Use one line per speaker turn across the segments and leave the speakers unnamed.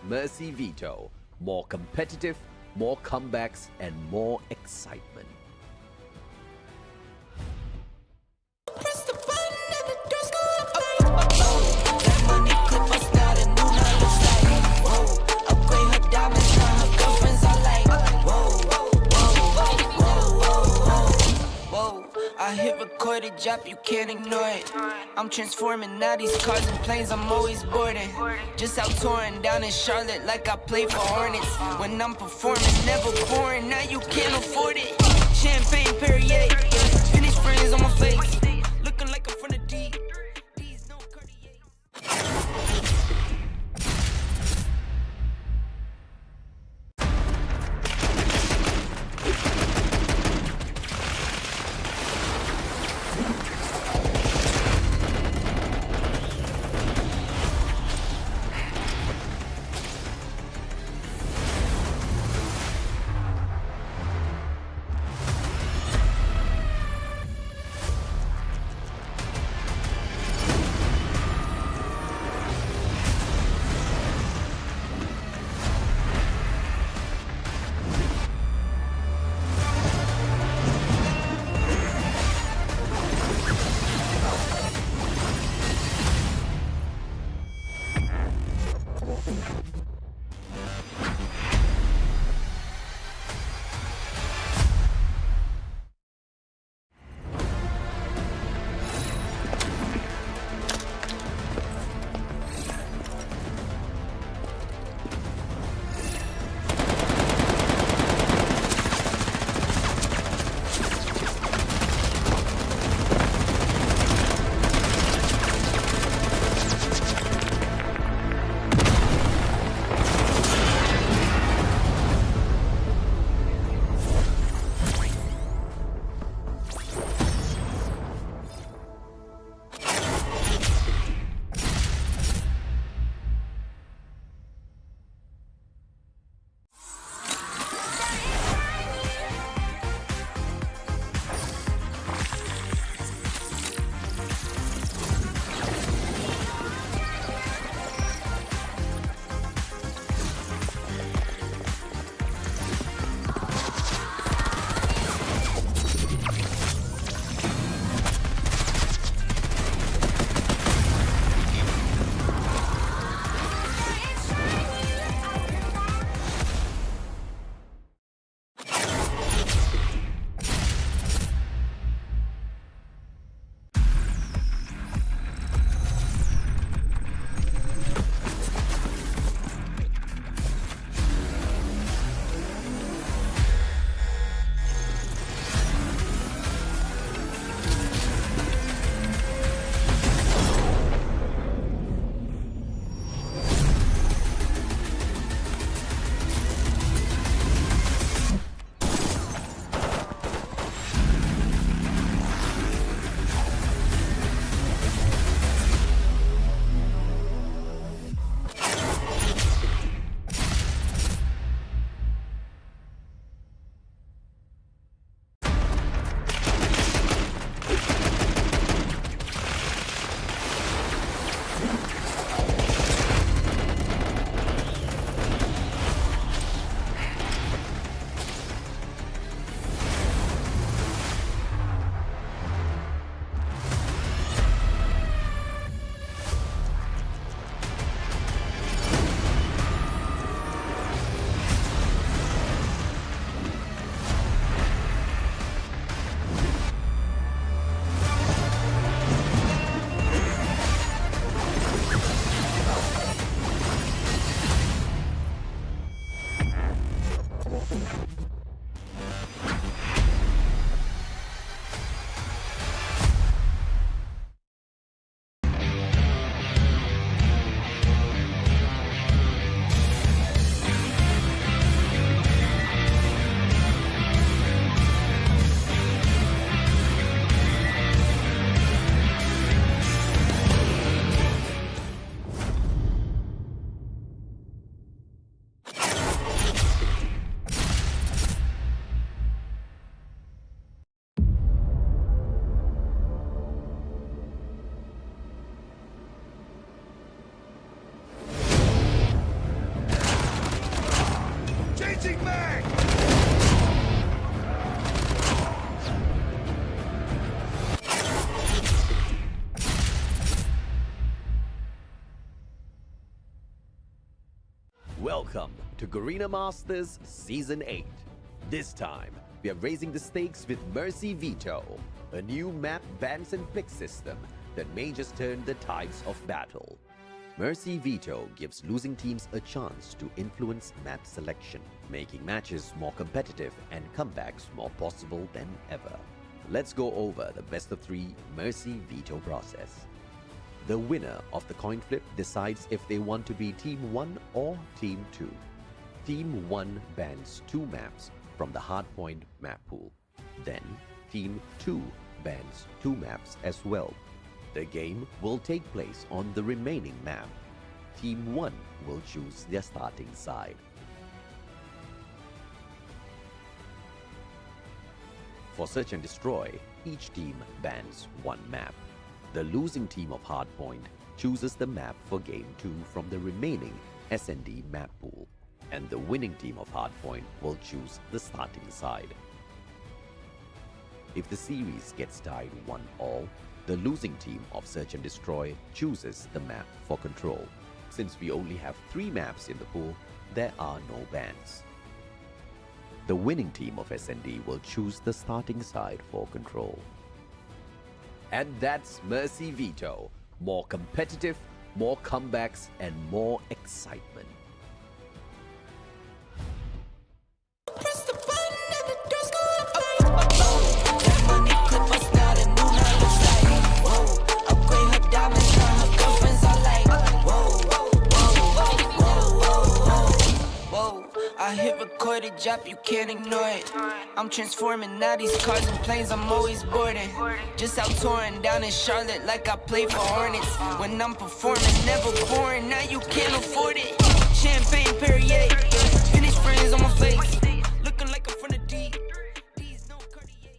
Mercy Veto. More competitive, more comebacks, and more excitement.
Press the button and the doors go up. That money clip us now, the new now looks like. Whoa, upgrade her diamonds, now her girlfriends are like. Whoa, I hit recorded drop, you can't ignore it. I'm transforming now these cars and planes, I'm always boarding. Just out touring down in Charlotte like I play for Hornets. When I'm performing, never boring, now you can't afford it. Champagne Perrier, finish friends on my face. Looking like I'm from the D. These no Cartier.
Welcome to Garena Masters Season 8. This time, we are raising the stakes with Mercy Veto, a new map bans and pick system that may just turn the tides of battle. Mercy Veto gives losing teams a chance to influence map selection, making matches more competitive and comebacks more possible than ever. Let's go over the best of 3 Mercy Veto process. The winner of the coin flip decides if they want to be Team 1 or Team 2. Team 1 bans 2 maps from the Hardpoint map pool. Then, Team 2 bans 2 maps as well. The game will take place on the remaining map. Team 1 will choose their starting side. For Search and Destroy, each team bans 1 map. The losing team of Hardpoint chooses the map for Game 2 from the remaining S&D map pool, and the winning team of Hardpoint will choose the starting side. If the series gets tied 1-1, the losing team of Search and Destroy chooses the map for Control. Since we only have 3 maps in the pool, there are no bans. The winning team of S&D will choose the starting side for Control. And that's Mercy Veto. More competitive, more comebacks, and more excitement.
Press the button and the doors go up. That money clip us now, the new night looks like. Whoa, upgrade her diamonds, now her girlfriends are like. Whoa, I hit record a drop, you can't ignore it. I'm transforming now these cars and planes, I'm always boarding. Just out touring down in Charlotte like I play for Hornets. When I'm performing, never boring, now you can't afford it. Champagne Perrier, finish friends on my face. Looking like I'm from the D. These no Cartier.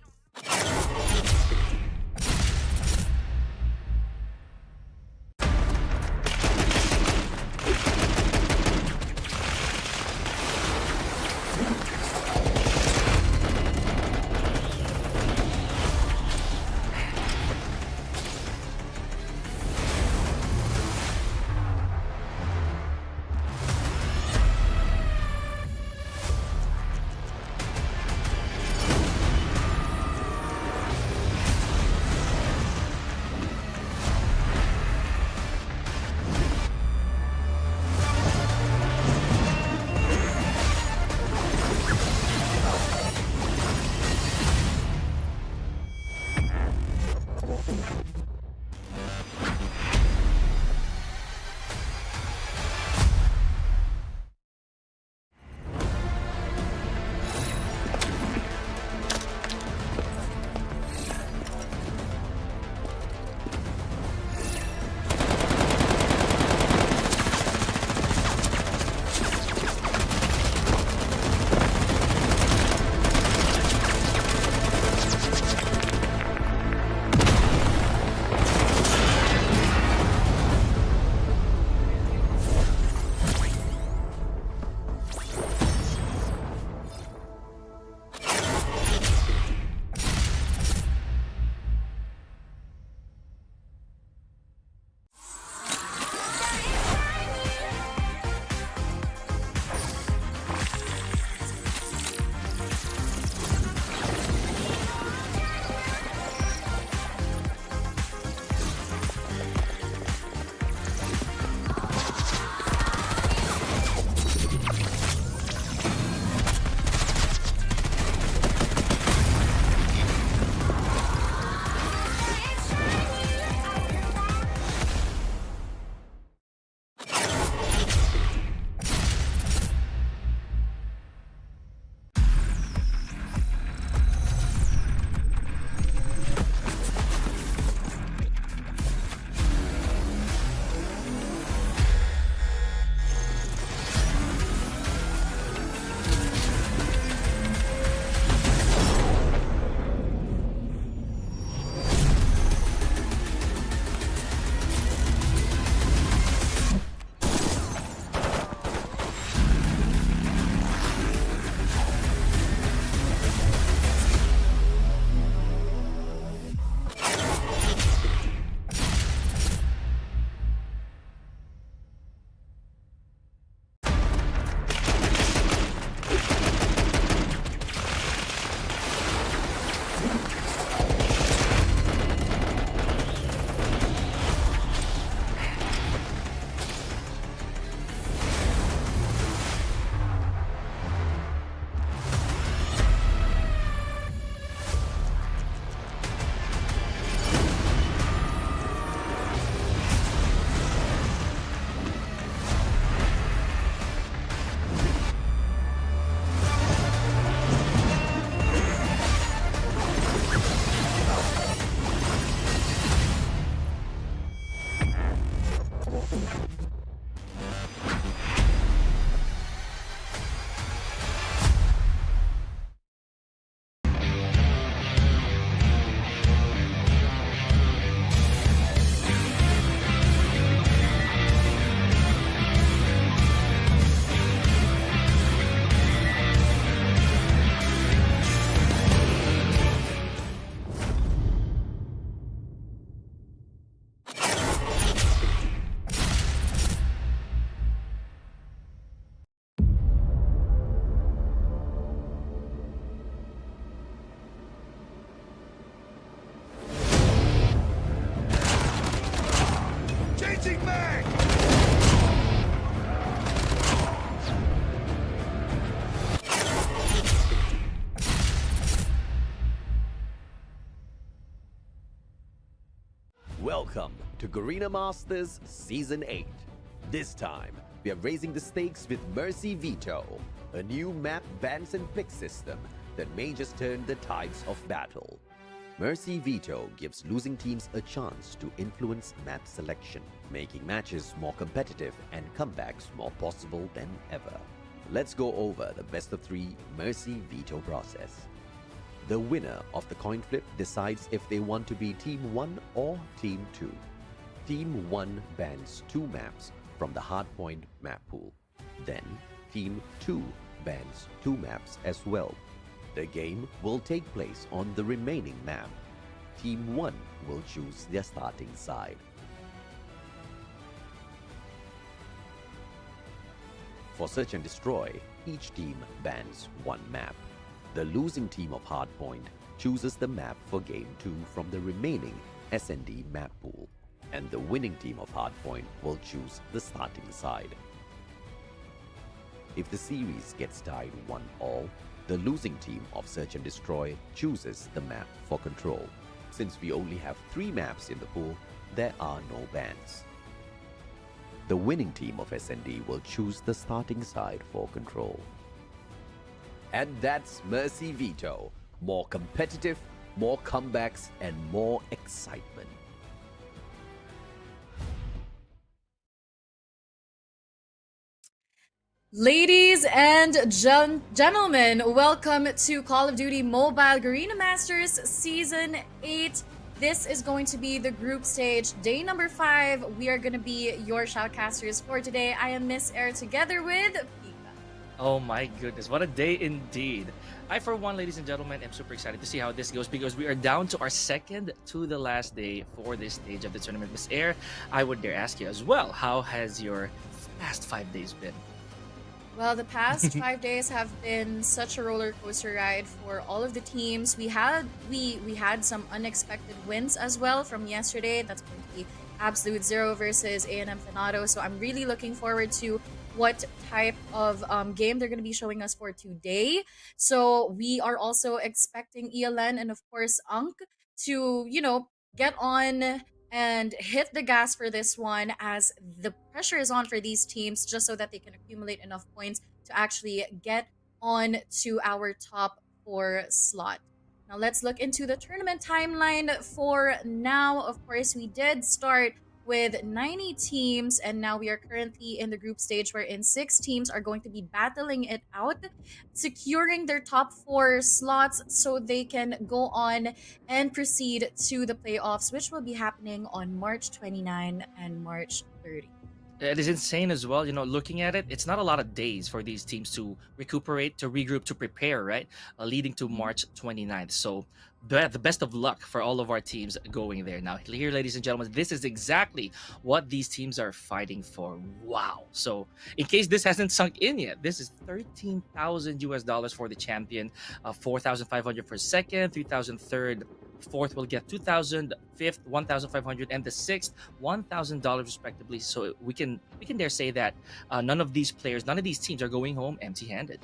Welcome to Garena Masters Season 8. This time, we are raising the stakes with Mercy Veto, a new map bans and pick system that may just turn the tides of battle. Mercy Veto gives losing teams a chance to influence map selection, making matches more competitive and comebacks more possible than ever. Let's go over the best of 3 Mercy Veto process. The winner of the coin flip decides if they want to be Team 1 or Team 2. Team 1 bans 2 maps from the Hardpoint map pool. Then, Team 2 bans 2 maps as well. The game will take place on the remaining map. Team 1 will choose their starting side. For Search and Destroy, each team bans 1 map. The losing team of Hardpoint chooses the map for Game 2 from the remaining S&D map pool, and the winning team of Hardpoint will choose the starting side. If the series gets tied 1-1, the losing team of Search and Destroy chooses the map for Control. Since we only have 3 maps in the pool, there are no bans. The winning team of S&D will choose the starting side for Control. And that's Mercy Veto. More competitive, more comebacks, and more excitement.
Ladies and gentlemen, welcome to Call of Duty Mobile Garena Masters Season 8. This is going to be the group stage, day number 5. We are going to be your shoutcasters for today. I am Miss Air together with Pika.
Oh my goodness, what a day indeed. I, for one, ladies and gentlemen, am super excited to see how this goes because we are down to our second to the last day for this stage of the tournament. Miss Air, I would dare ask you as well, how has your past 5 days been?
Well, the past 5 days have been such a roller coaster ride for all of the teams. We had some unexpected wins as well from yesterday. That's going to be Absolute Zero versus A&M Finado. So I'm really looking forward to what type of game they're going to be showing us for today. So we are also expecting ELN and of course Unk to, get on and hit the gas for this one, as the pressure is on for these teams just so that they can accumulate enough points to actually get on to our top 4 slot. Now let's look into the tournament timeline for now. Of course, we did start with 90 teams, and now we are currently in the group stage wherein 6 teams are going to be battling it out, securing their top 4 slots so they can go on and proceed to the playoffs, which will be happening on March 29 and March 30.
It is insane as well, looking at it, it's not a lot of days for these teams to recuperate, to regroup, to prepare, right? Leading to March 29th. So the best of luck for all of our teams going there. Now, here, ladies and gentlemen, this is exactly what these teams are fighting for. Wow. So in case this hasn't sunk in yet, this is $13,000 for the champion, 4,500 for second, 3,000 third, fourth will get 2,000, fifth 1,500, and the sixth $1,000 respectively. So we can dare say that none of these teams are going home empty-handed.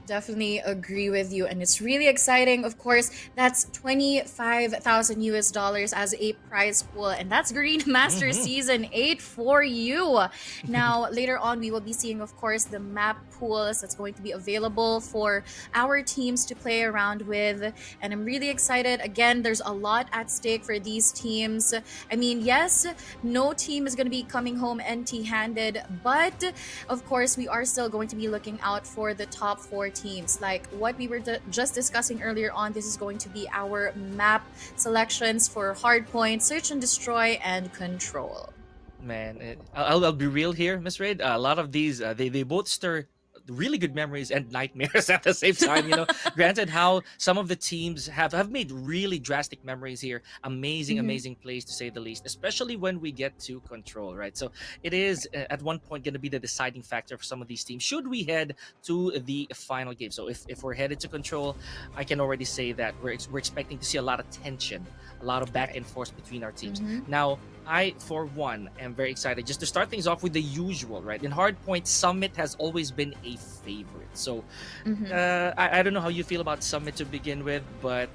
Definitely agree with you, and it's really exciting. Of course, that's $25,000 as a prize pool, and that's Garena Masters Season 8 for you. Now, later on, we will be seeing, of course, the map pools that's going to be available for our teams to play around with, and I'm really excited. Again, there's a lot at stake for these teams. I mean, yes, no team is going to be coming home empty-handed, but of course, we are still going to be looking out for the top 4 teams. Like what we were just discussing earlier on, this is going to be our map selections for Hardpoint, Search and Destroy, and Control.
Man, I'll be real here, Miss Raid. A lot of these, they both stir really good memories and nightmares at the same time. Granted, how some of the teams have made really drastic memories here. Amazing plays, to say the least, especially when we get to Control, right? So it is at one point going to be the deciding factor for some of these teams should we head to the final game. So if we're headed to Control, I can already say that we're expecting to see a lot of tension, a lot of back and forth between our teams. Now, I, for one, am very excited just to start things off with the usual, right? In Hardpoint, Summit has always been a favorite. So I don't know how you feel about Summit to begin with, but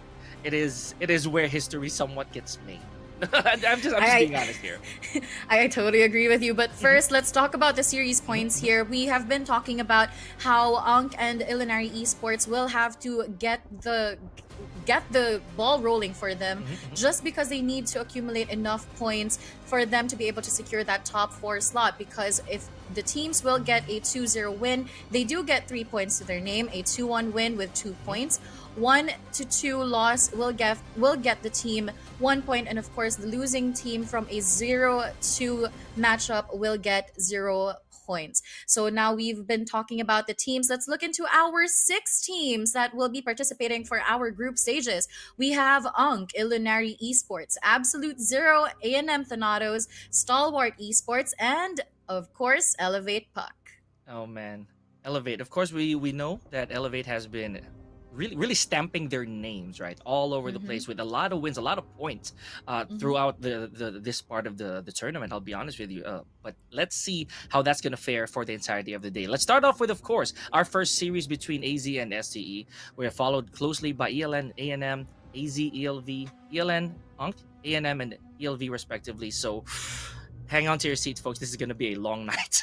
it is where history somewhat gets made. I'm just being honest here.
I totally agree with you. But first, let's talk about the series points here. We have been talking about how Ankh and Ilinari Esports will have to get the ball rolling for them just because they need to accumulate enough points for them to be able to secure that top 4 slot. Because if the teams will get a 2-0 win, they do get 3 points to their name. A 2-1 win with 2 points. 1-2 loss will get the team 1 point, and of course the losing team from a 0-2 matchup will get 0 points. So now we've been talking about the teams. Let's look into our 6 teams that will be participating for our group stages. We have Ankh, Ilinari Esports, Absolute Zero, A&M Thanatos, Stalwart Esports, and of course Elevate Puck.
Oh man, Elevate. Of course, we know that Elevate has been really stamping their names right all over the place with a lot of wins, a lot of points throughout this part of the tournament. I'll be honest with you, but let's see how that's gonna fare for the entirety of the day. Let's start off with, of course, our first series between AZ and STE. We're followed closely by ELN, A&M, AZ, ELV, ELN, Ankh, A&M, and ELV respectively. So hang on to your seats, folks. This is gonna be a long night.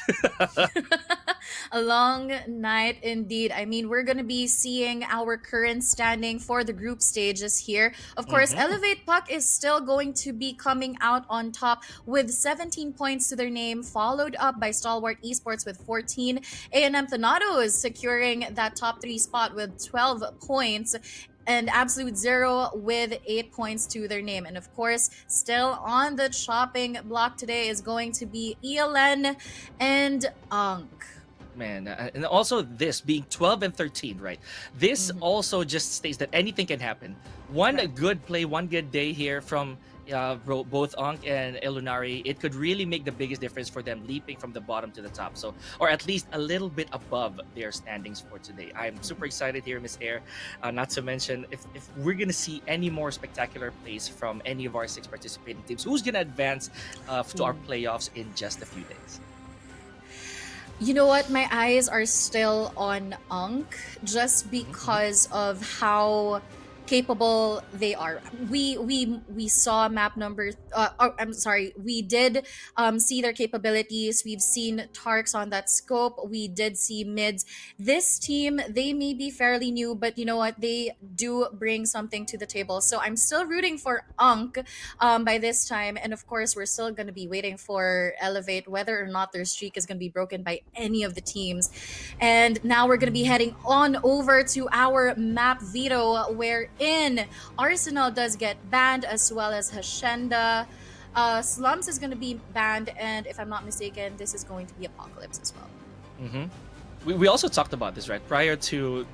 A long night indeed. I mean, we're going to be seeing our current standing for the group stages here. Of course, Elevate Puck is still going to be coming out on top with 17 points to their name, followed up by Stalwart Esports with 14. A&M Thanatos securing that top 3 spot with 12 points. And Absolute Zero with 8 points to their name. And of course, still on the chopping block today is going to be ELN and Ankh.
Man, and also this being 12 and 13, right? This also just states that anything can happen. One good play, one good day here from both Ankh and Ilinari, it could really make the biggest difference for them leaping from the bottom to the top. So, or at least a little bit above their standings for today. I'm super excited here, Miss Air. Not to mention, if we're going to see any more spectacular plays from any of our 6 participating teams, who's going to advance to our playoffs in just a few days?
You know what? My eyes are still on Ankh just because of how capable they are. We saw map number I'm sorry, we did see their capabilities. We've seen Tarks on that scope. We did see mids. This team, they may be fairly new, but you know what, they do bring something to the table. So I'm still rooting for Ankh by this time, and of course we're still going to be waiting for Elevate, whether or not their streak is going to be broken by any of the teams. And now we're going to be heading on over to our map veto, where in Arsenal does get banned, as well as Hacienda. Slums is going to be banned, and if I'm not mistaken, this is going to be Apocalypse as well.
We also talked about this, right, prior to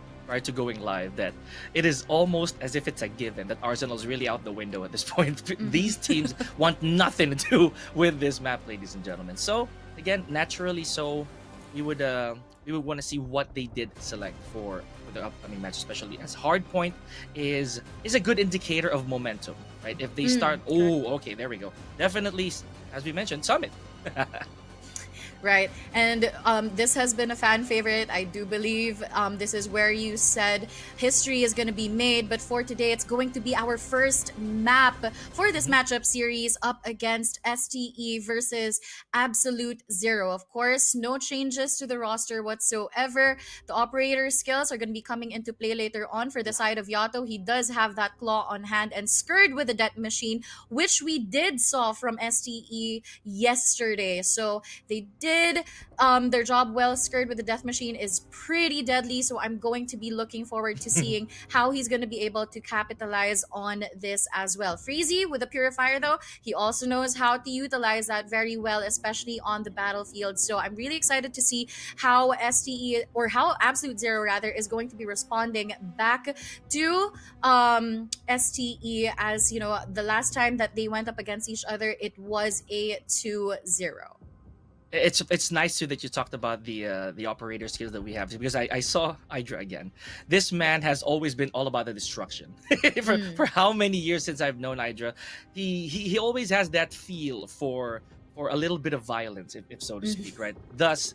going live, that it is almost as if it's a given that Arsenal's really out the window at this point. These teams want nothing to do with this map, ladies and gentlemen. So again, naturally, so we would want to see what they did select for the upcoming match, especially as Hardpoint is a good indicator of momentum, right? If they start, okay, there we go. Definitely, as we mentioned, Summit.
Right. And this has been a fan favorite. I do believe this is where you said history is going to be made. But for today, it's going to be our first map for this matchup series up against STE versus Absolute Zero. Of course, no changes to the roster whatsoever. The operator skills are going to be coming into play later on for the side of Yato. He does have that claw on hand and Skurred with the death machine, which we did saw from STE yesterday. So they did their job well. Skurred with the death machine is pretty deadly, so I'm going to be looking forward to seeing how he's going to be able to capitalize on this as well. Freezy with the purifier, though, he also knows how to utilize that very well, especially on the battlefield. So I'm really excited to see how STE, or how Absolute Zero rather, is going to be responding back to STE, as you know, the last time that they went up against each other, it was a 2-0.
It's nice too that you talked about the operator skills that we have, because I saw Hydra again. This man has always been all about the destruction. For how many years since I've known Hydra, he always has that feel for a little bit of violence, if so to speak, right? Thus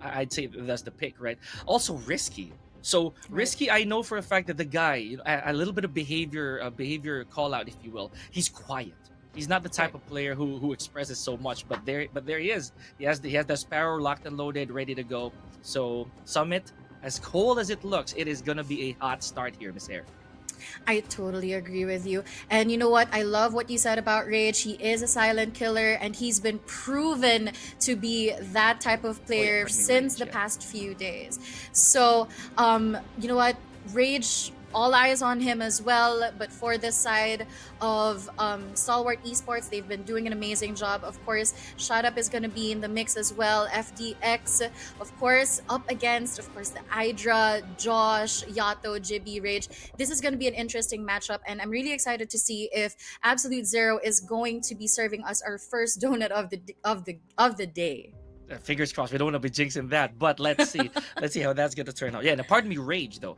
I'd say that's the pick, right? Also risky. So risky, I know for a fact that the guy, a little bit of behavior call out, if you will. He's quiet. He's not the type of player who expresses so much, but there he is. He has the Sparrow locked and loaded, ready to go. So Summit, as cold as it looks, it is gonna be a hot start here, Miss Air.
I totally agree with you. And you know what? I love what you said about Rage. He is a silent killer, and he's been proven to be that type of player
Rage,
since the
yeah.
past few days. So, you know what? Rage, all eyes on him as well. But for this side of Stalwart Esports, they've been doing an amazing job. Of course, Shut Up is going to be in the mix as well. FDX, of course, up against, of course, the Hydra, Josh, Yato, Jibby, Rage. This is going to be an interesting matchup, and I'm really excited to see if Absolute Zero is going to be serving us our first donut of the day.
Fingers crossed. We don't want to be jinxing that, but let's see. Let's see how that's going to turn out. Yeah, and pardon me, Rage though.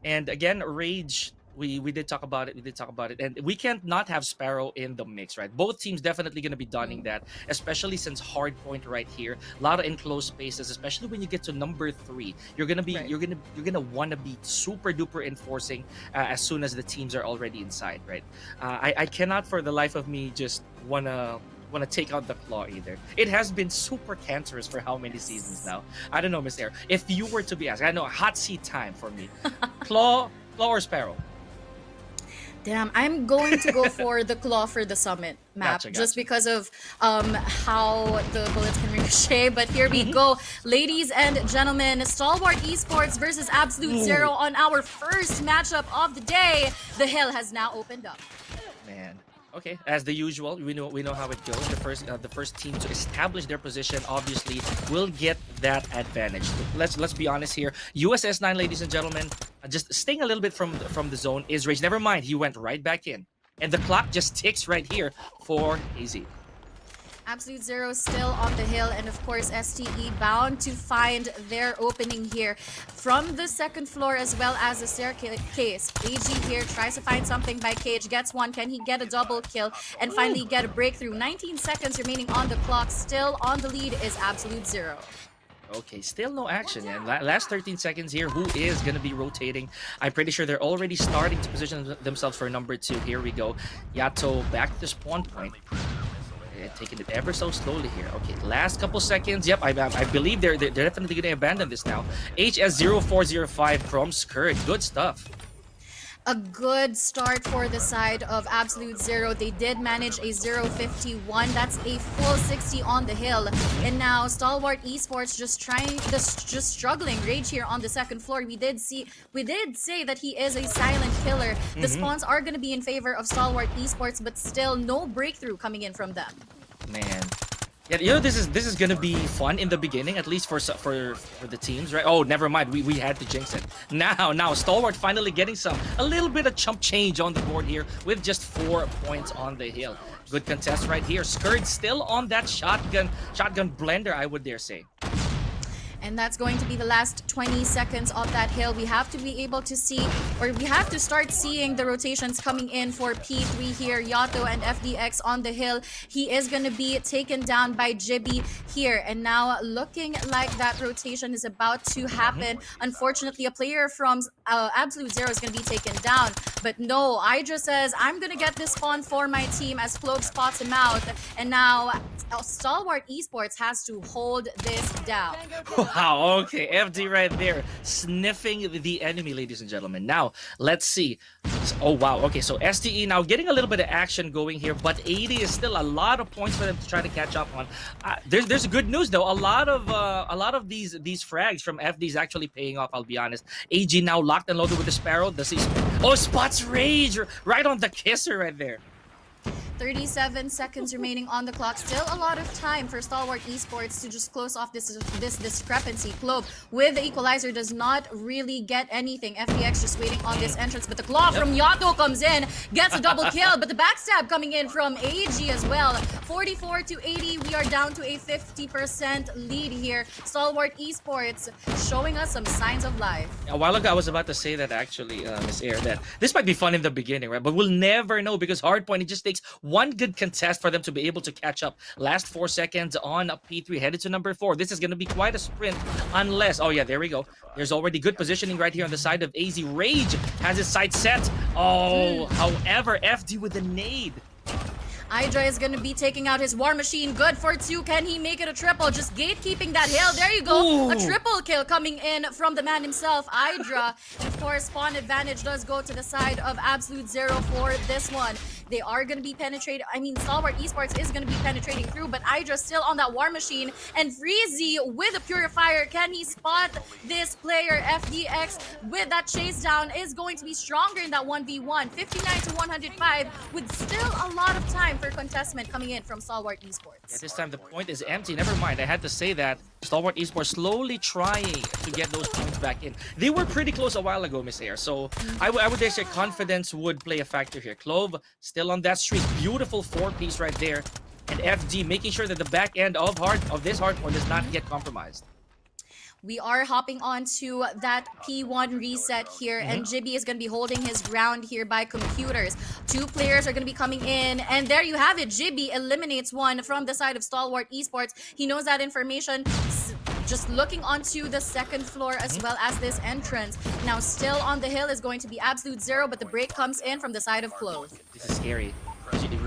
And again, Rage. We did talk about it. We did talk about it, and we can't not have Sparrow in the mix, right? Both teams definitely going to be donning that, especially since Hardpoint right here. A lot of enclosed spaces, especially when you get to number 3. You're gonna be
Right.
you're gonna want to be super duper enforcing as soon as the teams are already inside, right? I cannot for the life of me just wanna take out the Claw either. It has been super cancerous for how many seasons now? I don't know, Miss Air. If you were to be asked, I know hot seat time for me. Claw or Sparrow?
Damn, I'm going to go for the Claw for the Summit map,
Gotcha.
just because of how the bullets can ricochet. But here we go, ladies and gentlemen, Stalwart Esports versus Absolute Zero on our first matchup of the day. The hill has now opened up.
Man. Okay, as the usual, we know how it goes. The first team to establish their position obviously will get that advantage. Let's be honest here. USS9, ladies and gentlemen, just staying a little bit from the zone is Rage. Never mind, he went right back in, and the clock just ticks right here for AZ.
Absolute Zero still on the hill, and of course STE bound to find their opening here from the second floor as well as the staircase. AG here tries to find something by Cage, gets one. Can he get a double kill and finally get a breakthrough? 19 seconds remaining on the clock. Still on the lead is Absolute Zero.
Okay, still no action. And last 13 seconds here, who is going to be rotating? I'm pretty sure they're already starting to position themselves for number 2. Here we go. Yato back to the spawn point. Taking it ever so slowly here. Okay, last couple seconds. Yep, I believe they're definitely going to abandon this now. HS0405 from Skirt. Good stuff.
A good start for the side of Absolute Zero. They did manage a 051. That's a full 60 on the hill. And now Stalwart Esports just struggling. Rage here on the second floor. We did say that he is a silent killer. The spawns are going to be in favor of Stalwart Esports, but still no breakthrough coming in from them.
Man. Yeah, you know, this is gonna be fun in the beginning, at least for the teams, right? Oh, never mind, we had to jinx it. Now Stalwart finally getting a little bit of chump change on the board here with just 4 points on the hill. Good contest right here. Skirt still on that shotgun blender, I would dare say.
And that's going to be the last 20 seconds of that hill. We have to be able to see, or we have to start seeing the rotations coming in for P3 here. Yato and FDX on the hill. He is going to be taken down by Jibby here. And now looking like that rotation is about to happen. Unfortunately, a player from Absolute Zero is going to be taken down. But no, Hydra says, I'm going to get this spawn for my team as Clove spots him out. And now Stalwart Esports has to hold this down.
Wow, okay, FD right there, sniffing the enemy, ladies and gentlemen. Now, let's see. Oh, wow, okay, so STE now getting a little bit of action going here, but 80 is still a lot of points for them to try to catch up on. There's good news, though. A lot of these frags from FD is actually paying off, I'll be honest. AG now locked and loaded with the Sparrow. Does he... Oh, spots Rage right on the kisser right there.
37 seconds remaining on the clock. Still a lot of time for Stalwart Esports to just close off this discrepancy. Clove with the equalizer does not really get anything. FPX just waiting on this entrance, but the claw from Yato comes in, gets a double kill, but the backstab coming in from AG as well. 44 to 80, we are down to a 50% lead here. Stalwart Esports showing us some signs of life.
A while ago, I was about to say that actually, Miss Air, that this might be fun in the beginning, right? But we'll never know because Hardpoint, it just takes one good contest for them to be able to catch up. Last 4 seconds on P3, headed to number 4. This is going to be quite a sprint unless... Oh, yeah, there we go. There's already good positioning right here on the side of AZ. Rage has his sight set. Oh, however, FD with a nade.
Hydra is going to be taking out his War Machine. Good for 2. Can he make it a triple? Just gatekeeping that hill. There you go.
Ooh.
A triple kill coming in from the man himself, Hydra. And of course, spawn advantage does go to the side of Absolute Zero for this one. They are going to be penetrating. I mean, Stalwart Esports is going to be penetrating through, but Hydra still on that War Machine. And Freezy with a Purifier. Can he spot this player? FDX with that chase down is going to be stronger in that 1v1. 59 to 105 with still a lot of time for contestment coming in from Stalwart Esports.
Yeah, this time the point is empty. Never mind. I had to say that. Stalwart Esports slowly trying to get those points back in. They were pretty close a while ago, Miss Air. So I would say confidence would play a factor here. Clove still on that streak. Beautiful 4-piece right there. And FD making sure that the back end of this hardpoint does not get compromised.
We are hopping on to that P1 reset here, and Jibby is going to be holding his ground here by computers. 2 players are going to be coming in, and there you have it. Jibby eliminates one from the side of Stalwart Esports. He knows that information. Just looking onto the second floor as well as this entrance. Now still on the hill is going to be Absolute Zero, but the break comes in from the side of Clove.
This is scary.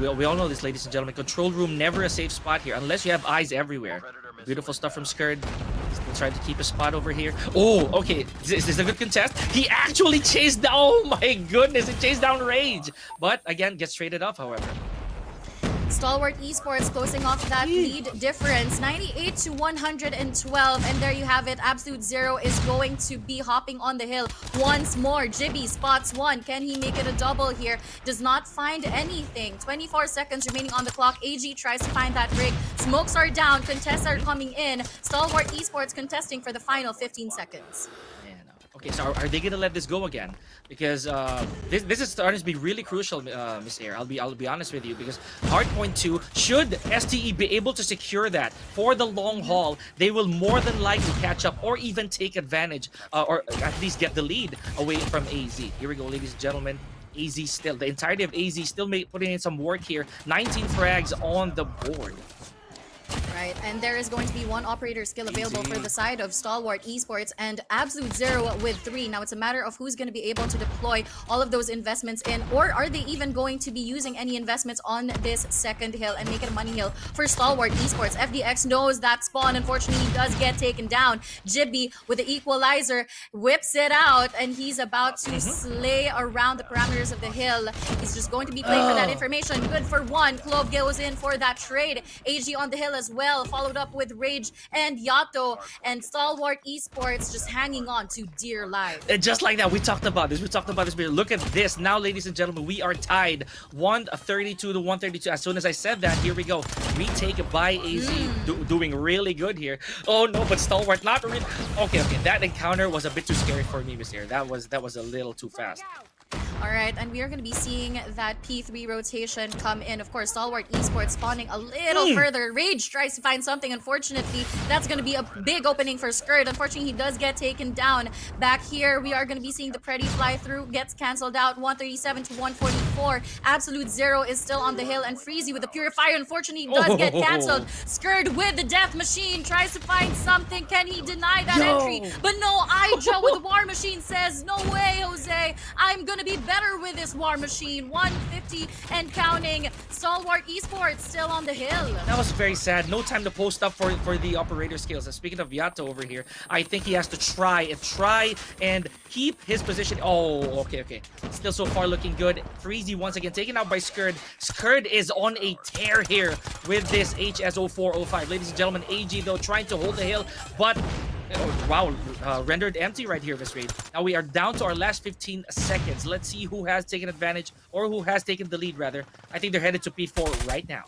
We all know this, ladies and gentlemen. Control room, never a safe spot here unless you have eyes everywhere. Beautiful stuff from Skurd. He's trying to keep a spot over here. Oh, okay. Is this a good contest? He actually chased down. Oh my goodness, he chased down Rage. But again, gets traded off, however.
Stalwart Esports closing off that lead difference, 98 to 112, and there you have it. Absolute Zero is going to be hopping on the hill once more. Jibby spots one. Can he make it a double here? Does not find anything. 24 seconds remaining on the clock. AG tries to find that rig. Smokes are down. Contests are coming in. Stalwart Esports contesting for the final 15 seconds.
Okay, so are they gonna let this go again? Because this is starting to be really crucial, Miss Air. I'll be honest with you, because Hardpoint 2, should STE be able to secure that for the long haul, they will more than likely catch up or even take advantage, or at least get the lead away from AZ. Here we go, ladies and gentlemen. AZ still, the entirety of AZ still putting in some work here. 19 frags on the board.
Right, and there is going to be one operator skill available for the side of Stalwart Esports and Absolute Zero with 3. Now it's a matter of who's going to be able to deploy all of those investments in, or are they even going to be using any investments on this second hill and make it a money hill for Stalwart Esports. FDX knows that spawn. Unfortunately, he does get taken down. Jibby with the equalizer whips it out, and he's about to slay around the parameters of the hill. He's just going to be playing for that information. Good for 1. Clove goes in for that trade. AG on the hill as well, followed up with Rage and Yato, and Stalwart Esports just hanging on to dear life.
And just like that, we talked about this. Look at this. Now, ladies and gentlemen, we are tied 132 to 132. As soon as I said that, here we go. Retake by AZ, doing really good here. Oh no, but Stalwart not really. Okay, that encounter was a bit too scary for me, Miss Air. That was a little too fast.
All right, and we are going to be seeing that P3 rotation come in. Of course, Stalwart Esports spawning a little further. Rage tries to find something. Unfortunately, that's going to be a big opening for Skurd. Unfortunately, he does get taken down. Back here, we are going to be seeing the Pretty fly through. Gets canceled out. 137 to 144. Absolute Zero is still on the hill. And Freezy with the Purifier, unfortunately, does get canceled. Skurd with the Death Machine tries to find something. Can he deny that entry? But no, Hydra with the War Machine says, no way, Jose. I'm going to be better with this War Machine. 150 and counting. Stalwart Esports still on the hill.
That was very sad. No time to post up for the operator skills. And speaking of Yato over here, I think he has to try and keep his position. Oh, okay. Still so far looking good. Freezy once again taken out by Skurd. Skurd is on a tear here with this HS0405. Ladies and gentlemen, AG though trying to hold the hill, but wow, rendered empty right here, Miss Raid. Now we are down to our last 15 seconds. Let's see who has taken advantage, or who has taken the lead, rather. I think they're headed to P4 right now.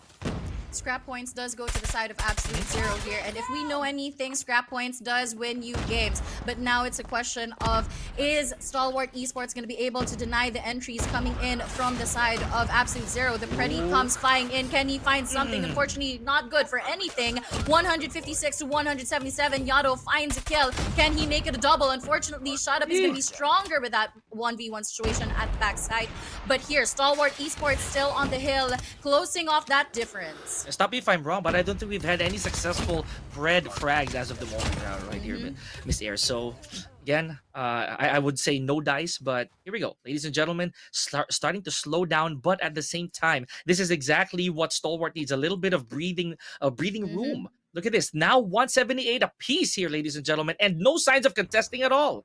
Scrap points does go to the side of Absolute Zero here, and if we know anything, scrap points does win you games. But now it's a question of, is Stalwart Esports going to be able to deny the entries coming in from the side of Absolute Zero? The Pretty comes flying in. Can he find something? Unfortunately, not good for anything. 156 to 177. Yato finds a kill. Can he make it a double? Unfortunately, Shot Up is going to be stronger with that 1v1 situation at the backside. But here, Stalwart Esports still on the hill, closing off that difference.
Stop me if I'm wrong, but I don't think we've had any successful Pred frags as of the moment right here, Miss Air. So again, I would say no dice, but here we go, ladies and gentlemen. Starting to slow down, but at the same time, this is exactly what Stalwart needs: a little bit of breathing room. Look at this. Now 178 apiece here, ladies and gentlemen, and no signs of contesting at all.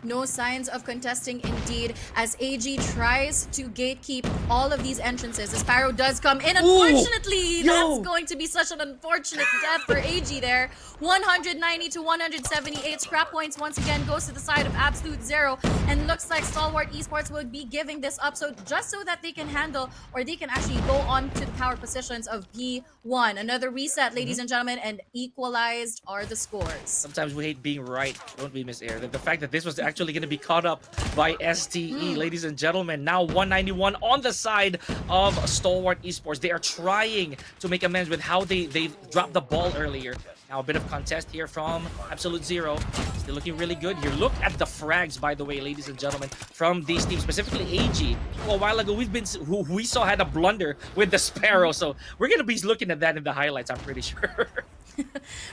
No signs of contesting indeed, as AG tries to gatekeep all of these entrances. The Sparrow does come in. Unfortunately, that's going to be such an unfortunate death for AG there. 190 to 178 scrap points once again goes to the side of Absolute Zero, and looks like Stalwart Esports will be giving this up, so just so that they can handle, or they can actually go on to the power positions of B1. Another reset, ladies and gentlemen, and equalized are the scores.
Sometimes we hate being right, don't we, Miss Air? The fact that this was actually going to be caught up by STE, ladies and gentlemen. Now 191 on the side of Stalwart Esports. They are trying to make amends with how they dropped the ball earlier. Now a bit of contest here from Absolute Zero. Still looking really good here. Look at the frags, by the way, ladies and gentlemen, from these teams, specifically AG. Well, a while ago, we saw had a blunder with the Sparrow, so we're going to be looking at that in the highlights, I'm pretty sure.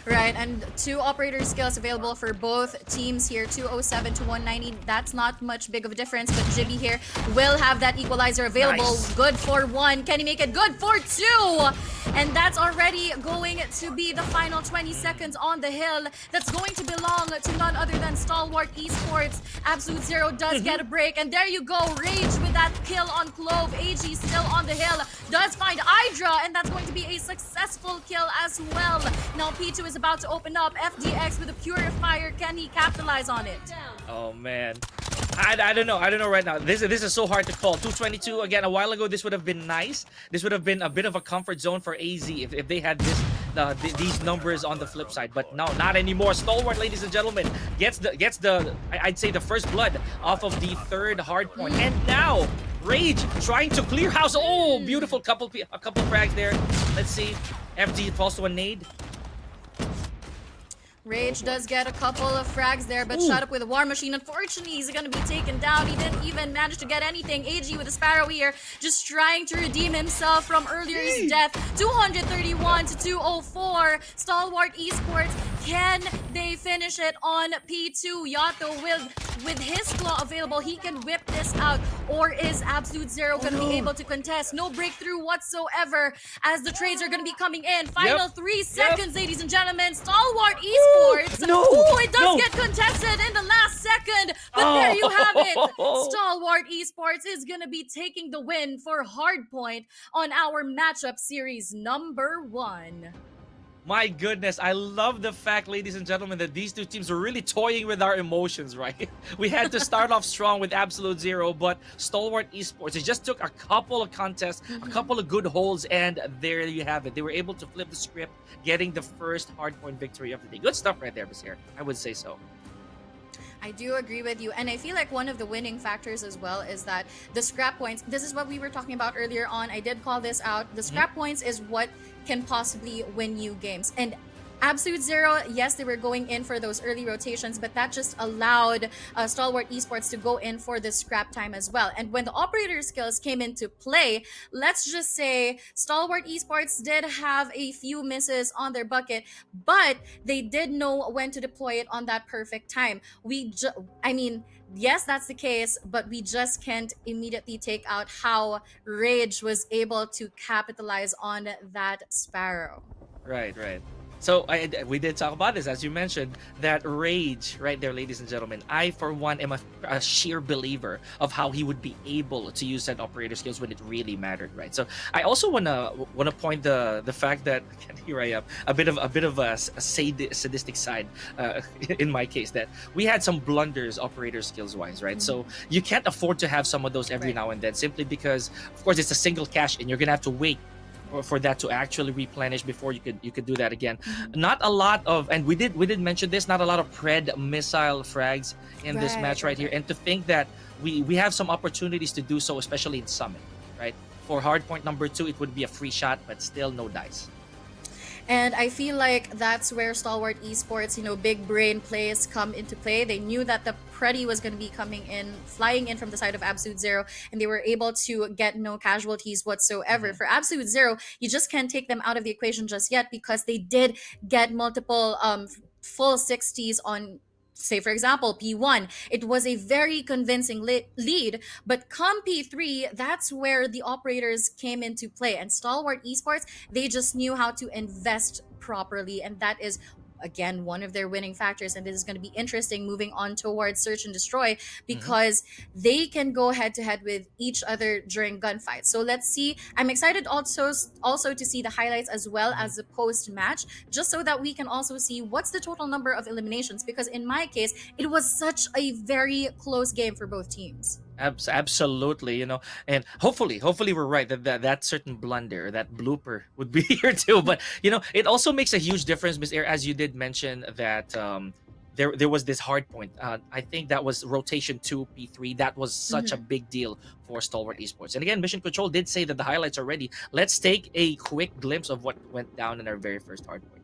Right, and 2 operator skills available for both teams here, 207 to 190. That's not much big of a difference, but Jibby here will have that equalizer available.
Nice.
Good for 1. Can he make it? Good for 2! And that's already going to be the final 20 seconds on the hill. That's going to belong to none other than Stalwart Esports. Absolute Zero does get a break, and there you go. Rage with that kill on Clove. AG still on the hill. Does find Hydra, and that's going to be a successful kill as well. Now P2 is about to open up. FDX with a Purifier. Can he capitalize on it?
Oh, man. I don't know. I don't know right now. This is so hard to call. 222 again. A while ago, this would have been nice. This would have been a bit of a comfort zone for AZ if they had these numbers on the flip side. But no, not anymore. Stalwart, ladies and gentlemen, gets the I'd say the first blood off of the 3rd hardpoint. And now Rage trying to clear house. Oh, beautiful a couple frags there. Let's see. FD falls to a nade.
Rage does get a couple of frags there, but shot up with a War Machine. Unfortunately, he's going to be taken down. He didn't even manage to get anything. AG with a Sparrow here, just trying to redeem himself from earlier's death. 231 to 204. Stalwart Esports, can they finish it on P2? Yato with his claw available, he can whip this out. Or is Absolute Zero going to be able to contest? No breakthrough whatsoever, as the trades are going to be coming in. Final 3 seconds, ladies and gentlemen. Stalwart Esports. It does get contested in the last second, but there you have it. Stalwart Esports is going to be taking the win for Hardpoint on our matchup series number 1.
My goodness, I love the fact, ladies and gentlemen, that these two teams are really toying with our emotions, right? We had to start off strong with Absolute Zero, but Stalwart Esports, it just took a couple of contests, a couple of good holds, and there you have it. They were able to flip the script, getting the first hardpoint victory of the day. Good stuff right there, Miss Air. I would say so.
I do agree with you, and I feel like one of the winning factors as well is that the scrap points, this is what we were talking about earlier on. I did call this out. The scrap points is what can possibly win you games. And Absolute Zero, yes, they were going in for those early rotations, but that just allowed Stalwart Esports to go in for the scrap time as well. And when the operator skills came into play, let's just say Stalwart Esports did have a few misses on their bucket, but they did know when to deploy it on that perfect time. Yes, that's the case, but we just can't immediately take out how Rage was able to capitalize on that Sparrow.
Right. So we did talk about this, as you mentioned, that Rage right there, ladies and gentlemen. I, for one, am a sheer believer of how he would be able to use that operator skills when it really mattered, right? So I also wanna point the fact that here I am, a bit of a sadistic side in my case, that we had some blunders operator skills wise, right? So you can't afford to have some of those every now and then, simply because, of course, it's a single cash and you're gonna have to wait for that to actually replenish before you could do that again. Not a lot of, and we did mention this, not a lot of Pred missile frags in this match right here. And to think that we have some opportunities to do so, especially in Summit, right? For Hardpoint number 2, it would be a free shot, but still no dice.
And I feel like that's where Stalwart Esports, big brain plays come into play. They knew that the Predi was going to be flying in from the side of Absolute Zero, and they were able to get no casualties whatsoever. For Absolute Zero, you just can't take them out of the equation just yet because they did get multiple full 60s on, say for example, P1. It was a very convincing lead, but come P3, that's where the operators came into play. And Stalwart Esports, they just knew how to invest properly, and that is again one of their winning factors. And this is going to be interesting moving on towards Search and Destroy, because they can go head to head with each other during gunfights. So let's see. I'm excited also to see the highlights as well as the post match, just so that we can also see what's the total number of eliminations, because in my case it was such a very close game for both teams.
Absolutely, and hopefully we're right that certain blunder, that blooper would be here too. But it also makes a huge difference, Miss Air, as you did mention that there was this hard point. I think that was rotation 2 P3. That was such a big deal for Stalwart Esports. And again, Mission Control did say that the highlights are ready. Let's take a quick glimpse of what went down in our very first hard point.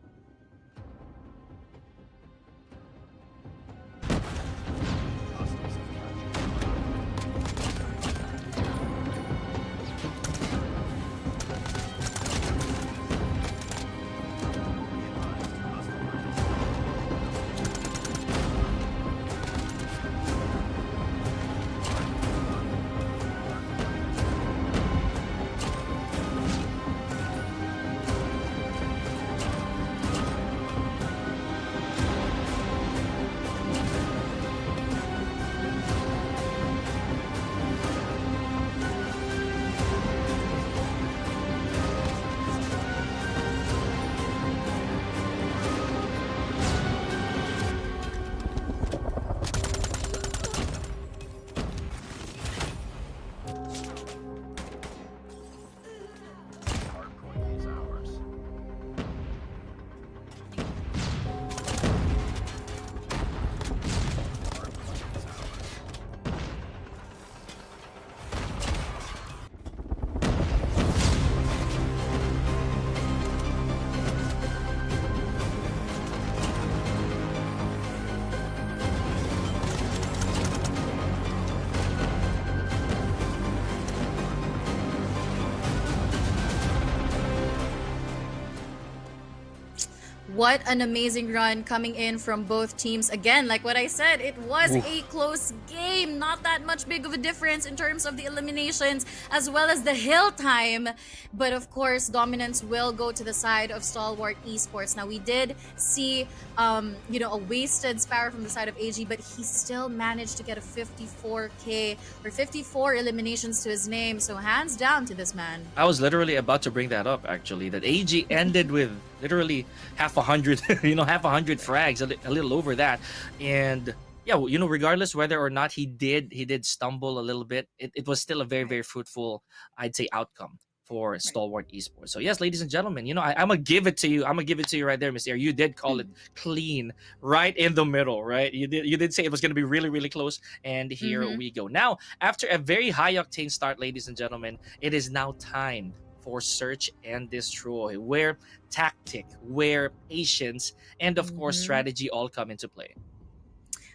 What an amazing run coming in from both teams. Again, like what I said, it was a close game. Not that much big of a difference in terms of the eliminations as well as the hill time. But of course, dominance will go to the side of Stalwart Esports. Now, we did see, a wasted Sparrow from the side of AG, but he still managed to get a 54K or 54 eliminations to his name. So hands down to this man.
I was literally about to bring that up, actually, that AG ended with literally half 100, half 100 frags, a little over that. And yeah, regardless whether or not he did stumble a little bit, it was still a very, very fruitful, I'd say, outcome for Stalwart Esports. So yes, ladies and gentlemen, I'm gonna give it to you. I'm gonna give it to you right there, Miss Air. You did call it clean, right in the middle, right? You did say it was gonna be really, really close, and here we go. Now, after a very high octane start, ladies and gentlemen, it is now time for Search and Destroy, where tactic, where patience, and of course strategy all come into play.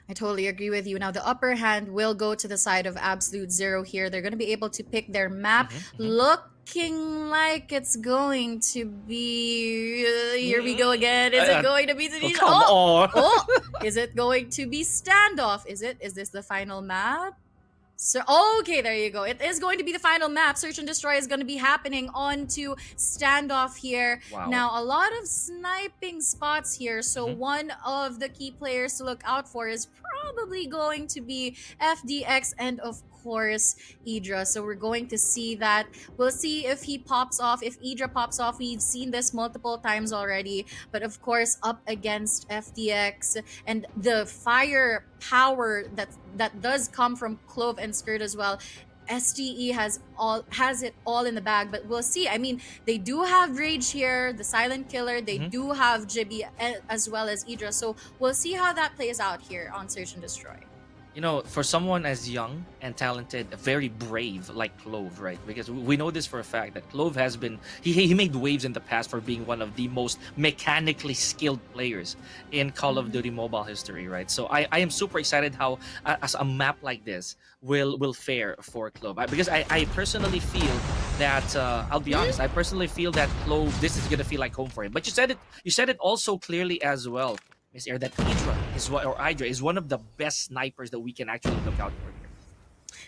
I totally agree with you. Now, the upper hand will go to the side of Absolute Zero here. They're going to be able to pick their map. Looking like it's going to be... here we go again. Is it going to be Tunisia? Is it going to be Standoff? Is this the final map? So, okay, there you go. It is going to be the final map. Search and Destroy is going to be happening onto Standoff here.
Wow.
Now, a lot of sniping spots here. So, one of the key players to look out for is probably going to be FDX and, of course, Idra. So, we're going to see that. We'll see if he pops off. If Idra pops off, we've seen this multiple times already. But, of course, up against FDX and the fire power that does come from Clove and Skirt as well. STE has it all in the bag, but we'll see. I mean, they do have Rage here, the Silent Killer. They do have Jibby as well as Idra. So we'll see how that plays out here on Search and Destroy.
You know, for someone as young and talented, very brave like Clove, right? Because we know this for a fact that Clove has been he made waves in the past for being one of the most mechanically skilled players in Call of Duty mobile history, right? So I am super excited how as a map like this will fare for Clove. Because I personally feel that I'll be honest, I personally feel that Clove, this is gonna feel like home for him. But you said it also clearly as well, Miss Air, that Hydra is one of the best snipers that we can actually look out for here.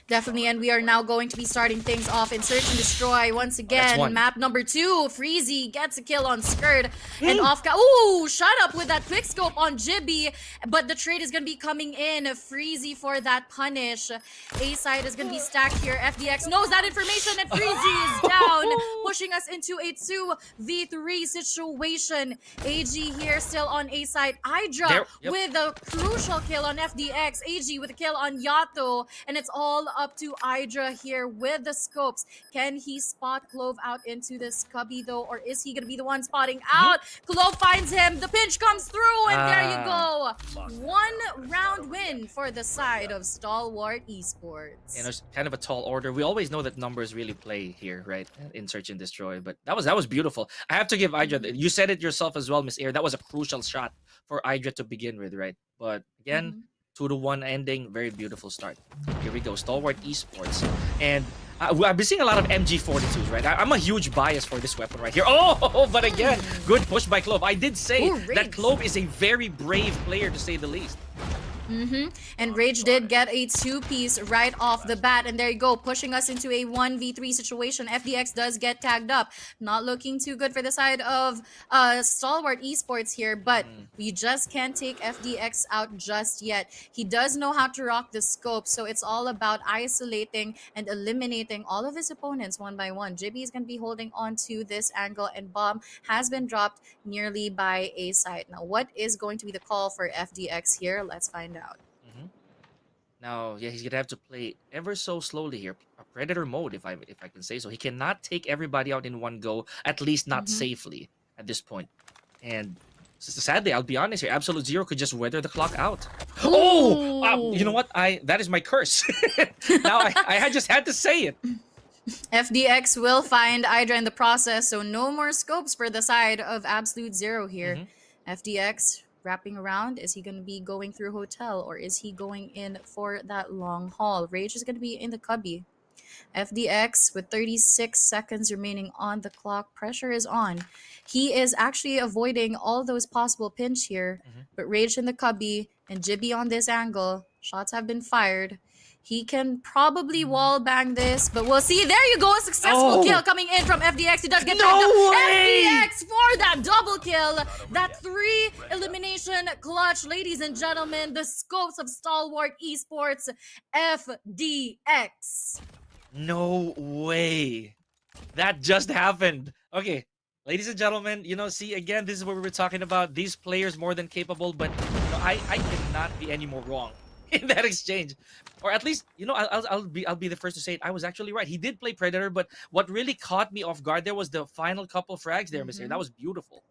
Definitely, and we are now going to be starting things off in Search and Destroy once again.
one.
Map number 2, Freezy gets a kill on Skirt and off. Ooh, shut up with that quick scope on Jibby, but the trade is going to be coming in. Freezy for that punish. A side is going to be stacked here. FDX knows that information, and Freezy is down, pushing us into a 2v3 situation. AG here still on A side. Hydra with a crucial kill on FDX. AG with a kill on Yato, and it's all up to Hydra here with the scopes. Can he spot Clove out into this cubby though, or is he gonna be the one spotting out? Clove finds him, the pinch comes through, and there you go. 1 round win for the side of Stalwart Esports.
You know, it's kind of a tall order. We always know that numbers really play here, right? In Search and Destroy, but that was beautiful. I have to give Hydra, you said it yourself as well, Miss Air, that was a crucial shot for Hydra to begin with, right? But again, 2-1 ending, very beautiful start. Here we go, Stalwart Esports. And I've been seeing a lot of MG42s, right? I'm a huge bias for this weapon right here. Oh, but again, good push by Clove. I did say that Clove is a very brave player, to say the least.
And Rage did get a 2-piece right off the bat, and there you go, pushing us into a 1v3 situation. FDX does get tagged up. Not looking too good for the side of Stalwart Esports here, but we just can't take FDX out just yet. He does know how to rock the scope, so it's all about isolating and eliminating all of his opponents one by one. Jibby is going to be holding on to this angle, and bomb has been dropped nearly by A side. Now, what is going to be the call for FDX here? Let's find out.
Now, yeah, he's gonna have to play ever so slowly here, a predator mode, if I can say so. He cannot take everybody out in one go, at least not safely at this point. And sadly, I'll be honest here, Absolute Zero could just weather the clock out. You know what? That is my curse. Now I just had to say it.
FDX will find Hydra in the process, so no more scopes for the side of Absolute Zero here. FDX wrapping around. Is he going to be going through hotel, or is he going in for that long haul? Rage is going to be in the cubby. FDX with 36 seconds remaining on the clock. Pressure is on. He is actually avoiding all those possible pinch here, but Rage in the cubby and Jibby on this angle. Shots have been fired. He can probably wall bang this, but we'll see. There you go, a successful kill coming in from FDX. He does get tagged up. FDX for that double kill. That 3 elimination clutch, ladies and gentlemen. The scopes of Stalwart Esports, FDX.
No way. That just happened. Okay, ladies and gentlemen, you know, see, again, this is what we were talking about. These players more than capable, but you know, I cannot be any more wrong in that exchange, or at least, you know, I'll be the first to say it. I was actually right. He did play Predator, but what really caught me off guard there was the final couple frags there, Mister. That was beautiful.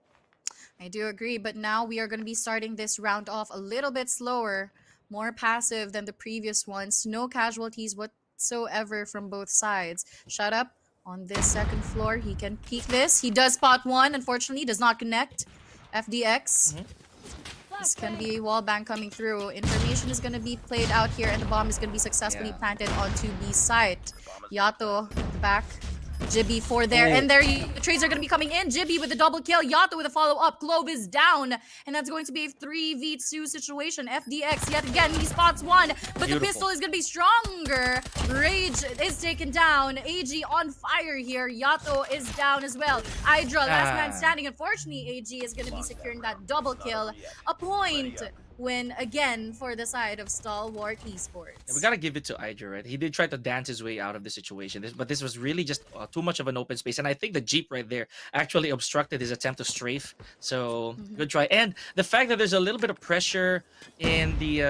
I do agree, but now we are going to be starting this round off a little bit slower, more passive than the previous ones. No casualties whatsoever from both sides. Shut up on this second floor. He can peek this. He does spot one. Unfortunately, does not connect. FDX. This can be a wall bang coming through. Information is going to be played out here, and the bomb is going to be successfully planted onto B site. Yato at the back. Jibby for there, and there the trades are going to be coming in. Jibby with a double kill, Yato with a follow-up. Clove is down, and that's going to be a 3v2 situation. FDX, yet again, he spots one, but the pistol is going to be stronger. Rage is taken down. AG on fire here. Yato is down as well. Hydra, last man standing. Unfortunately, AG is going to be securing that double kill. A point win again for the side of Stalwart Esports.
Yeah, we gotta give it to Hydra, right? He did try to dance his way out of the situation, but this was really just too much of an open space, and I think the Jeep right there actually obstructed his attempt to strafe. So good try, and the fact that there's a little bit of pressure in the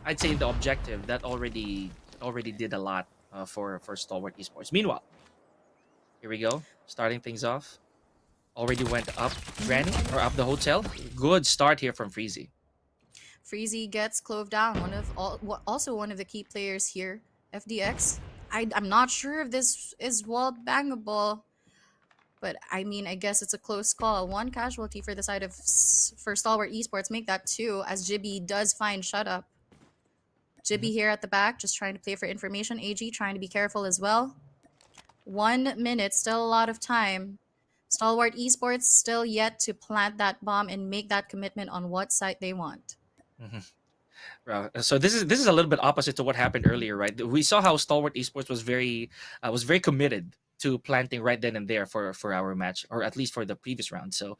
I'd say the objective, that already did a lot for Stalwart Esports. Meanwhile, here we go, starting things off. Already went up Granny, or up the hotel. Good start here from Freezy.
Freezy gets clove down. Also one of the key players here. FDX. I'm not sure if this is wall bangable. But I mean, I guess it's a close call. One casualty for the side of for Stalwart Esports. Make that 2 as Jibby does find shut up. Jibby here at the back, just trying to play for information. AG trying to be careful as well. 1 minute, still a lot of time. Stalwart Esports still yet to plant that bomb and make that commitment on what site they want.
So this is a little bit opposite to what happened earlier, right? We saw how Stalwart Esports was very committed to planting right then and there for our match, or at least for the previous round. So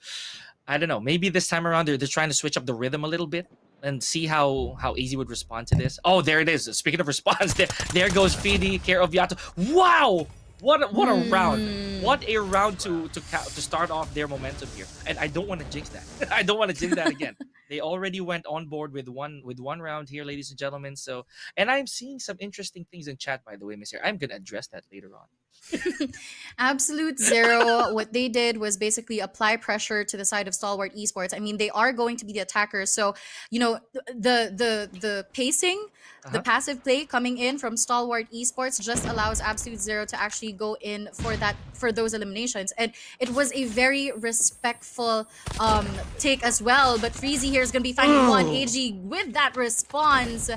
I don't know. Maybe this time around they're trying to switch up the rhythm a little bit and see how Easy would respond to this. Oh, there it is. Speaking of response, there goes Fidi, care of Yato. Wow! What a round! What a round to start off their momentum here. And I don't want to jinx that. I don't want to jinx that again. They already went on board with one round here, ladies and gentlemen. So, and I'm seeing some interesting things in chat, by the way, Miss Here. I'm gonna address that later on.
Absolute Zero, what they did was basically apply pressure to the side of Stalwart Esports. I mean, they are going to be the attackers, so you know the pacing, the passive play coming in from Stalwart Esports just allows Absolute Zero to actually go in for those eliminations, and it was a very respectful take as well. But Freezy here is going to be finding one. AG with that response.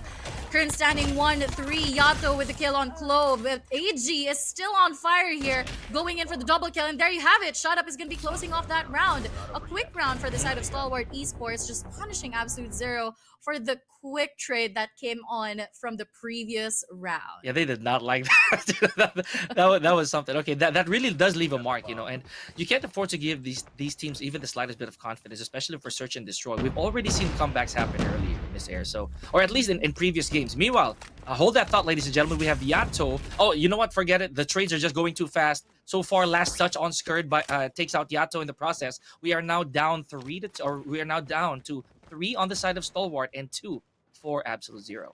Current standing 1-3. Yato with the kill on Clove. AG is still on fire here, going in for the double kill, and there you have it. Shut Up is going to be closing off that round. A quick round for the side of Stalwart Esports, just punishing Absolute Zero for the quick trade that came on from the previous round.
Yeah, they did not like that. that was something. Okay, that really does leave a mark, you know, and you can't afford to give these teams even the slightest bit of confidence, especially for Search and Destroy. We've already seen comebacks happen earlier in this era, so, or at least in previous games. Meanwhile, hold that thought, ladies and gentlemen. We have Yato. Oh, you know what? Forget it. The trades are just going too fast. So far, last touch on Skurd takes out Yato in the process. We are now down 3 to 3 on the side of Stalwart and 2 for Absolute Zero.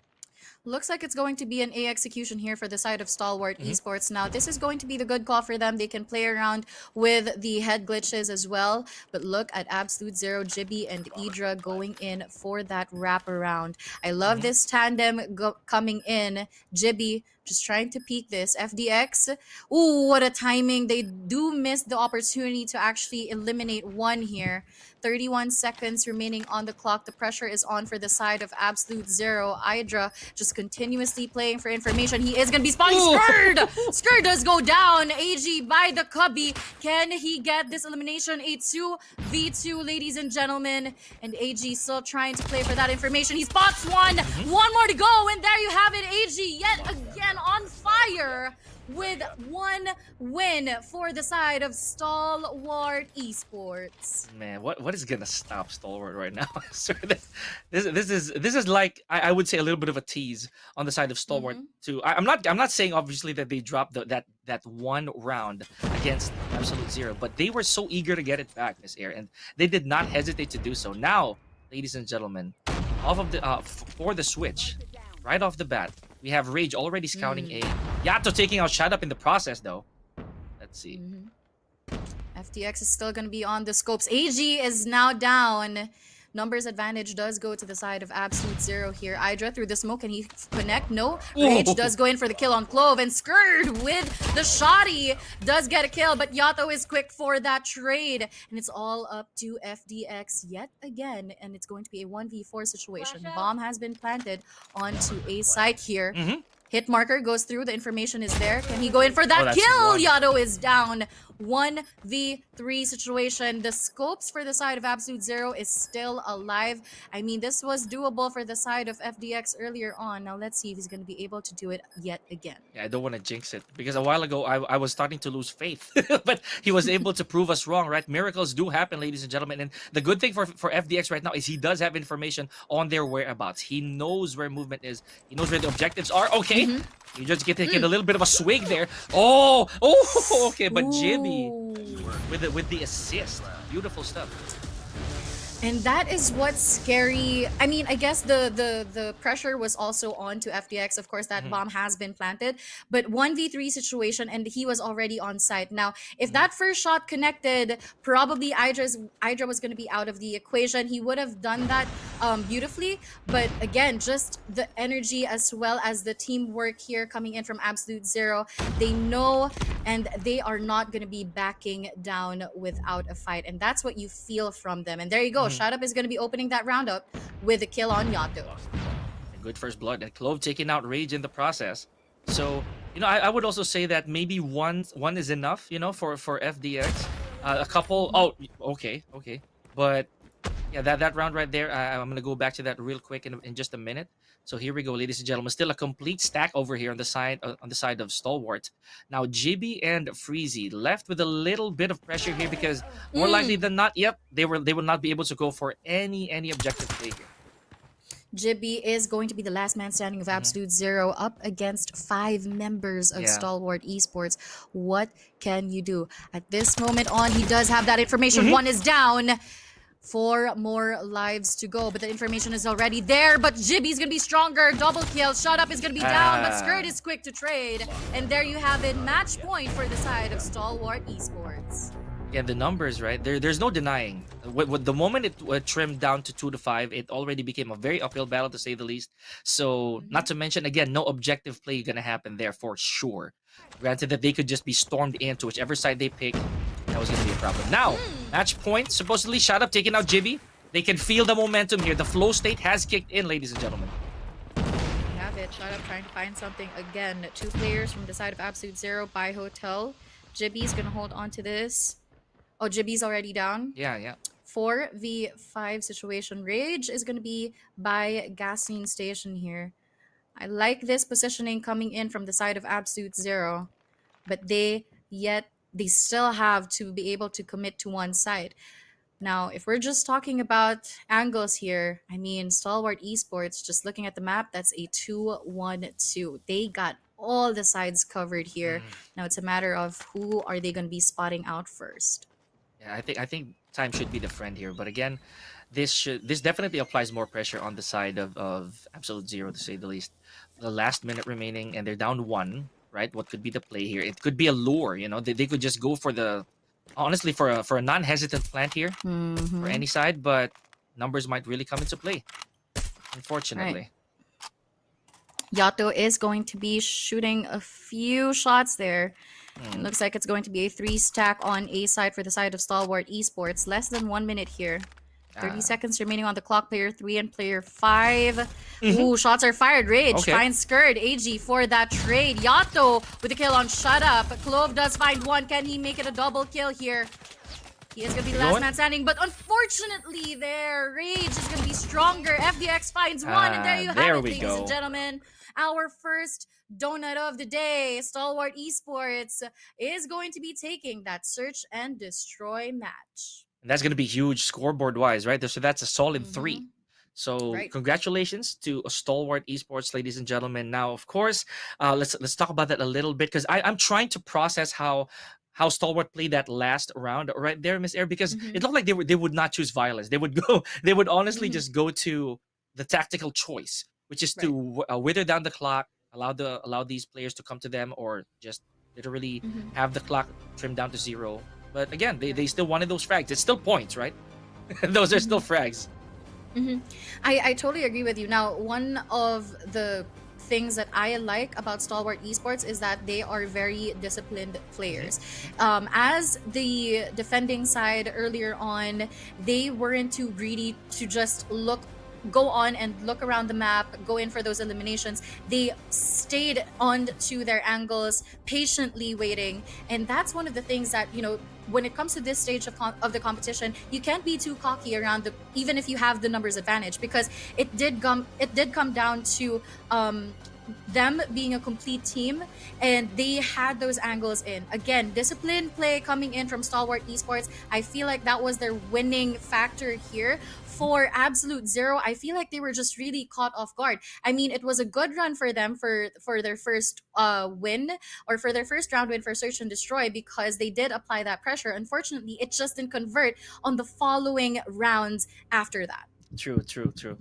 Looks like it's going to be an A execution here for the side of Stalwart Esports. Now, this is going to be the good call for them. They can play around with the head glitches as well. But look at Absolute Zero, Jibby, and Idra going in for that wraparound. I love this tandem coming in. Jibby just trying to peek this. FDX, ooh, what a timing. They do miss the opportunity to actually eliminate one here. 31 seconds remaining on the clock. The pressure is on for the side of Absolute Zero. Idra just continuously playing for information. He is going to be spawning Skurd! Skurd does go down. AG by the cubby. Can he get this elimination? A 2v2, ladies and gentlemen. And AG still trying to play for that information. He spots one. One more to go. And there you have it. AG yet again on fire with one win for the side of Stalwart Esports.
Man, what is gonna stop Stalwart right now? So this is like I would say a little bit of a tease on the side of Stalwart too. I'm not saying obviously that they dropped that one round against Absolute Zero, but they were so eager to get it back, Miss Air, and they did not hesitate to do so. Now, ladies and gentlemen, off of the for the switch, right off the bat, we have Rage already scouting A. Yato taking out Shut Up in the process, though. Let's see.
FTX is still going to be on the scopes. AG is now down. Numbers advantage does go to the side of Absolute Zero here. Idra through the smoke. Can he connect? No. Rage does go in for the kill on Clove. And Skurd with the shotty does get a kill. But Yato is quick for that trade. And it's all up to FDX yet again. And it's going to be a 1v4 situation. Bomb has been planted onto a site here. Hit marker goes through. The information is there. Can he go in for that kill? Yato is down. 1v3 situation. The scopes for the side of Absolute Zero is still alive. I mean, this was doable for the side of FDX earlier on. Now let's see if he's going to be able to do it yet again.
Yeah, I don't want to jinx it because a while ago I was starting to lose faith, but he was able to prove us wrong, right? Miracles do happen, ladies and gentlemen. And the good thing for FDX right now is he does have information on their whereabouts. He knows where movement is. He knows where the objectives are. Okay, you just get a little bit of a swig there. Oh, okay, but Jimmy with the assist, beautiful stuff.
And that is what's scary. I mean, I guess the pressure was also on to FDX. Of course, that
Mhm.
bomb has been planted, but 1v3 situation, and he was already on site. Now, if
Mhm.
that first shot connected, probably Hydra was going to be out of the equation. He would have done that beautifully, but again, just the energy as well as the teamwork here coming in from Absolute Zero. They know, and they are not going to be backing down without a fight, and that's what you feel from them. And there you go.
Mhm.
Shut Up is going to be opening that round up with a kill on Yato.
A good first blood, and Clove taking out Rage in the process. So, I would also say that maybe one is enough, for FDX. A couple. Oh, okay. But yeah, that round right there. I'm gonna go back to that real quick in just a minute. So here we go, ladies and gentlemen. Still a complete stack over here on the side of Stalwart. Now Jibby and Freezy left with a little bit of pressure here because more likely than not, yep, they will not be able to go for any objective play here.
Jibby is going to be the last man standing of Absolute Zero up against 5 members of
Yeah.
Stalwart Esports. What can you do? At this moment on, he does have that information. One is down. 4 more lives to go, but the information is already there. But Jibby's gonna be stronger. Double kill. Shut Up is gonna be down, but Skirt is quick to trade. And there you have it. Match point for the side of Stalwart Esports.
Yeah, the numbers, right? There's no denying. The moment it trimmed down to 2 to 5, it already became a very uphill battle to say the least. So, not to mention, again, no objective play gonna happen there for sure. Granted that they could just be stormed into whichever side they pick, that was gonna be a problem. Now, match point, supposedly Shut Up taking out Jibby. They can feel the momentum here. The flow state has kicked in, ladies and gentlemen.
We have it. Shut Up trying to find something again. 2 players from the side of Absolute Zero by Hotel. Jibby's gonna hold on to this. Oh, Jibby's already down.
Yeah.
4v5 situation. Rage is going to be by Gasoline Station here. I like this positioning coming in from the side of Absolute Zero, but they still have to be able to commit to one side. Now, if we're just talking about angles here, I mean, Stalwart Esports, just looking at the map, that's a 2-1-2. They got all the sides covered here. Now it's a matter of who are they going to be spotting out first.
Yeah, I think time should be the friend here. But again, this definitely applies more pressure on the side of Absolute Zero, to say the least. The last minute remaining, and they're down 1, right? What could be the play here? It could be a lure, They could just go for a non-hesitant plant here for any side, but numbers might really come into play, unfortunately.
Yato is going to be shooting a few shots there. It looks like it's going to be a 3-stack on A side for the side of Stalwart Esports. Less than 1 minute here. 30 seconds remaining on the clock. Player 3 and player 5. Ooh, shots are fired. Rage finds Skirt. AG for that trade. Yato with a kill on Shut Up. Clove does find one. Can he make it a double kill here? He is going to be the last man standing, but unfortunately there, Rage is going to be stronger. FDX finds one, and there you have it, ladies and gentlemen. Our first donut of the day, Stalwart Esports, is going to be taking that search and destroy match.
And that's going to be huge scoreboard-wise, right? So that's a solid 3. So congratulations to Stalwart Esports, ladies and gentlemen. Now, of course, let's talk about that a little bit, because I'm trying to process how Stalwart played that last round right there, Miss Air, because it looked like they would not choose violence. They would honestly just go to the tactical choice, which is to wither down the clock, allow these players to come to them, or just literally have the clock trimmed down to 0. But again, they still wanted those frags. It's still points, right? Those are still frags.
I totally agree with you. Now, one of the things that I like about Stalwart Esports is that they are very disciplined players. As the defending side earlier on, they weren't too greedy to just go on and look around the map, go in for those eliminations. They stayed on to their angles, patiently waiting. And that's one of the things that, when it comes to this stage of the competition, you can't be too cocky around even if you have the numbers advantage, because it did come down to them being a complete team, and they had those angles in. Again, disciplined play coming in from Stalwart Esports. I feel like that was their winning factor here. For Absolute Zero, I feel like they were just really caught off guard. I mean, it was a good run for them for their first win, or for their first round win for Search and Destroy, because they did apply that pressure. Unfortunately, it just didn't convert on the following rounds after that.
True, true, true.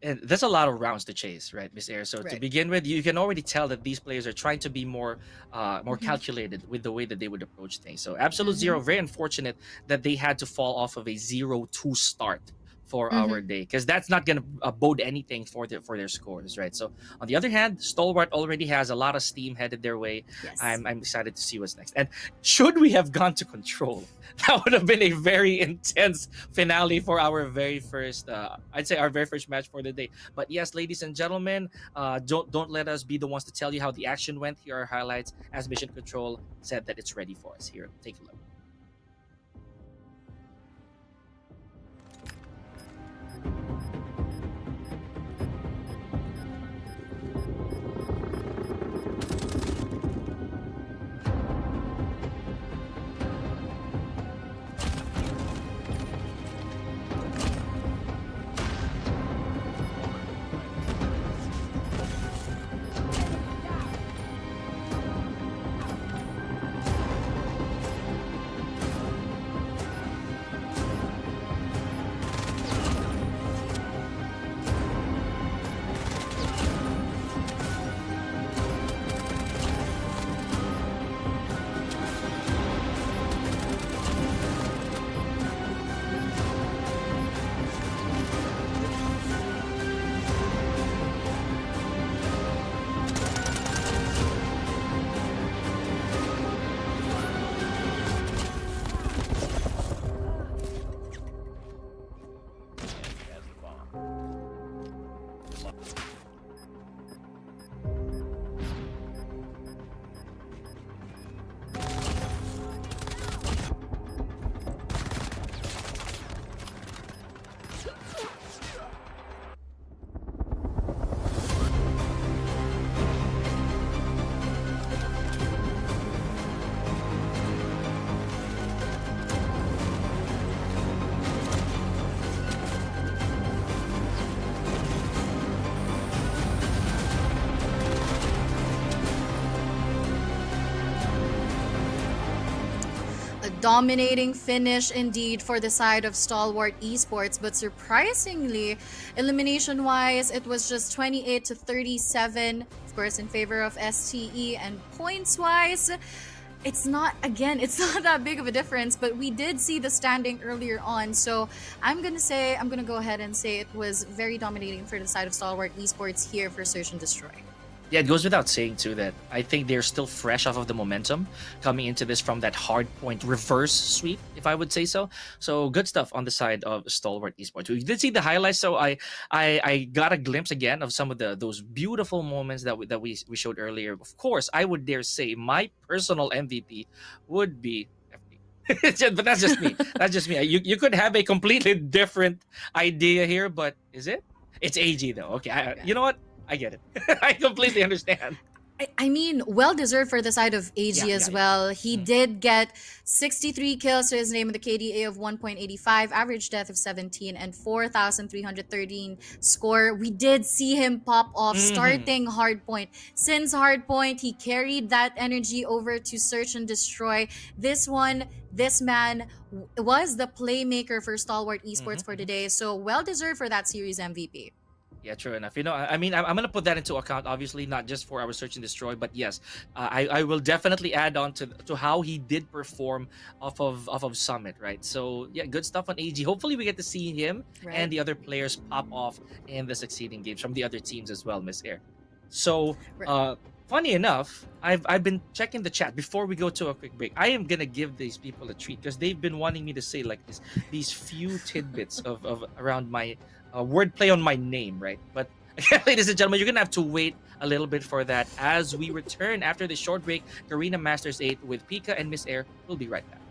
And there's a lot of rounds to chase, right, Miss Air? So to
Right.
begin with, you can already tell that these players are trying to be more
Mhm.
calculated with the way that they would approach things. So Absolute
Mhm.
Zero, very unfortunate that they had to fall off of a 0-2 start for our
Mhm.
day, because that's not gonna bode anything for their scores, right? So on the other hand, Stalwart already has a lot of steam headed their way.
Yes.
I'm excited to see what's next. And should we have gone to Control, that would have been a very intense finale for our very first, I'd say our very first match for the day. But yes, ladies and gentlemen, don't let us be the ones to tell you how the action went. Here are highlights as Mission Control said that it's ready for us. Here, take a look.
A dominating finish indeed for the side of Stalwart Esports, but surprisingly, elimination wise, it was just 28-37, of course, in favor of STE, and points wise, it's not, again, it's not that big of a difference, but we did see the standing earlier on. So I'm gonna go ahead and say it was very dominating for the side of Stalwart Esports here for Search and Destroy.
Yeah, it goes without saying too that I think they're still fresh off of the momentum coming into this from that Hardpoint reverse sweep, if I would say so. So good stuff on the side of Stalwart Esports. We did see the highlights, so I got a glimpse again of some of those beautiful moments that we showed earlier. Of course, I would dare say my personal MVP would be FD. But that's just me. That's just me. You could have a completely different idea here, but is it? It's AG though. Okay, you know what? I get it. I completely understand.
I mean, well deserved for the side of AG as well. He did get 63 kills to his name with a KDA of 1.85, average death of 17, and 4,313 score. We did see him pop off starting Hardpoint. Since Hardpoint, he carried that energy over to Search and Destroy. This man was the playmaker for Stalwart Esports for today. So well deserved for that series MVP.
Yeah, true enough. You know, I mean, I'm gonna put that into account, obviously, not just for our Search and Destroy, but yes, I will definitely add on to how he did perform off of Summit, right? So yeah, good stuff on AG. Hopefully, we get to see him and the other players pop off in the succeeding games from the other teams as well, Miss Air. So, funny enough, I've been checking the chat before we go to a quick break. I am gonna give these people a treat because they've been wanting me to say like these few tidbits of around my wordplay on my name, right? But ladies and gentlemen, you're gonna have to wait a little bit for that as we return after this short break. Garena Masters 8 with Pika and Miss Air. We'll be right back.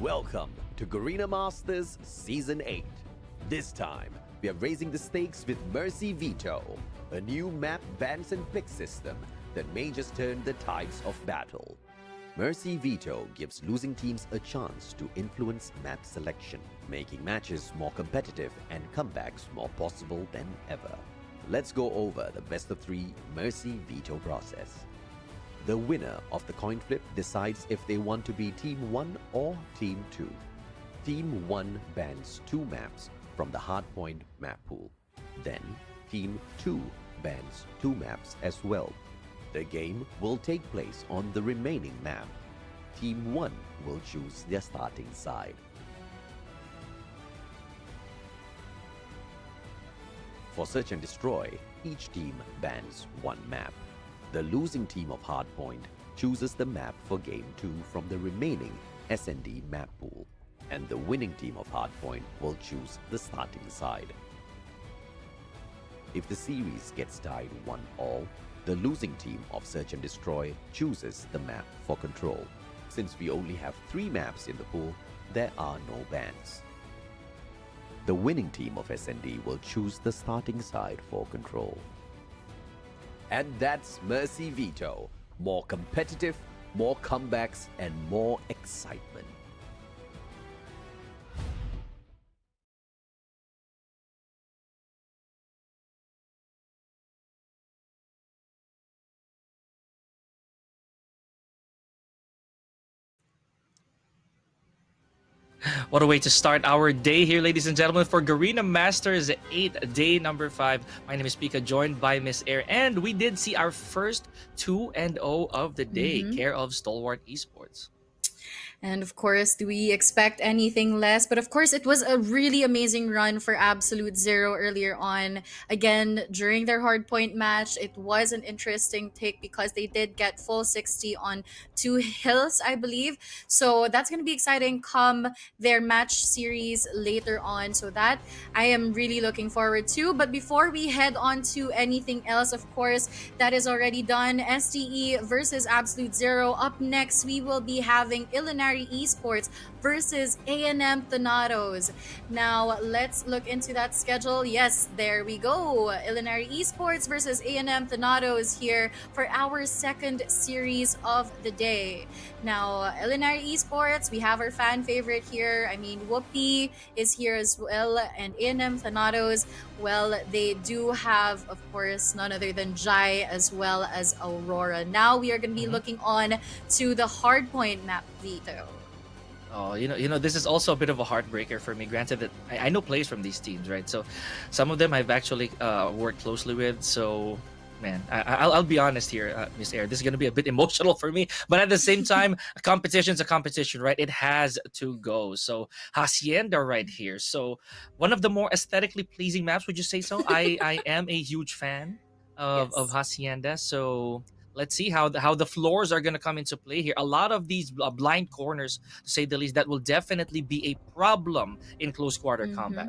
Welcome to Garena Masters Season 8. This time, we are raising the stakes with Mercy Veto, a new map bans and pick system that may just turn the tides of battle. Mercy Veto gives losing teams a chance to influence map selection, making matches more competitive and comebacks more possible than ever. Let's go over the best of 3 Mercy Veto process. The winner of the coin flip decides if they want to be Team 1 or Team 2. Team 1 bans 2 maps from the Hardpoint map pool. Then, Team 2 bans 2 maps as well. The game will take place on the remaining map. Team 1 will choose their starting side. For Search and Destroy, each team bans 1 map. The losing team of Hardpoint chooses the map for Game 2 from the remaining S&D map pool, and the winning team of Hardpoint will choose the starting side. If the series gets tied 1-1, the losing team of Search and Destroy chooses the map for Control. Since we only have 3 maps in the pool, there are no bans. The winning team of S&D will choose the starting side for Control. And that's Mercy Veto. More competitive, more comebacks, and more excitement.
What a way to start our day here, ladies and gentlemen, for Garena Masters 8, day number 5. My name is Pika, joined by Miss Air, and we did see our first 2-0 of the day, care of Stalwart Esports.
And of course, do we expect anything less? But of course, it was a really amazing run for Absolute Zero earlier on. Again, during their hardpoint match, it was an interesting take because they did get full 60 on 2 hills, I believe. So that's going to be exciting come their match series later on. So that I am really looking forward to. But before we head on to anything else, of course, that is already done. SDE versus Absolute Zero. Up next, we will be having Illinois Esports versus A&M Thanatos. Now, let's look into that schedule. Yes, there we go. Illinois Esports versus A&M Thanatos here for our second series of the day. Now, Illinois Esports, we have our fan favorite here. I mean, Whoopi is here as well, and A&M Thanatos, well, they do have, of course, none other than Jai as well as Aurora. Now, we are going to be looking on to the Hardpoint map, Veto.
Oh, this is also a bit of a heartbreaker for me. Granted that I know players from these teams, right? So some of them I've actually worked closely with. So, man, I'll be honest here, Miss Air. This is going to be a bit emotional for me. But at the same time, a competition's a competition, right? It has to go. So Hacienda right here. So one of the more aesthetically pleasing maps, would you say so? I am a huge fan of Hacienda. So let's see how the floors are going to come into play here. A lot of these blind corners, to say the least, that will definitely be a problem in close quarter combat.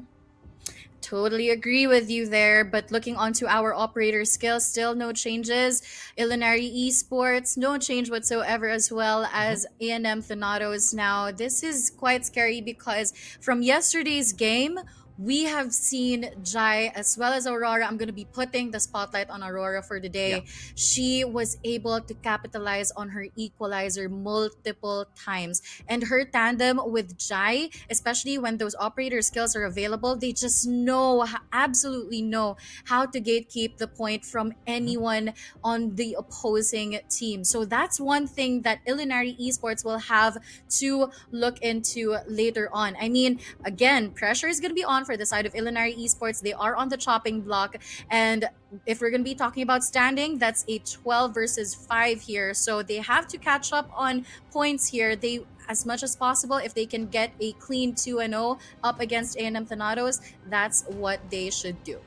Totally agree with you there. But looking onto our operator skills, still no changes. Illinois Esports, no change whatsoever, as well as A&M Thanatos. Now, this is quite scary because from yesterday's game, we have seen Jai as well as Aurora. I'm going to be putting the spotlight on Aurora for the day. Yeah. She was able to capitalize on her equalizer multiple times. And her tandem with Jai, especially when those operator skills are available, they just absolutely know how to gatekeep the point from anyone on the opposing team. So that's one thing that Illinois Esports will have to look into later on. I mean, again, pressure is going to be on for the side of Illinois Esports. They are on the chopping block, and if we're going to be talking about standing, that's a 12 versus 5 here, so they have to catch up on points here. They, as much as possible, if they can get a clean 2-0 up against A&M Thanatos, that's what they should do.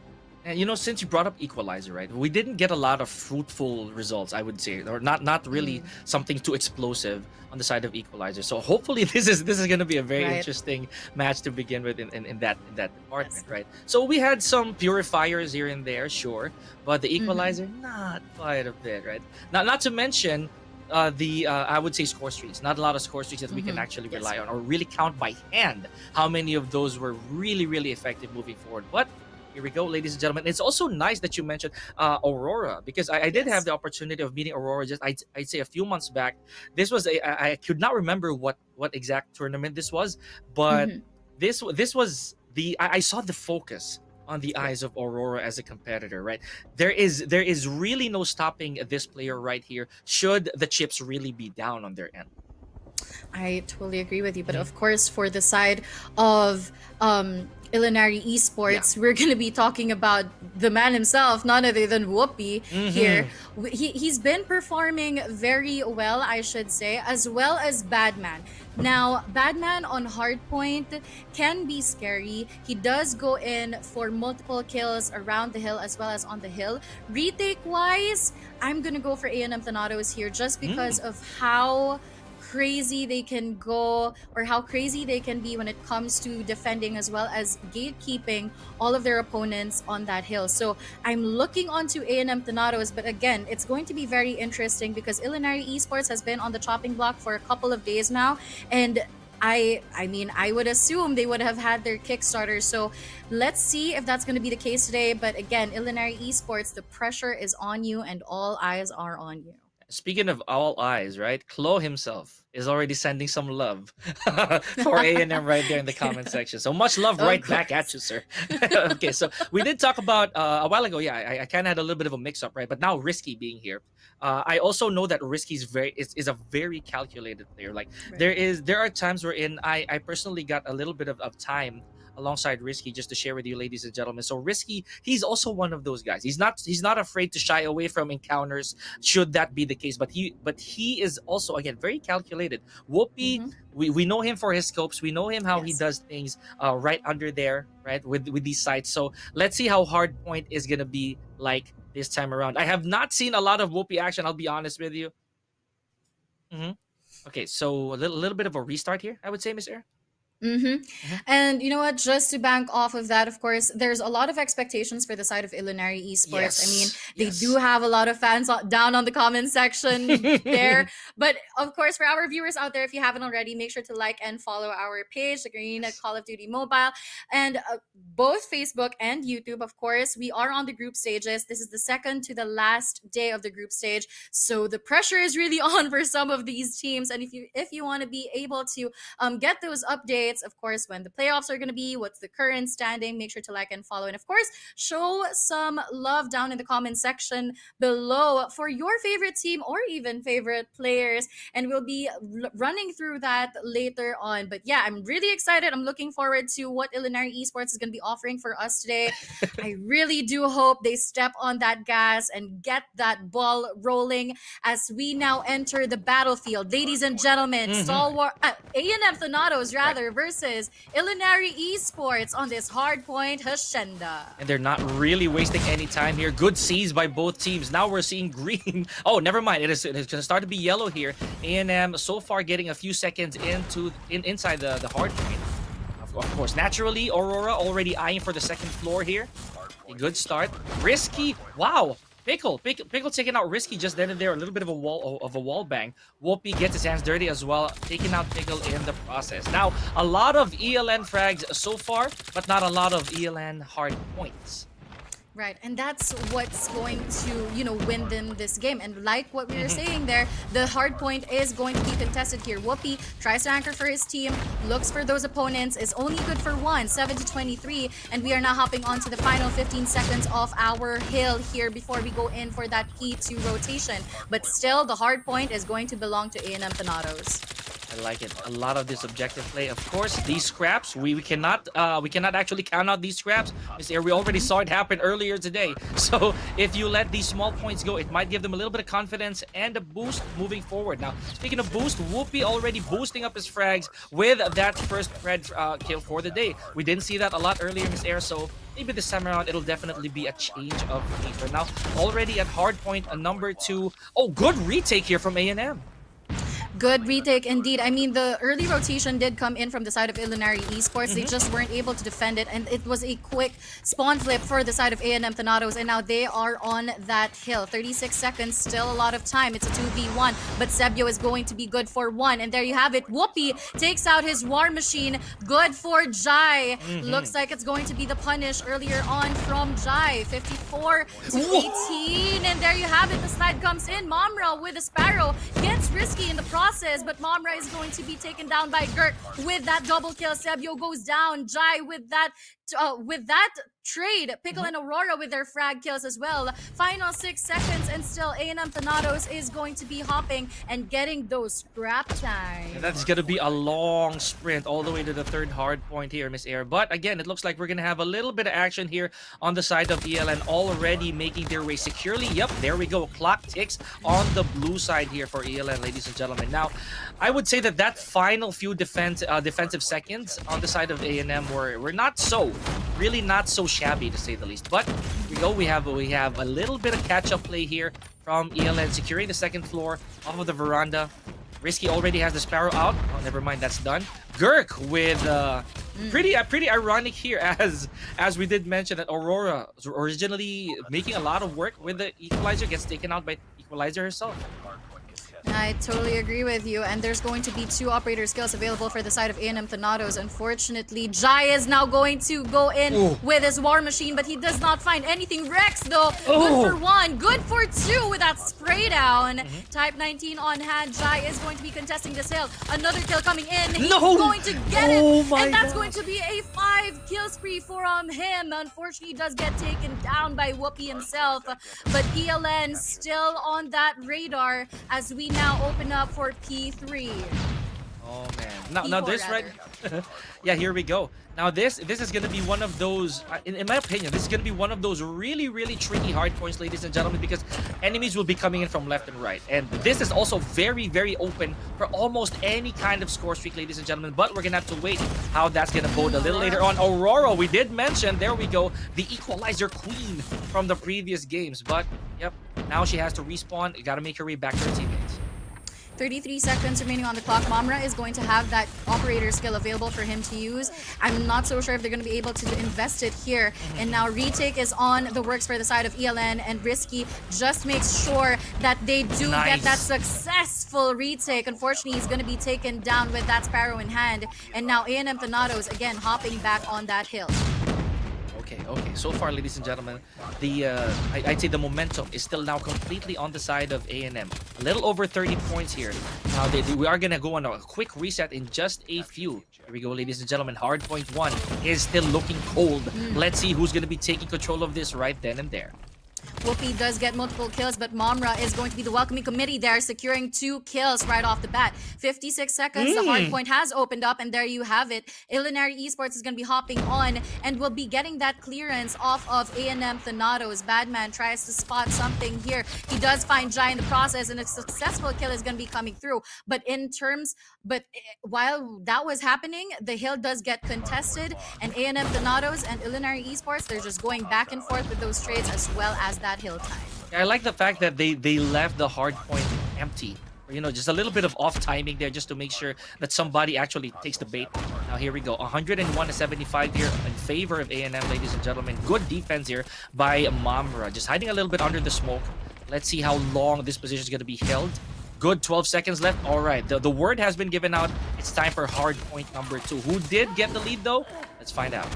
And since you brought up equalizer, right? We didn't get a lot of fruitful results, I would say, or not really something too explosive on the side of equalizer. So hopefully this is going to be a very interesting match to begin with in that department, right? So we had some purifiers here and there, sure, but the equalizer, not quite a bit, right? Not to mention, I would say score streaks. Not a lot of score streaks that we can actually rely on or really count by hand how many of those were really, really effective moving forward. But here we go, ladies and gentlemen. It's also nice that you mentioned Aurora, because I did have the opportunity of meeting Aurora just I'd say a few months back. This was I could not remember what exact tournament this was, but this was I saw the focus on the eyes of Aurora as a competitor, right? There is really no stopping this player right here should the chips really be down on their end.
I totally agree with you. But of course, for the side of Ilinari Esports, we're going to be talking about the man himself, none other than Whoopi here. He's been performing very well, I should say, as well as Badman. Now, Badman on Hardpoint can be scary. He does go in for multiple kills around the hill as well as on the hill. Retake-wise, I'm going to go for A&M Thanatos here just because of how crazy they can go, or how crazy they can be when it comes to defending as well as gatekeeping all of their opponents on that hill. So I'm looking onto A&M Thanatos, but again, it's going to be very interesting because Ilinari Esports has been on the chopping block for a couple of days now, and I mean, I would assume they would have had their Kickstarter. So let's see if that's going to be the case today. But again, Ilinari Esports, the pressure is on you and all eyes are on you.
Speaking of all eyes, right? Klo himself is already sending some love for A&M right there in the comment section. So much love right back at you, sir. Okay, so we did talk about a while ago. Yeah, I kind of had a little bit of a mix-up, right? But now Risky being here, I also know that Risky is a very calculated player. Like there are times wherein I personally got a little bit of time alongside Risky just to share with you, ladies and gentlemen. So Risky, he's also one of those guys. He's not afraid to shy away from encounters should that be the case. But he is also, again, very calculated. Whoopi, we know him for his scopes. We know him how he does things right under there, right, with these sites. So let's see how Hardpoint is gonna be like this time around. I have not seen a lot of Whoopi action, I'll be honest with you. Okay, so a little bit of a restart here, I would say, Miss Air.
And you know what, just to bank off of that, of course, there's a lot of expectations for the side of Ilinari Esports. I mean, they do have a lot of fans down on the comment section there. But of course, for our viewers out there, if you haven't already, make sure to like and follow our page, the Garena Call of Duty Mobile, and both Facebook and YouTube. Of course, we are on the group stages. This is the second to the last day of the group stage, so the pressure is really on for some of these teams. And if you want to be able to get those updates, of course, when the playoffs are going to be, what's the current standing, make sure to like and follow, and of course show some love down in the comment section below for your favorite team or even favorite players, and we'll be running through that later on. But yeah, I'm really excited. I'm looking forward to what Ilinari Esports is going to be offering for us today. I really do hope they step on that gas and get that ball rolling as we now enter the battlefield, ladies and gentlemen. Stalwart A&M Thanatos rather versus Ilinari Esports on this Hardpoint Hacienda.
And they're not really wasting any time here. Good C's by both teams. Now we're seeing green. Oh, never mind. It's going to start to be yellow here. A&M so far getting a few seconds inside the Hardpoint. Of course, naturally, Aurora already eyeing for the second floor here. A good start. Risky. Wow. Pickle taking out Risky just then and there. A little bit of a wall bang. Whoopi gets his hands dirty as well, taking out Pickle in the process. Now, a lot of ELN frags so far, but not a lot of ELN hard points.
Right, and that's what's going to, you know, win them this game. And like what we were saying there, the hard point is going to be contested here. Whoopi tries to anchor for his team, looks for those opponents, is only good for one, 7-23, and we are now hopping on to the final 15 seconds of our hill here before we go in for that key to rotation. But still, the hard point is going to belong to A&M Thanatos.
I like it. A lot of this objective play. Of course, these scraps, we cannot actually count out these scraps. Miss Air, we already saw it happen earlier today. So if you let these small points go, it might give them a little bit of confidence and a boost moving forward. Now, speaking of boost, Whoopi already boosting up his frags with that first red kill for the day. We didn't see that a lot earlier, Miss Air, so maybe this time around it'll definitely be a change of pace. For now, already at hard point, a number 2. Oh, good retake here from A&M.
Good retake indeed. I mean, the early rotation did come in from the side of Illinois Esports. They just weren't able to defend it, and it was a quick spawn flip for the side of A&M Thanatos, and now they are on that hill. 36 seconds, still a lot of time. It's a 2v1, but Sebio is going to be good for one, and there you have it. Whoopi takes out his War Machine. Good for Jai. Looks like it's going to be the punish earlier on from Jai. 54 to 18, and there you have it. The slide comes in. Momra with a Sparrow gets risky in the process, but Momra is going to be taken down by Gert with that double kill. Sebio goes down. Jai with that trade. Pickle and Aurora with their frag kills as well. Final 6 seconds, and still A&M Thanatos is going to be hopping and getting those scrap time.
And that's going to be a long sprint all the way to the third hard point here, Miss Air. But again, it looks like we're going to have a little bit of action here on the side of ELN, already making their way securely. Yep, there we go. Clock ticks on the blue side here for ELN, ladies and gentlemen. Now, I would say that final few defensive seconds on the side of A&M were not so, really not so shabby, to say the least. But here we go. We have a little bit of catch-up play here from ELN, securing the second floor off of the veranda. Risky already has the Sparrow out. Oh, never mind, that's done. Gurk with pretty ironic here, as we did mention that Aurora was originally making a lot of work with the Equalizer, gets taken out by Equalizer herself.
I totally agree with you, and there's going to be 2 operator skills available for the side of A&M Thanatos. Unfortunately, Jai is now going to go in with his War Machine, but he does not find anything. Rex, though, good for 1, good for 2 with that spray down. Type 19 on hand. Jai is going to be contesting this hill. Another kill coming in. He's going to get it, and that's going to be a 5-kill spree for him. Unfortunately, he does get taken down by Whoopi himself, but ELN still on that radar as we now open up for P3.
Oh man! Now this right, yeah. Here we go. Now this is gonna be one of those, in my opinion, this is gonna be one of those really tricky hard points, ladies and gentlemen, because enemies will be coming in from left and right, and this is also very open for almost any kind of score streak, ladies and gentlemen. But we're gonna have to wait how that's gonna bode a little later on. Aurora, we did mention, there we go, the Equalizer Queen from the previous games, but yep, now she has to respawn. You gotta make her way back to her teammates.
33 seconds remaining on the clock. Momra is going to have that operator skill available for him to use. I'm not so sure if they're going to be able to invest it here. And now retake is on the works for the side of ELN, and Risky just makes sure that they do get that successful retake. Unfortunately, he's going to be taken down with that Sparrow in hand. And now A&M Thanatos again hopping back on that hill.
Okay. So far, ladies and gentlemen, I'd say the momentum is still now completely on the side of A&M. A little over 30 points here. Now, we are going to go on a quick reset in just a few. Here we go, ladies and gentlemen. Hardpoint 1 is still looking cold. Let's see who's going to be taking control of this right then and there.
Whoopi does get multiple kills, but Momra is going to be the welcoming committee there, securing 2 kills right off the bat. 56 seconds, the hardpoint has opened up, and there you have it. Illinois Esports is going to be hopping on, and will be getting that clearance off of A&M Thanatos. Badman tries to spot something here. He does find Jai in the process, and a successful kill is going to be coming through. But while that was happening, the hill does get contested, and A&M Thanatos and Illinois Esports, they're just going back and forth with those trades as well as that hill time.
Yeah, I like the fact that they left the hard point empty. You know, just a little bit of off timing there just to make sure that somebody actually takes the bait. Now here we go. 101 to 75 here in favor of A&M, ladies and gentlemen. Good defense here by Momra. Just hiding a little bit under the smoke. Let's see how long this position is going to be held. Good, 12 seconds left. All right, the word has been given out. It's time for hard point number 2. Who did get the lead though? Let's find out.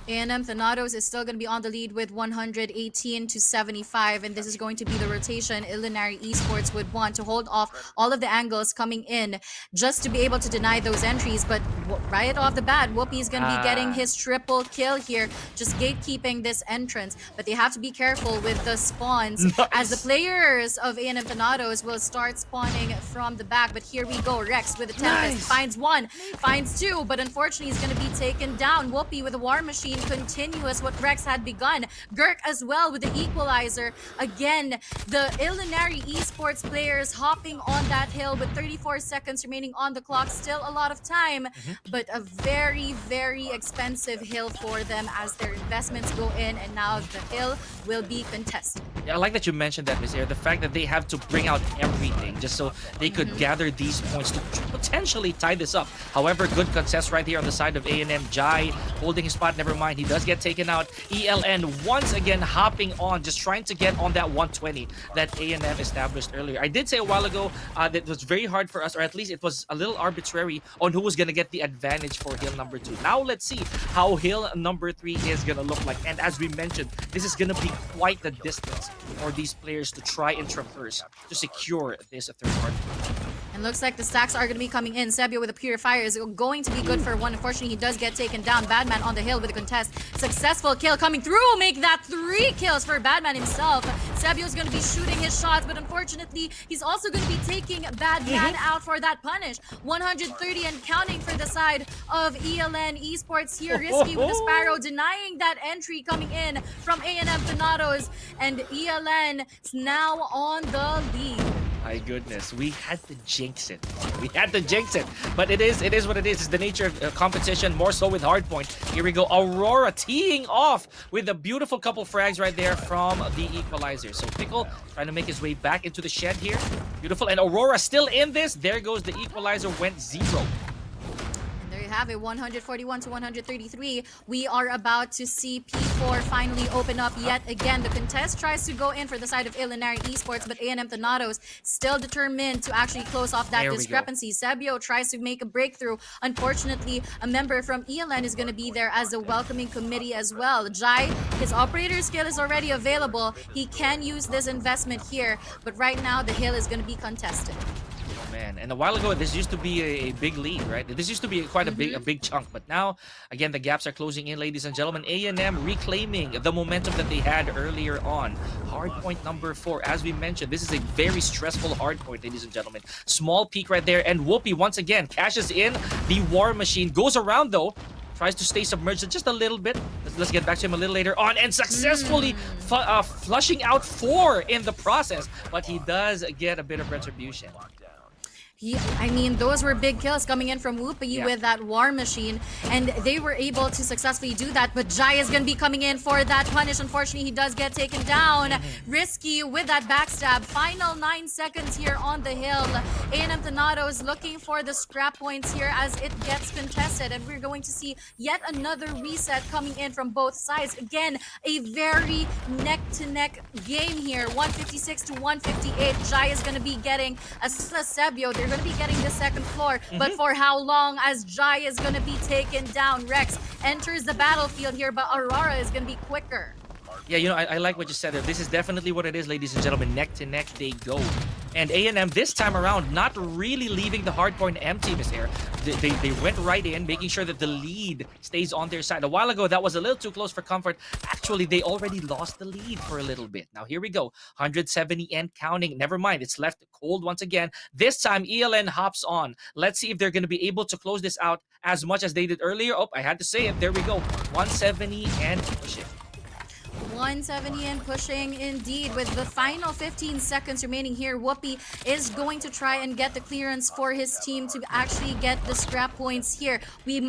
A&M Thanatos is still going to be on the lead with 118 to 75, and this is going to be the rotation Illinois Esports would want to hold off all of the angles coming in just to be able to deny those entries. But right off the bat, Whoopi is going to be getting his triple kill here, just gatekeeping this entrance. But they have to be careful with the spawns as the players of A&M Thanatos will start spawning from the back. But here we go, Rex with a Tempest finds 1, finds 2, but unfortunately he's going to be taken down. Whoopi with a War Machine continuous what Rex had begun. Gurk as well with the equalizer. Again, the Illinois esports players hopping on that hill with 34 seconds remaining on the clock. Still a lot of time, but a very, very expensive hill for them as their investments go in, and now the hill will be contested.
Yeah, I like that you mentioned that, Miss Air. The fact that they have to bring out everything just so they could gather these points to potentially tie this up. However, good contest right here on the side of A&M. Jai holding his spot, never mind. He does get taken out. ELN once again hopping on, just trying to get on that 120 that A&M established earlier. I did say a while ago that it was very hard for us, or at least it was a little arbitrary on who was going to get the advantage for hill number 2. Now let's see how hill number 3 is going to look like. And as we mentioned, this is going to be quite the distance for these players to try and traverse to secure this third hard.
And looks like the stacks are going to be coming in. Sebio with a purifier is going to be good for one. Unfortunately, he does get taken down. Badman on the hill with a contest. Successful kill coming through. Make that 3 kills for Badman himself. Sebio is going to be shooting his shots, but unfortunately, he's also going to be taking Badman out for that punish. 130 and counting for the side of ELN Esports here. Risky with the Sparrow, denying that entry coming in from A&M Thanatos. And ELN is now on the lead.
My goodness, we had to jinx it. We had to jinx it. But it is what it is. It's the nature of competition, more so with Hardpoint. Here we go. Aurora teeing off with a beautiful couple frags right there from the equalizer. So Pickle trying to make his way back into the shed here. Beautiful. And Aurora still in this. There goes the equalizer, went 0.
Have it 141 to 133. We are about to see P4 finally open up yet again. The contest tries to go in for the side of Illinois Esports, but A&M Thanatos still determined to actually close off that discrepancy. Sebio tries to make a breakthrough. Unfortunately, a member from ELN is going to be there as a welcoming committee as well. Jai, his operator skill is already available. He can use this investment here, but right now the hill is going to be contested.
Man, and a while ago this used to be a big lead, right? This used to be quite a big chunk, but now again the gaps are closing in, ladies and gentlemen. A&M reclaiming the momentum that they had earlier on. Hardpoint number 4, as we mentioned, this is a very stressful hardpoint, ladies and gentlemen. Small peak right there, and Whoopi once again cashes in the war machine, goes around though, tries to stay submerged just a little bit. Let's get back to him a little later on, and successfully flushing out 4 in the process, but he does get a bit of retribution.
I mean, those were big kills coming in from Whoopi with that war machine, and they were able to successfully do that. But Jai is going to be coming in for that punish. Unfortunately, he does get taken down. Risky with that backstab. Final 9 seconds here on the hill. A&M Thanatos looking for the scrap points here as it gets contested, and we're going to see yet another reset coming in from both sides. Again, a very neck-to-neck game here. 156 to 158. Jai is going to be getting a Sebio. They're going to be getting the second floor, but for how long, as Jai is going to be taken down. Rex enters the battlefield here, but Aurora is going to be quicker.
Yeah, you know, I like what you said there. This is definitely what it is, ladies and gentlemen. Neck to neck they go. And A&M this time around not really leaving the hardpoint empty, Miss Air. They went right in, making sure that the lead stays on their side. A while ago, that was a little too close for comfort. Actually, they already lost the lead for a little bit. Now, here we go. 170 and counting. Never mind, it's left cold once again. This time, ELN hops on. Let's see if they're going to be able to close this out as much as they did earlier. Oh, I had to say it. There we go. 170 and pushing.
170 and pushing indeed. With the final 15 seconds remaining here, Whoopi is going to try and get the clearance for his team to actually get the scrap points here. We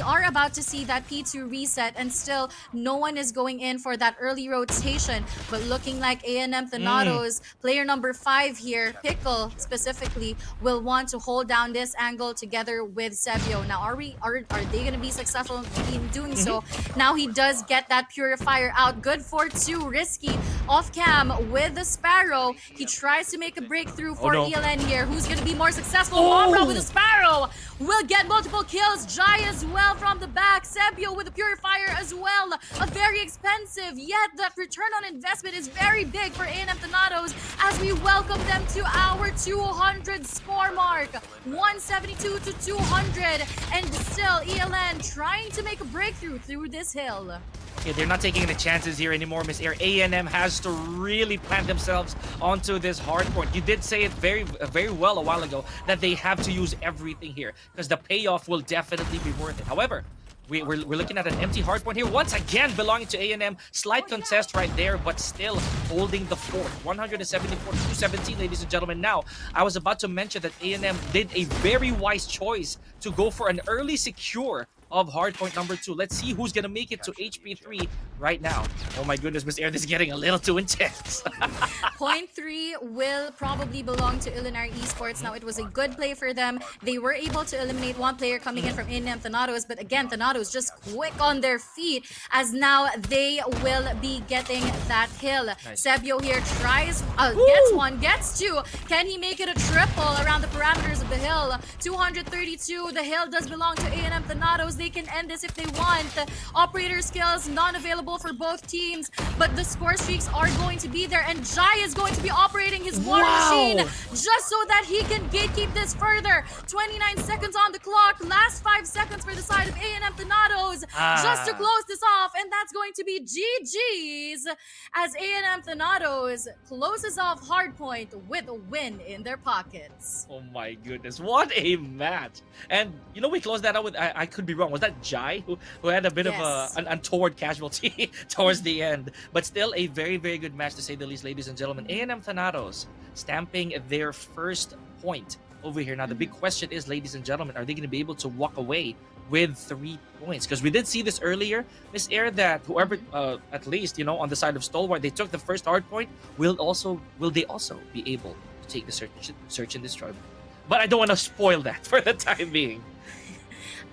are about to see that P2 reset, and still no one is going in for that early rotation, but looking like A&M Thanatos player number 5 here, Pickle specifically, will want to hold down this angle together with Sebio. Now are they going to be successful in doing so? Now he does get that purifier out. Good for 2. Risky off cam with the Sparrow. He tries to make a breakthrough for ELN here. Who's going to be more successful? Womra with the Sparrow will get multiple kills. Jai as well from the back. Sebio with the purifier as well. A very expensive, yet that return on investment is very big for A&M Thanatos as we welcome them to our 200 score mark. 172 to 200, and still ELN trying to make a breakthrough through this hill.
Yeah, they're not taking any chances here anymore, Miss Air. A&M has to really plant themselves onto this hard point. You did say it very well a while ago that they have to use everything here because the payoff will definitely be worth it. However, we're looking at an empty hardpoint here once again, belonging to A&M. Slight contest right there, but still holding the fort. 174 to 217, ladies and gentlemen. Now, I was about to mention that A&M did a very wise choice to go for an early secure of hardpoint number 2. Let's see who's gonna make it to HP3 right now. Oh my goodness, Miss Air, this is getting a little too intense.
Point 3 will probably belong to Illinois Esports. Now, it was a good play for them. They were able to eliminate one player coming in from A&M Thanatos, but again, Thanatos just quick on their feet, as now they will be getting that kill.
Nice.
Sebio here tries, gets one, gets two. Can he make it a triple around the parameters of the hill? 232, the hill does belong to A&M Thanatos. They can end this if they want. Operator skills not available for both teams, but the score streaks are going to be there, and Jai is going to be operating his war machine just so that he can gatekeep this further. 29 seconds on the clock, last 5 seconds for the side of A&M Thanatos just to close this off, and that's going to be GG's as A&M Thanatos closes off Hardpoint with a win in their pockets.
Oh my goodness, what a match. And you know, we closed that out with, I could be wrong, was that Jai who had a bit of an untoward casualty towards the end? But still a very, very good match to say the least, ladies and gentlemen. A&M Thanatos stamping their first point over here. Now the big question is, ladies and gentlemen, are they going to be able to walk away with 3 points? Because we did see this earlier, Miss Air, that whoever, at least, you know, on the side of Stalwart, they took the first hard point, will they also be able to take the search and destroy? But I don't want to spoil that for the time being.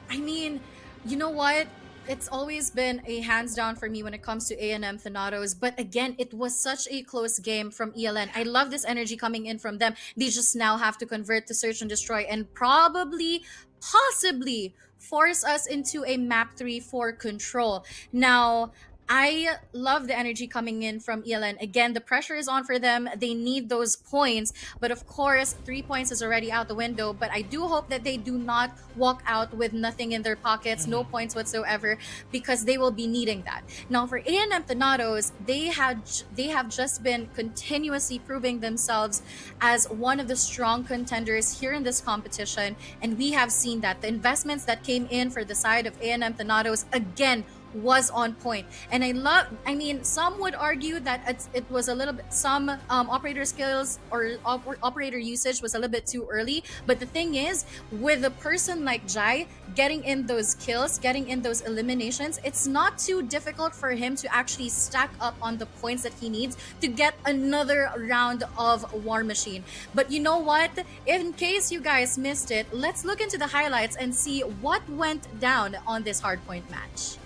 I mean, you know what? It's always been a hands down for me when it comes to A&M Thanatos. But again, it was such a close game from ELN. I love this energy coming in from them. They just now have to convert to search and destroy and probably, possibly force us into a map 3 for control. Now, I love the energy coming in from ELN. Again, the pressure is on for them. They need those points. But of course, 3 points is already out the window. But I do hope that they do not walk out with nothing in their pockets, no points whatsoever, because they will be needing that. Now, for A&M Thanatos, they have just been continuously proving themselves as one of the strong contenders here in this competition. And we have seen that. The investments that came in for the side of A&M Thanatos, again, was on point. And I mean, some would argue that it was a little bit, some operator skills or operator usage was a little bit too early. But the thing is, with a person like Jai getting in those kills, getting in those eliminations, it's not too difficult for him to actually stack up on the points that he needs to get another round of War Machine. But you know what? In case you guys missed it, let's look into the highlights and see what went down on this Hardpoint match.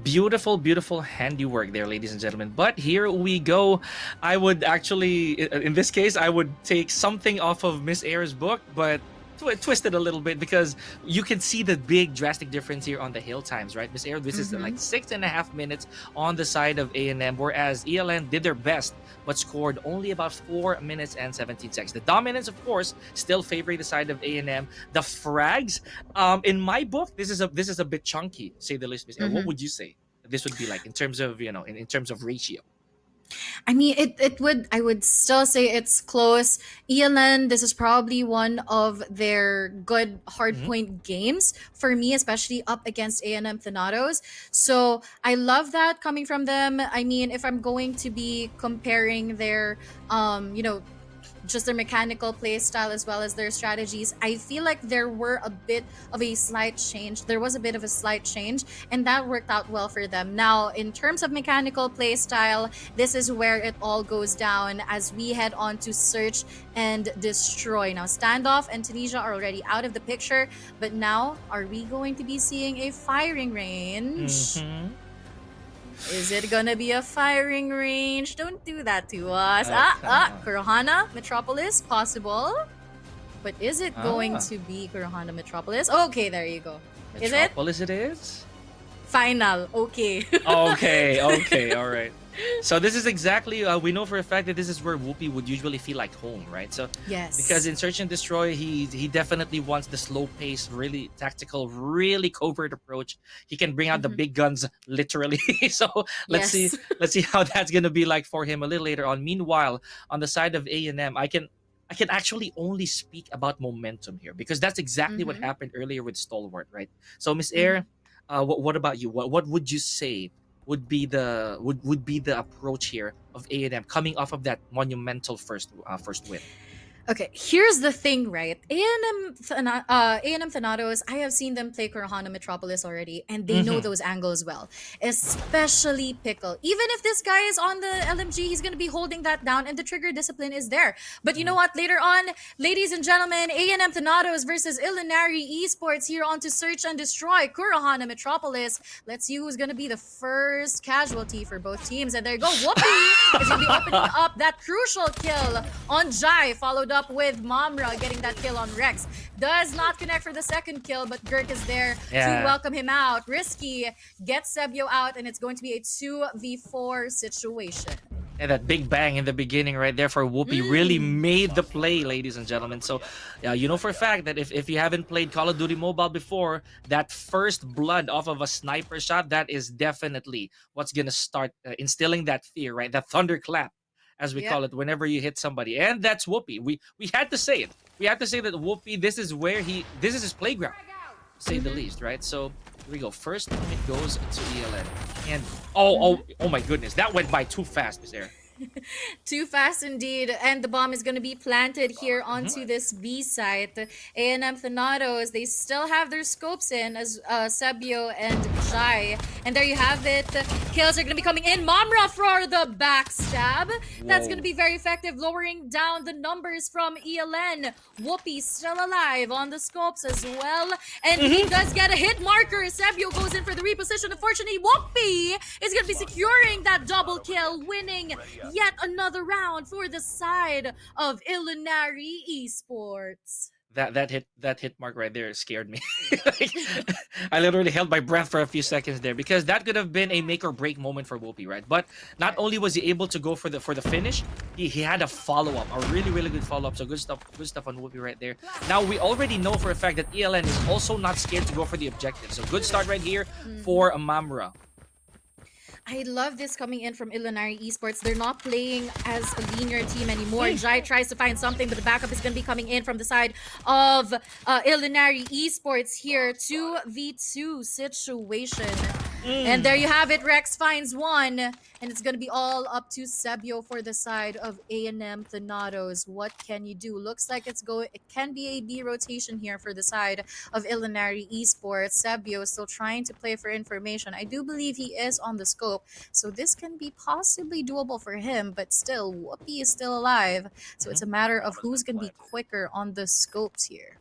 Beautiful, beautiful handiwork there, ladies and gentlemen. But here we go. I would actually, in this case, I would take something off of Miss Air's book, but twisted a little bit because you can see the big drastic difference here on the hill times, right, Miss Air? This is like 6.5 minutes on the side of A&M, whereas ELN did their best but scored only about 4 minutes and 17 seconds. The dominance, of course, still favoring the side of A&M. The frags, in my book, this is a bit chunky, say the least, Miss Air. What would you say this would be like in terms of in terms of ratio?
I mean, I would still say it's close. ELN, this is probably one of their good hardpoint games for me, especially up against A&M Thanatos. So I love that coming from them. I mean, if I'm going to be comparing their, just their mechanical play style as well as their strategies, I feel like there was a bit of a slight change, and that worked out well for them. Now, in terms of mechanical play style, this is where it all goes down as we head on to search and destroy. Now, Standoff and Tunisia are already out of the picture, but now, are we going to be seeing a firing range? Is it gonna be a firing range? Don't do that to us. Kurana Metropolis, possible. But is it going to be Kurana Metropolis? Okay, there you go.
Metropolis it is?
Final. Okay.
Okay, all right. So this is exactly, we know for a fact that this is where Whoopi would usually feel like home, right? So
yes.
Because in Search and Destroy, he definitely wants the slow pace, really tactical, really covert approach. He can bring out the big guns, literally. So let's see how that's gonna be like for him a little later on. Meanwhile, on the side of A&M, I can actually only speak about momentum here because that's exactly what happened earlier with Stalwart, right? So Miss Air, what about you? What would you say would be the approach here of A&M coming off of that monumental first win?
Okay, here's the thing, right? A&M Thanatos, I have seen them play Kurana Metropolis already, and they know those angles well. Especially Pickle. Even if this guy is on the LMG, he's going to be holding that down, and the trigger discipline is there. But you know what? Later on, ladies and gentlemen, A&M Thanatos versus Ilinari Esports here on to Search and Destroy Kurana Metropolis. Let's see who's going to be the first casualty for both teams. And there you go. Whoopi is going to be opening up that crucial kill on Jai, followed up with Mamra getting that kill on Rex. Does not connect for the second kill, but Girk is there to welcome him out. Risky gets Sebio out, and it's going to be a 2v4 situation.
And that big bang in the beginning right there for Whoopi really made the play, ladies and gentlemen. So, you know for a fact that if you haven't played Call of Duty Mobile before, that first blood off of a sniper shot, that is definitely what's going to start instilling that fear, right? That thunderclap, as we call it, whenever you hit somebody. And that's Whoopi. We had to say it. We had to say that Whoopi, this is his playground, to say the least, right? So here we go. First time it goes to ELN. And oh my goodness, that went by too fast, Miss Air.
Too fast indeed, and the bomb is going to be planted here onto this B site. A&M Thanatos, they still have their scopes in as Sebio and Jai, and there you have it. Kills are going to be coming in. Mamra for the backstab. That's going to be very effective, lowering down the numbers from ELN. Whoopi still alive on the scopes as well, and he does get a hit marker. Sebio goes in for the reposition. Unfortunately, Whoopi is going to be securing that double kill, winning yet another round for the side of Ilinari Esports.
That hit mark right there scared me. I literally held my breath for a few seconds there because that could have been a make or break moment for Whoopi, right? But not only was he able to go for the finish, he had a follow-up, a really good follow-up. So good stuff on Whoopi right there. Now we already know for a fact that ELN is also not scared to go for the objective. So good start right here for Mamra.
I love this coming in from Ilinari Esports. They're not playing as a linear team anymore. Jai tries to find something, but the backup is going to be coming in from the side of Ilinari Esports here. 2v2 situation. And there you have it. Rex finds one. And it's going to be all up to Sebio for the side of A&M Thanatos. What can you do? Looks like it can be a B rotation here for the side of Ilinari Esports. Sebio still trying to play for information. I do believe he is on the scope. So this can be possibly doable for him. But still, Whoopi is still alive. So it's a matter of who's going to be quicker on the scopes here.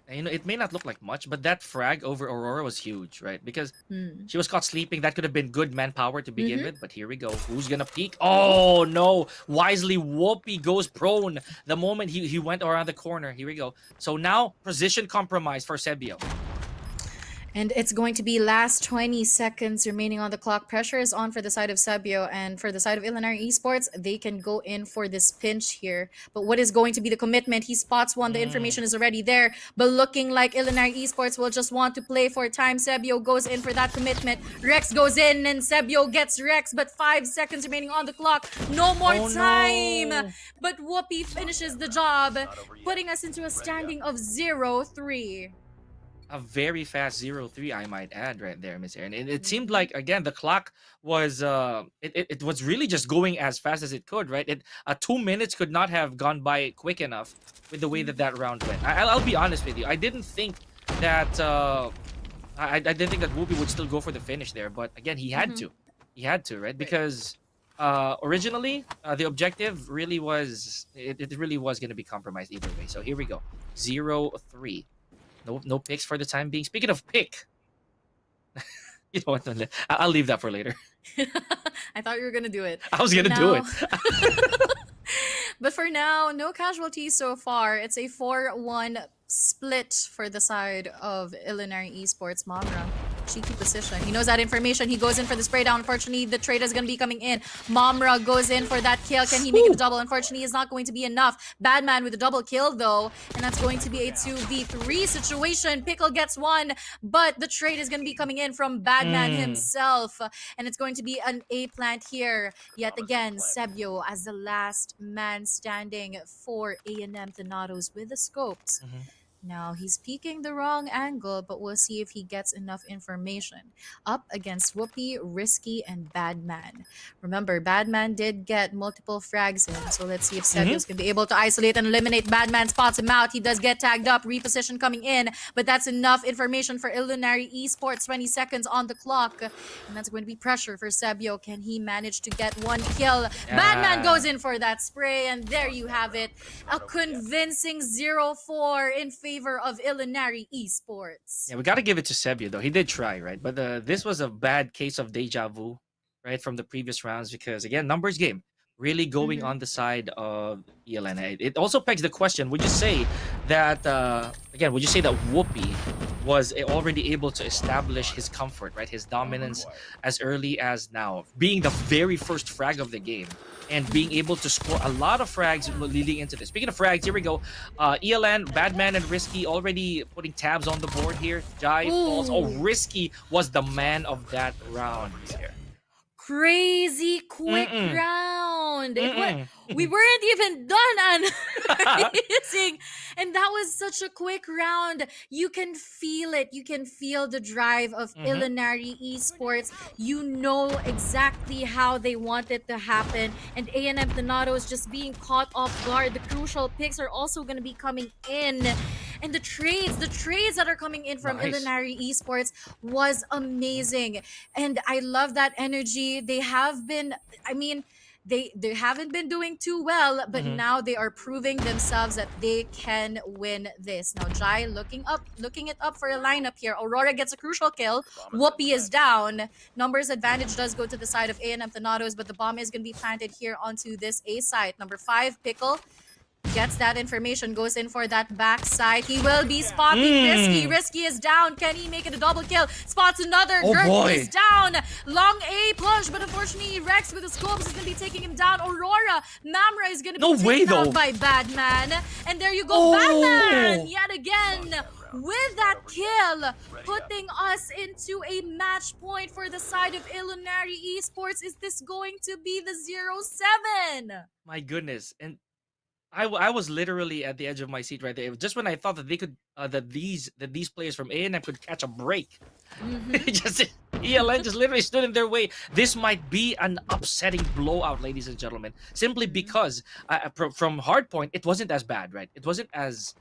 And, it may not look like much, but that frag over Aurora was huge, right? Because
Hmm.
she was caught sleeping. That could have been good manpower to begin
Mm-hmm.
with, but here we go. Who's gonna peek? Oh no! Wisely, Whoopi goes prone the moment he went around the corner. Here we go. So now position compromise for Sebio.
And it's going to be last 20 seconds remaining on the clock. Pressure is on for the side of Sabio, and for the side of Illinois Esports, they can go in for this pinch here. But what is going to be the commitment? He spots one, the information is already there, but looking like Illinois Esports will just want to play for time. Sebio goes in for that commitment. Rex goes in, and Sebio gets Rex, but 5 seconds remaining on the clock. No more
Oh,
time.
no.
But Whoopi finishes the job, putting us into a standing of 0-3.
A very fast 0-3, I might add, right there, Miss Erin. And it seemed like, again, the clock was it was really just going as fast as it could, right? 2 minutes could not have gone by quick enough with the way that round went. I'll be honest with you. I didn't think that I didn't think that Whoopi would still go for the finish there, but again, he had to. He had to, right? Because originally the objective really was it really was going to be compromised either way. So here we go. 0-3. No picks for the time being. Speaking of pick, you know what? I'll leave that for later.
I thought you were gonna do it.
I was gonna do it.
But for now, no casualties so far. It's a 4-1 split for the side of Illinois Esports. Mamra, cheeky position. He knows that information. He goes in for the spray down. Unfortunately, the trade is going to be coming in. Mamra goes in for that kill. Can he make it a double? Unfortunately, it's not going to be enough. Badman with a double kill, though. And that's going to be a 2v3 situation. Pickle gets one, but the trade is going to be coming in from Badman himself. And it's going to be an A plant here. Yet again, Sebio as the last man standing for A&M Thanatos with the scopes. Now, he's peeking the wrong angle, but we'll see if he gets enough information. Up against Whoopi, Risky, and Badman. Remember, Badman did get multiple frags in, so let's see if Sebios can be able to isolate and eliminate Badman, spots him out. He does get tagged up, reposition coming in, but that's enough information for Illinois Esports. 20 seconds on the clock, and that's going to be pressure for Sebio. Can he manage to get one kill? Badman goes in for that spray, and there you have it. A convincing 0-4 in favor of Illinois Esports.
Yeah, we got to give it to Sebio, though. He did try, right? But this was a bad case of deja vu, right, from the previous rounds because, again, numbers game. Really going on the side of ELN. It also begs the question, would you say that, would you say that Whoopi was already able to establish his comfort, right? His dominance as early as now, being the very first frag of the game and being able to score a lot of frags leading into this. Speaking of frags, here we go. ELN, Badman, and Risky already putting tabs on the board here. Jai falls. Oh, Risky was the man of that round here.
Crazy quick round. We weren't even done analyzing, and that was such a quick round. You can feel it. You can feel the drive of Illinois Esports. You know exactly how they want it to happen, and A&M Thanatos just being caught off guard. The crucial picks are also going to be coming in. And the trades that are coming in from Illinois Esports was amazing. And I love that energy. They have been, they haven't been doing too well, but now they are proving themselves that they can win this. Now, Jai looking it up for a lineup here. Aurora gets a crucial kill. Whoopi is down. Numbers advantage does go to the side of A&M Thanatos, but the bomb is going to be planted here onto this A site. Number 5, Pickle. Gets that information, goes in for that backside. He will be spotting Risky. Risky is down. Can he make it a double kill? Spots another. Gert is down. Long A push, but unfortunately Rex with the scopes is going to be taking him down. Aurora, Mamra is going to be taken out by Badman. And there you go, Badman! Yet again, with that kill, putting us into a match point for the side of Illinois Esports. Is this going to be the 0-7?
My goodness. And I was literally at the edge of my seat right there. Just when I thought that they could, that these players from A&M could catch a break, ELN just literally stood in their way. This might be an upsetting blowout, ladies and gentlemen, simply because from Hardpoint it wasn't as bad, right? It wasn't as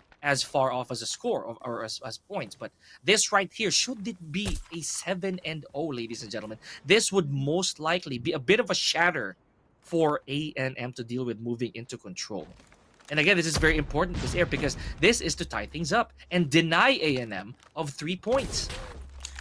far off as a score or as points, but this right here, should it be a 7-0, ladies and gentlemen, this would most likely be a bit of a shatter for A&M to deal with moving into control. And again, this is very important this air because this is to tie things up and deny A&M of 3 points.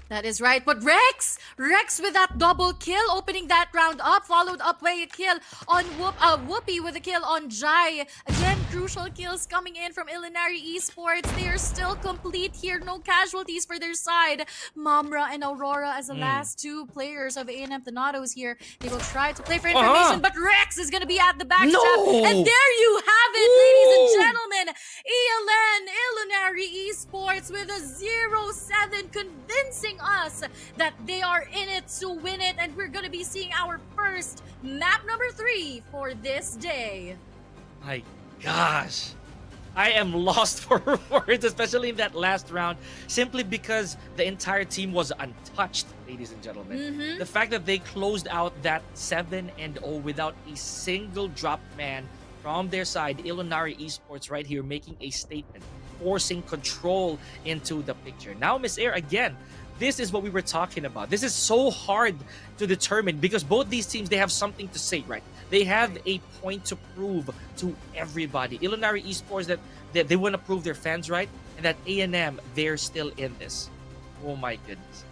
That is right. But Rex with that double kill, opening that round up, followed up by a kill on Whoopi with a kill on Jai. Again, crucial kills coming in from Ilinari Esports. They are still complete here. No casualties for their side. Mamra and Aurora as the last two players of A&M Thanatos here. They will try to play for information, but Rex is going to be at the backstab.
No!
And there you have it, ladies and gentlemen. ELN, Ilinari Esports with a 0-7, convincing us that they are in it to win it, and we're gonna be seeing our first map number 3 for this day.
My gosh, I am lost for words, especially in that last round, simply because the entire team was untouched, ladies and gentlemen. The fact that they closed out that 7-0 without a single drop man from their side, Ilinari Esports right here making a statement, forcing control into the picture. Now, Miss Air, again, this is what we were talking about. This is so hard to determine because both these teams, they have something to say, right? They have a point to prove to everybody. Ilinari Esports that they want to prove their fans right, and that A&M, they're still in this. Oh my goodness.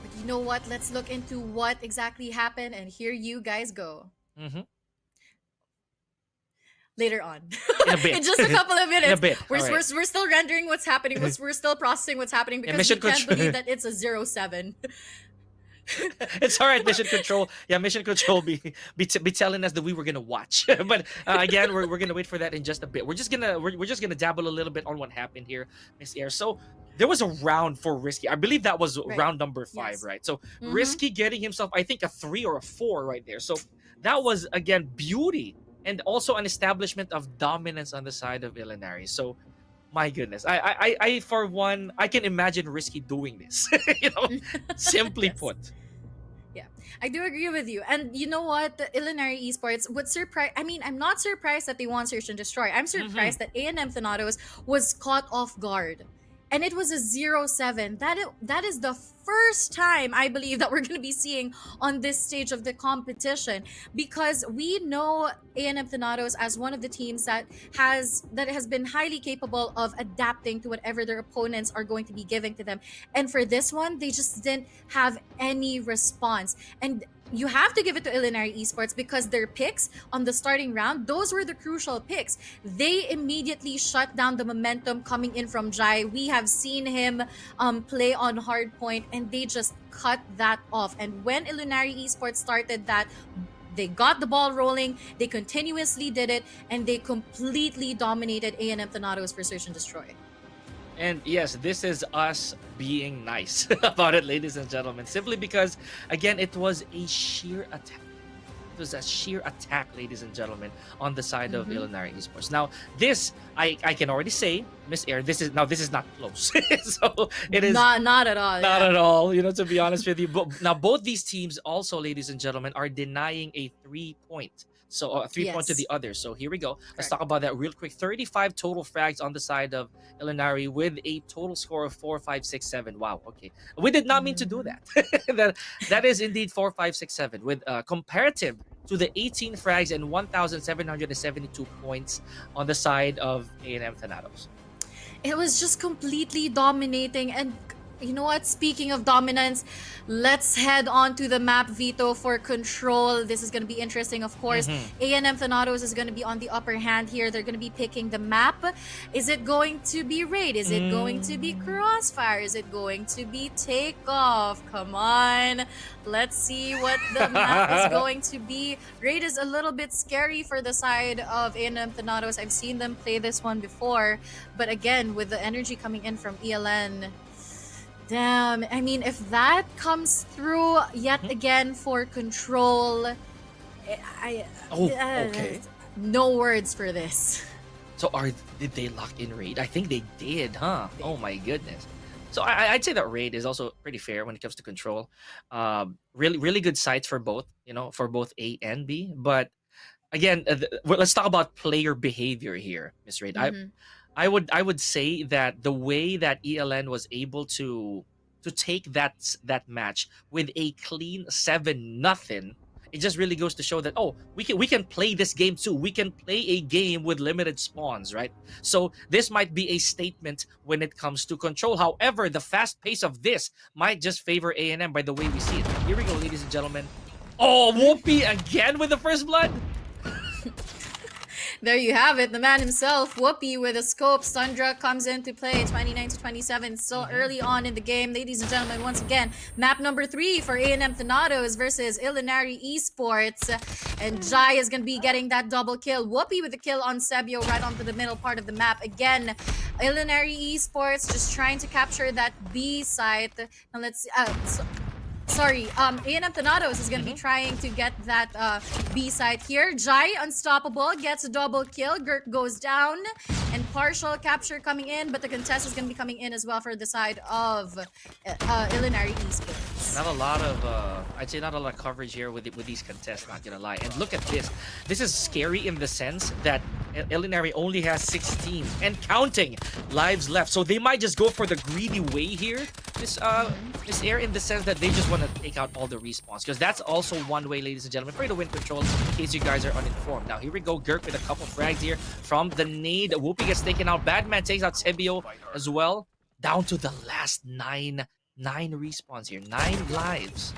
But you know what? Let's look into what exactly happened, and here you guys go. Later on.
In a bit.
In just a couple of minutes.
In a bit.
We're still rendering what's happening. We're still processing what's happening because we can't believe that it's a 0-7.
It's all right, Mission Control. Yeah, Mission Control be telling us that we were gonna watch, but again, we're gonna wait for that in just a bit. We're just gonna dabble a little bit on what happened here, Miss Air. So there was a round for Risky. I believe that was round number 5,
Yes.
right? So Risky getting himself, I think, a 3 or a 4 right there. So that was again beauty and also an establishment of dominance on the side of Ilinari. So. My goodness, I for one, I can imagine Risky doing this. Simply
Yes.
put.
Yeah, I do agree with you. And you know what? The Ilinari Esports would surprise. I mean, I'm not surprised that they won Search and Destroy. I'm surprised that A&M Thanatos was caught off guard. And it was a 0-7. That is the first time, I believe, that we're going to be seeing on this stage of the competition, because we know A&M Thanatos as one of the teams that has been highly capable of adapting to whatever their opponents are going to be giving to them. And for this one, they just didn't have any response. And you have to give it to Ilinari Esports because their picks on the starting round, those were the crucial picks. They immediately shut down the momentum coming in from Jai. We have seen him play on Hardpoint, and they just cut that off. And when Ilinari Esports started that, they got the ball rolling, they continuously did it, and they completely dominated A&M Thanatos for Search and Destroy.
And yes, this is us being nice about it, ladies and gentlemen. Simply because, again, it was a sheer attack. It was a sheer attack, ladies and gentlemen, on the side of Ilinari Esports. Now, this, I can already say, Miss Air, this is not close. So it is
not at all.
not at all, to be honest with you. But now, both these teams also, ladies and gentlemen, are denying a 3-point. So a 3-point to the other. So here we go. Let's talk about that real quick. 35 total frags on the side of Ilinari with a total score of 4, 5, 6, 7. Wow. Okay, we did not mean to do that. that is indeed 4, 5, 6, 7 with comparative to the 18 frags and 1,772 points on the side of A&M Thanatos.
It was just completely dominating. And you know what? Speaking of dominance, let's head on to the map veto for control. This is going to be interesting, of course. A&M Thanatos is going to be on the upper hand here. They're going to be picking the map. Is it going to be Raid? Is it going to be Crossfire? Is it going to be Takeoff? Come on. Let's see what the map is going to be. Raid is a little bit scary for the side of A&M Thanatos. I've seen them play this one before. But again, with the energy coming in from ELN, damn, I mean, if that comes through yet again for control,
Okay.
No words for this.
So did they lock in Raid? I think they did, huh? Oh my goodness. So I'd say that Raid is also pretty fair when it comes to control. Really good sites for both, for both A and B. But again, let's talk about player behavior here, Miss Raid. I would say that the way that ELN was able to take that match with a clean 7-0 it just really goes to show that, oh, we can play this game too. We can play a game with limited spawns, right? So this might be a statement when it comes to control. However, the fast pace of this might just favor A&M by the way we see it. Here we go, ladies and gentlemen. Oh, Whoopi again with the first blood.
There you have it, the man himself, Whoopi with a scope. Sundra comes into play, 29 to 27, still early on in the game. Ladies and gentlemen, once again, map number 3 for A&M Thanatos versus Ilinari Esports. And Jai is going to be getting that double kill. Whoopi with a kill on Sebio right onto the middle part of the map. Again, Ilinari Esports just trying to capture that B site. Now let's see. A&M Thanatos is going to be trying to get that B side here. Jai, unstoppable, gets a double kill. Gurk goes down, and partial capture coming in, but the contest is going to be coming in as well for the side of Ilinari Esports.
Not a lot of, I'd say not a lot of coverage here with these contests, not gonna lie. And look at this. This is scary in the sense that Ilinari only has 16 and counting lives left. So they might just go for the greedy way here. This air in the sense that they just want to take out all the respawns, because that's also one way, ladies and gentlemen, for you to win control, in case you guys are uninformed. Now here we go, Gurk with a couple frags here from the nade. Whoopi gets taken out. Badman takes out Sebio as well. Down to the last nine respawns here, 9 lives.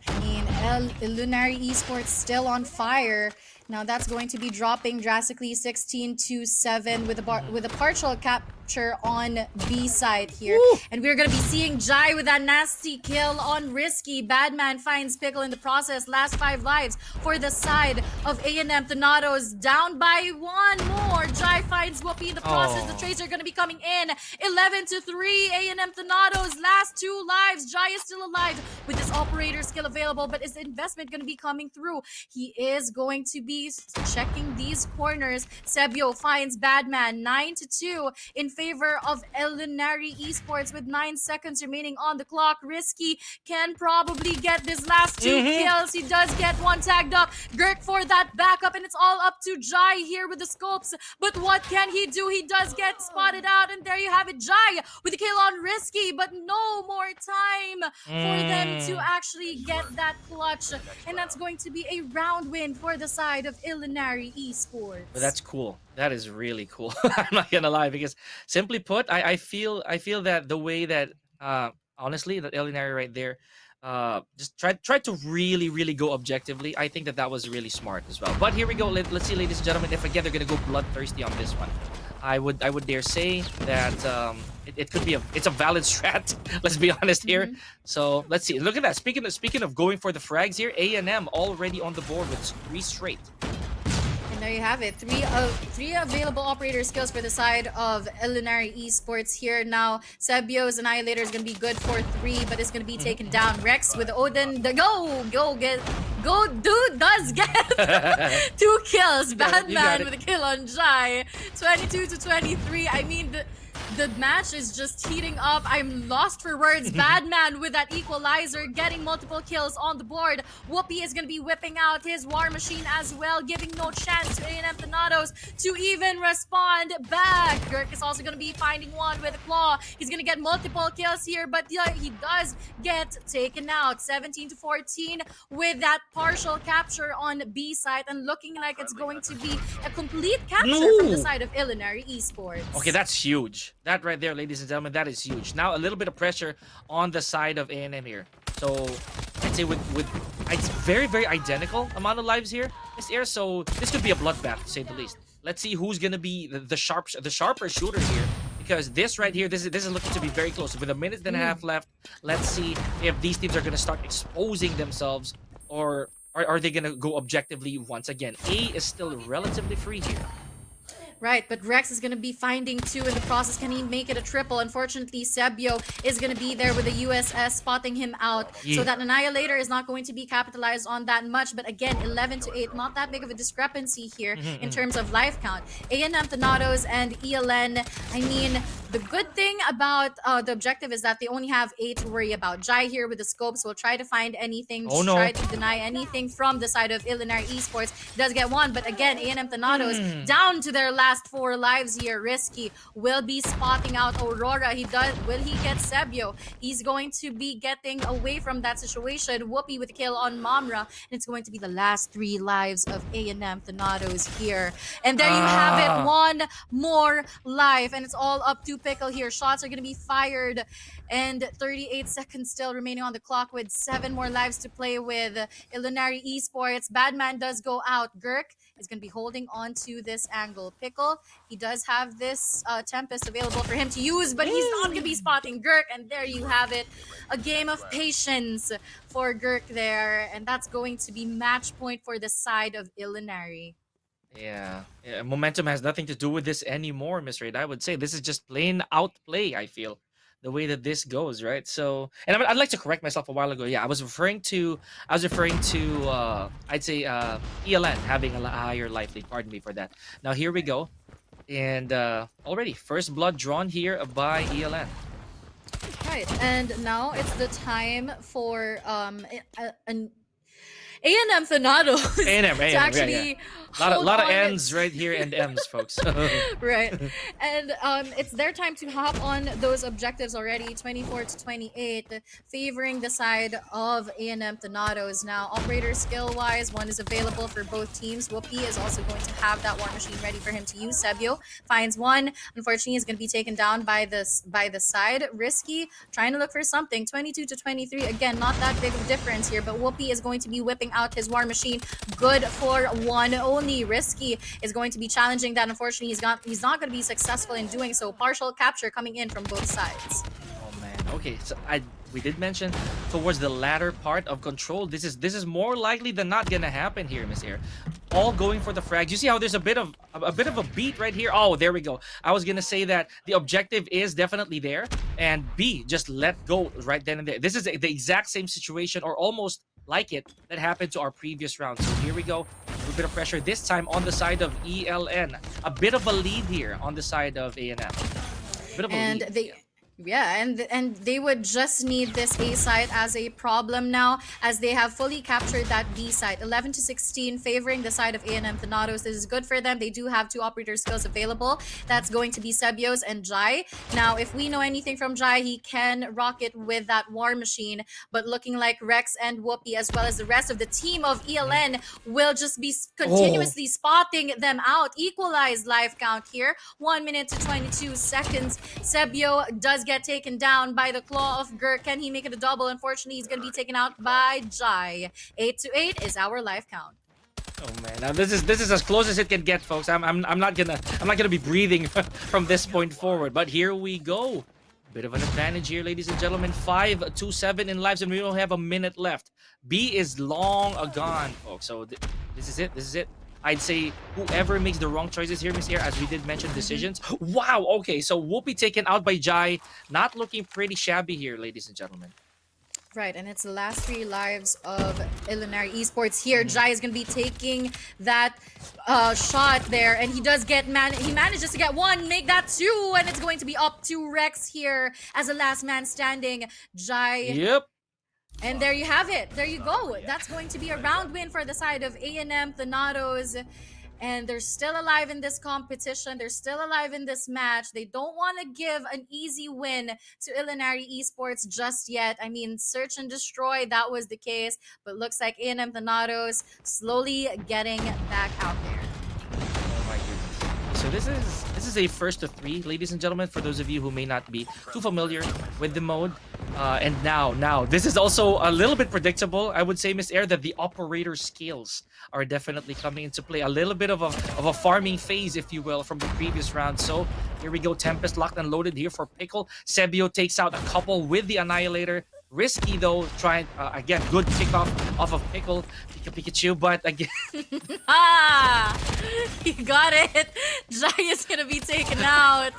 I mean, Ilinari Esports still on fire. Now that's going to be dropping drastically, 16 to 7 with a partial capture on B side here. Woo! And we're gonna be seeing Jai with that nasty kill on Risky. Badman finds Pickle in the process. Last 5 lives for the side of A&M Thanatos, down by 1 more. Jai finds Whoopi in the process. The trades are gonna be coming in. 11 to 3. A&M Thanatos last 2 lives. Jai is still alive with this operator skill available, but is the investment gonna be coming through? He is going to be checking these corners. Sebio finds Badman, 9 to 2 in favor of Ilinari Esports with 9 seconds remaining on the clock. Risky can probably get this last 2 kills. He does get 1 tagged up. Gurk for that backup, and it's all up to Jai here with the scopes. But what can he do? He does get spotted out, and there you have it. Jai with the kill on Risky, but no more time for them to actually get that clutch. And that's going to be a round win for the side of Ilinari Esports.
But that's cool. That is really cool. I'm not gonna lie, because simply put, I feel that the way that honestly that Ilinari right there just try to really go objectively. I think that was really smart as well. But here we go. Let's see, ladies and gentlemen, if again they're gonna go bloodthirsty on this one. I would dare say that it could be it's a valid strat. Let's be honest here. So let's see. Look at that. Speaking of going for the frags here, A&M already on the board with 3 straight.
And there you have it. 3 available operator skills for the side of Ilinari Esports here. Now, Sebio's Annihilator is going to be good for 3, but it's going to be taken down. Rex with Odin. Go, dude does get 2 kills. Badman with a kill on Jai. 22 to 23. I mean, the match is just heating up. I'm lost for words. Badman with that equalizer, getting multiple kills on the board. Whoopi is going to be whipping out his war machine as well, giving no chance to A&M Thanatos to even respond back. Gurk is also going to be finding one with a claw. He's going to get multiple kills here, but he does get taken out. 17 to 14 with that partial capture on B side, and looking like it's going to be a complete capture from the side of Ilinari Esports.
Okay, that's huge. That right there, ladies and gentlemen, that is huge. Now a little bit of pressure on the side of A&M here. So I'd say with it's very identical amount of lives here this air. So this could be a bloodbath to say the least. Let's see who's gonna be the sharper shooter here, because this right here, this is looking to be very close. With a minute and a half left, let's see if these teams are gonna start exposing themselves, or are they gonna go objectively once again. A is still relatively free here.
Right, but Rex is going to be finding 2 in the process. Can he make it a triple? Unfortunately, Sebio is going to be there with the USS spotting him out. So that Annihilator is not going to be capitalized on that much. But again, 11 to 8, not that big of a discrepancy here in terms of life count. A&M Thanatos and ELN, I mean, The good thing about the objective is that they only have 8 to worry about. Jai here with the scopes will try to find anything,
Oh, no.
try to deny anything from the side of Illinois Esports. Does get one, but again, A&M Thanatos down to their last 4 lives here. Risky will be spotting out Aurora. Will he get Sebio? He's going to be getting away from that situation. Whoopi with a kill on Mamra, and it's going to be the last 3 lives of A&M Thanatos here. And there you have it, one more life, and it's all up to Pickle here. Shots are going to be fired, and 38 seconds still remaining on the clock with 7 more lives to play with. Illinois Esports, Badman does go out. Girk is going to be holding on to this angle. Pickle, he does have this Tempest available for him to use, but he's not going to be spotting Girk, and there you have it. A game of patience for Girk there, and that's going to be match point for the side of Illinois.
Yeah, momentum has nothing to do with this anymore, Miss Raid. I would say this is just plain out play. I feel the way that this goes, right? So, and I'd like to correct myself a while ago. Yeah, I was referring to I'd say ELN having a higher life lead. Pardon me for that. Now here we go, and already first blood drawn here by ELN.
Right, and now it's the time for A&M Thanatos to actually
A lot of
hold on.
N's right here and M's, folks.
Right, and it's their time to hop on those objectives already. 24 to 28, favoring the side of A&M Thanatos. Now, operator skill wise, one is available for both teams. Whoopi is also going to have that war machine ready for him to use. Sebio finds one. Unfortunately, he's going to be taken down by the side. Risky trying to look for something. 22 to 23, again, not that big of a difference here, but Whoopi is going to be whipping out his war machine. Good for one only. Risky is going to be challenging that. Unfortunately, he's not going to be successful in doing so. Partial capture coming in from both sides.
Oh man. Okay, so we did mention towards the latter part of control. This is more likely than not gonna happen here, Miss Air. All going for the frags. You see how there's a bit of a beat right here. Oh, there we go. I was gonna say that the objective is definitely there, and B just let go right then and there. This is the exact same situation, or almost like it, that happened to our previous round. So here we go. A little bit of pressure this time on the side of ELN. A bit of a lead here on the side of A&M. Bit of a lead.
Yeah, and they would just need this A site as a problem now, as they have fully captured that B site. 11 to 16, favoring the side of A&M Thanatos. This is good for them. They do have 2 operator skills available. That's going to be Sebios and Jai. Now, if we know anything from Jai, he can rock it with that war machine. But looking like Rex and Whoopi, as well as the rest of the team of ELN, will just be continuously spotting them out. Equalized life count here. 1 minute to 22 seconds. Sebio does get taken down by the claw of Girk. Can he make it a double? Unfortunately, he's going to be taken out by Jai. 8 to 8 is our life count.
Oh man, now this is as close as it can get, folks. I'm not gonna be breathing from this point forward. But here we go. Bit of an advantage here, ladies and gentlemen. 5-2-7 in lives, and we only have a minute left. B is long gone, folks. So this is it. This is it. I'd say whoever makes the wrong choices here, Miss Air, as we did mention decisions. Wow, okay, so Whoopi taken out by Jai. Not looking pretty shabby here, ladies and gentlemen.
Right, and it's the last 3 lives of Illinois Esports here. Jai is going to be taking that shot there, and he does get he manages to get 1, make that 2, and it's going to be up to Rex here as the last man standing. Jai.
Yep.
And there you have it. There you go. That's going to be a round win for the side of A&M Thanatos. And they're still alive in this competition. They're still alive in this match. They don't want to give an easy win to Illinois Esports just yet. I mean, search and destroy, that was the case. But looks like A&M Thanatos slowly getting back out there.
Oh my goodness. So this is a first of 3, ladies and gentlemen, for those of you who may not be too familiar with the mode. And now, this is also a little bit predictable. I would say, Miss Air, that the operator skills are definitely coming into play. A little bit of a farming phase, if you will, from the previous round. So here we go. Tempest locked and loaded here for Pickle. Sebio takes out a couple with the Annihilator. Risky though, trying again, good kickoff off of Pikachu, but again,
Ah, you got it. Jai is gonna be taken out.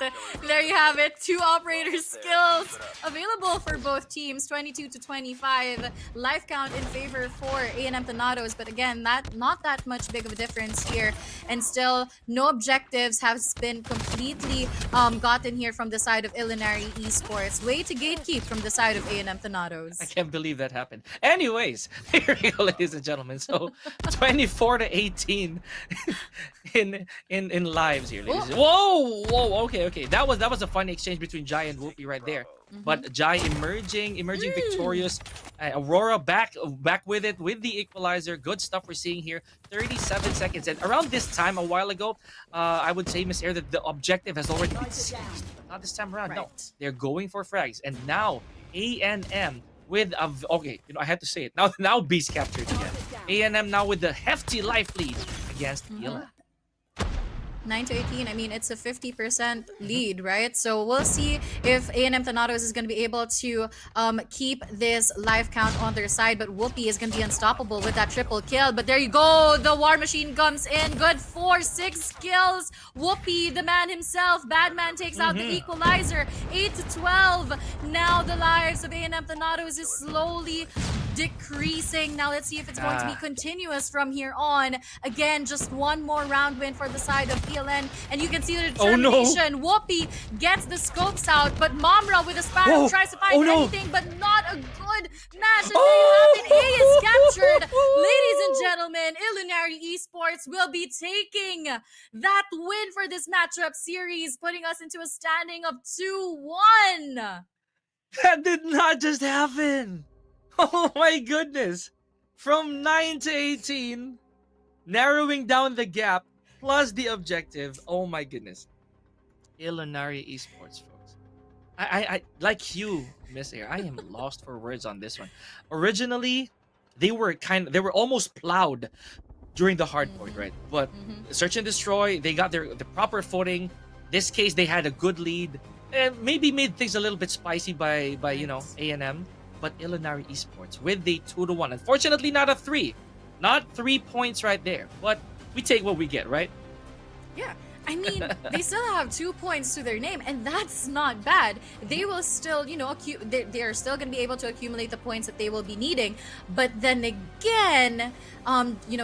There you have it. 2 operator skills available for both teams. 22 to 25. Life count in favor for A&M Thanatos, but again, not that much big of a difference here. And still, no objectives has been completely gotten here from the side of Illinois Esports. Way to gatekeep from the side of A&M Thanatos.
I can't believe that happened. Anyways, here we go, ladies and gentlemen. So 24 to 18 in lives here, ladies. Whoa, okay. That was a funny exchange between Jai and Whoopi right there. But Jai emerging victorious. Aurora back with it with the equalizer. Good stuff we're seeing here. 37 seconds. And around this time a while ago, I would say, Miss Air, that the objective has already been seized. But not this time around.
Right.
No, they're going for frags. And now A&M with a I had to say it. Now Beast captured again. A&M now with the hefty life lead against ELN.
9 to 18, I mean, it's a 50% lead, right? So we'll see if A&M Thanatos is going to be able to keep this life count on their side, but Whoopi is going to be unstoppable with that triple kill. But there you go, the War Machine comes in, good 4-6 kills. Whoopi, the man himself, Badman takes out the equalizer, 8 to 12. Now the lives of A&M Thanatos is slowly decreasing. Now let's see if it's going to be continuous from here on. Again, just one more round win for the side of ELN, and you can see the determination. Whoopi gets the scopes out, but Mamra with a sparrow tries to find anything, but not a good match. And there you have it. A is captured. Ladies and gentlemen, Illinois Esports will be taking that win for this matchup series, putting us into a standing of 2-1.
That did not just happen. Oh my goodness. From 9 to 18, narrowing down the gap, plus the objective. Oh my goodness. Illinois Esports, folks. I like you, Miss Air, I am lost for words on this one. Originally, they were almost plowed during the hardpoint, right? But search and destroy, they got the proper footing. This case, they had a good lead. And maybe made things a little bit spicy by A&M. But Illinois Esports with the 2-1. Unfortunately, not a 3. Not 3 points right there. But we take what we get, right?
Yeah. I mean, they still have 2 points to their name, and that's not bad. They will still, they're still going to be able to accumulate the points that they will be needing. But then again,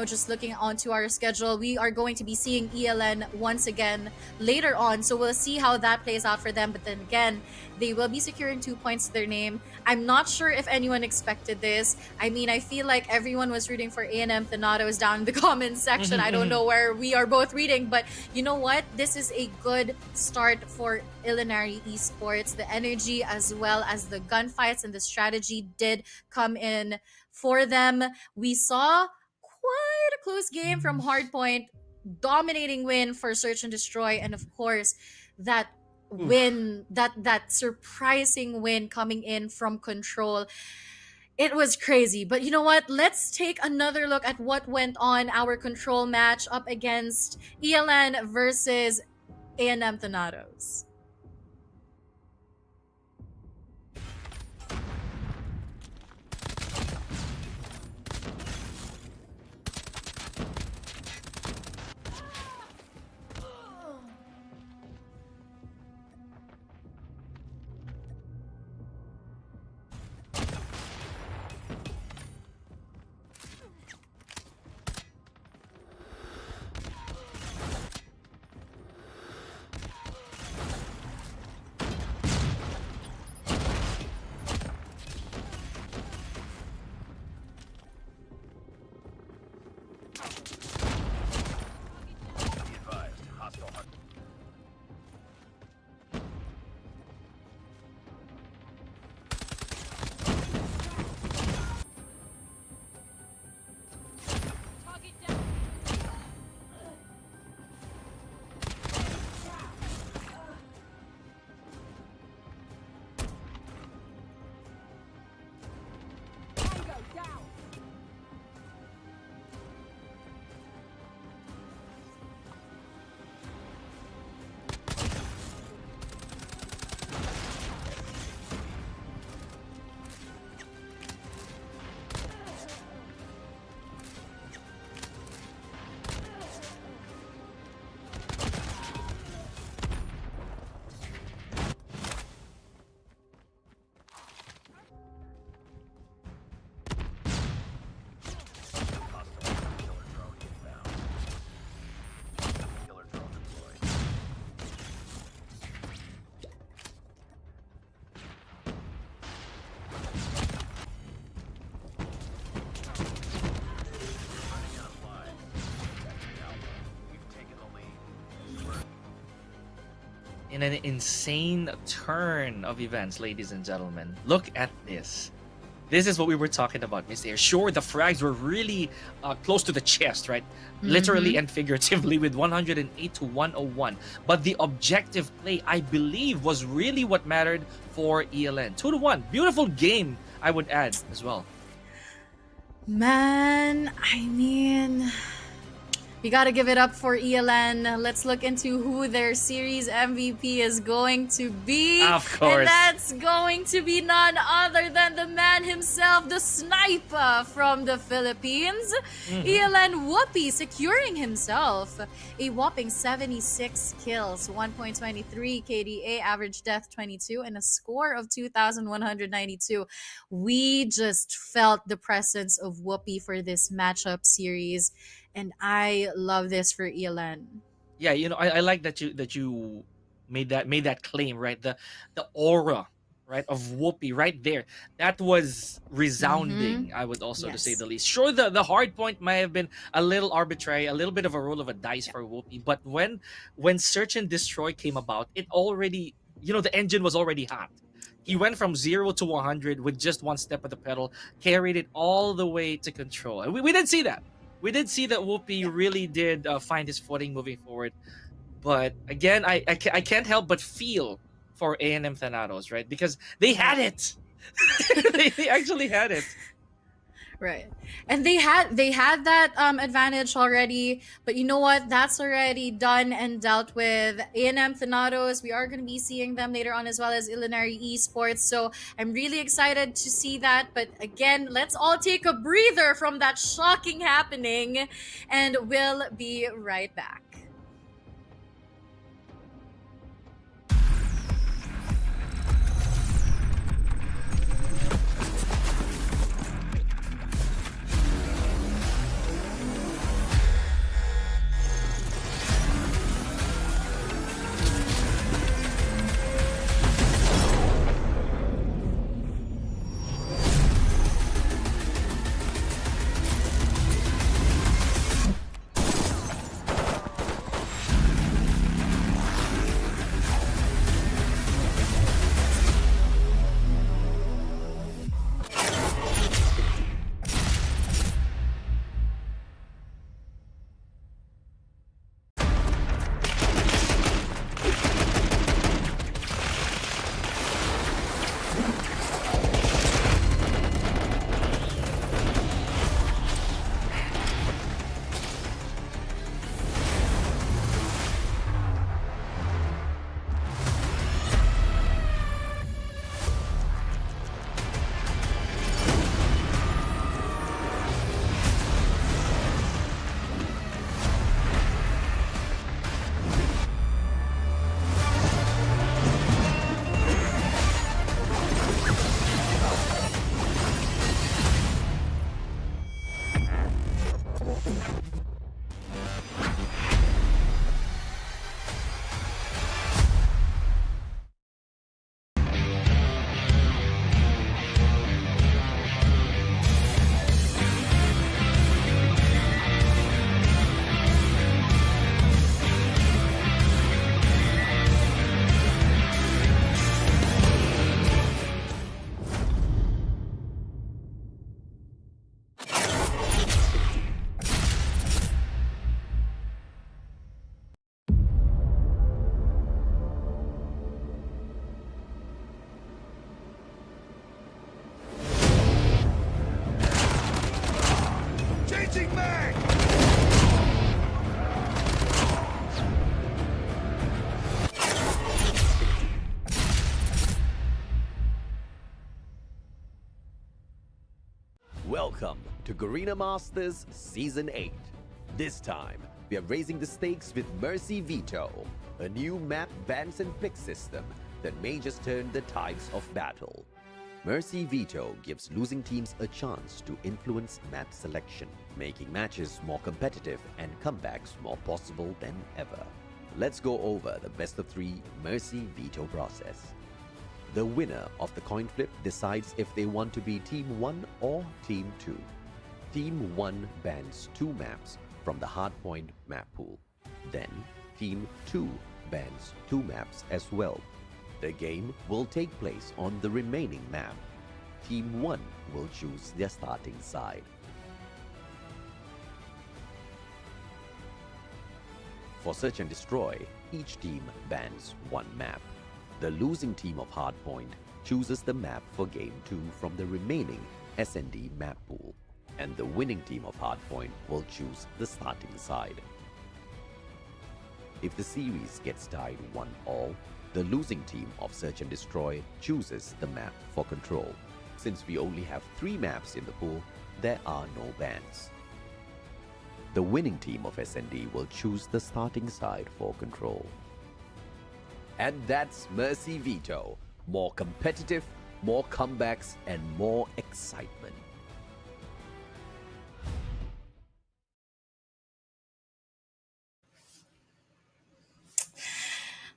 just looking onto our schedule, we are going to be seeing ELN once again later on. So we'll see how that plays out for them. But then again, they will be securing 2 points to their name. I'm not sure if anyone expected this. I mean, I feel like everyone was rooting for A&M Thanatos down in the comments section. I don't know where we are both reading, but you know what? This is a good start for Illinois Esports. The energy as well as the gunfights and the strategy did come in for them. We saw quite a close game from Hardpoint, dominating win for Search and Destroy, and of course that win, that surprising win coming in from Control. It was crazy. But you know what? Let's take another look at what went on our Control match up against ELN versus A&M Thanatos.
in an insane turn of events, ladies and gentlemen. Look at this. This is what we were talking about, Miss Air. Sure, the frags were really close to the chest, right? Literally and figuratively with 108 to 101. But the objective play, I believe, was really what mattered for ELN. 2-1. Beautiful game, I would add as well.
Man, I mean, we gotta give it up for ELN. Let's look into who their series MVP is going to be.
Of course.
And that's going to be none other than the man himself, the sniper from the Philippines. ELN Whoopi securing himself a whopping 76 kills, 1.23 KDA, average death 22, and a score of 2,192. We just felt the presence of Whoopi for this matchup series. And I love this for ELN.
Yeah, you know, I like that you made that claim, right? The aura, right, of Whoopi right there. That was resounding, I would also to say
Yes.
the least. Sure, the hard point might have been a little arbitrary, a little bit of a roll of a dice for Whoopi, but when Search and Destroy came about, it already, you know, the engine was already hot. He went from 0 to 100 with just one step of the pedal, carried it all the way to control. And we did see that. We did see that Whoopi really did find his footing moving forward. But again, I can't help but feel for A&M Thanatos, right? Because they had it. they actually had it.
Right. And they had that advantage already, but you know what? That's already done and dealt with. A&M Thanatos, we are going to be seeing them later on, as well as Illinois Esports. So I'm really excited to see that. But again, let's all take a breather from that shocking happening, and we'll be right back.
Welcome to Garena Masters Season 8. This time, we are raising the stakes with Mercy Veto, a new map bans and pick system that may just turn the tides of battle. Mercy Veto gives losing teams a chance to influence map selection, making matches more competitive and comebacks more possible than ever. Let's go over the best of 3 Mercy Veto process. The winner of the coin flip decides if they want to be Team 1 or Team 2. Team 1 bans 2 maps from the Hardpoint map pool. Then, Team 2 bans 2 maps as well. The game will take place on the remaining map. Team 1 will choose their starting side. For Search and Destroy, each team bans 1 map. The losing team of Hardpoint chooses the map for Game 2 from the remaining S&D map pool, and the winning team of Hardpoint will choose the starting side. If the series gets tied 1-all, the losing team of Search and Destroy chooses the map for Control. Since we only have 3 maps in the pool, there are no bans. The winning team of S&D will choose the starting side for Control. And that's Mercy Veto. More competitive, more comebacks, and more excitement.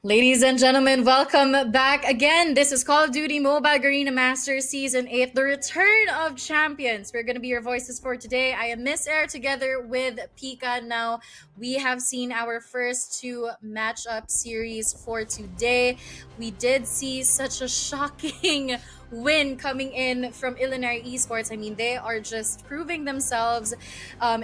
Ladies and gentlemen, welcome back again. This is Call of Duty Mobile Garena Masters Season 8, the return of champions. We're going to be your voices for today. I am Miss Air together with Pika. Now, we have seen our first 2 matchup series for today. We did see such a shocking win coming in from Illinois Esports. I mean, they are just proving themselves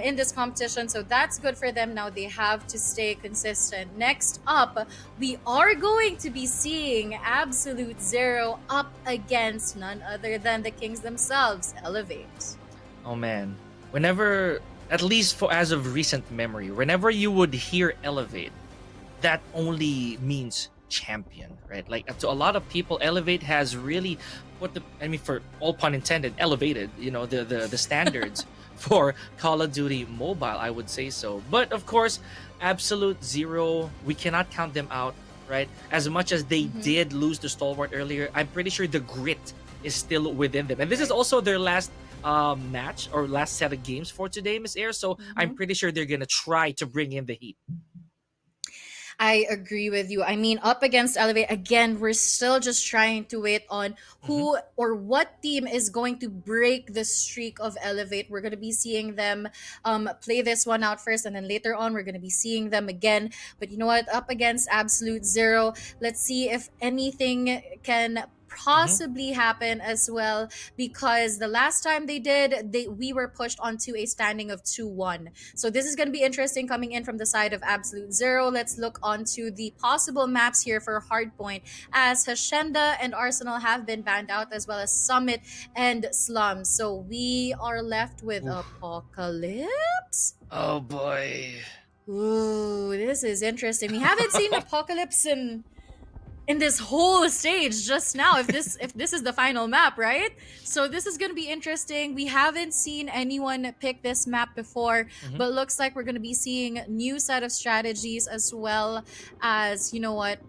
in this competition, so that's good for them. Now they have to stay consistent. Next up, we are going to be seeing Absolute Zero up against none other than the Kings themselves, Elevate.
Oh man, whenever, at least for as of recent memory, whenever you would hear Elevate, that only means champion, right? Like, to a lot of people, Elevate has really put the, I mean, for all pun intended, elevated, you know, the standards for Call of Duty Mobile, I would say so. But of course, Absolute Zero, we cannot count them out, right? As much as they did lose to Stalwart earlier, I'm pretty sure the grit is still within them. And this is also their last match or last set of games for today, Miss Air. So I'm pretty sure they're gonna try to bring in the heat.
I agree with you. I mean, up against Elevate, again, we're still just trying to wait on who or what team is going to break the streak of Elevate. We're going to be seeing them play this one out first, and then later on, we're going to be seeing them again. But you know what? Up against Absolute Zero, let's see if anything can possibly happen as well, because the last time they did, we were pushed onto a standing of 2-1. So this is going to be interesting coming in from the side of Absolute Zero. Let's look onto the possible maps here for Hardpoint, as Hacienda and Arsenal have been banned out, as well as Summit and Slums. So we are left with Apocalypse.
Oh boy.
Ooh, this is interesting. We haven't seen Apocalypse in this whole stage just now, if this is the final map, right? So this is going to be interesting. We haven't seen anyone pick this map before, but looks like we're going to be seeing new set of strategies, as well as, you know what,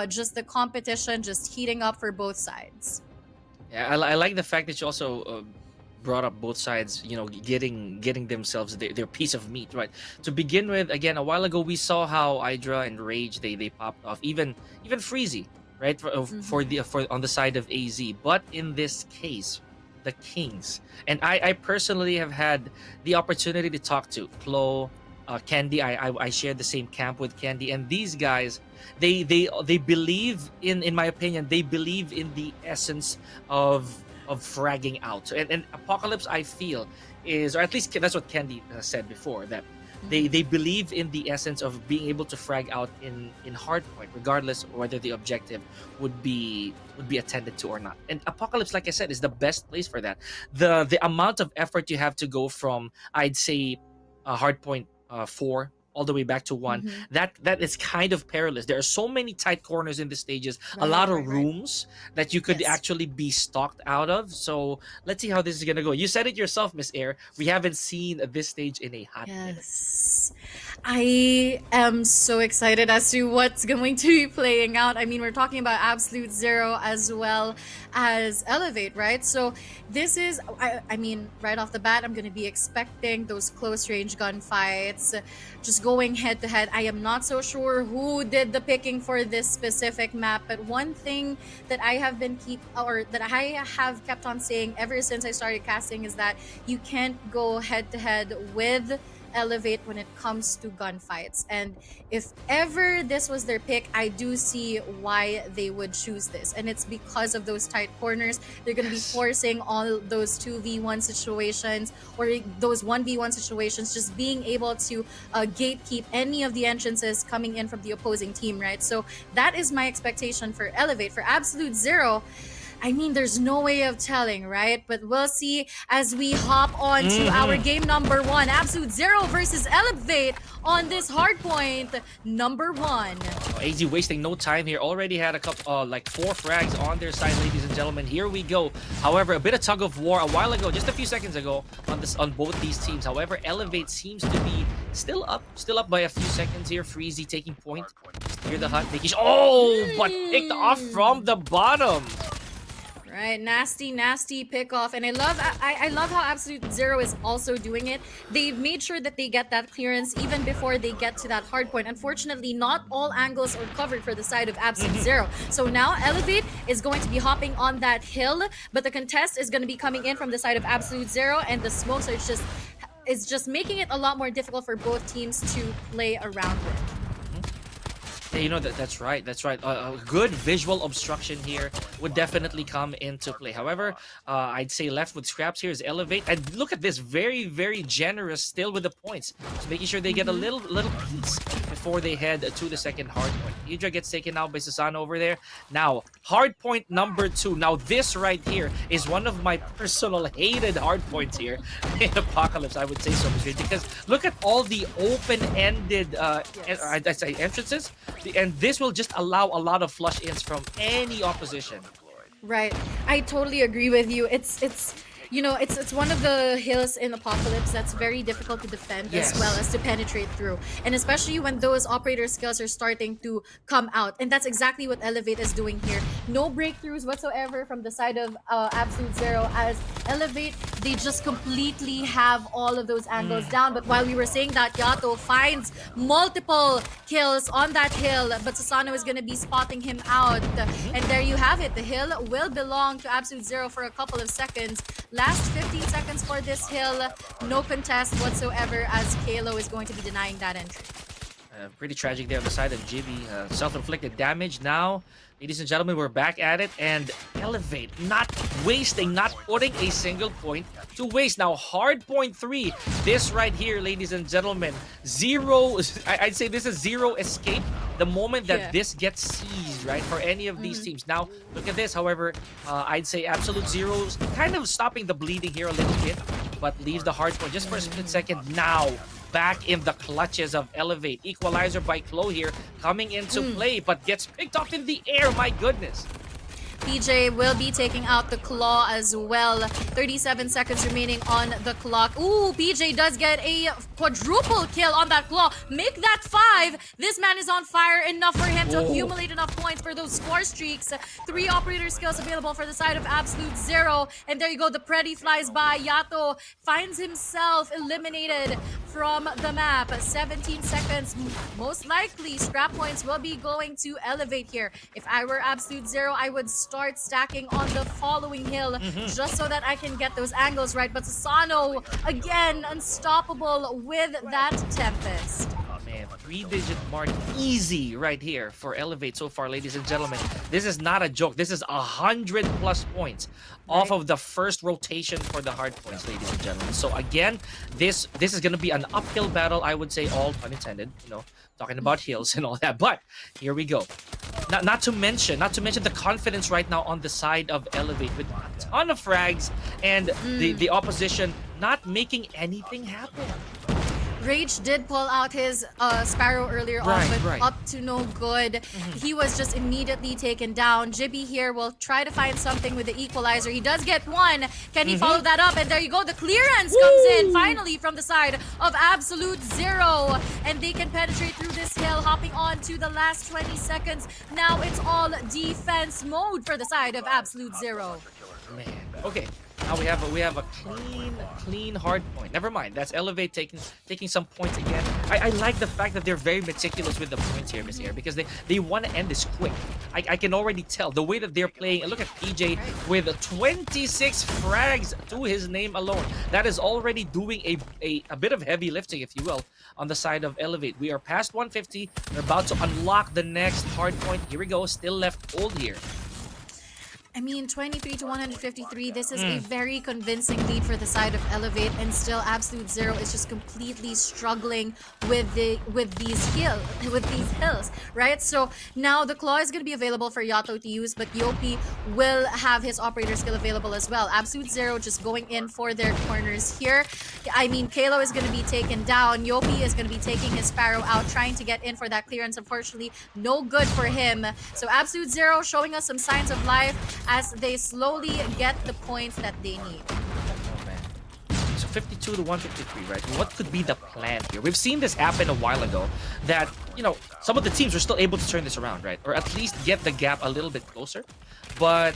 just the competition just heating up for both sides.
Yeah, I like the fact that you also brought up both sides, you know, getting themselves their piece of meat, right? To begin with, again, a while ago we saw how Hydra and Rage they popped off, even Freezy, right, for on the side of AZ. But in this case, the Kings, and I personally have had the opportunity to talk to Chloe, Candy. I share the same camp with Candy, and these guys, they believe in my opinion, they believe in the essence of fragging out. And Apocalypse, I feel, is, or at least that's what Candy said before, that they believe in the essence of being able to frag out in Hardpoint, regardless whether the objective would be attended to or not. And Apocalypse, like I said, is the best place for that. The amount of effort you have to go from, I'd say, Hardpoint 4 all the way back to 1, that is kind of perilous. There are so many tight corners in the stages, a lot of rooms that you could actually be stalked out of. So let's see how this is gonna go. You said it yourself, Miss Air, we haven't seen this stage in a hot minute.
I am so excited as to what's going to be playing out. I mean, we're talking about Absolute Zero as well as Elevate, right? So this is, I mean, right off the bat, I'm going to be expecting those close range gunfights, just going head to head. I am not so sure who did the picking for this specific map, but one thing that I have kept on saying ever since I started casting is that you can't go head to head with Elevate when it comes to gunfights. And if ever this was their pick, I do see why they would choose this. And it's because of those tight corners. They're going to be forcing all those 2v1 situations or those 1v1 situations, just being able to gatekeep any of the entrances coming in from the opposing team, right? So that is my expectation for Elevate. For Absolute Zero, I mean, there's no way of telling, right? But we'll see as we hop on to our game number 1. Absolute Zero versus Elevate on this Hardpoint number 1.
AZ wasting no time here. Already had a couple, like 4 frags on their side, ladies and gentlemen. Here we go. However, a bit of tug of war a while ago, just a few seconds ago, on both these teams. However, Elevate seems to be still up by a few seconds here. Freezy taking point near the hut, making but picked off from the bottom.
Right, nasty pick off, and I love how Absolute Zero is also doing it. They've made sure that they get that clearance even before they get to that hard point. Unfortunately, not all angles are covered for the side of Absolute Zero. So now Elevate is going to be hopping on that hill, but the contest is going to be coming in from the side of Absolute Zero, and the smokes are just making it a lot more difficult for both teams to play around with.
Yeah, you know, that's right. A good visual obstruction here would definitely come into play. However, I'd say left with scraps here is Elevate. And look at this, very, very generous still with the points. Just making sure they get a little piece before they head to the second hard point. Hydra gets taken out by Susano over there. Now, hard point number 2. Now, this right here is one of my personal hated hard points here in Apocalypse, I would say so, because look at all the open-ended entrances. And this will just allow a lot of flush-ins from any opposition.
Right. I totally agree with you. It's you know, it's one of the hills in Apocalypse that's very difficult to defend as well as to penetrate through. And especially when those operator skills are starting to come out. And that's exactly what Elevate is doing here. No breakthroughs whatsoever from the side of Absolute Zero, as Elevate, they just completely have all of those angles down. But while we were saying that, Yato finds multiple kills on that hill, but Susano is going to be spotting him out. And there you have it. The hill will belong to Absolute Zero for a couple of seconds. Last 15 seconds for this hill, no contest whatsoever, as Kalo is going to be denying that entry.
Pretty tragic there on the side of Jibby. Self-inflicted damage now. Ladies and gentlemen, we're back at it, and Elevate not wasting, not putting a single point to waste. Now, hard point 3. This right here, ladies and gentlemen, zero. I'd say this is zero escape the moment that this gets seized, right, for any of these teams. Now, look at this. However, I'd say Absolute Zero's kind of stopping the bleeding here a little bit, but leaves the hard point just for a split second. Now, back in the clutches of Elevate. Equalizer by Chloe here coming into play, but gets picked up in the air. My goodness.
PJ will be taking out the claw as well. 37 seconds remaining on the clock. Ooh, PJ does get a quadruple kill on that claw. Make that 5. This man is on fire. Enough for him to accumulate enough points for those score streaks. 3 operator skills available for the side of Absolute Zero. And there you go. The Preddy flies by. Yato finds himself eliminated from the map. 17 seconds. Most likely, scrap points will be going to Elevate here. If I were Absolute Zero, I would start stacking on the following hill just so that I can get those angles right. But Susano, again, unstoppable with that Tempest.
Oh man, 3-digit mark easy right here for Elevate so far, ladies and gentlemen. This is not a joke. This is 100+ points off of the first rotation for the hard points, ladies and gentlemen. So again, this is going to be an uphill battle, I would say, all pun intended, you know, talking about hills and all that. But here we go. Not to mention the confidence right now on the side of Elevate with a ton of frags and the opposition not making anything happen.
Rage did pull out his Sparrow earlier on, but up to no good. He was just immediately taken down. Jibby here will try to find something with the equalizer. He does get one. Can he follow that up? And there you go. The clearance comes in finally from the side of Absolute Zero. And they can penetrate through this hill, hopping on to the last 20 seconds. Now it's all defense mode for the side of Absolute Zero.
Man, okay. Now we have a clean hard point. Never mind. That's Elevate taking some points again. I like the fact that they're very meticulous with the points here, Miss Air, because they want to end this quick. I can already tell the way that they're playing. And look at PJ with 26 frags to his name alone. That is already doing a bit of heavy lifting, if you will, on the side of Elevate. We are past 150. We're about to unlock the next hard point. Here we go. Still left hold here.
I mean, 23 to 153, this is a very convincing lead for the side of Elevate, and still Absolute Zero is just completely struggling with these hills, right? So now the Claw is going to be available for Yato to use, but Yopi will have his operator skill available as well. Absolute Zero just going in for their corners here. I mean, Kalo is going to be taken down. Yopi is going to be taking his Sparrow out, trying to get in for that clearance. Unfortunately, no good for him. So Absolute Zero showing us some signs of life as they slowly get the points that they need.
Oh man. So 52 to 153, right? What could be the plan here? We've seen this happen a while ago that, you know, some of the teams were still able to turn this around, right? Or at least get the gap a little bit closer. But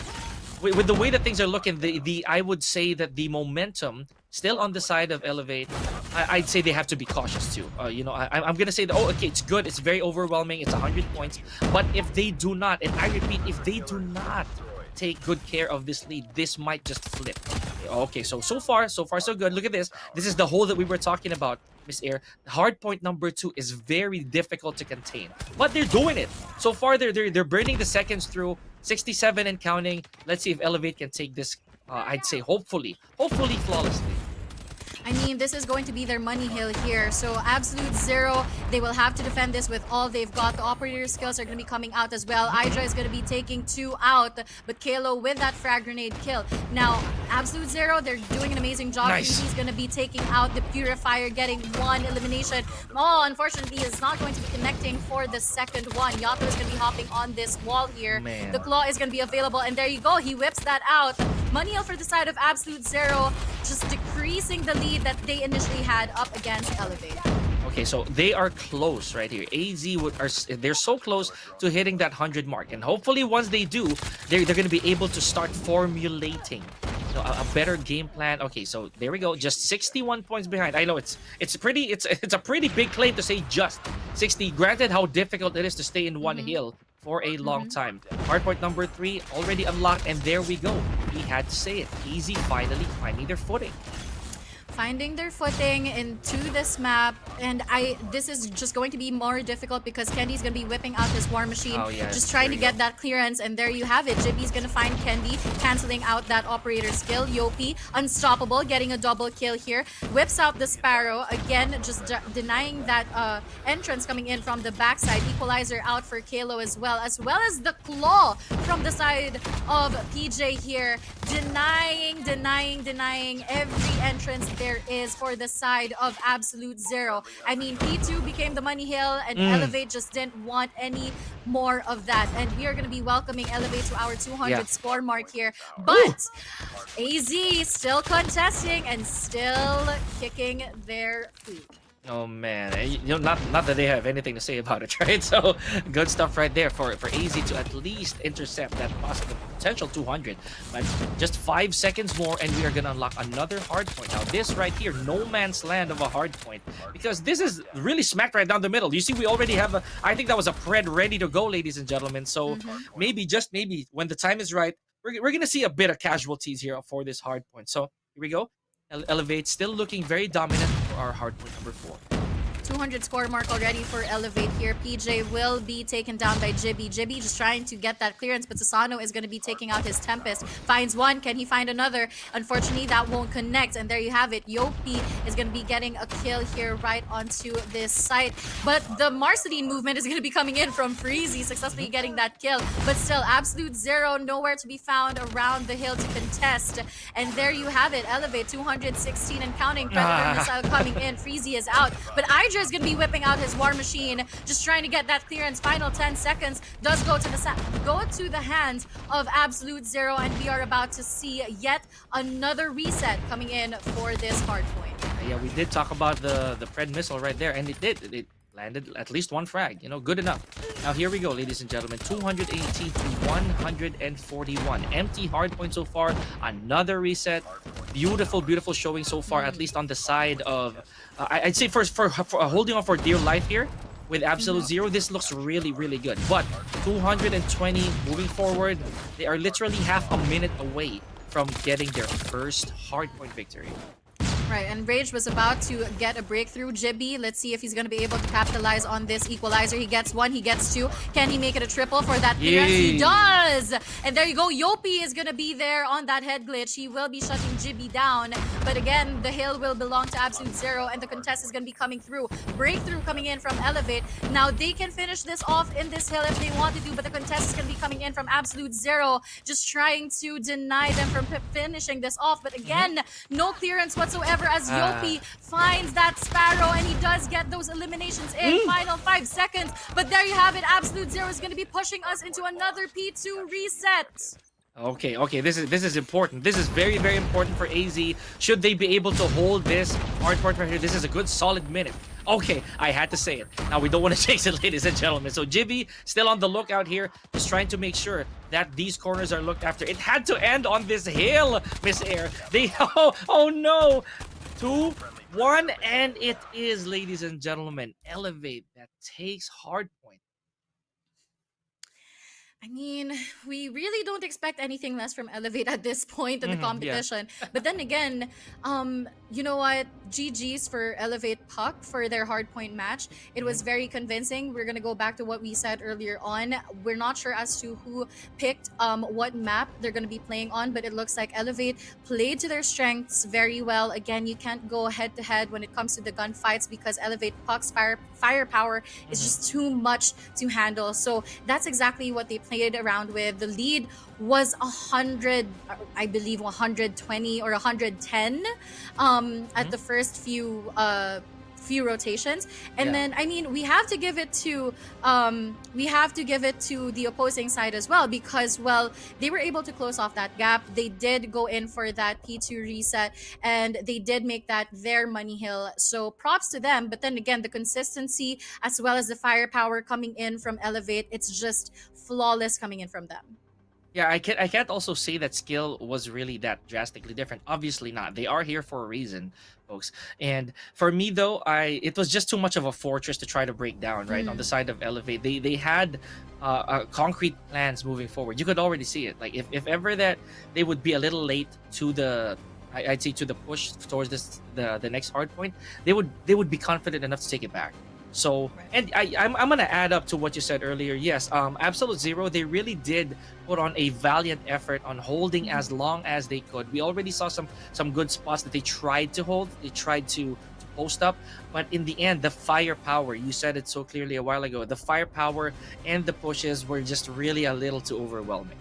with the way that things are looking, I would say that the momentum still on the side of Elevate. I'd say they have to be cautious too. You know, I'm gonna say that, oh, okay, it's good, it's very overwhelming, it's 100 points. But if they do not, and I repeat, if they do not take good care of this lead, this might just flip. Okay, so far so good. Look at this. This is the hole that we were talking about, Miss Air. Hard point number 2 is very difficult to contain, but they're doing it. So far, they're burning the seconds through. 67 and counting. Let's see if Elevate can take this. I'd say hopefully flawlessly.
I mean, this is going to be their money hill here. So Absolute Zero, they will have to defend this with all they've got. The operator skills are going to be coming out as well. Hydra is going to be taking 2 out, but Kalo with that frag grenade kill. Now, Absolute Zero, they're doing an amazing job.
Nice.
He's going to be taking out the Purifier, getting 1 elimination. Oh, unfortunately, is not going to be connecting for the second one. Yato is going to be hopping on this wall here.
Man.
The Claw is going to be available, and there you go. He whips that out. Money hill for the side of Absolute Zero, just decreasing the lead that they initially had up against Elevate.
Okay, so they are close right here. They're so close to hitting that 100 mark, and hopefully once they do, they're going to be able to start formulating, you know, a better game plan. Okay, so there we go. Just 61 points behind. I know it's a pretty big claim to say just 60. Granted, how difficult it is to stay in one hill for a long time. Hardpoint number 3 already unlocked, and there we go. We had to say it. Easy finally finding their footing.
Finding their footing into this map, and this is just going to be more difficult because Kendi's gonna be whipping out his war machine, just trying to get that clearance, and there you have it. Jibby's gonna find Kendi, canceling out that operator skill. Yopi, unstoppable, getting a double kill here, whips out the Sparrow again, just denying that entrance coming in from the backside. Equalizer out for Kalo as well as the Claw from the side of PJ here, denying every entrance there is for the side of Absolute Zero. I mean, P2 became the money hill, and Elevate just didn't want any more of that. And we are going to be welcoming Elevate to our 200 score mark here. But AZ still contesting and still kicking their feet.
Oh man, you know, not that they have anything to say about it, right? So good stuff right there for AZ to at least intercept that possible potential 200. But just 5 seconds more, and we are gonna unlock another hard point. Now this right here, no man's land of a hard point, because this is really smacked right down the middle. You see, we already have I think that was a pred ready to go, ladies and gentlemen. So maybe, just maybe, when the time is right, we're gonna see a bit of casualties here for this hard point. So here we go. Elevate still looking very dominant for our hardpoint number 4.
200 score mark already for Elevate here. PJ will be taken down by Jibby. Jibby just trying to get that clearance, but Sasano is going to be taking out his Tempest. Finds one. Can he find another? Unfortunately, that won't connect, and there you have it. Yopi is going to be getting a kill here right onto this site, but the Marceline movement is going to be coming in from Freezy, successfully getting that kill, but still Absolute Zero nowhere to be found around the hill to contest, and there you have it. Elevate 216 and counting. Predator missile coming in. Freezy is out, but Hydra is going to be whipping out his war machine, just trying to get that clearance. Final 10 seconds does go to the hands of Absolute Zero, and we are about to see yet another reset coming in for this hard point.
Yeah, we did talk about the Pred missile right there, and it landed at least one frag. You know, good enough. Now here we go, ladies and gentlemen. 218 to 141. Empty hardpoint so far. Another reset. Beautiful, beautiful showing so far, at least on the side of... I'd say for holding on for dear life here with Absolute Zero, this looks really, really good. But 220 moving forward, they are literally half a minute away from getting their first hardpoint victory.
Right, and Rage was about to get a breakthrough. Jibby, let's see if he's going to be able to capitalize on this equalizer. He gets one, he gets two. Can he make it a triple for that clearance? He does! And there you go. Yopi is going to be there on that head glitch. He will be shutting Jibby down. But again, the hill will belong to Absolute Zero, and the contest is going to be coming through. Breakthrough coming in from Elevate. Now, they can finish this off in this hill if they want to do, but the contest is going to be coming in from Absolute Zero, just trying to deny them from finishing this off. But again, no clearance whatsoever, as Yopi finds that Sparrow, and he does get those eliminations in final 5 seconds. But there you have it. Absolute Zero is going to be pushing us into another P2 reset.
Okay, this is important. This is very, very important for AZ. Should they be able to hold this hardpoint right here, this is a good solid minute. Okay, I had to say it. Now, we don't want to chase it, ladies and gentlemen. So Jibby still on the lookout here, just trying to make sure that these corners are looked after. It had to end on this hill, Miss Air. They oh no. 2-1, and it is, ladies and gentlemen, Elevate that takes hardpoint.
I mean, we really don't expect anything less from Elevate at this point in the competition. Yeah. But then again, you know what? GG's for Elevate Puck for their hardpoint match. It was very convincing. We're going to go back to what we said earlier on. We're not sure as to who picked what map they're going to be playing on, but it looks like Elevate played to their strengths very well. Again, you can't go head-to-head when it comes to the gunfights because Elevate Puck's firepower is just too much to handle. So that's exactly what they played around with. The lead was 100, I believe 120 or 110 at the first few rotations, and then I mean we have to give it to the opposing side as well, because well, they were able to close off that gap. They did go in for that P2 reset, and they did make that their money hill, so props to them. But then again, the consistency as well as the firepower coming in from Elevate, it's just flawless coming in from them.
Yeah, I can't also say that skill was really that drastically different. Obviously not. They are here for a reason, folks. And for me though, it was just too much of a fortress to try to break down, right? On the side of Elevate. They had concrete plans moving forward. You could already see it. Like if ever that they would be a little late to the I'd say to the push towards the next hard point, they would be confident enough to take it back. So, and I'm gonna add up to what you said earlier. Yes, Absolute Zero, they really did put on a valiant effort on holding as long as they could. We already saw some good spots that they tried to hold. They tried to post up, but in the end, the firepower, you said it so clearly a while ago, the firepower and the pushes were just really a little too overwhelming.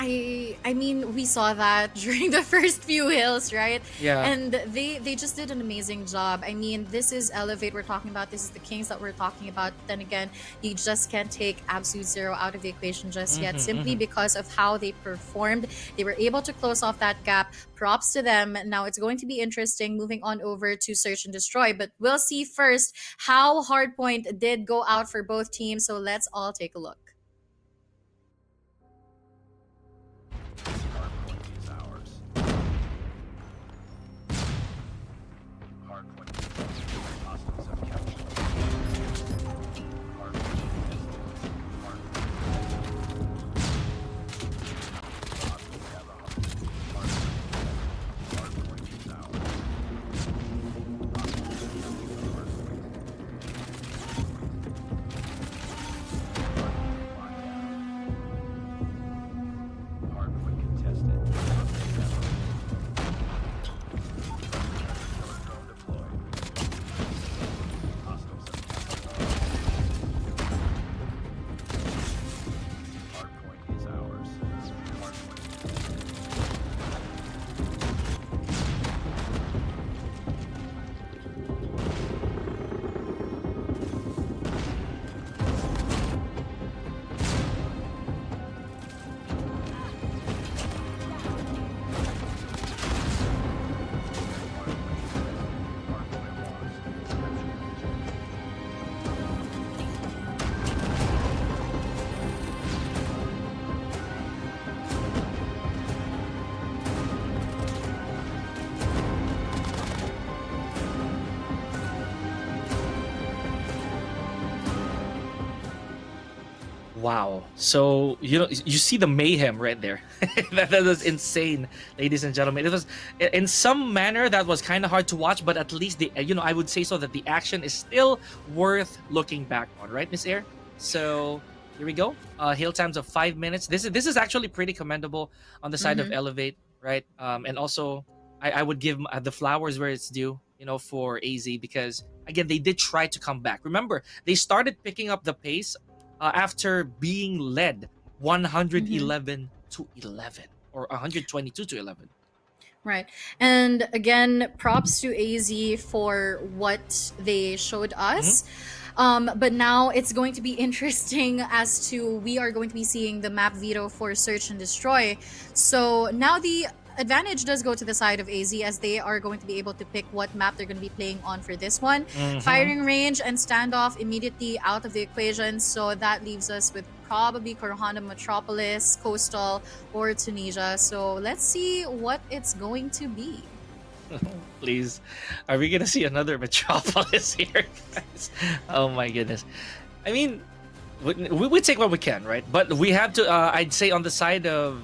I mean, we saw that during the first few hills, right?
Yeah.
And they just did an amazing job. I mean, this is Elevate we're talking about. This is the Kings that we're talking about. Then again, you just can't take Absolute Zero out of the equation just yet, simply because of how they performed. They were able to close off that gap. Props to them. Now it's going to be interesting moving on over to Search and Destroy, but we'll see first how Hardpoint did go out for both teams. So let's all take a look.
Wow. So you see the mayhem right there. that was insane, ladies and gentlemen. It was in some manner that was kind of hard to watch, but at least I would say so that the action is still worth looking back on, right, Miss Air? So here we go. Hail times of 5 minutes. This is actually pretty commendable on the side of Elevate, right? And also I would give the flowers where it's due, for AZ, because again they did try to come back. Remember, they started picking up the pace after being led 111 to 11 or 122 to 11.
Right. And again, props to AZ for what they showed us. But now it's going to be interesting as to we are going to be seeing the map veto for Search and Destroy. So now the advantage does go to the side of AZ, as they are going to be able to pick what map they're going to be playing on for this one. Firing range and standoff immediately out of the equation, so that leaves us with probably Kurana, Metropolis, Coastal, or Tunisia. So let's see what it's going to be.
Please, are we gonna see another Metropolis here, guys? Oh my goodness. I mean, we take what we can, right? But we have to I'd say on the side of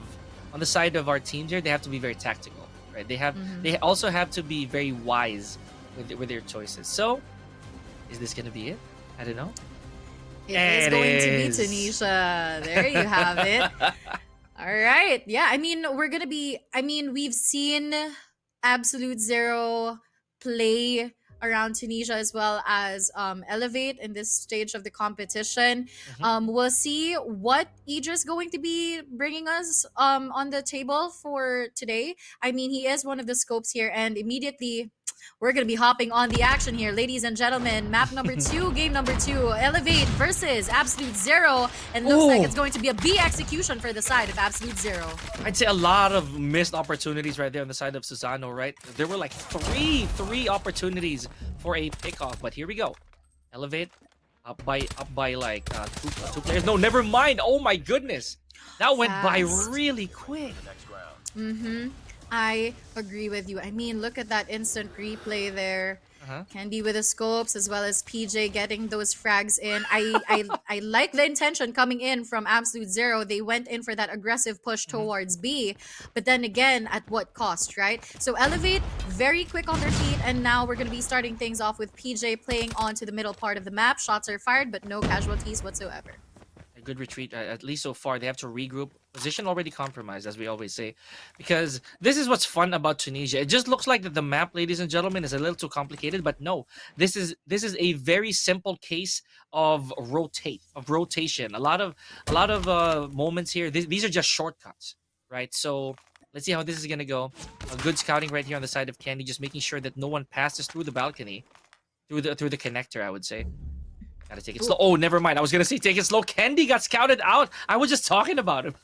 our teams here, they have to be very tactical, right? They also have to be very wise with their choices. So is this gonna be it? I don't know.
It is going to be Tunisia. There you have it. All right. Yeah, we've seen Absolute Zero play around Tunisia as well as Elevate in this stage of the competition. We'll see what Idra's going to be bringing us on the table for today. He is one of the scopes here, and immediately we're going to be hopping on the action here, ladies and gentlemen. Map number 2, game number 2, Elevate versus Absolute Zero. And looks like it's going to be a B execution for the side of Absolute Zero.
I'd say a lot of missed opportunities right there on the side of Susano, right? There were like three opportunities for a pickoff, but here we go. Elevate up by like two players. No, never mind. Oh my goodness. That went by really quick.
I agree with you. Look at that instant replay there. Candy with the scopes, as well as PJ getting those frags in. I like the intention coming in from Absolute Zero. They went in for that aggressive push towards B, but then again, at what cost, right? So Elevate, very quick on their feet, and now we're going to be starting things off with PJ playing onto the middle part of the map. Shots are fired, but no casualties whatsoever.
A good retreat, at least so far. They have to regroup. Position already compromised, as we always say, because this is what's fun about Tunisia. It just looks like that the map, ladies and gentlemen, is a little too complicated, but no, this is a very simple case of rotation. A lot of moments here. These are just shortcuts, right? So let's see how this is gonna go. A good scouting right here on the side of Candy, just making sure that no one passes through the balcony, through the connector, I would say. Gotta take it slow. Oh, never mind. I was gonna say take it slow. Candy got scouted out. I was just talking about him.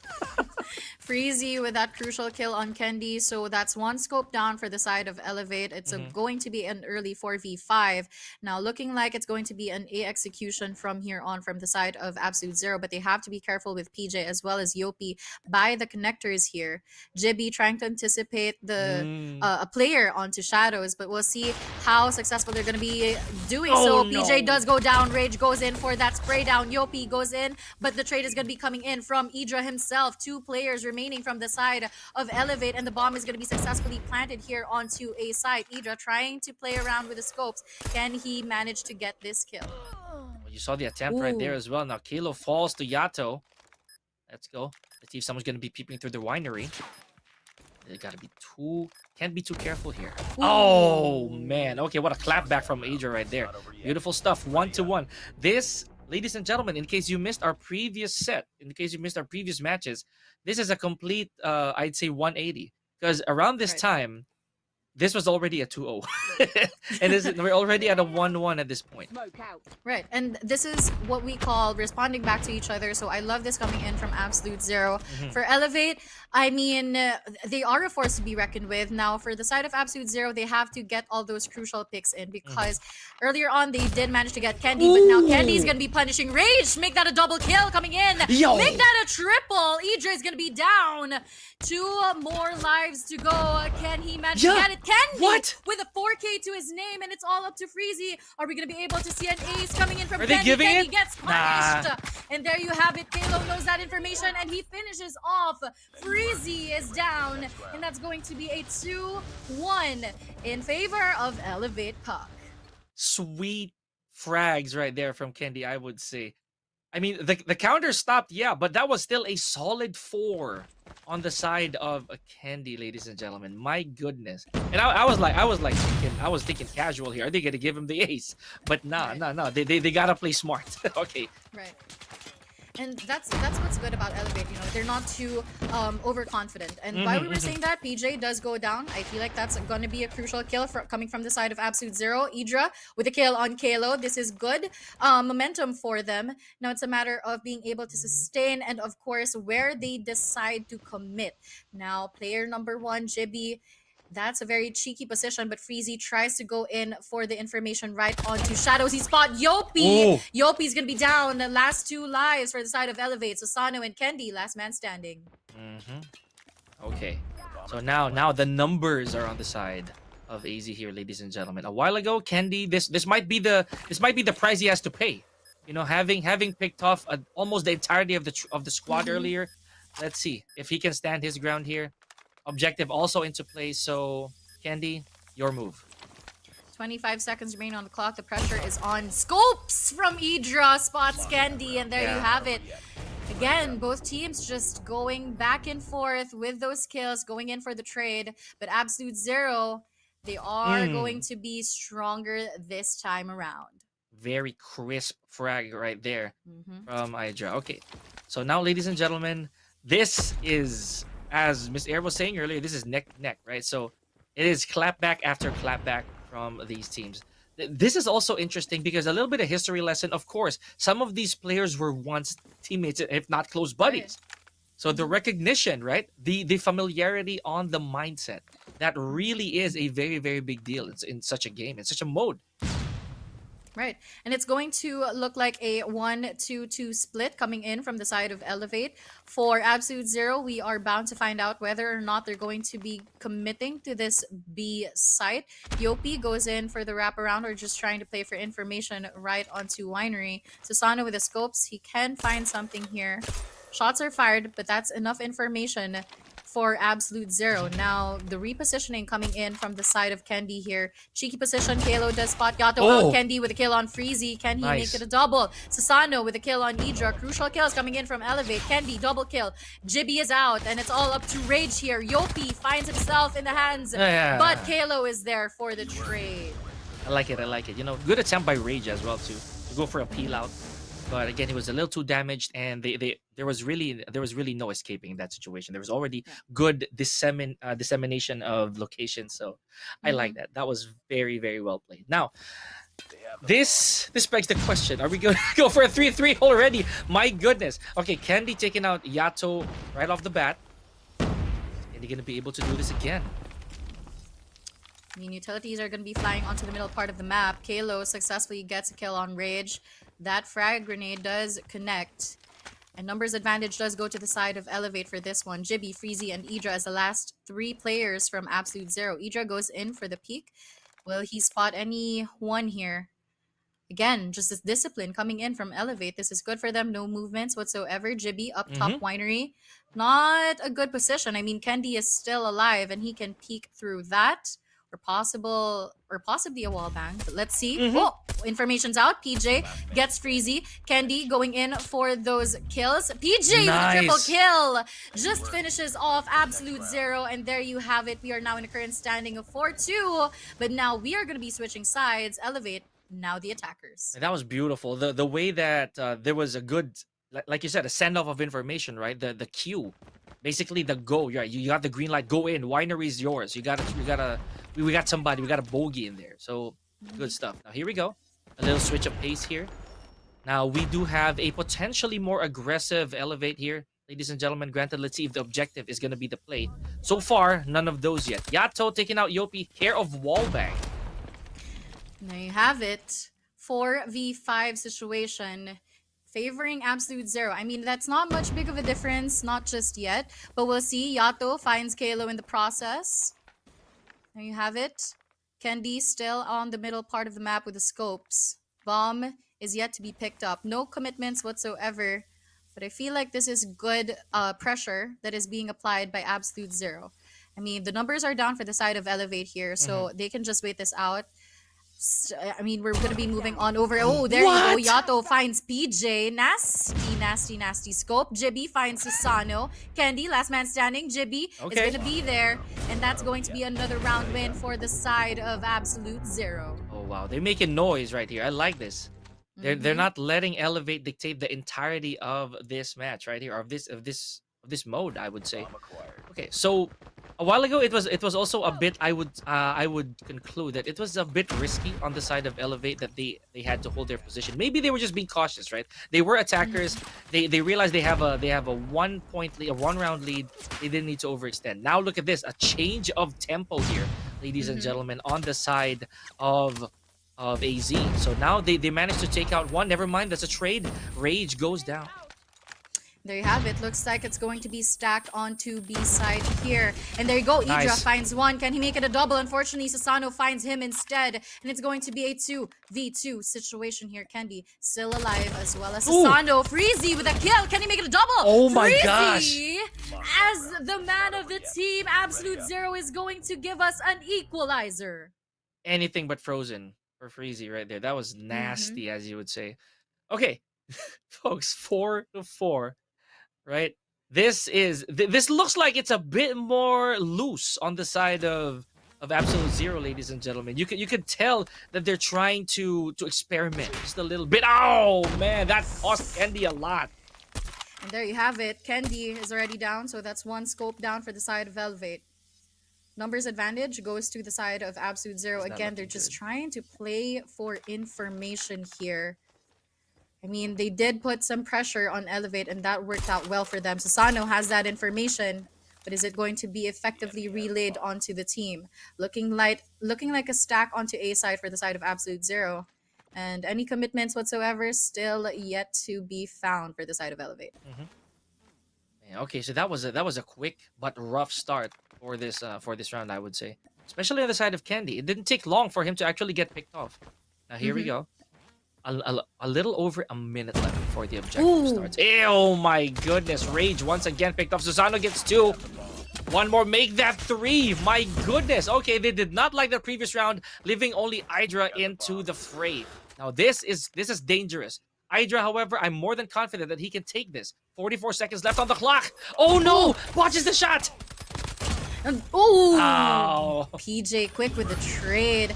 Freezy with that crucial kill on Candy. So that's one scope down for the side of Elevate. It's going to be an early 4v5. Now looking like it's going to be an A execution from here on from the side of Absolute Zero, but they have to be careful with PJ as well as Yopi by the connectors here. Jibby trying to anticipate the a player onto Shadows, but we'll see how successful they're going to be doing so. PJ does go down. Rage goes in for that spray down. Yopi goes in, but the trade is going to be coming in from Idra himself. 2 players remaining from the side of Elevate, and the bomb is going to be successfully planted here onto A side. Idra trying to play around with the scopes. Can he manage to get this kill?
You saw the attempt right there as well. Now Kilo falls to Yato. Let's go. Let's see if someone's going to be peeping through the winery. They gotta be can't be too careful here. Oh man. Okay, what a clapback from Idra right there. Beautiful stuff. 1-1. This, ladies and gentlemen, in case you missed our previous set, in case you missed our previous matches, this is a complete I'd say 180, because around this time this was already a 2-0. And we're already at a 1-1 at this point.
Right, and this is what we call responding back to each other. So I love this coming in from Absolute Zero. For Elevate, they are a force to be reckoned with. Now, for the side of Absolute Zero, they have to get all those crucial picks in, because earlier on they did manage to get Candy, but now Candy's gonna be punishing Rage. Make that a double kill coming in. Make that a triple. Idra is gonna be down. 2 more lives to go. Can he manage to get it? Candy
What?
with a 4K to his name, and it's all up to Freezy. Are we going to be able to see an ace coming in from
Are
Candy?
they giving
Candy
it?
gets punished. And there you have it. Kalo knows that information, and he finishes off. Freezy is down, and that's going to be a 2-1 in favor of Elevate Puck.
Sweet frags right there from Candy, I would say. I mean, the counter stopped, yeah, but that was still a solid 4 on the side of a Candy, ladies and gentlemen. My goodness. And I was thinking casual here. Are they gonna give him the ace? But nah. They gotta play smart. Okay.
Right. And that's what's good about Elevate, you know, they're not too overconfident. And while we were saying that, PJ does go down. I feel like that's going to be a crucial kill coming from the side of Absolute Zero. Idra with a kill on Kalo. This is good momentum for them. Now it's a matter of being able to sustain and, of course, where they decide to commit. Now, player number 1, Jibby, that's a very cheeky position, but Freezy tries to go in for the information right onto Shadows. He spot Yopi. Yopi's gonna be down. The last 2 lives for the side of Elevate. So Sano and Kendi, last man standing.
Okay. So now the numbers are on the side of AZ here, ladies and gentlemen. A while ago, Kendi, this might be the price he has to pay. You know, having picked off almost the entirety of the squad earlier. Let's see if he can stand his ground here. Objective also into play, so Candy, your move.
25 seconds remaining on the clock. The pressure is on. Scopes from Idra spots Candy, and there you have it. Again, both teams just going back and forth with those kills, going in for the trade. But Absolute Zero, they are going to be stronger this time around.
Very crisp frag right there from Idra. Okay, so now, ladies and gentlemen, this is, as Miss Air was saying earlier, this is neck to neck, right? So it is clapback after clapback from these teams. This is also interesting because a little bit of history lesson. Of course, some of these players were once teammates, if not close buddies. So the recognition, right? The familiarity on the mindset, that really is a very, very big deal. It's in such a game, in such a mode.
Right. And it's going to look like a 1-2-2 split coming in from the side of Elevate. For Absolute Zero, we are bound to find out whether or not they're going to be committing to this B site. Yopi goes in for the wraparound or just trying to play for information right onto Winery. Susano with the scopes, he can find something here. Shots are fired, but that's enough information for Absolute Zero. Now, the repositioning coming in from the side of Kendi here. Cheeky position. Kalo does spot Yato out. Kendi with a kill on Freezy. Can he make it a double? Sasano with a kill on Idra. Crucial kills coming in from Elevate. Kendi, double kill. Jibby is out, and it's all up to Rage here. Yopi finds himself in the hands, but Kalo is there for the trade.
I like it. You know, good attempt by Rage as well, too, to go for a peel out. But again, he was a little too damaged, and there was really no escaping that situation. There was already good dissemination of location, so I like that. That was very, very well played. Now, this begs the question: are we going to go for a 3-3 already? My goodness. Okay, Candy taking out Yato right off the bat. Is he going to be able to do this again?
I mean, utilities are going to be flying onto the middle part of the map. Kalo successfully gets a kill on Rage. That frag grenade does connect. And numbers advantage does go to the side of Elevate for this one. Jibby, Freezy, and Idra as the last 3 players from Absolute Zero. Idra goes in for the peek. Will he spot anyone here? Again, just this discipline coming in from Elevate. This is good for them. No movements whatsoever. Jibby up top Winery. Not a good position. I mean, Kendi is still alive and he can peek through that. Or possibly a wall bang. But let's see. Oh, information's out. PJ gets Freezy. Kendi going in for those kills. PJ with a triple kill. Just finishes off Absolute Zero. And there you have it. We are now in a current standing of 4-2. But now we are going to be switching sides. Elevate, now the attackers.
And that was beautiful. The way that there was a good, like you said, a send-off of information, right? The cue. Basically the go. You got the green light. Go in. Winery's yours. We got somebody. We got a bogey in there. So good stuff. Now here we go. A little switch of pace here. Now we do have a potentially more aggressive Elevate here, ladies and gentlemen. Granted, let's see if the objective is gonna be the play. So far, none of those yet. Yato taking out Yopi. Care of Wallbang.
There you have it. 4v5 situation. Favoring Absolute Zero. I mean, that's not much big of a difference, not just yet. But we'll see. Yato finds Kalo in the process. There you have it. Kendi still on the middle part of the map with the scopes. Bomb is yet to be picked up. No commitments whatsoever. But I feel like this is good pressure that is being applied by Absolute Zero. I mean, the numbers are down for the side of Elevate here, so they can just wait this out. I mean, we're going to be moving on over. Oh, there
What?
you go. Yato finds PJ. Nasty, nasty, nasty scope. Jibby finds Susano. Kendi, last man standing. Jibby is
Okay.
going to be there. And that's going to be another round win for the side of Absolute Zero.
Oh wow, they're making noise right here. I like this. They're not letting Elevate dictate the entirety of this match right here, or of this mode, I would say. Okay, so a while ago it was also a bit, I would conclude that it was a bit risky on the side of Elevate, that they had to hold their position. Maybe they were just being cautious, right? They were attackers. They realized they have a 1 point lead, a 1 round lead. They didn't need to overextend. Now look at this, a change of tempo here, ladies and gentlemen, on the side of AZ. So now they managed to take out one. Never mind, that's a trade. Rage goes down.
There you have it. Looks like it's going to be stacked onto B side here. And there you go. Idra
Nice.
finds one. Can he make it a double? Unfortunately, Susano finds him instead. And it's going to be a 2v2 situation here. Kendi still alive, as well as Susano. Freezy with a kill. Can he make it a double?
Oh my
Freezy,
gosh.
as the man of the team, Absolute Zero is going to give us an equalizer.
Anything but frozen for Freezy right there. That was nasty, as you would say. Okay, folks, 4-4. Right, this looks like it's a bit more loose on the side of Absolute Zero, ladies and gentlemen. You could tell that they're trying to experiment just a little bit. Oh man, that cost Kendi a lot.
And there you have it. Kendi is already down, so that's one scope down for the side of Elevate. Numbers advantage goes to the side of Absolute Zero.
It's not
Again, they're
looking
just
good.
trying to play for information here. I mean, they did put some pressure on Elevate, and that worked out well for them. Susano has that information, but is it going to be effectively relayed onto the team? Looking like a stack onto A side for the side of Absolute Zero. And any commitments whatsoever still yet to be found for the side of Elevate.
Yeah, okay, so that was a quick but rough start for this round, I would say, especially on the side of Kendi. It didn't take long for him to actually get picked off. Now here we go. A little over a minute left before the objective starts. Oh my goodness, Rage once again picked off. Susano gets 2. One more, make that 3. My goodness. Okay, they did not like the previous round, leaving only Hydra into the fray. Now this is dangerous. Hydra, however, I'm more than confident that he can take this. 44 seconds left on the clock. Oh no! Watches the shot. Ow.
PJ quick with the trade.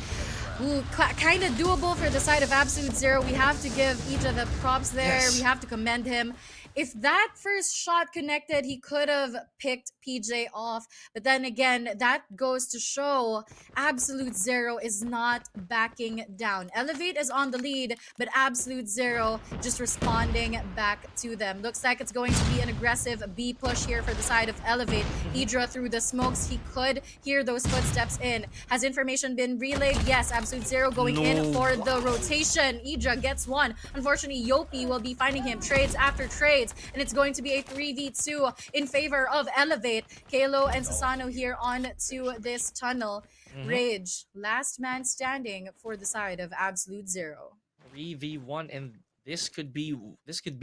Ooh, kind of doable for the side of Absolute Zero. We have to give each of the props there.
Yes.
We have to commend him. If that first shot connected, he could have picked PJ off. But then again, that goes to show Absolute Zero is not backing down. Elevate is on the lead, but Absolute Zero just responding back to them. Looks like it's going to be an aggressive B push here for the side of Elevate. Idra through the smokes. He could hear those footsteps in. Has information been relayed? Yes, Absolute Zero going in for the rotation. Idra gets one. Unfortunately, Yopi will be finding him trades after trades. And it's going to be a 3v2 in favor of Elevate. Kalo and Susano here on to this tunnel. Rage, last man standing for the side of Absolute Zero.
3v1, and this could be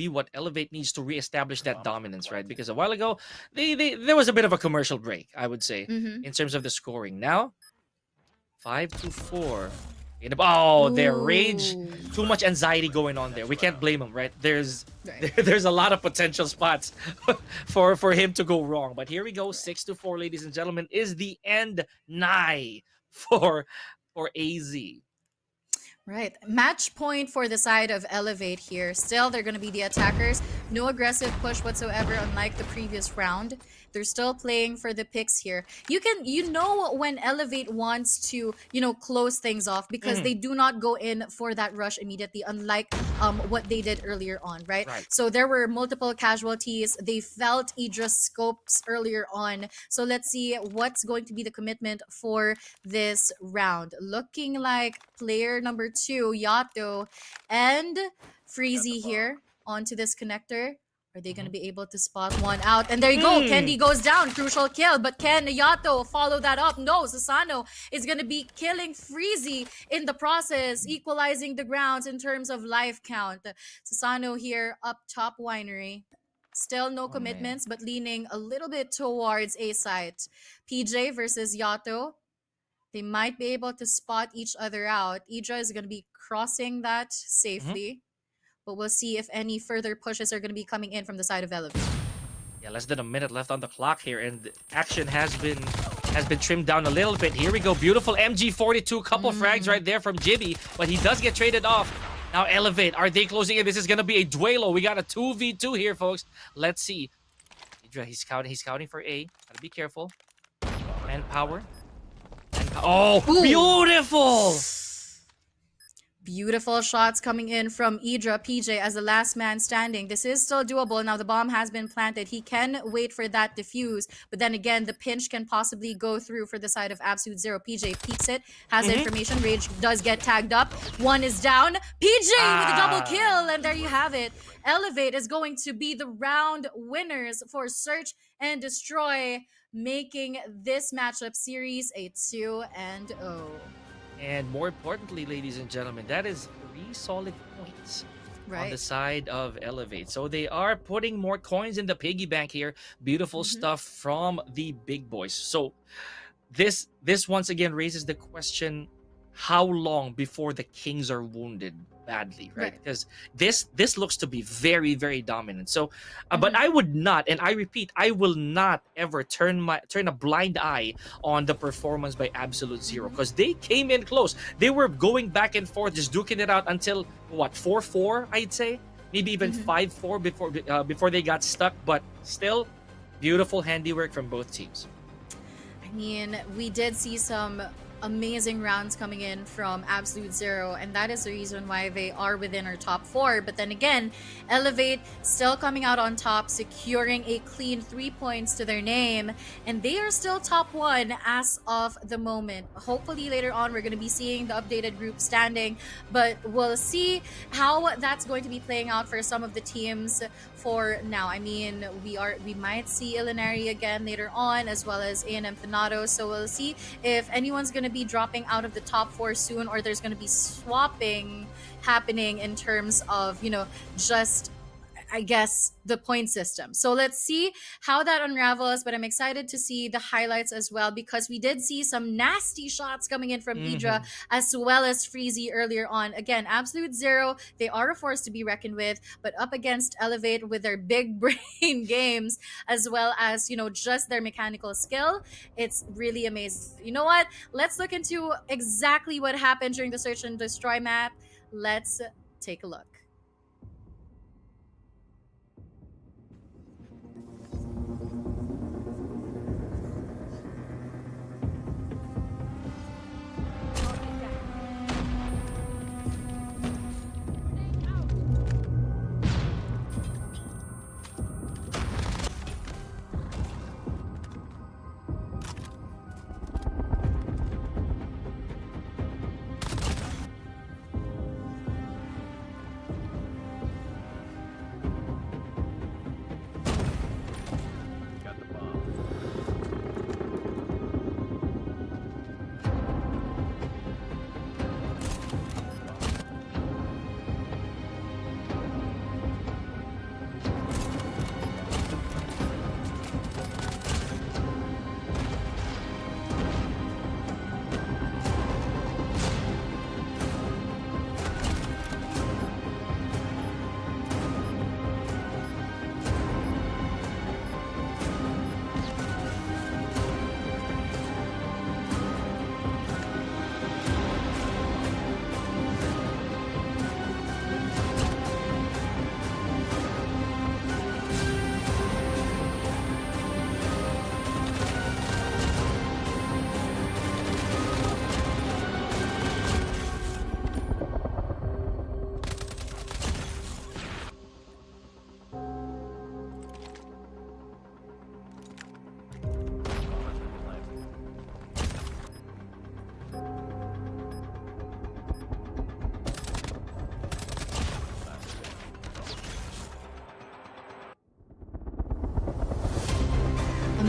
what Elevate needs to reestablish that dominance, right? Because a while ago, there was a bit of a commercial break, I would say, in terms of the scoring. Now, 5-4. Oh, their Rage. Too much anxiety going on there. We can't blame him, right? There's a lot of potential spots for him to go wrong. But here we go, 6-4, ladies and gentlemen. Is the end nigh for AZ?
Right. Match point for the side of Elevate here. Still, they're going to be the attackers. No aggressive push whatsoever, unlike the previous round. They're still playing for the picks here. You know when Elevate wants to, close things off because they do not go in for that rush immediately, unlike what they did earlier on, right? So there were multiple casualties. They felt Idra's scopes earlier on. So let's see what's going to be the commitment for this round. Looking like player number 2, Yato, and Freezy here onto this connector Are they going to be able to spot one out? And there you go. Kendi goes down. Crucial kill. But can Yato follow that up? No. Susano is going to be killing Freezy in the process, equalizing the grounds in terms of life count. Susano here up top winery. Still no commitments, but leaning a little bit towards A site. PJ versus Yato. They might be able to spot each other out. Idra is going to be crossing that safely. But we'll see if any further pushes are going to be coming in from the side of Elevate.
Yeah, less than a minute left on the clock here, and action has been trimmed down a little bit. Here we go, beautiful MG42, couple frags right there from Jibby, but he does get traded off. Now Elevate, are they closing in? This is going to be a duelo. We got a 2v2 here, folks. Let's see. He's scouting for A. Gotta be careful. Manpower. Oh, ooh. Beautiful!
Beautiful shots coming in from Idra PJ as the last man standing. This is still doable. Now the bomb has been planted. He can wait for that defuse, but then again, the pinch can possibly go through for the side of Absolute Zero. PJ peeks it, has the information. Rage does get tagged up. One is down. PJ with a double kill, and there you have it. Elevate is going to be the round winners for Search and Destroy, making this matchup series a 2-0.
And more importantly, ladies and gentlemen, that is 3 solid points on the side of Elevate. So they are putting more coins in the piggy bank here. Beautiful stuff from the big boys. So this once again raises the question, how long before the Kings are wounded badly, right? Because this looks to be very, very dominant. So but I would not, and I repeat, I will not ever turn a blind eye on the performance by Absolute Zero, because they came in close. They were going back and forth, just duking it out until what, 4-4, I'd say, maybe even 5-4 before they got stuck. But still, beautiful handiwork from both teams.
I mean, we did see some amazing rounds coming in from Absolute Zero, and that is the reason why they are within our top 4. But then again, Elevate still coming out on top, securing a clean 3 points to their name, and they are still top 1 as of the moment. Hopefully later on we're going to be seeing the updated group standing, but we'll see how that's going to be playing out for some of the teams. For now, I mean, we might see Ilinari again later on, as well as A&M Finado, so we'll see if anyone's going to be dropping out of the top 4 soon, or there's going to be swapping happening in terms of, you know, just, I guess, the point system. So let's see how that unravels, but I'm excited to see the highlights as well, because we did see some nasty shots coming in from Idra as well as Freezy earlier on. Again, Absolute Zero, they are a force to be reckoned with, but up against Elevate with their big brain games, as well as, you know, just their mechanical skill, it's really amazing. You know what? Let's look into exactly what happened during the Search and Destroy map. Let's take a look.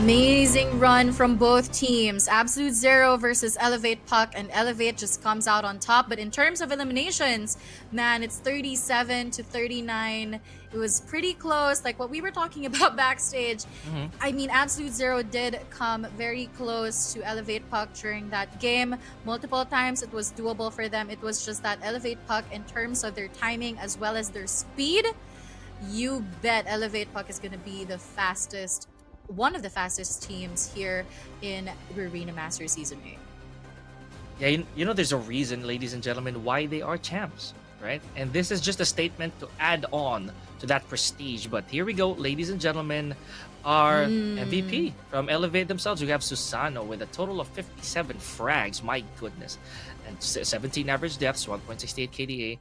Amazing run from both teams. Absolute Zero versus Elevate Puck, and Elevate just comes out on top. But in terms of eliminations, man, it's 37 to 39. It was pretty close, like what we were talking about backstage. I mean, Absolute Zero did come very close to Elevate Puck during that game. Multiple times it was doable for them. It was just that Elevate Puck, in terms of their timing as well as their speed, you bet Elevate Puck is going to be the fastest, one of the fastest teams here in Arena Masters Season 8.
Yeah, you know, there's a reason, ladies and gentlemen, why they are champs, right? And this is just a statement to add on to that prestige. But here we go, ladies and gentlemen, our MVP from Elevate themselves. We have Susano with a total of 57 frags, my goodness, and 17 average deaths, 1.68 KDA,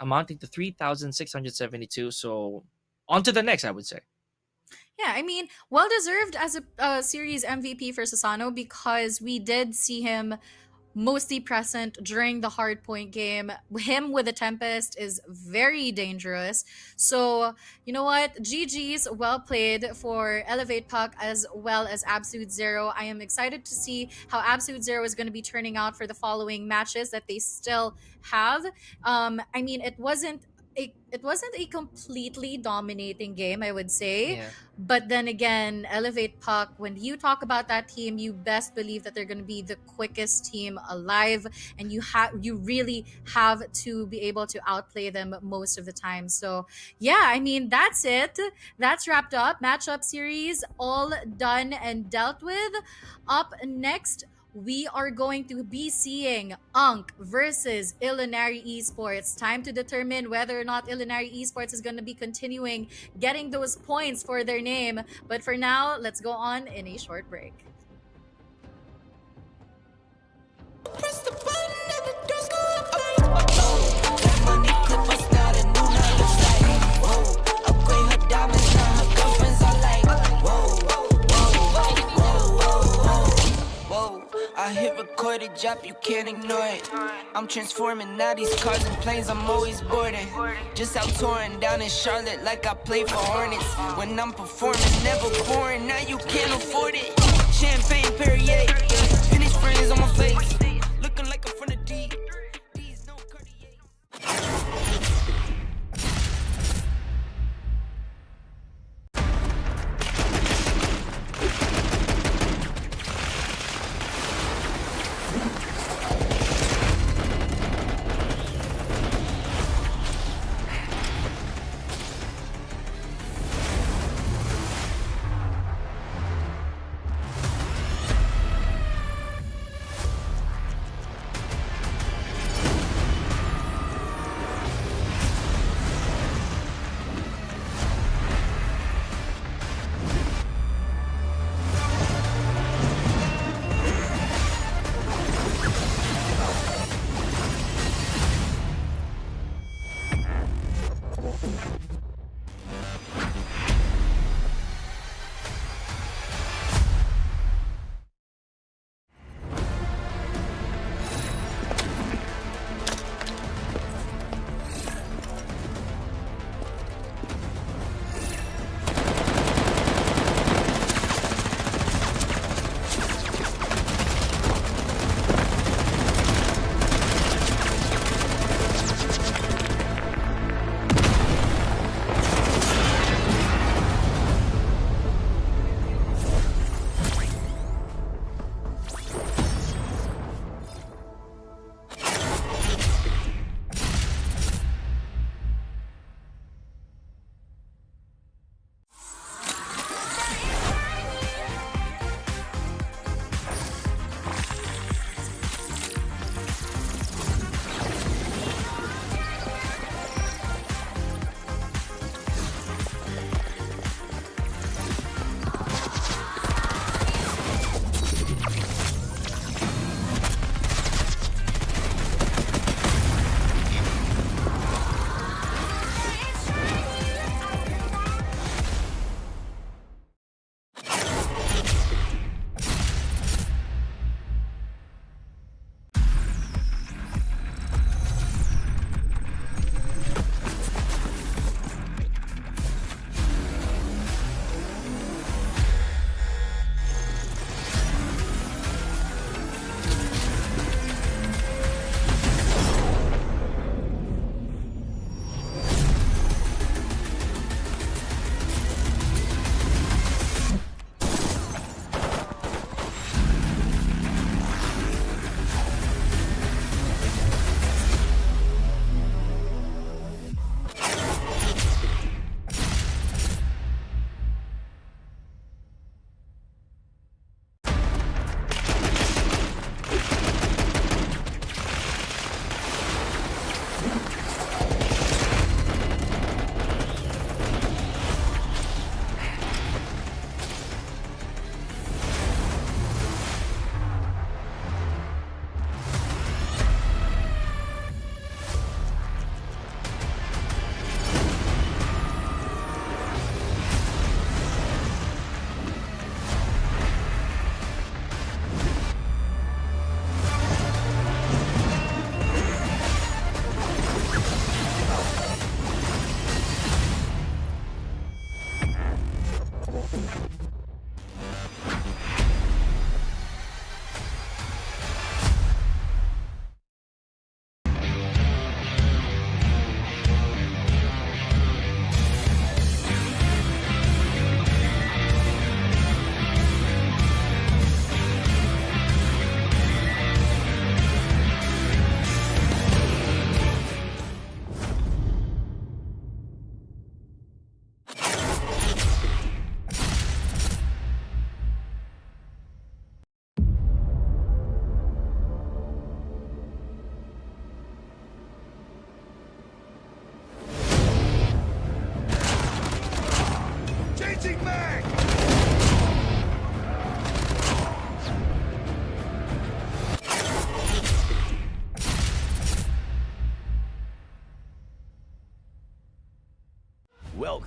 amounting to 3,672. So on to the next, I would say.
Yeah, I mean, well deserved as a series MVP for Susano, because we did see him mostly present during the Hardpoint game. Him with a Tempest is very dangerous. So, you know what? GG's, well played for Elevate Puck as well as Absolute Zero. I am excited to see how Absolute Zero is going to be turning out for the following matches that they still have. I mean, it wasn't a completely dominating game, I would say.
Yeah.
But then again, Elevate Puck, when you talk about that team, you best believe that they're going to be the quickest team alive, and you really have to be able to outplay them most of the time. So yeah, I mean, that's it. That's wrapped up. Matchup series all done and dealt with. Up next, we are going to be seeing Unk versus Ilinari Esports. Time to determine whether or not Ilinari Esports is going to be continuing getting those points for their name. But for now, let's go on in a short break.
Press the button and the doors go up. That money clip us now, the new now looks like. Whoa, upgrade her diamonds, now her girlfriends are like. Whoa, I hit record a drop, you can't ignore it. I'm transforming now these cars and planes, I'm always boarding. Just out touring down in Charlotte like I play for Hornets. When I'm performing, never boring, now you can't afford it. Champagne Perrier, finish friends on my face. Looking like I'm from the D. These no Cartier.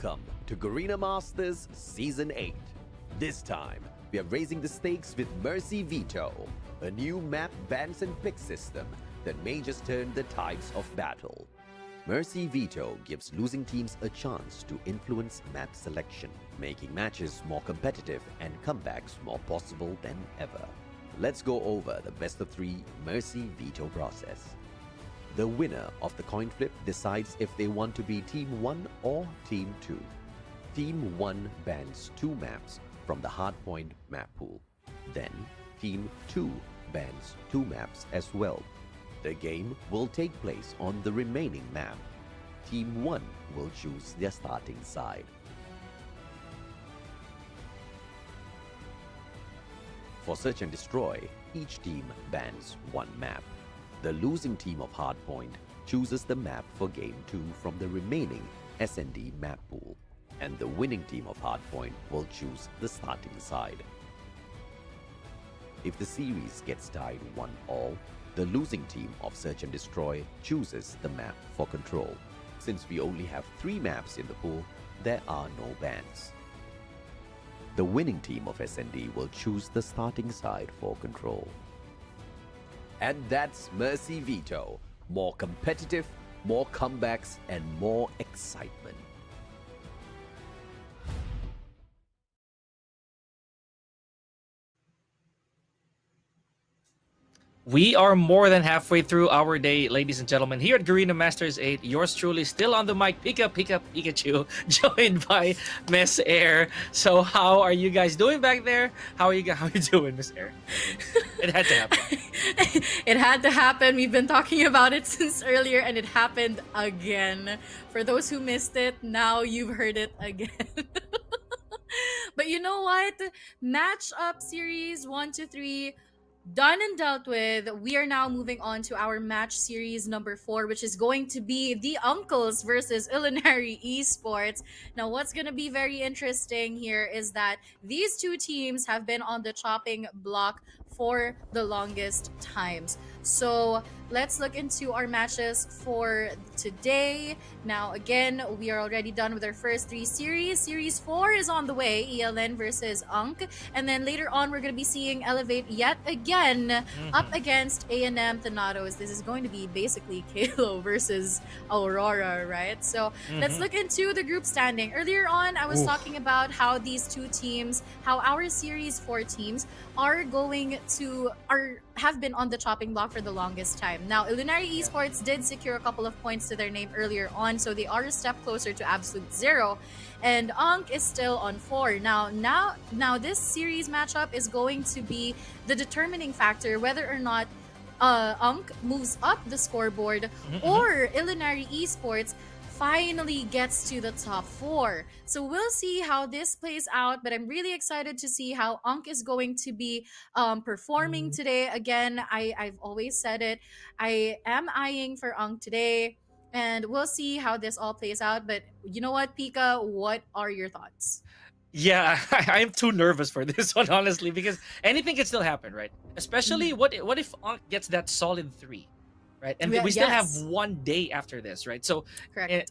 Welcome to Garena Masters Season 8. This time, we are raising the stakes with Mercy Veto, a new map bans and pick system that may just turn the tides of battle. Mercy Veto gives losing teams a chance to influence map selection, making matches more competitive and comebacks more possible than ever. Let's go over the best of 3 Mercy Veto process. The winner of the coin flip decides if they want to be Team 1 or Team 2. Team 1 bans 2 maps from the Hardpoint map pool. Then, Team 2 bans 2 maps as well. The game will take place on the remaining map. Team 1 will choose their starting side. For Search and Destroy, each team bans 1 map. The losing team of Hardpoint chooses the map for Game 2 from the remaining S&D map pool, and the winning team of Hardpoint will choose the starting side. If the series gets tied 1-all, the losing team of Search and Destroy chooses the map for Control. Since we only have 3 maps in the pool, there are no bans. The winning team of S&D will choose the starting side for Control. And that's Mercy Veto. More competitive, more comebacks, and more excitement.
We are more than halfway through our day, ladies and gentlemen, here at Garena Masters 8. Yours truly still on the mic, Pika Pikachu, joined by Miss Air. So how are you guys doing back there? How are you doing, Miss Air? It had to happen.
It had to happen. We've been talking about it since earlier, and it happened again. For those who missed it, now you've heard it again. But you know what? Matchup series 1 to 3 done and dealt with. We are now moving on to our match series number 4, which is going to be the Uncles versus Ilinari Esports. Now, what's going to be very interesting here is that these 2 teams have been on the chopping block for the longest times. So let's look into our matches for today. Now, again, we are already done with our first 3 series. Series 4 is on the way, ELN versus Unk. And then later on, we're going to be seeing Elevate yet again up against A&M Thanatos. This is going to be basically Kalo versus Aurora, right? So let's look into the group standing. Earlier on, I was talking about how these 2 teams, how our Series 4 teams are going to, have been on the chopping block for the longest time. Now, Ilinari Esports did secure a couple of points to their name earlier on, so they are a step closer to absolute 0. And Unk is still on 4. Now this series matchup is going to be the determining factor whether or not Unk moves up the scoreboard or Ilinari Esports finally gets to the top 4. So we'll see how this plays out, but I'm really excited to see how Unk is going to be performing today. Again, I've always said it. I am eyeing for Unk today, and we'll see how this all plays out. But you know what, Pika? What are your thoughts?
Yeah, I'm too nervous for this one, honestly, because anything can still happen, right? Especially what if Unk gets that solid 3? Right, and we still have 1 day after this, right? So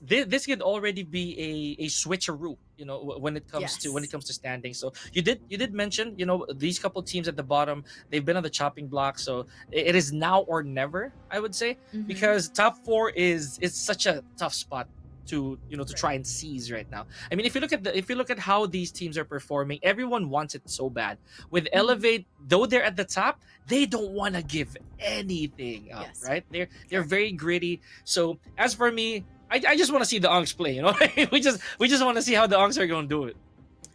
this could already be a switcheroo, you know, when it comes to standing. So you did mention, you know, these couple teams at the bottom, they've been on the chopping block, so it is now or never, I would say, because top 4 is such a tough spot to try and seize right now. I mean, if you look at how these teams are performing, everyone wants it so bad. With Elevate, though they're at the top, they don't want to give anything up, right? They're very gritty. So as for me, I just want to see the Unks play. You know, we just want to see how the Unks are going to do it.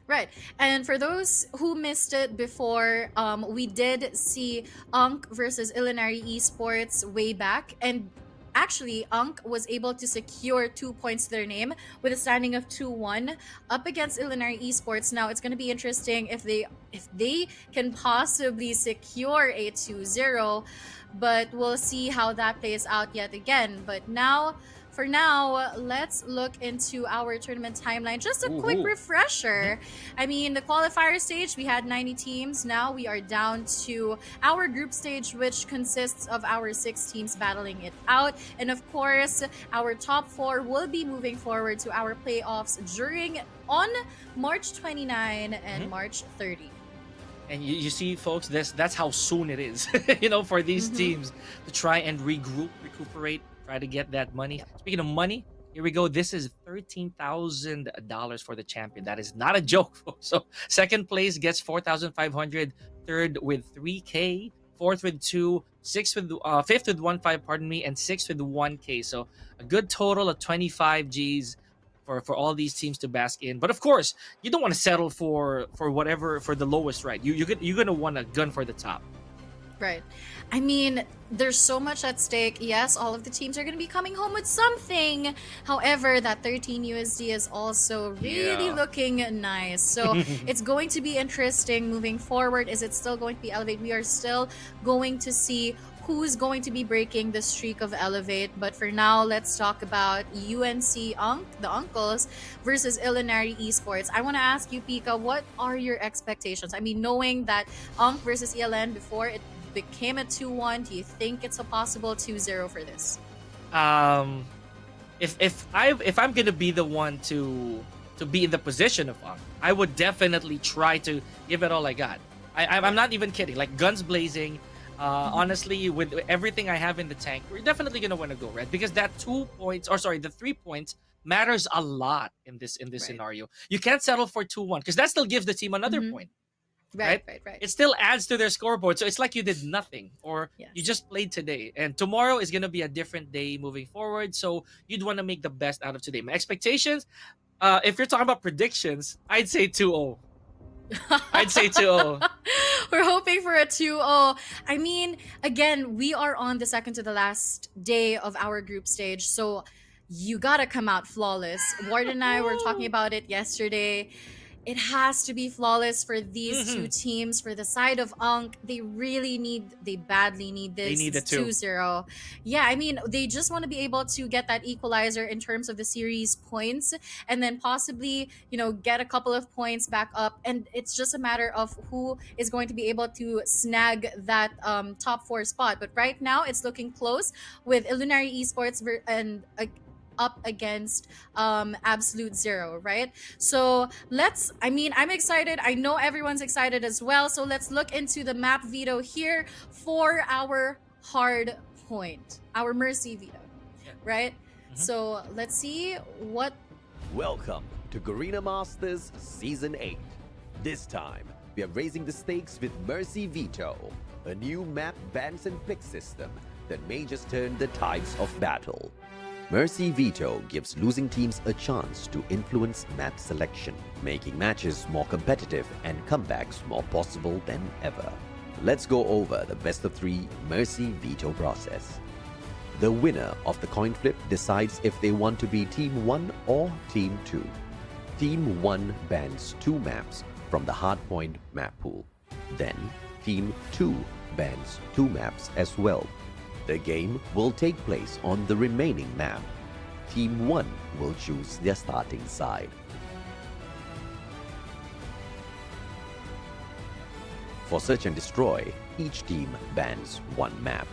Right. And for those who missed it before, we did see Unk versus Ilinari Esports way back, and actually, Unk was able to secure 2 points to their name with a standing of 2-1 up against Ilinari Esports. Now, it's going to be interesting if they can possibly secure a 2-0, but we'll see how that plays out yet again. But now, for now, let's look into our tournament timeline. Just a quick refresher. I mean, the qualifier stage, we had 90 teams. Now we are down to our group stage, which consists of our 6 teams battling it out. And of course, our top 4 will be moving forward to our playoffs on March 29 and March 30.
And you see, folks, that's how soon it is, for these teams to try and recuperate, try to get that money. Speaking of money, here we go. This is $13,000 for the champion. That is not a joke, folks. So second place gets 4,500, third with 3K, fourth with 2, fifth with 1.5, pardon me, and sixth with 1K. So a good total of 25 Gs for all these teams to bask in. But of course, you don't want to settle for the lowest, right? You're gonna want a gun for the top.
Right. I mean, there's so much at stake. Yes, all of the teams are going to be coming home with something. However, that 13 USD is also really looking nice. So it's going to be interesting moving forward. Is it still going to be Elevate? We are still going to see who's going to be breaking the streak of Elevate. But for now, let's talk about UNC the Uncles versus Illinois Esports. I want to ask you, Pika, what are your expectations? I mean, knowing that versus ELN before it became a 2-1, do you think it's a possible 2-0 for this?
If I'm gonna be the one to be in the position of I would definitely try to give it all I got. I'm not even kidding. Like, guns blazing. Honestly, with everything I have in the tank, we're definitely gonna want to go red, because that 2 points, or sorry, the 3 points matters a lot in this scenario. You can't settle for 2-1, because that still gives the team another point. Right. It still adds to their scoreboard. So it's like you did nothing, or you just played today. And tomorrow is going to be a different day moving forward. So you'd want to make the best out of today. My expectations, if you're talking about predictions, I'd say 2-0. I'd say 2-0.
We're hoping for a 2-0. I mean, again, we are on the second to the last day of our group stage. So you got to come out flawless. Ward and I were talking about it yesterday. It has to be flawless for these two teams. For the side of they badly need this.
They need a
2-0. Yeah, I mean, they just want to be able to get that equalizer in terms of the series points, and then possibly, get a couple of points back up. And it's just a matter of who is going to be able to snag that top 4 spot. But right now, it's looking close with Illinois Esports and up against Absolute Zero, right? So I'm excited. I know everyone's excited as well. So let's look into the map veto here for our Hardpoint, our Mercy veto, right? So let's see what.
Welcome to Garena Masters Season 8. This time, we are raising the stakes with Mercy Veto, a new map bans and pick system that may just turn the tides of battle. Mercy Veto gives losing teams a chance to influence map selection, making matches more competitive and comebacks more possible than ever. Let's go over the best of 3 Mercy Veto process. The winner of the coin flip decides if they want to be Team 1 or Team 2. Team 1 bans 2 maps from the Hardpoint map pool. Then, Team 2 bans 2 maps as well. The game will take place on the remaining map. Team 1 will choose their starting side. For Search and Destroy, each team bans 1 map.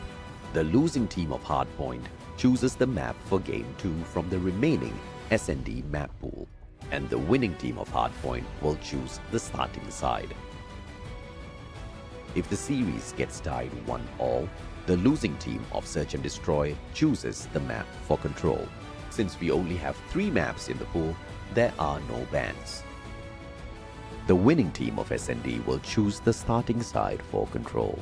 The losing team of Hardpoint chooses the map for Game 2 from the remaining S&D map pool, and the winning team of Hardpoint will choose the starting side. If the series gets tied 1-1, the losing team of Search and Destroy chooses the map for Control. Since we only have 3 maps in the pool, there are no bans. The winning team of S&D will choose the starting side for Control.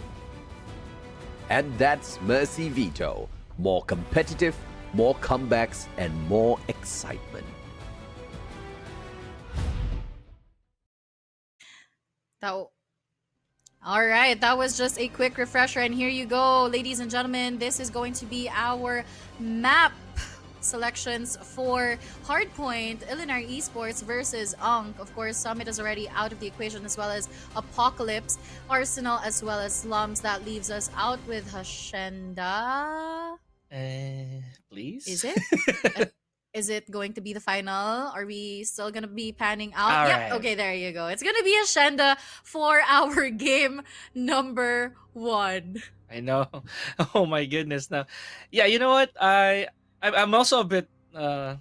And that's Mercy Veto. More competitive, more comebacks, and more excitement.
All right, that was just a quick refresher, and here you go, ladies and gentlemen. This is going to be our map selections for Hardpoint, Illinois Esports versus Of course, Summit is already out of the equation, as well as Apocalypse, Arsenal, as well as Slums. That leaves us out with Hacienda.
Please?
Is it? Is it going to be the final? Are we still gonna be panning out?
All
Yep.
right.
Okay, there you go. It's gonna be Hacienda for our game number 1.
I know. Oh my goodness. Now, yeah, you know what? I'm also a bit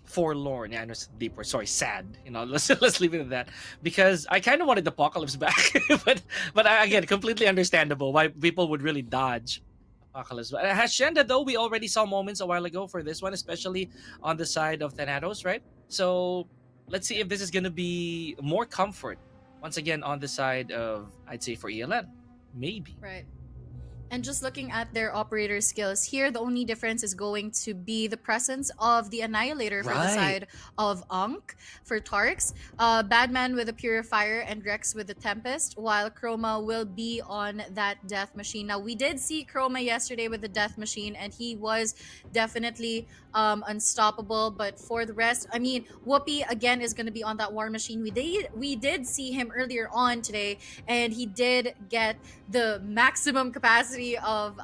forlorn. Yeah, I know it's deep word. Sorry, sad. You know, let's leave it at that because I kind of wanted the apocalypse back, but again, completely understandable why people would really dodge apocalypse. Hacienda, though, we already saw moments a while ago for this one, especially on the side of Thanatos, right? So let's see if this is gonna be more comfort once again on the side of, I'd say, for ELN, maybe.
Right. And just looking at their operator skills here, the only difference is going to be the presence of the Annihilator for the
Right.
side of Ankh for Tarks, Badman with the Purifier, and Rex with the Tempest, while Chroma will be on that Death Machine. Now, we did see Chroma yesterday with the Death Machine, and he was definitely unstoppable. But for the rest, I mean, Whoopi again is going to be on that War Machine. We did see him earlier on today, and he did get the maximum capacity of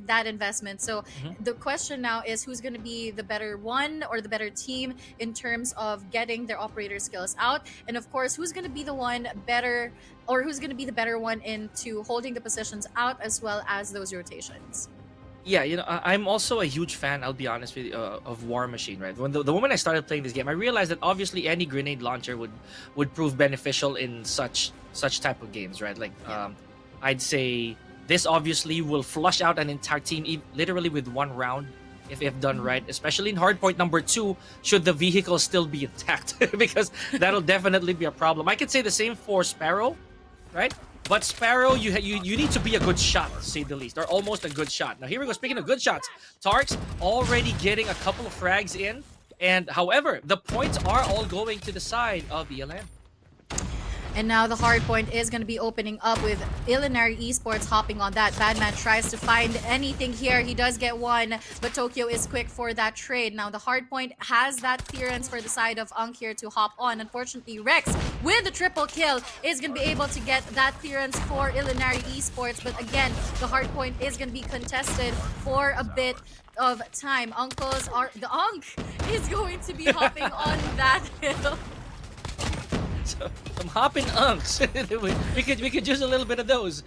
that investment. So the question now is who's going to be the better one or the better team in terms of getting their operator skills out, and of course who's going to be the one better, or who's going to be the better one into holding the positions out as well as those rotations.
Yeah, you know, I'm also a huge fan, I'll be honest with you, of War Machine, right? When the moment I started playing this game, I realized that obviously any grenade launcher would prove beneficial in such type of games, right? Like, I'd say this obviously will flush out an entire team literally with one round if done right, especially in Hardpoint number 2, should the vehicle still be intact, because that'll definitely be a problem. I could say the same for Sparrow, right? But Sparrow, you need to be a good shot, to say the least, or almost a good shot. Now here we go. Speaking of good shots, Tarks already getting a couple of frags in, and however, the points are all going to the side of ELN.
And now the hard point is going to be opening up with Illinois Esports hopping on that. Badman tries to find anything here. He does get one, but Tokyo is quick for that trade. Now the hard point has that clearance for the side of Ankh here to hop on. Unfortunately, Rex with a triple kill is going to be able to get that clearance for Illinois Esports. But again, the hard point is going to be contested for a bit of time. The Ankh is going to be hopping on that hill.
So, some hopping unks. we could use a little bit of those.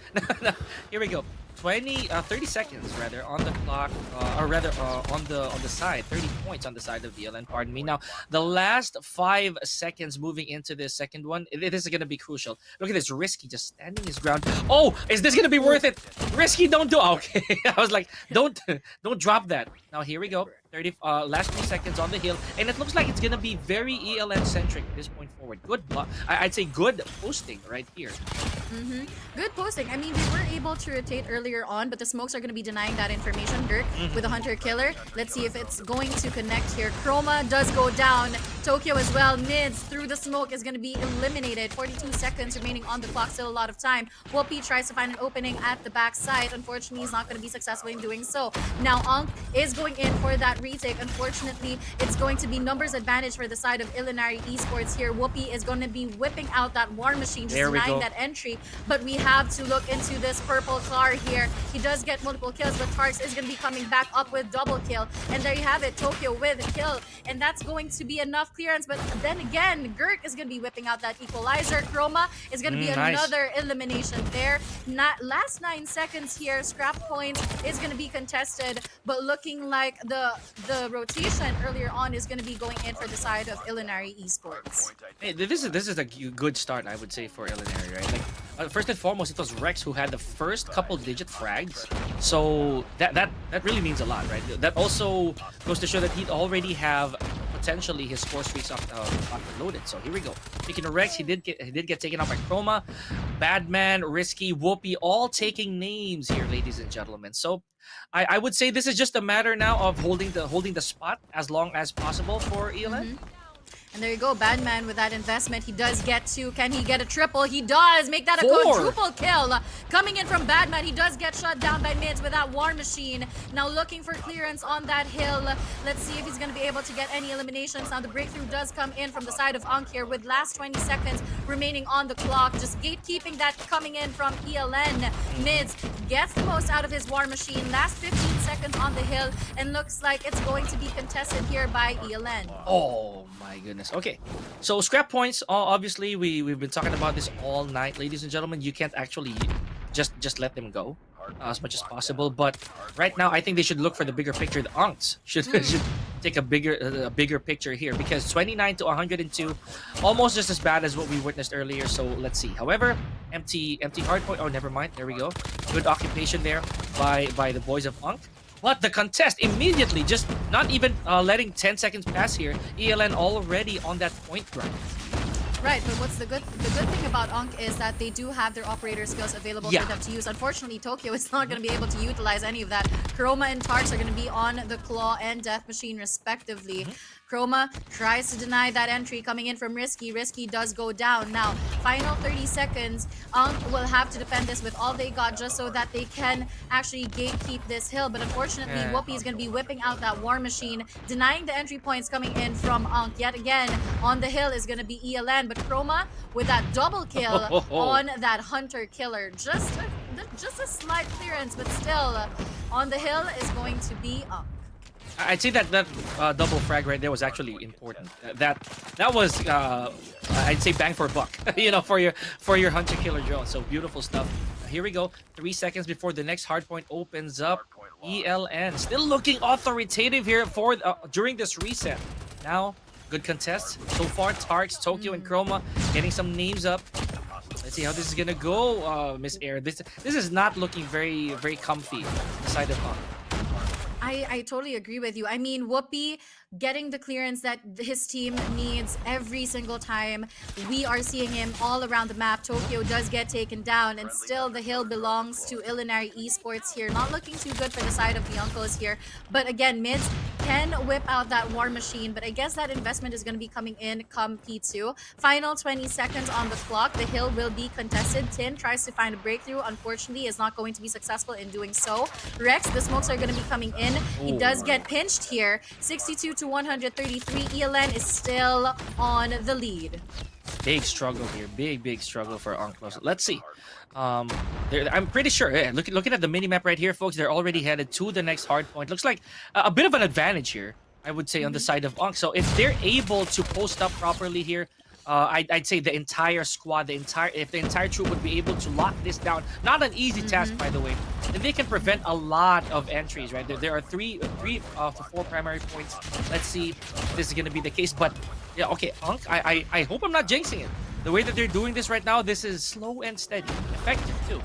Here we go. 30 seconds rather on the clock, or rather on the side. 30 points on the side of VLN. Pardon me. Now the last 5 seconds moving into this second one. This is gonna be crucial. Look at this Risky just standing his ground. Oh, is this gonna be worth it? Risky, don't do. Okay, I was like, don't drop that. Now here we go. Last 3 seconds on the hill, and it looks like it's gonna be very ELN centric at this point forward. Good block. I'd say good posting right here.
Good posting. I mean, we were able to rotate earlier on, but the smokes are going to be denying that information. Dirk with a Hunter Killer. Let's see if it's going to connect here. Chroma does go down. Tokyo as well. Mids through the smoke is going to be eliminated. 42 seconds remaining on the clock. Still a lot of time. Whoopi tries to find an opening at the backside. Unfortunately, he's not going to be successful in doing so. Now, Ankh is going in for that retake. Unfortunately, it's going to be numbers advantage for the side of Illinois Esports here. Whoopi is going to be whipping out that War Machine, just denying that entry. But we have to look into this purple car here. He does get multiple kills, but Tarks is going to be coming back up with double kill. And there you have it, Tokyo with a kill. And that's going to be enough clearance. But then again, Gurk is going to be whipping out that equalizer. Chroma is going to be another elimination there. Last 9 seconds here. Scrap points is going to be contested. But looking like the rotation earlier on is going to be going in for the side of Illinois Esports.
Hey, this is a good start, I would say, for Illinois, right? Like, first and foremost, it was Rex who had the first couple digit frags, so that really means a lot, right? That also goes to show that he'd already have potentially his score streaks up loaded. So here we go. Speaking of Rex, he did get taken out by Chroma, Badman, Risky, Whoopi, all taking names here, ladies and gentlemen. So I would say this is just a matter now of holding the spot as long as possible for ELN.
And there you go, Badman with that investment. He does get 2. Can he get a triple? He does make that a
4.
quadruple kill. Coming in from Badman, he does get shut down by Mids with that War Machine. Now looking for clearance on that hill. Let's see if he's going to be able to get any eliminations. Now the breakthrough does come in from the side of Ankh here with last 20 seconds remaining on the clock. Just gatekeeping that coming in from ELN. Mids gets the most out of his War Machine. Last 15 seconds on the hill, and looks like it's going to be contested here by ELN.
Oh my goodness. Okay, so scrap points. Obviously, we've been talking about this all night, ladies and gentlemen. You can't actually just let them go as much as possible. But right now, I think they should look for the bigger picture. The Unks should take a bigger picture here, because 29 to 102, almost just as bad as what we witnessed earlier. So let's see. However, empty hardpoint. Oh, never mind. There we go. Good occupation there by the boys of Unk. But the contest immediately, just not even letting 10 seconds pass here. ELN already on that point grind.
Right, but what's the good thing about Ankh is that they do have their operator skills available for them to use. Unfortunately, Tokyo is not going to be able to utilize any of that. Chroma and Tarks are going to be on the Claw and Death Machine respectively. Chroma tries to deny that entry coming in from Risky. Risky does go down. Now, final 30 seconds, Ankh will have to defend this with all they got just so that they can actually gatekeep this hill. But unfortunately, Whoopi is going to be whipping out that War Machine, denying the entry points coming in from Ankh. Yet again, on the hill is going to be ELN. But Chroma with that double kill on that Hunter Killer. Just a slight clearance, but still on the hill is going to be Ankh.
I'd say that double frag right there was actually important. That was I'd say bang for a buck, you know, for your Hunter Killer drone. So beautiful stuff. Here we go. 3 seconds before the next hardpoint opens up. ELN still looking authoritative here for during this reset. Now good contest so far. Tarks, Tokyo, and Chroma getting some names up. Let's see how this is gonna go, Miss Air. This is not looking very comfy on the side of Ankh.
I totally agree with you. I mean, Whoopi getting the clearance that his team needs every single time. We are seeing him all around the map. Tokyo does get taken down, and still the hill belongs to Illinois Esports here. Not looking too good for the side of the uncles here. But again, Mids can whip out that War Machine, but I guess that investment is going to be coming in come P2. Final 20 seconds on the clock. The hill will be contested. Tin tries to find a breakthrough. Unfortunately, is not going to be successful in doing so. Rex, the smokes are going to be coming in. He does get pinched here. 62 to 133. ELN is still on the lead.
Big struggle here. Big struggle for Unclos. Let's see. I'm pretty sure. Yeah, looking at the minimap right here, folks, they're already headed to the next hard point. Looks like a bit of an advantage here, I would say, on the side of Unk. So if they're able to post up properly here, I'd say the entire squad, if the entire troop would be able to lock this down, not an easy task, by the way, then they can prevent a lot of entries, right? There are three of the 4 primary points. Let's see if this is going to be the case. But yeah, okay, Unk, I hope I'm not jinxing it. The way that they're doing this right now, this is slow and steady, effective too.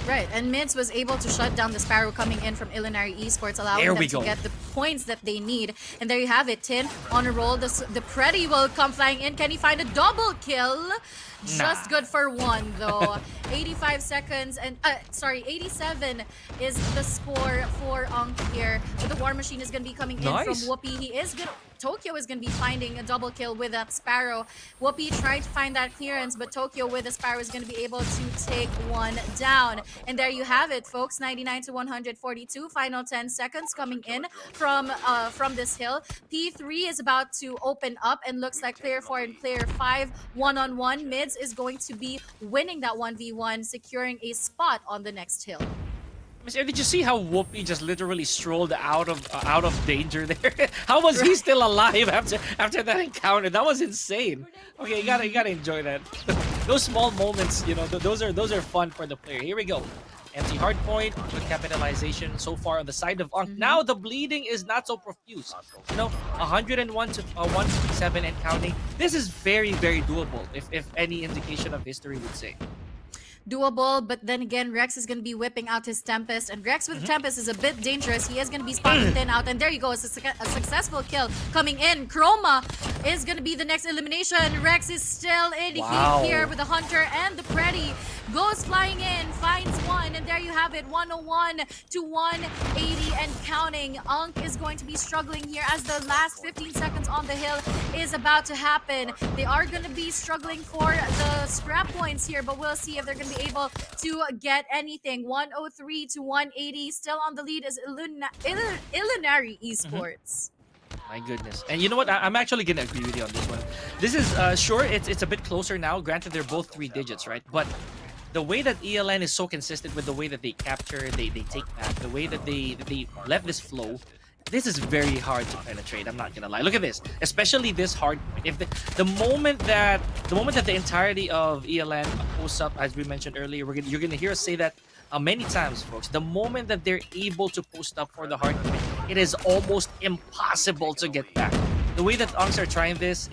Right, and Mids was able to shut down the Sparrow coming in from Illinois Esports, allowing them to get the points that they need. And there you have it, Tin on a roll. The Pretty will come flying in. Can he find a double kill? Just good for 1 though. 85 seconds and 87 is the score for Unk here. But the War Machine is going to be coming in from Whoopi. He is good. Tokyo is going to be finding a double kill with that Sparrow. Whoopi tried to find that clearance, but Tokyo with the Sparrow is going to be able to take 1 down. And there you have it, folks. 99 to 142. Final 10 seconds coming in from this hill. P3 is about to open up, and looks like player 4 and player 5 one-on-one. Mids is going to be winning that 1v1, securing a spot on the next hill.
Miss Air, did you see how Whoopi just literally strolled out of danger there? How was he still alive after that encounter? That was insane. Okay, you gotta enjoy that. Those small moments, you know, those are fun for the player. Here we go. Empty hardpoint, good capitalization so far on the side of Unk. Now the bleeding is not so profuse. You know, 101 to 157 and counting. This is very doable, if any indication of history would say.
Doable, but then again, Rex is going to be whipping out his Tempest, and Rex with Tempest is a bit dangerous. He is going to be spotting Thin out, and there you go. It's a successful kill coming in. Chroma is going to be the next elimination. Rex is still in. He's here with the Hunter and the Pretty. Goes flying in, finds 1, and there you you have it, 101 to 180 and counting. Unk is going to be struggling here as the last 15 seconds on the hill is about to happen. They are going to be struggling for the scrap points here, but we'll see if they're going to be able to get anything. 103 to 180. Still on the lead is Ilinari Esports.
My goodness. And you know what? I'm actually going to agree with you on this one. This is, sure, it's a bit closer now. Granted, they're both 3 digits, right? But the way that ELN is so consistent with the way that they capture, they take back, the way that they let this flow, this is very hard to penetrate. I'm not gonna lie. Look at this, especially this hard point. If the moment that the entirety of ELN posts up, as we mentioned earlier, you're gonna hear us say that many times, folks. The moment that they're able to post up for the hard point, it is almost impossible to get back. The way that Unks are trying this,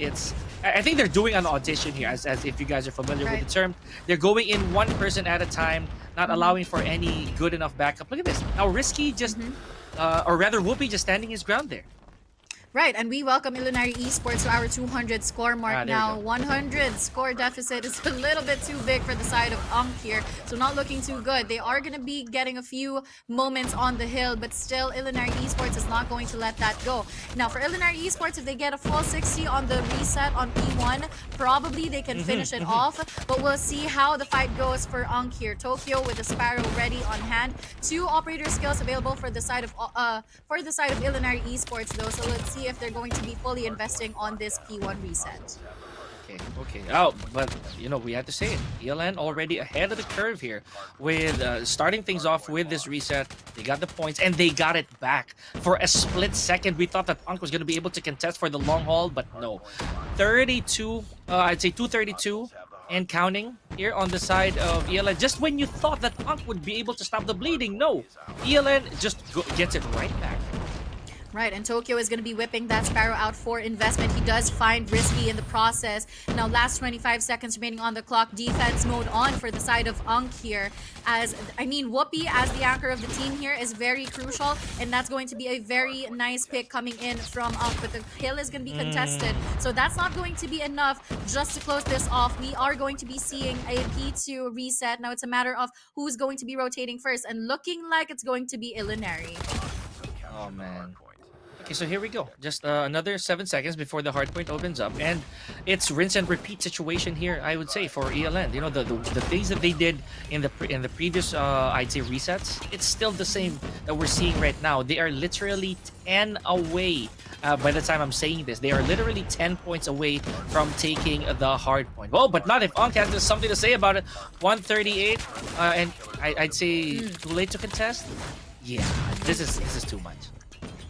I think they're doing an audition here, as if you guys are familiar with the term. They're going in one person at a time, not allowing for any good enough backup. Look at this. Now Risky just, or rather Whoopi just standing his ground there.
Right, and we welcome Ilinari Esports to our 200 score mark now. 100 score deficit is a little bit too big for the side of Unk here, so not looking too good. They are going to be getting a few moments on the hill, but still Ilinari Esports is not going to let that go. Now, for Ilinari Esports, if they get a full 60 on the reset on P1, probably they can finish it off, but we'll see how the fight goes for Unk here. Tokyo with the Sparrow ready on hand. 2 operator skills available for the side of Ilinari Esports though, so let's see if they're going to be fully investing on this P1 reset.
Okay. Oh, but you know, we had to say it. ELN already ahead of the curve here with starting things off with this reset. They got the points and they got it back. For a split second, we thought that Unk was going to be able to contest for the long haul, but no. 32, I'd say 232 and counting here on the side of ELN. Just when you thought that Unk would be able to stop the bleeding, no. ELN just gets it right back.
Right, and Tokyo is going to be whipping that Sparrow out for investment. He does find Risky in the process. Now, last 25 seconds remaining on the clock. Defense mode on for the side of Unk here. Whoopi, as the anchor of the team here, is very crucial, and that's going to be a very nice pick coming in from Unk, but the kill is going to be contested, so that's not going to be enough just to close this off. We are going to be seeing a P2 reset. Now, it's a matter of who's going to be rotating first, and looking like it's going to be Ilinari.
Oh, man. Okay, so here we go. Just another 7 seconds before the hardpoint opens up, and it's rinse and repeat situation here, I would say, for ELN. You know, the things that they did in the previous, I'd say, resets, it's still the same that we're seeing right now. They are literally 10 away. By the time I'm saying this, they are literally 10 points away from taking the hardpoint. Well, but not if Unk has something to say about it. 138, and I'd say too late to contest. Yeah, this is too much.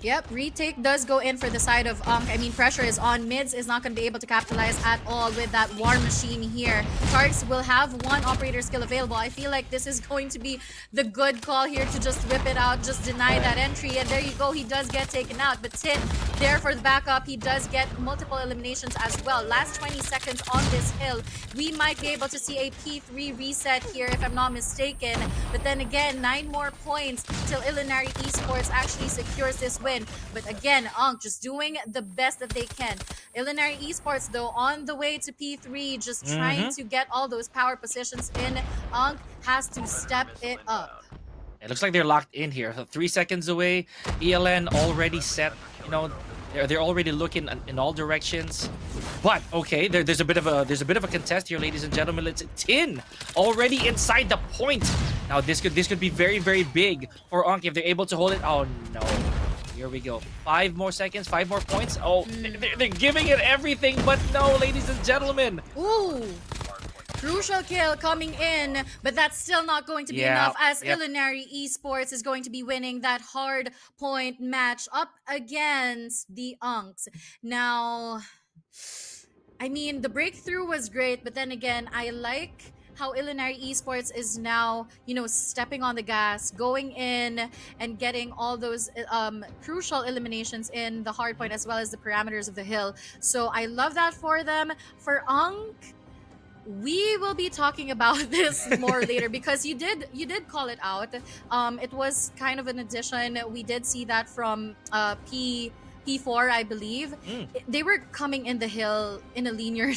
Yep, retake does go in for the side of Unk. I mean, pressure is on. Mids is not going to be able to capitalize at all with that war machine here. Tarks will have 1 operator skill available. I feel like this is going to be the good call here to just whip it out, just deny that entry. And there you go, he does get taken out. But Tit there for the backup. He does get multiple eliminations as well. Last 20 seconds on this hill. We might be able to see a P3 reset here if I'm not mistaken. But then again, 9 more points till Ilinari Esports actually secures this win. But again, Unk just doing the best that they can. Ilinari Esports, though, on the way to P3, just trying to get all those power positions in. Unk has to step it up.
It looks like they're locked in here. So 3 seconds away. ELN already set. You know, they're already looking in all directions. But okay, there's a bit of a contest here, ladies and gentlemen. It's Tin already inside the point. Now this could be very, very big for Unk if they're able to hold it. Oh no. Here we go. 5 more seconds, 5 more points. Oh, they're giving it everything, but no, ladies and gentlemen.
Ooh. Crucial kill coming in, but that's still not going to be enough as Ilinari Esports is going to be winning that hard point match up against the Unks. Now, I mean, the breakthrough was great, but then again, I like how Ilinari Esports is now, you know, stepping on the gas, going in and getting all those crucial eliminations in the hardpoint as well as the parameters of the hill. So I love that for them. For Unk, we will be talking about this more later because you did call it out. It was kind of an addition. We did see that from P4, I believe, they were coming in the hill in a linear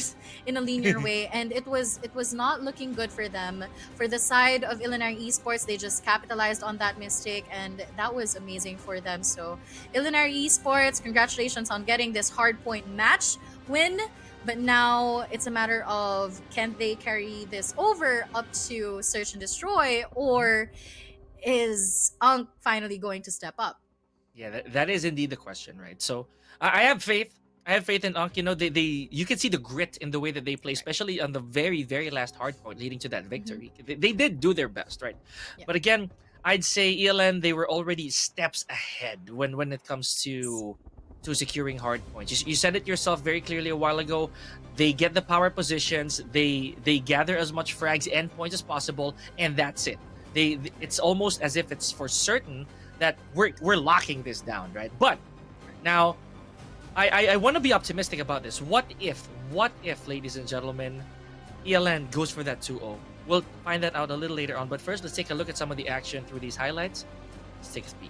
way, and it was not looking good for them. For the side of Illinois Esports, they just capitalized on that mistake, and that was amazing for them. So Illinois Esports, congratulations on getting this Hardpoint match win. But now it's a matter of, can they carry this over up to Search and Destroy, or is Unk finally going to step up?
Yeah, that is indeed the question, right? So I have faith. I have faith in Unk. You know, you can see the grit in the way that they play, especially on the very, very last hard point leading to that victory. They did do their best, right?
Yeah.
But again, I'd say ELN, they were already steps ahead when it comes to securing hard points. You said it yourself very clearly a while ago. They get the power positions, they gather as much frags and points as possible, and that's it. It's almost as if it's for certain that we're locking this down, right? But now I want to be optimistic about this. What if, ladies and gentlemen, ELN goes for that 2-0? We'll find that out a little later on. But first, let's take a look at some of the action through these highlights. Let's take a peek.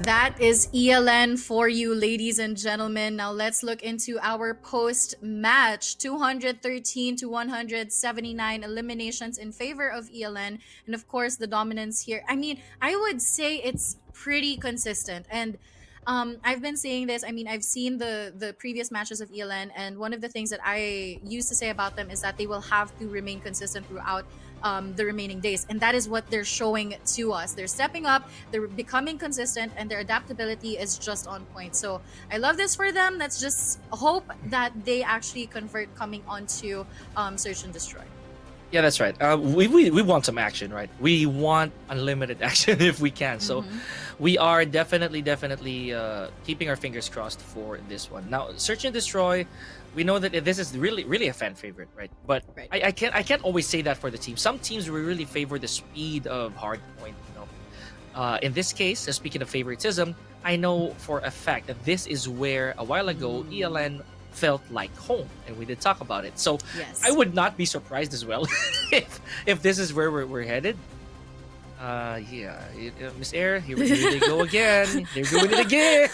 That is ELN for you, ladies and gentlemen. Now let's look into our post-match. 213 to 179 eliminations in favor of ELN. And of course, the dominance here. I mean, I would say it's pretty consistent. And I've been saying this. I mean, I've seen the previous matches of ELN, and one of the things that I used to say about them is that they will have to remain consistent throughout the remaining days, and that is what they're showing to us. They're stepping up, they're becoming consistent, and their adaptability is just on point. So I love this for them. Let's just hope that they actually convert coming onto Search and Destroy.
Yeah, that's right. We want some action, right? We want unlimited action if we can. So we are definitely keeping our fingers crossed for this one. Now, Search and Destroy, we know that this is really a fan favorite, right? But
Right.
I can't always say that for the team. Some teams will really favor the speed of Hardpoint. In this case, speaking of favoritism, I know for a fact that this is where a while ago ELN felt like home, and we did talk about it. So
Yes.
I would not be surprised as well if this is where we're headed. Yeah, Miss Air, here they go again. They're doing it again.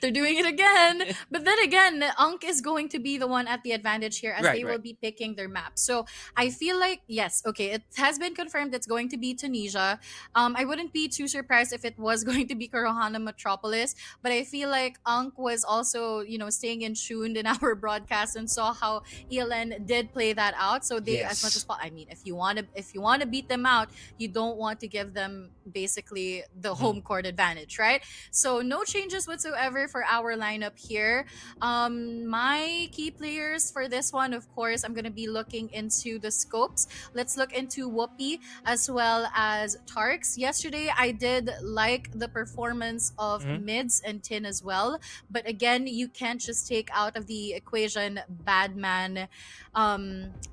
They're doing it again. But then again, Unk is going to be the one at the advantage here as
Right,
they will
right.
be picking their map. So I feel like, yes, okay, it has been confirmed it's going to be Tunisia. I wouldn't be too surprised if it was going to be Kurana Metropolis, but I feel like Unk was also, staying in tuned in our broadcast and saw how ELN did play that out. So they, as much as
Yes.
I mean, if you want to beat them out, you don't want to give them basically the
Mhm.
home court advantage, right? So no changes whatsoever for our lineup here. My key players for this one, of course, I'm gonna be looking into the scopes. Let's look into Whoopi as well as Tarks. Yesterday, I did like the performance of
Mhm.
Mids and Tin as well, but again, you can't just take out of the equation Badman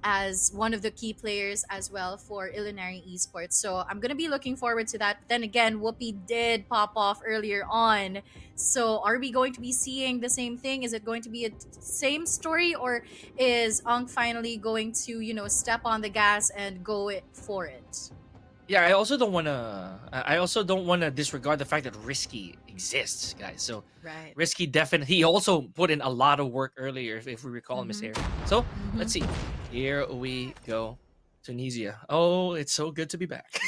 as one of the key players as well for Illinois Esports. So I'm gonna be looking forward to that. But then again, Whoopi did pop off earlier on. So are we going to be seeing the same thing? Is it going to be a same story, or is Unk finally going to, step on the gas and go for it?
Yeah, I also don't wanna disregard the fact that Risky exists, guys. So
Right.
Risky definitely he also put in a lot of work earlier, if we recall, Miss
Mhm.
Air. So
Mhm.
let's see. Here we go. Tunisia. Oh, it's so good to be back.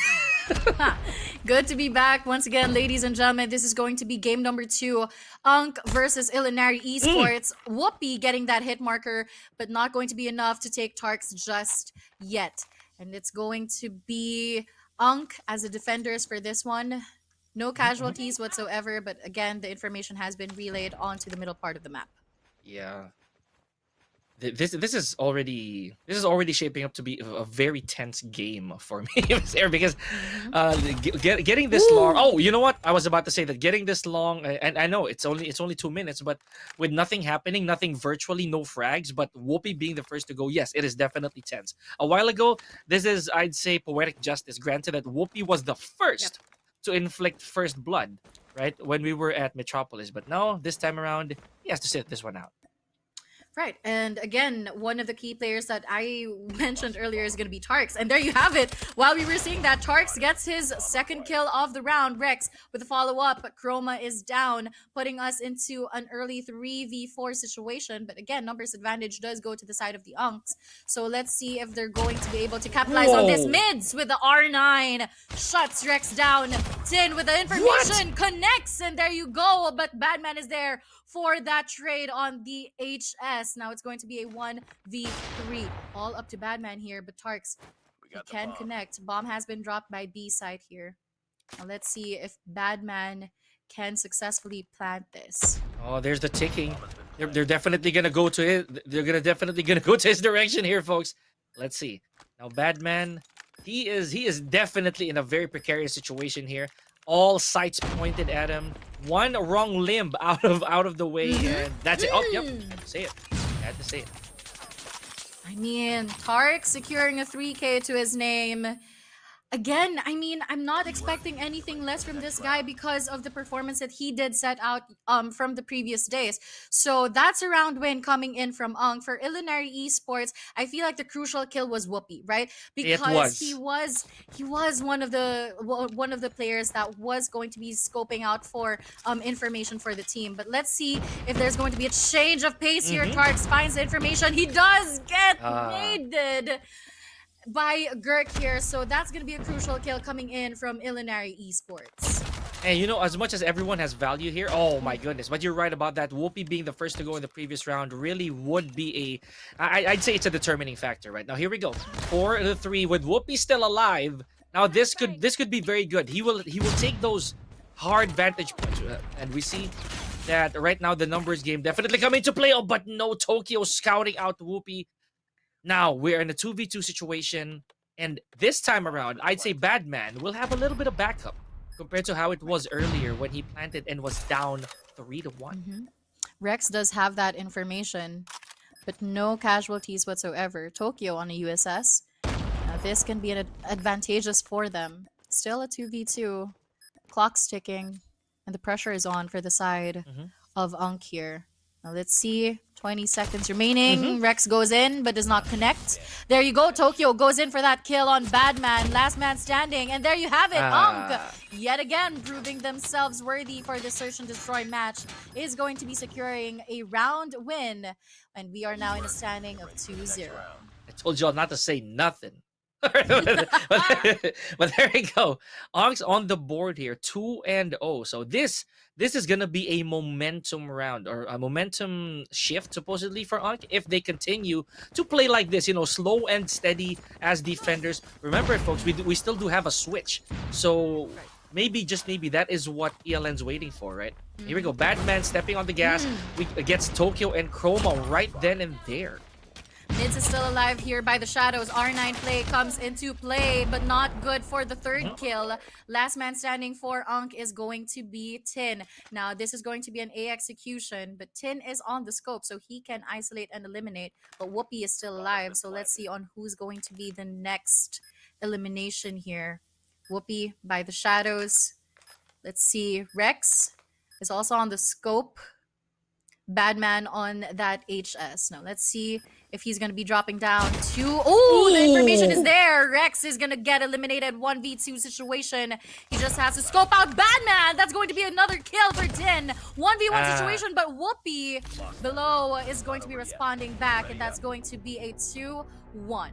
Good to be back once again, ladies and gentlemen. This is going to be game number 2, Unk versus Illinois Esports. Whoopi getting that hit marker, but not going to be enough to take Tarks just yet. And it's going to be Unk as the defenders for this one. No casualties whatsoever, but again, the information has been relayed onto the middle part of the map.
Yeah. This is already shaping up to be a very tense game for me, Miss Air, because getting this long. Oh, you know what? I was about to say that getting this long, and I know it's only 2 minutes, but with nothing happening, nothing virtually, no frags, but Whoopi being the first to go, yes, it is definitely tense. A while ago, this is, I'd say, poetic justice. Granted that Whoopi was the first to inflict first blood, right, when we were at Metropolis, but now this time around, he has to sit this one out.
Right. And again, one of the key players that I mentioned earlier is going to be Tarks. And there you have it. While we were seeing that, Tarks gets his second kill of the round. Rex with a follow-up, but Chroma is down, putting us into an early 3v4 situation. But again, numbers advantage does go to the side of the Unks. So let's see if they're going to be able to capitalize on this.
Whoa.
Mids with the R9. Shuts Rex down. Tin with the information. Connects. And there you go. But Badman is there for that trade on the HS. Now it's going to be a 1v3. All up to Badman here, but Tarks, he can connect. Bomb has been dropped by B side here. Now let's see if Badman can successfully plant this.
Oh, there's the ticking. They're definitely gonna go to it. They're definitely gonna go to his direction here, folks. Let's see. Now, Badman, he is definitely in a very precarious situation here. All sights pointed at him. One wrong limb out of the way, and that's it. Oh, yep. Had to say it. Had to say it.
I mean, Tarek securing a 3K to his name. Again, I mean, I'm not expecting anything less from this guy because of the performance that he did set out from the previous days. So that's a round win coming in from Ung. For Illinois Esports, I feel like the crucial kill was Whoopi, right? Because he was one of the players that was going to be scoping out for information for the team. But let's see if there's going to be a change of pace here. Tarks finds the information. He does get naded by Gurk here, so that's going to be a crucial kill coming in from Illinois Esports.
And as much as everyone has value here, oh my goodness, but you're right about that. Whoopi being the first to go in the previous round really would be I'd say it's a determining factor right now. Here we go, 4-3 with Whoopi still alive. Now this could be very good. He will take those hard vantage points, and we see that right now the numbers game definitely come into play. Oh, but no, Tokyo scouting out Whoopi. Now we're in a 2v2 situation, and this time around, I'd say Badman will have a little bit of backup compared to how it was earlier when he planted and was down 3-1.
Rex does have that information, but no casualties whatsoever. Tokyo on a USS. Now this can be advantageous for them. Still a 2v2. Clock's ticking, and the pressure is on for the side of Unk here. Now let's see. 20 seconds remaining.
Mhm.
Rex goes in but does not connect. There you go. Tokyo goes in for that kill on Badman. Last man standing. And there you have it. Unk, yet again, proving themselves worthy for the Search and Destroy match, is going to be securing a round win. And we are now in a standing of 2-0.
I told y'all not to say nothing. but there we go. Onk's on the board here, 2-0. So this is gonna be a momentum round or a momentum shift supposedly for Onk if they continue to play like this, slow and steady as defenders. Remember, folks, we still do have a switch, so maybe just maybe that is what ELN's waiting for, right? Here we go. Batman stepping on the gas. We gets Tokyo and Chroma right then and there.
Mids is still alive here by the shadows. R9 play comes into play, but not good for the third kill. Last man standing for Unk is going to be Tin. Now, this is going to be an A execution, but Tin is on the scope, so he can isolate and eliminate. But Whoopi is still alive, so let's see on who's going to be the next elimination here. Whoopi by the shadows. Let's see. Rex is also on the scope. Badman on that HS. Now, let's see if he's going to be dropping down to... Oh, the information is there. Rex is going to get eliminated. 1v2 situation. He just has to scope out Badman. That's going to be another kill for Tin. 1v1 situation, but Whoopi below is going to be responding back, and that's going to be a 2-1.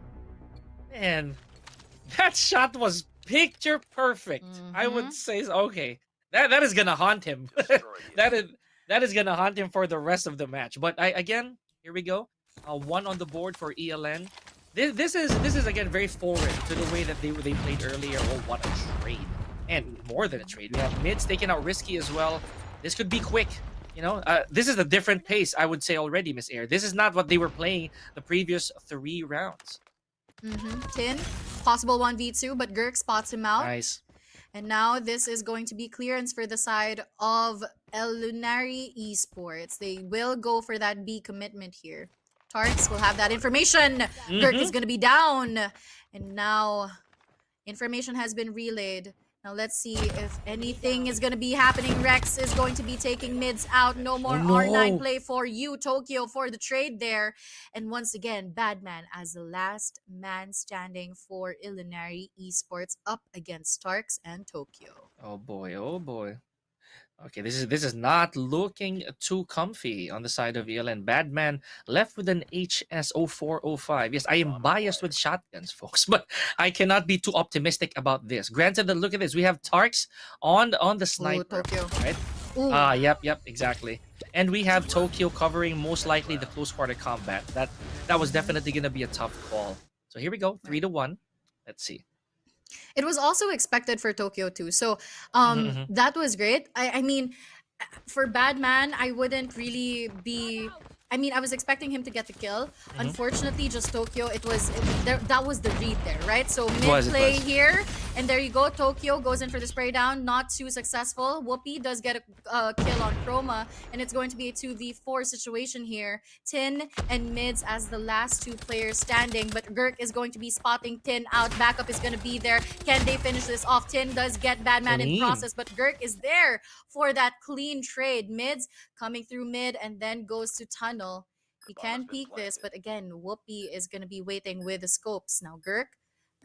Man, that shot was picture perfect. I would say, okay, that is going to haunt him. That is going to haunt him for the rest of the match. But again, here we go. One on the board for ELN. This is again very foreign to the way that they played earlier. Oh, what a trade. And more than a trade. We have mids taking out Risky as well. This could be quick. This is a different pace, I would say already, Miss Air. This is not what they were playing the previous 3 rounds.
Tin, possible 1v2, but Gurk spots him out.
Nice.
And now this is going to be clearance for the side of Lunari Esports. They will go for that B commitment here. Tarks will have that information. Gurk is going to be down. And now information has been relayed. Now let's see if anything is going to be happening. Rex is going to be taking mids out. No more R9 play for you, Tokyo, for the trade there. And once again, Badman as the last man standing for Illinois Esports up against Starks and Tokyo.
Oh boy, oh boy. Okay, this is not looking too comfy on the side of ELN. Badman left with an HS0405. Yes, I am biased with shotguns, folks, but I cannot be too optimistic about this. Granted that, look at this, we have Tarks on the sniper,
Tokyo.
right? Yep, exactly. And we have Tokyo covering most likely the close quarter combat. That was definitely gonna be a tough call. So here we go, 3-1. Let's see.
It was also expected for Tokyo too. So that was great. I mean, for Badman, I wouldn't really be... I mean, I was expecting him to get the kill. Unfortunately, just Tokyo, that was the read there, right? So mid-play here, and there you go. Tokyo goes in for the spray down, not too successful. Whoopi does get a kill on Chroma, and it's going to be a 2v4 situation here. Tin and mids as the last 2 players standing, but Gurk is going to be spotting Tin out. Backup is going to be there. Can they finish this off? Tin does get Badman in process, but Gurk is there for that clean trade. Mids coming through mid and then goes to tunnel. He can peek this, but again, Whoopi is going to be waiting with the scopes. Now, Gurk,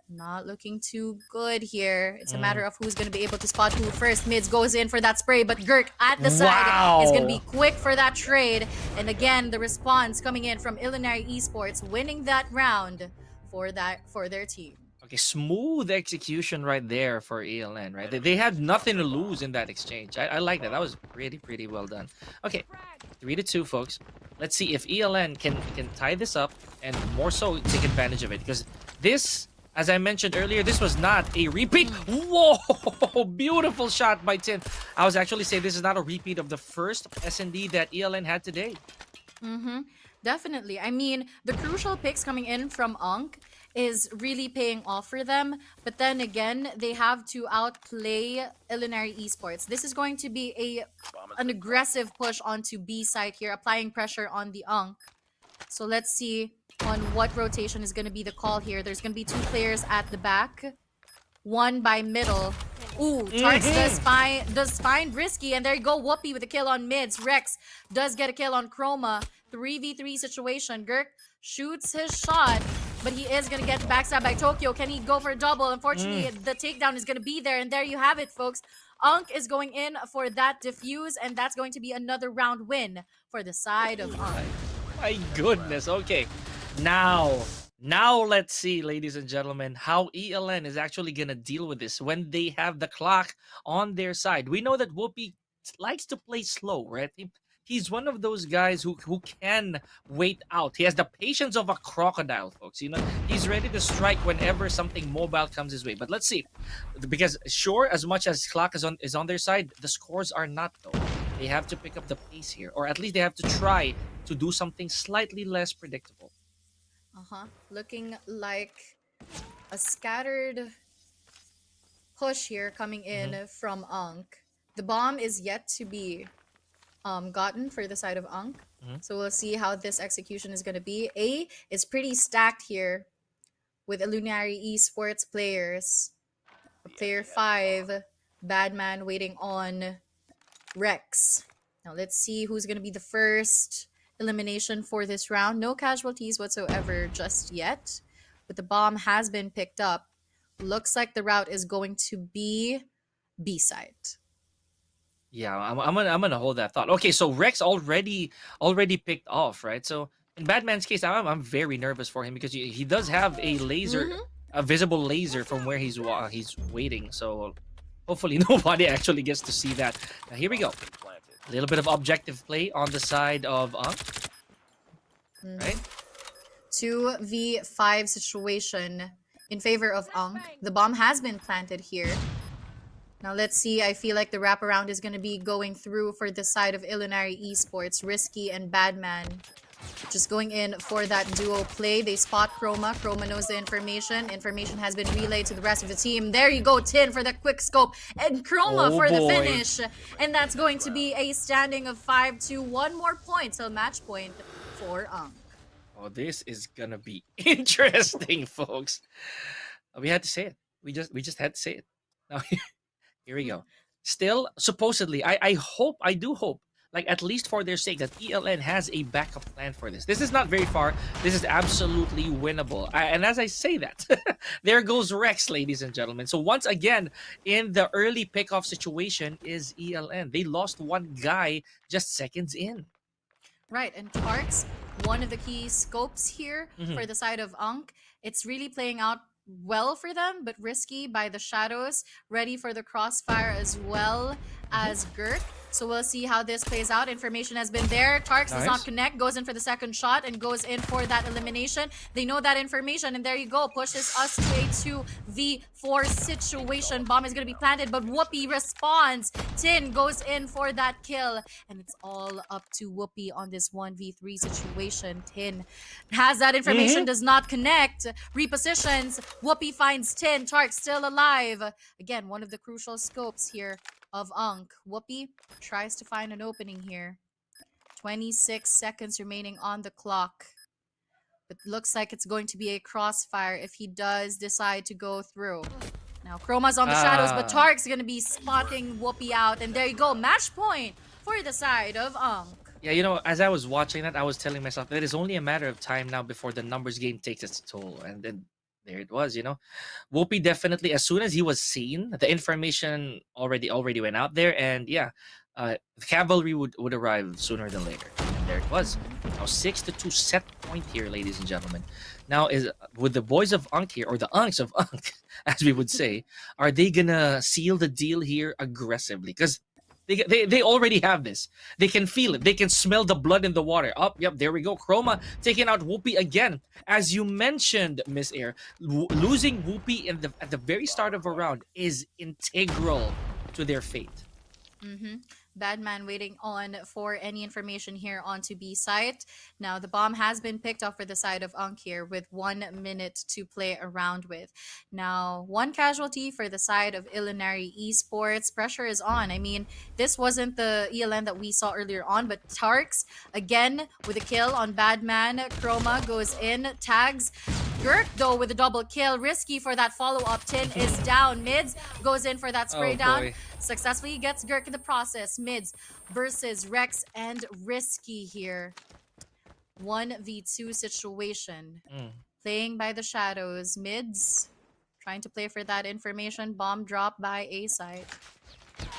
not looking too good here. It's a matter of who's going to be able to spot who first. Mids goes in for that spray, but Gurk at the side is going to be quick for that trade. And again, the response coming in from Illinois Esports, winning that round for their team.
Okay, smooth execution right there for ELN, right? They had nothing to lose in that exchange. I like that. That was pretty well done. Okay, 3-2, folks. Let's see if ELN can tie this up and more so take advantage of it. Because this, as I mentioned earlier, this was not a repeat. Whoa! Beautiful shot by Tin. I was actually saying this is not a repeat of the first S&D that ELN had today.
Definitely. I mean, the crucial picks coming in from Unk is really paying off for them. But then again, they have to outplay Illinois Esports. This is going to be an aggressive push onto B side here, applying pressure on the Unk. So let's see on what rotation is going to be the call here. There's going to be 2 players at the back. 1 by middle. Ooh, Tarks does find Risky, and there you go, Whoopi with a kill on mids. Rex does get a kill on Chroma. 3v3 situation. Girk shoots his shot, but he is gonna get backstabbed by Tokyo. Can he go for a double? Unfortunately, the takedown is gonna be there, and there you have it, folks. Unk is going in for that defuse, and that's going to be another round win for the side of Unk.
My goodness. Okay. Now let's see, ladies and gentlemen, how ELN is actually gonna deal with this when they have the clock on their side. We know that Whoopi likes to play slow, right? He's one of those guys who can wait out. He has the patience of a crocodile, folks. You know, he's ready to strike whenever something mobile comes his way. But let's see, because sure, as much as clock is on their side, the scores are not though. They have to pick up the pace here, or at least they have to try to do something slightly less predictable.
Looking like a scattered push here coming in from Unk. The bomb is yet to be gotten for the side of Unk. So we'll see how this execution is going to be. A is pretty stacked here with Illuminary Esports players. Player 5, Badman waiting on Rex. Now let's see who's going to be the first elimination for this round. No casualties whatsoever just yet, but the bomb has been picked up. Looks like the route is going to be B side.
Yeah, I'm gonna hold that thought. Okay, so Rex already picked off, right? So in Batman's case, I'm very nervous for him because he does have a laser, a visible laser from where he's waiting. So hopefully nobody actually gets to see that. Now here we go. A little bit of objective play on the side of right?
2v5 situation in favor of Unk. The bomb has been planted here. Now let's see. I feel like the wraparound is going to be going through for the side of Illuminary Esports. Risky and Badman just going in for that duo play. They spot Chroma. Chroma knows the information. Information has been relayed to the rest of the team. There you go, Tin for the quick scope. And Chroma for the finish. And that's going to be a standing of 5-2. One more point till match point for Unk.
Oh, this is gonna be interesting, folks. We had to say it. We just had to say it. Now here we go. Still, supposedly, I do hope, like at least for their sake, that ELN has a backup plan for this. This is not very far. This is absolutely winnable. And as I say that, there goes Rex, ladies and gentlemen. So once again, in the early pickoff situation is ELN. They lost one guy just seconds in.
Right, and Tarks, one of the key scopes here for the side of Unk. It's really playing out well for them, but Risky by the shadows, ready for the crossfire as well as Girk. So we'll see how this plays out. Information has been there. Tarks does not connect, goes in for the second shot and goes in for that elimination. They know that information, and there you go. Pushes us to a 2v4 situation. Bomb is going to be planted, but Whoopi responds. Tin goes in for that kill, and it's all up to Whoopi on this 1v3 situation. Tin has that information, does not connect, repositions. Whoopi finds Tin. Tarks still alive. Again, one of the crucial scopes here of Unk. Whoopi tries to find an opening here. 26 seconds remaining on the clock. But looks like it's going to be a crossfire if he does decide to go through. Now, Chroma's on the shadows, but Tark's going to be spotting Whoopi out. And there you go. Match point for the side of Unk.
Yeah, you know, as I was watching that, I was telling myself that it is only a matter of time now before the numbers game takes its toll. And then there it was, you know. Whoopi definitely, as soon as he was seen, the information already went out there, and yeah, the cavalry would arrive sooner than later. And there it was. Now 6-2 set point here, ladies and gentlemen. Now is with the boys of Unk here, or the Unks of Unk, as we would say, are they gonna seal the deal here aggressively? Because they already have this. They can feel it. They can smell the blood in the water. Yep, there we go. Chroma taking out Whoopi again. As you mentioned, Miss Air, losing Whoopi at the very start of a round is integral to their fate.
Badman waiting on for any information here onto B site. Now the bomb has been picked up for the side of Unk here with 1 minute to play around with. Now one casualty for the side of Illuminary Esports. Pressure is on. I mean, this wasn't the ELN that we saw earlier on, but Tarks again with a kill on Badman. Chroma goes in, tags Gurk, though, with a double kill. Risky for that follow-up. Tin is down. Mids goes in for that spray down.
Boy.
Successfully gets Gurk in the process. Mids versus Rex and Risky here. 1v2 situation. Playing by the shadows. Mids trying to play for that information. Bomb drop by A side.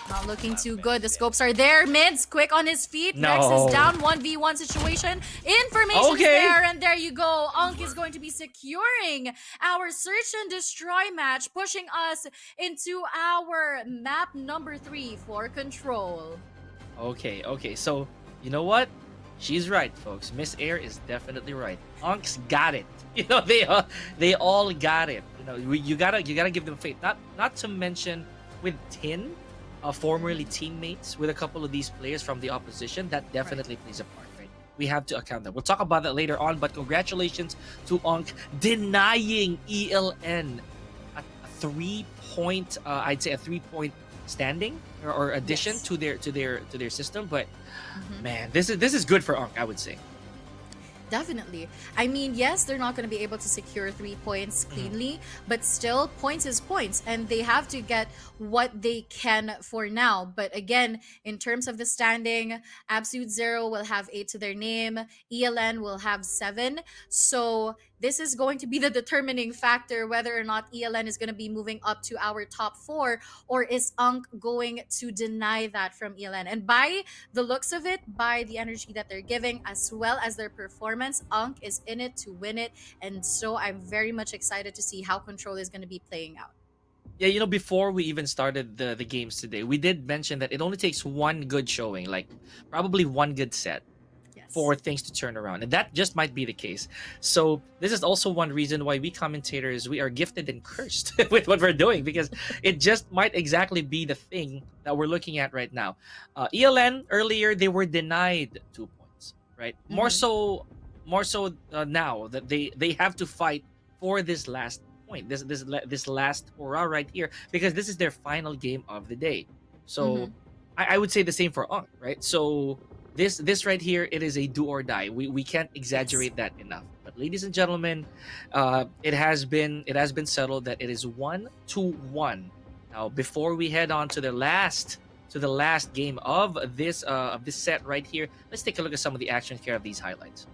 Not looking too good. The scopes are there. Mids quick on his feet.
No.
Rex is down. 1v1 situation. Information's there. And there you go. Unk is going to be securing our search and destroy match, pushing us into our map number 3 for control.
Okay. So, you know what? She's right, folks. Miss Air is definitely right. Unk's got it. You know, they all got it. You know, you gotta give them faith. Not to mention with Tin, formerly teammates with a couple of these players from the opposition, that definitely plays a part, right? We have to account that. We'll talk about that later on, but congratulations to Unk denying ELN a 3-point, I'd say a 3-point standing or addition to their system. But man, this is good for Unk, I would say.
Definitely. I mean, yes, they're not going to be able to secure 3 points cleanly, but still, points is points, and they have to get what they can for now. But again, in terms of the standing, Absolute Zero will have 8 to their name, ELN will have 7. So this is going to be the determining factor whether or not ELN is going to be moving up to our top 4, or is Unk going to deny that from ELN. And by the looks of it, by the energy that they're giving, as well as their performance, Unk is in it to win it. And so I'm very much excited to see how Control is going to be playing out.
Yeah, you know, before we even started the games today, we did mention that it only takes one good showing, like probably one good set, for things to turn around, and that just might be the case. So this is also one reason why we commentators, we are gifted and cursed with what we're doing, because it just might exactly be the thing that we're looking at right now. ELN earlier, they were denied 2 points, right? More so now that they have to fight for this last point, this last hurrah right here, because this is their final game of the day. So I would say the same for Unk, right? So this right here, it is a do or die. We can't exaggerate that enough. But ladies and gentlemen, it has been settled that it is 1-1. Now, before we head on to the last game of this set right here, let's take a look at some of the action here of these highlights.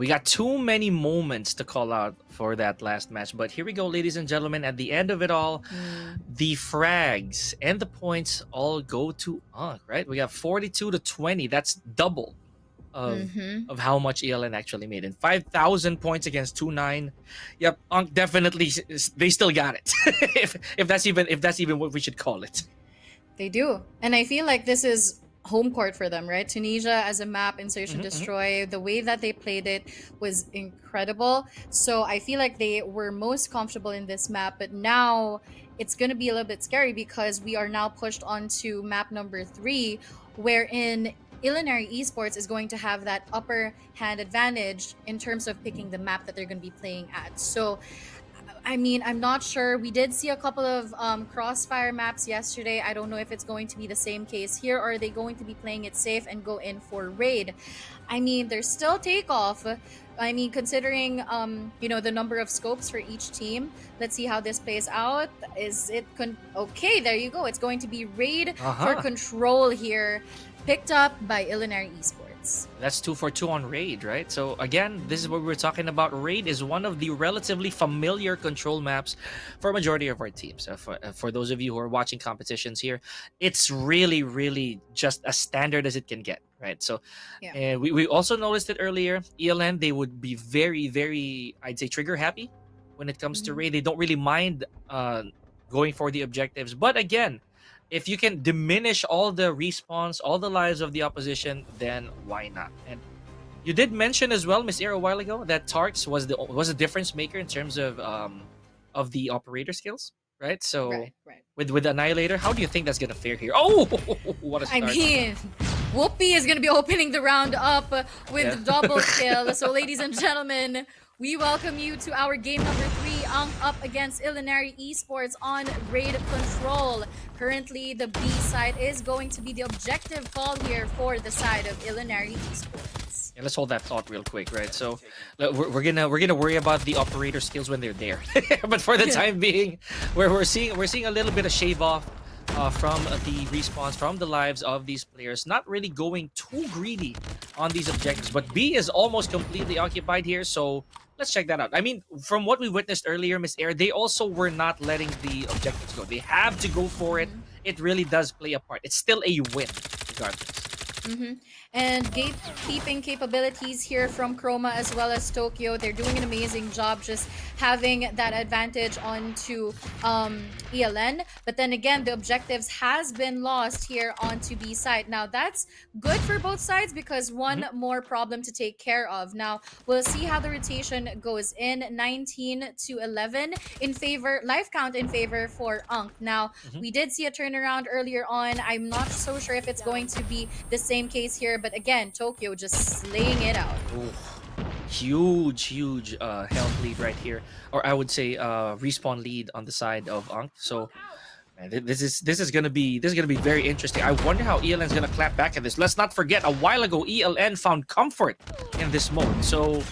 We got too many moments to call out for that last match. But here we go, ladies and gentlemen. At the end of it all, the frags and the points all go to Unk, right? We got 42-20. That's double of how much ELN actually made. And 5,000 points against 2-9. Yep, Unk definitely, they still got it. if that's even what we should call it.
They do. And I feel like this is home court for them, right? Tunisia as a map in Search and Destroy, the way that they played it was incredible. So I feel like they were most comfortable in this map, but now it's going to be a little bit scary because we are now pushed onto map number 3, wherein Illinois Esports is going to have that upper hand advantage in terms of picking the map that they're going to be playing at. So I mean, I'm not sure. We did see a couple of crossfire maps yesterday. I don't know if it's going to be the same case here, or are they going to be playing it safe and go in for raid? I mean, there's still takeoff. I mean, considering the number of scopes for each team. Let's see how this plays out. Is it okay? There you go. It's going to be raid for control here, picked up by Illinois Esports.
That's 2 for 2 on raid, right? So again, this is what we were talking about. Raid is one of the relatively familiar control maps for a majority of our teams. For those of you who are watching competitions here, it's really just as standard as it can get, right? So we also noticed it earlier. ELN, they would be very, I'd say, trigger happy when it comes to raid. They don't really mind going for the objectives. But again, if you can diminish all the respawns, all the lives of the opposition, then why not? And you did mention as well, Miss Air, a while ago, that Tarks was a difference maker in terms of the operator skills, right? So
right.
with Annihilator, how do you think that's gonna fare here? Oh, what a start!
I mean, Whoopi is gonna be opening the round up with double kill. So, ladies and gentlemen, we welcome you to our game number 3, Unk up against Illinois Esports on raid control. Currently, the B side is going to be the objective call here for the side of Illinois Esports.
Yeah, let's hold that thought real quick, right? So we're gonna worry about the operator skills when they're there, but for the time being, we're seeing a little bit of shave off from the respawns, from the lives of these players, not really going too greedy on these objectives. But B is almost completely occupied here, so let's check that out. I mean, from what we witnessed earlier, Miss Air, they also were not letting the objectives go. They have to go for it. It really does play a part. It's still a win, regardless.
And gatekeeping capabilities here from Chroma as well as Tokyo. They're doing an amazing job just having that advantage onto ELN. But then again, the objectives has been lost here onto B side. Now, that's good for both sides because one more problem to take care of. Now, we'll see how the rotation goes in. 19-11 in favor, life count in favor for Unk. Now, we did see a turnaround earlier on. I'm not so sure if it's going to be the same case here. But again, Tokyo just slaying it out.
Ooh. Huge health lead right here, or I would say respawn lead on the side of Unk. So man, this is gonna be very interesting. I wonder how ELN's gonna clap back at this. Let's not forget, a while ago ELN found comfort in this mode, so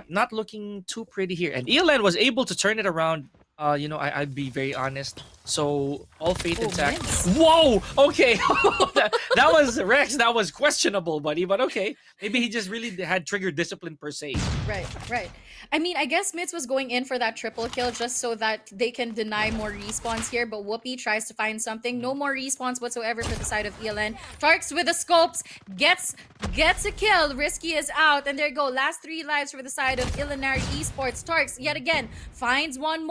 not looking too pretty here, and ELN was able to turn it around. I'd be very honest. So all faith intact. Whoa! Okay, that was Rex. That was questionable, buddy. But okay, maybe he just really had trigger discipline per se.
Right. I mean, I guess Mitz was going in for that triple kill just so that they can deny more respawns here. But Whoopi tries to find something. No more respawns whatsoever for the side of ELN. Tarks with the scopes gets a kill. Risky is out, and there you go. Last 3 lives for the side of Illinois Esports. Tarks yet again finds one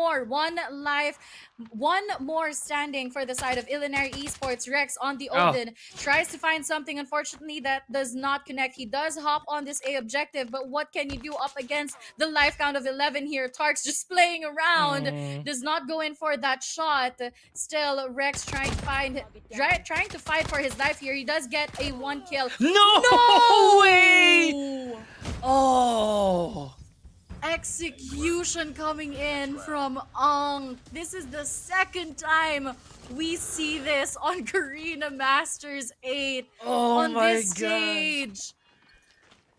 life. One more standing for the side of Illinois Esports. Rex on the Odin tries to find something. Unfortunately, that does not connect. He does hop on this A objective, but what can you do up against the life count of 11 here? Tarks just playing around, does not go in for that shot. Still, Rex trying to fight for his life here. He does get a 1 kill.
No way! Oh.
Execution coming in from Ong. This is the second time we see this on Garena Masters 8 on this stage.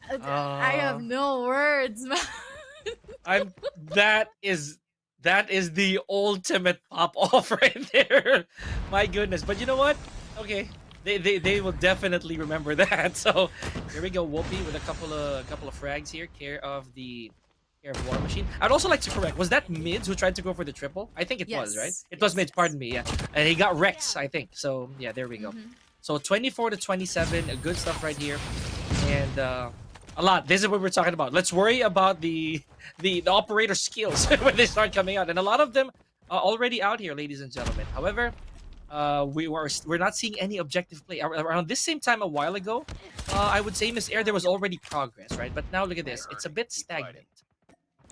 I have no words, man.
That is the ultimate pop off right there. My goodness. But you know what? Okay. They will definitely remember that. So here we go, Whoopi with a couple of frags here, care of War Machine. I'd also like to correct. Was that Mids who tried to go for the triple? I think it was, right? It was Mids. Pardon me. Yeah, and he got Rex, I think. So yeah, there we go. So 24 to 27, good stuff right here, and a lot. This is what we're talking about. Let's worry about the operator skills when they start coming out, and a lot of them are already out here, ladies and gentlemen. However, we're not seeing any objective play. Around this same time a while ago, I would say, Miss Air, there was already progress, right? But now look at this. It's a bit stagnant.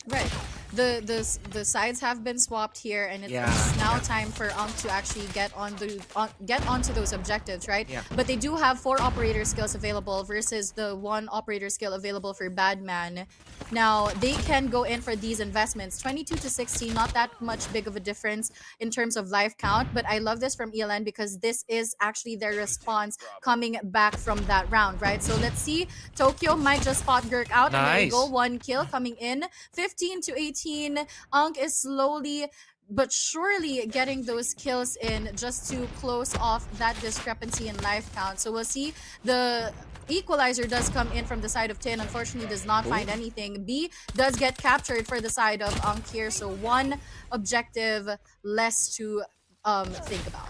Right. The sides have been swapped here, and it's now time for to actually get onto those objectives, right?
Yeah.
But they do have 4 operator skills available versus the 1 operator skill available for Badman. Now they can go in for these investments. 22 to 16, not that much big of a difference in terms of life count, but I love this from ELN because this is actually their response coming back from that round, right? So let's see. Tokyo might just spot Gurk out, and there you go, 1 kill coming in. 15 to 18. Unk is slowly but surely getting those kills in just to close off that discrepancy in life count. So we'll see. The equalizer does come in from the side of Tin. Unfortunately, does not find anything. B does get captured for the side of Unk here. So 1 objective less to think about.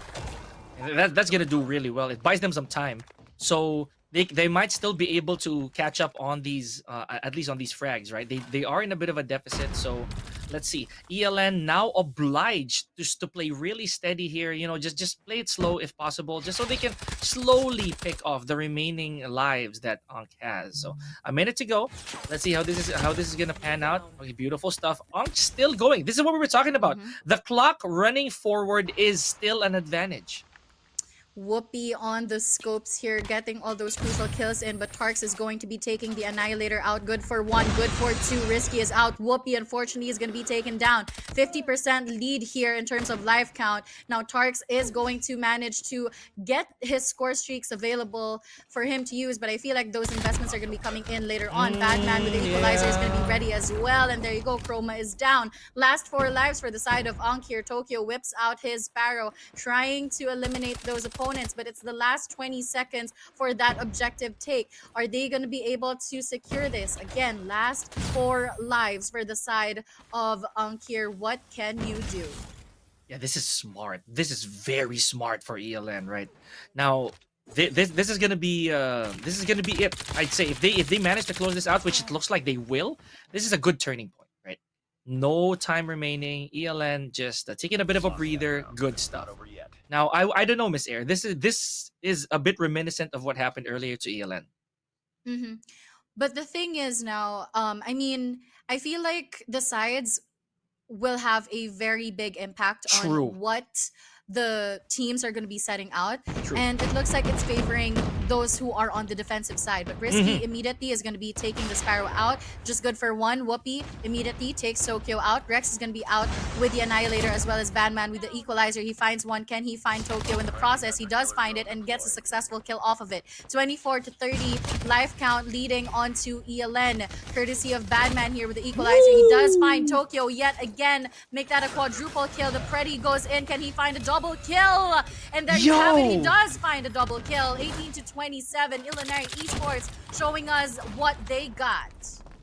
That's gonna do really well. It buys them some time, so they might still be able to catch up on these, at least on these frags, right? They are in a bit of a deficit, so let's see. ELN now obliged just to play really steady here, you know, just play it slow if possible, just so they can slowly pick off the remaining lives that Unk has. So a minute to go. Let's see how this is gonna pan out. Okay, beautiful stuff. Unk's still going. This is what we were talking about. The clock running forward is still an advantage.
Whoopi on the scopes here, getting all those crucial kills in, but Tarks is going to be taking the Annihilator out. Good for 1, good for 2. Risky is out. Whoopi, unfortunately, is going to be taken down. 50% lead here in terms of life count. Now, Tarks is going to manage to get his score streaks available for him to use, but I feel like those investments are going to be coming in later on. Batman with the Equalizer is going to be ready as well, and there you go. Chroma is down. Last 4 lives for the side of Unk here. Tokyo whips out his Sparrow, trying to eliminate those opponents, but it's the last 20 seconds for that objective take. Are they going to be able to secure this? Again, last 4 lives for the side of Unk here. What can you do?
Yeah, this is smart. This is very smart for ELN, right? Now, this is gonna be it. I'd say if they manage to close this out, which it looks like they will, this is a good turning point, right? No time remaining. ELN just taking a bit of a breather. Good stuff. Now, I don't know, Miss Air. This is a bit reminiscent of what happened earlier to ELN.
But the thing is now, I mean, I feel like the sides will have a very big impact on what the teams are going to be setting out. And it looks like it's favoring those who are on the defensive side. But Risky immediately is going to be taking the Sparrow out. Just good for 1. Whoopi immediately takes Tokyo out. Rex is going to be out with the Annihilator as well as Badman with the Equalizer. He finds 1. Can he find Tokyo in the process? He does find it and gets a successful kill off of it. 24 to 30 life count leading onto ELN. Courtesy of Badman here with the Equalizer. He does find Tokyo yet again. Make that a quadruple kill. The Preddy goes in. Can he find a double kill? And there you have it. He does find a double kill. 18 to 27. Illinois Esports showing us what they got.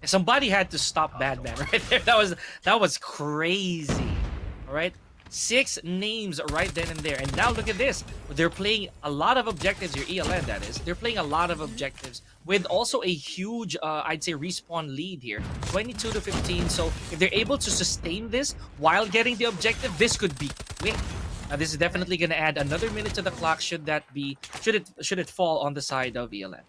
Somebody had to stop Badman right there. That was crazy. All right, 6 names right then and there. And now look at this. They're playing a lot of objectives here. ELN, that is. They're playing a lot of objectives with also a huge, I'd say, respawn lead here. 22 to 15. So if they're able to sustain this while getting the objective, this could be quick. Now, this is definitely going to add another minute to the clock. Should it fall on the side of ELN?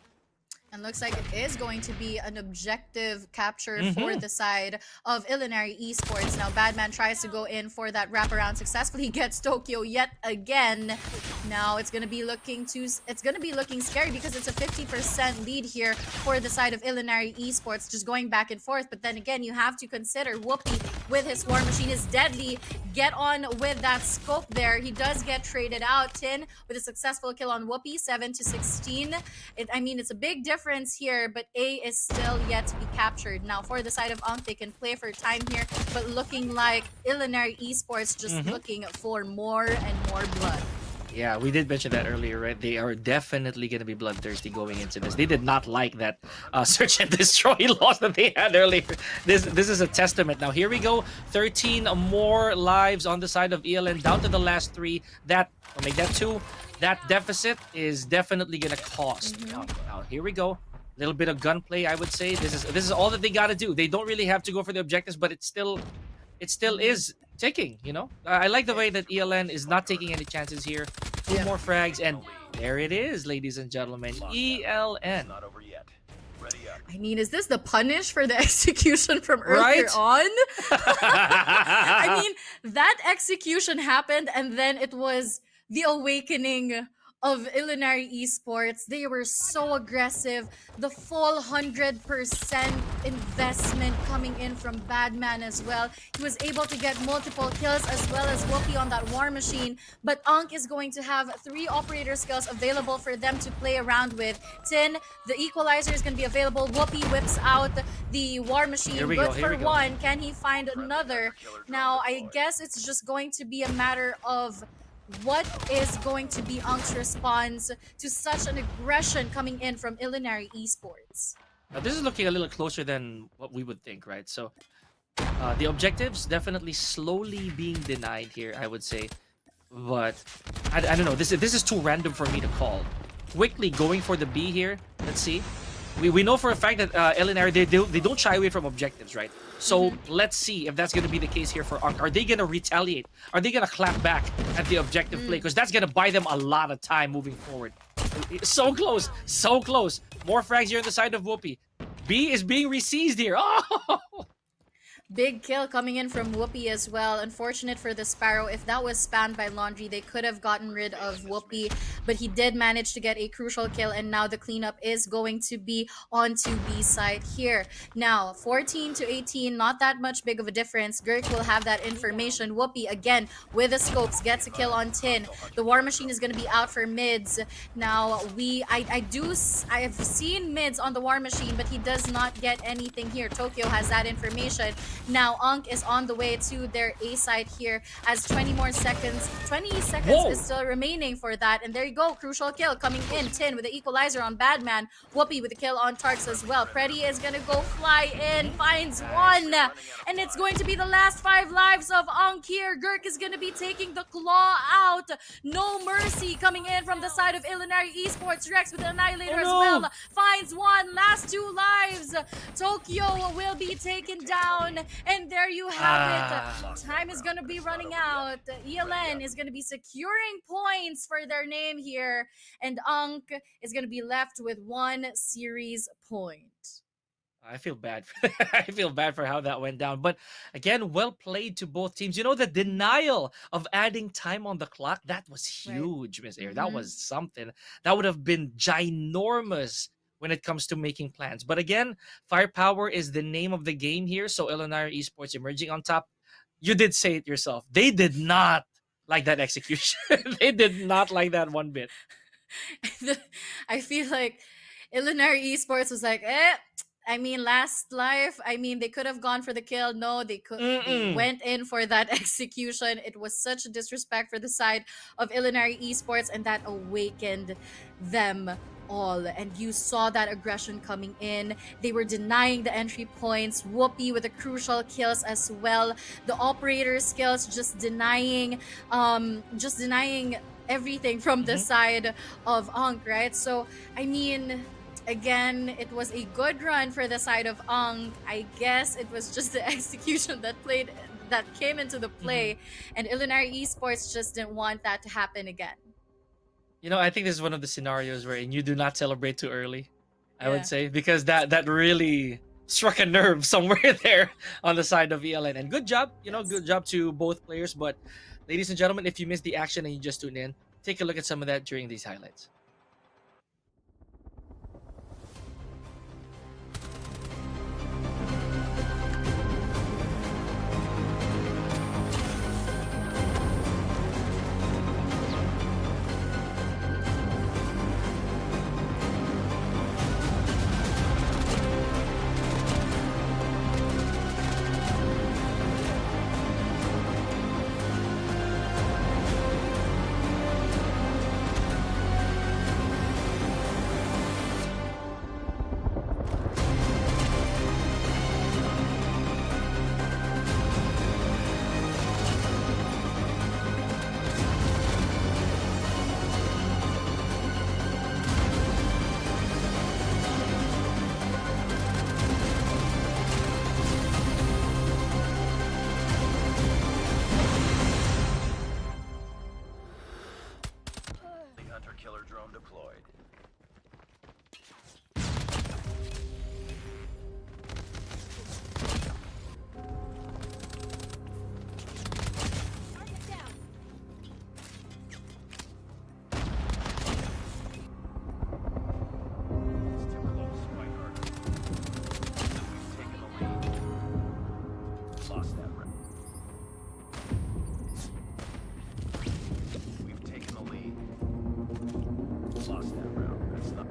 And looks like it is going to be an objective capture for the side of Illinois Esports. Now, Badman tries to go in for that wraparound, successfully gets Tokyo yet again. Now it's going to be looking scary because it's a 50% lead here for the side of Illinois Esports, just going back and forth. But then again, you have to consider Whoopi with his War Machine is deadly. Get on with that scope there. He does get traded out. Tin with a successful kill on Whoopi, 7 to 16. I mean, it's a big difference here, but A is still yet to be captured. Now, for the side of Unk, they can play for time here, but looking like Illinois Esports just looking for more and more blood.
Yeah, we did mention that earlier, right? They are definitely going to be bloodthirsty going into this. They did not like that search and destroy loss that they had earlier. This is a testament. Now, here we go. 13 more lives on the side of ELN, down to the last 3. That, I'll make that 2. That deficit is definitely going to cost. Now, here we go. A little bit of gunplay, I would say. This is all that they got to do. They don't really have to go for the objectives, but it still is ticking, you know. I like the way that ELN is not taking any chances here. 2 more frags, and there it is, ladies and gentlemen. ELN.
I mean, is this the punish for the execution from earlier on? I mean, that execution happened, and then it was the awakening of Illinois Esports. They were so aggressive. The full 100% investment coming in from Badman as well. He was able to get multiple kills as well as Whoopi on that War Machine. But Ankh is going to have 3 operator skills available for them to play around with. Tin, the equalizer is going to be available. Whoopi whips out the War Machine. Good for 1. Can he find another? Now, I guess it's just going to be a matter of what is going to be Ankh's response to such an aggression coming in from Illinois Esports?
Now, this is looking a little closer than what we would think, right? So, the objectives definitely slowly being denied here, I would say. But, I don't know. This is too random for me to call. Quickly going for the B here. Let's see. We know for a fact that Illinois, they don't shy away from objectives, right? So let's see if that's going to be the case here for Ankh. Are they going to retaliate? Are they going to clap back at the objective play? Because that's going to buy them a lot of time moving forward. So close. So close. More frags here on the side of Whoopi. B is being re-seized here. Oh!
Big kill coming in from Whoopi as well. Unfortunate for the Sparrow. If that was spammed by Laundry, they could have gotten rid of Whoopi. But he did manage to get a crucial kill. And now the cleanup is going to be onto B side here. Now, 14 to 18, not that much big of a difference. Girk will have that information. Whoopi, again, with the scopes, gets a kill on Tin. The War Machine is going to be out for mids. Now, I have seen mids on the War Machine, but he does not get anything here. Tokyo has that information. Now, Ankh is on the way to their A side here as 20 seconds is still remaining for that. And there you go, crucial kill coming in. Tin with the equalizer on Badman. Whoopi with the kill on Tarks as well. Preddy is gonna go fly in, finds 1. And it's going to be the last 5 lives of Ankh here. Girk is gonna be taking the claw out. No mercy coming in from the side of Illinois Esports. Rex with the Annihilator as well. Finds 1, last 2 lives. Tokyo will be taken down. And there you have it. Time is going to be running out. ELN is going to be securing points for their name here. And Ankh is going to be left with 1 series point.
I feel bad. I feel bad for how that went down. But again, well played to both teams. You know, the denial of adding time on the clock, that was huge, Miss Air. That was something. That would have been ginormous when it comes to making plans. But again, firepower is the name of the game here. So Illinois Esports emerging on top. You did say it yourself. They did not like that execution. They did not like that one bit.
I feel like Illinois Esports was like, I mean, last life, I mean, they could have gone for the kill. No, they could. They went in for that execution. It was such a disrespect for the side of Illinois Esports, and that awakened them all. And you saw that aggression coming in. They were denying the entry points. Whoopi with the crucial kills as well. The operator skills just denying everything from the side of Ankh, right? So, I mean, again, it was a good run for the side of Ankh. I guess it was just the execution that came into the play, and Illinois Esports just didn't want that to happen again.
You know, I think this is one of the scenarios where you do not celebrate too early, I would say, because that really struck a nerve somewhere there on the side of ELN. And good job, good job to both players. But ladies and gentlemen, if you missed the action and you just tuned in, take a look at some of that during these highlights.
killer drone deployed. It's too close, fight harder. We've taken the lead. Lost that round. We've taken the lead. Lost that round. That's not.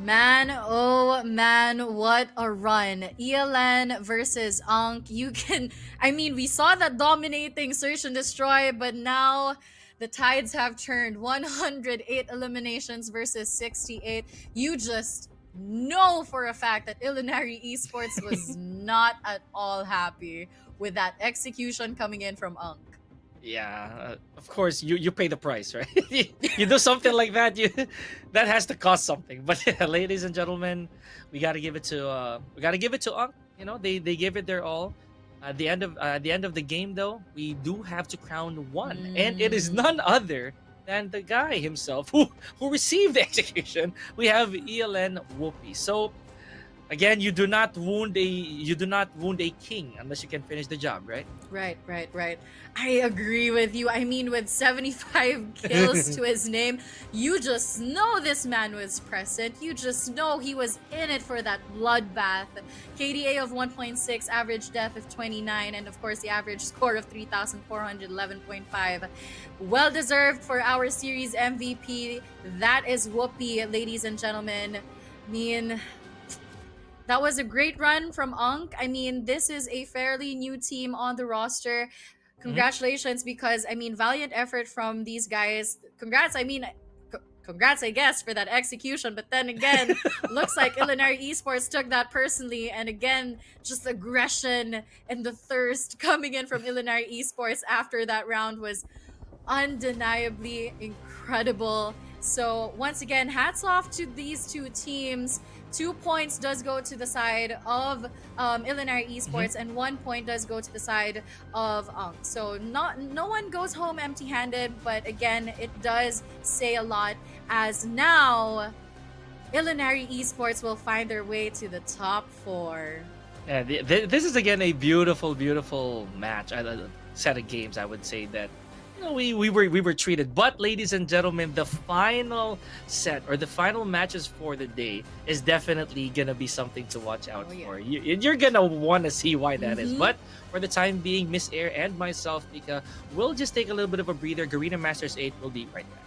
Man, oh man, what a run. ELN versus Ankh. We saw that dominating search and destroy, but now the tides have turned. 108 eliminations versus 68. You just know for a fact that Ilinari Esports was not at all happy with that execution coming in from Ankh.
Yeah, of course you pay the price, right? You do something like that, that has to cost something. But yeah, ladies and gentlemen, we gotta give it to Unk. You know, they gave it their all. At the end of the game, though, we do have to crown one, and it is none other than the guy himself who received the execution. We have ELN Whoopi. So again, you do not wound a king unless you can finish the job, right?
Right. I agree with you. I mean, with 75 kills to his name, you just know this man was present. You just know he was in it for that bloodbath. KDA of 1.6, average death of 29, and of course the average score of 3,411.5. Well deserved for our series MVP. That is Whoopi, ladies and gentlemen. I mean, that was a great run from Ankh. I mean, this is a fairly new team on the roster. Congratulations, because, I mean, valiant effort from these guys. Congrats, I guess, for that execution. But then again, looks like Ilinari Esports took that personally. And again, just aggression and the thirst coming in from Ilinari Esports after that round was undeniably incredible. So once again, hats off to these two teams. 2 points does go to the side of Ilinari Esports, and 1 point does go to the side of Ankh. So no one goes home empty-handed, but again, it does say a lot, as now Ilinari Esports will find their way to the top 4.
Yeah, this is again a beautiful match, set of games. I would say that, you know, we were treated. But ladies and gentlemen, the final set, or the final matches for the day, is definitely gonna be something to watch out for. You're gonna want to see why that is. But for the time being, Miss Air and myself, Pika, we'll just take a little bit of a breather. Garena Masters 8 will be right back.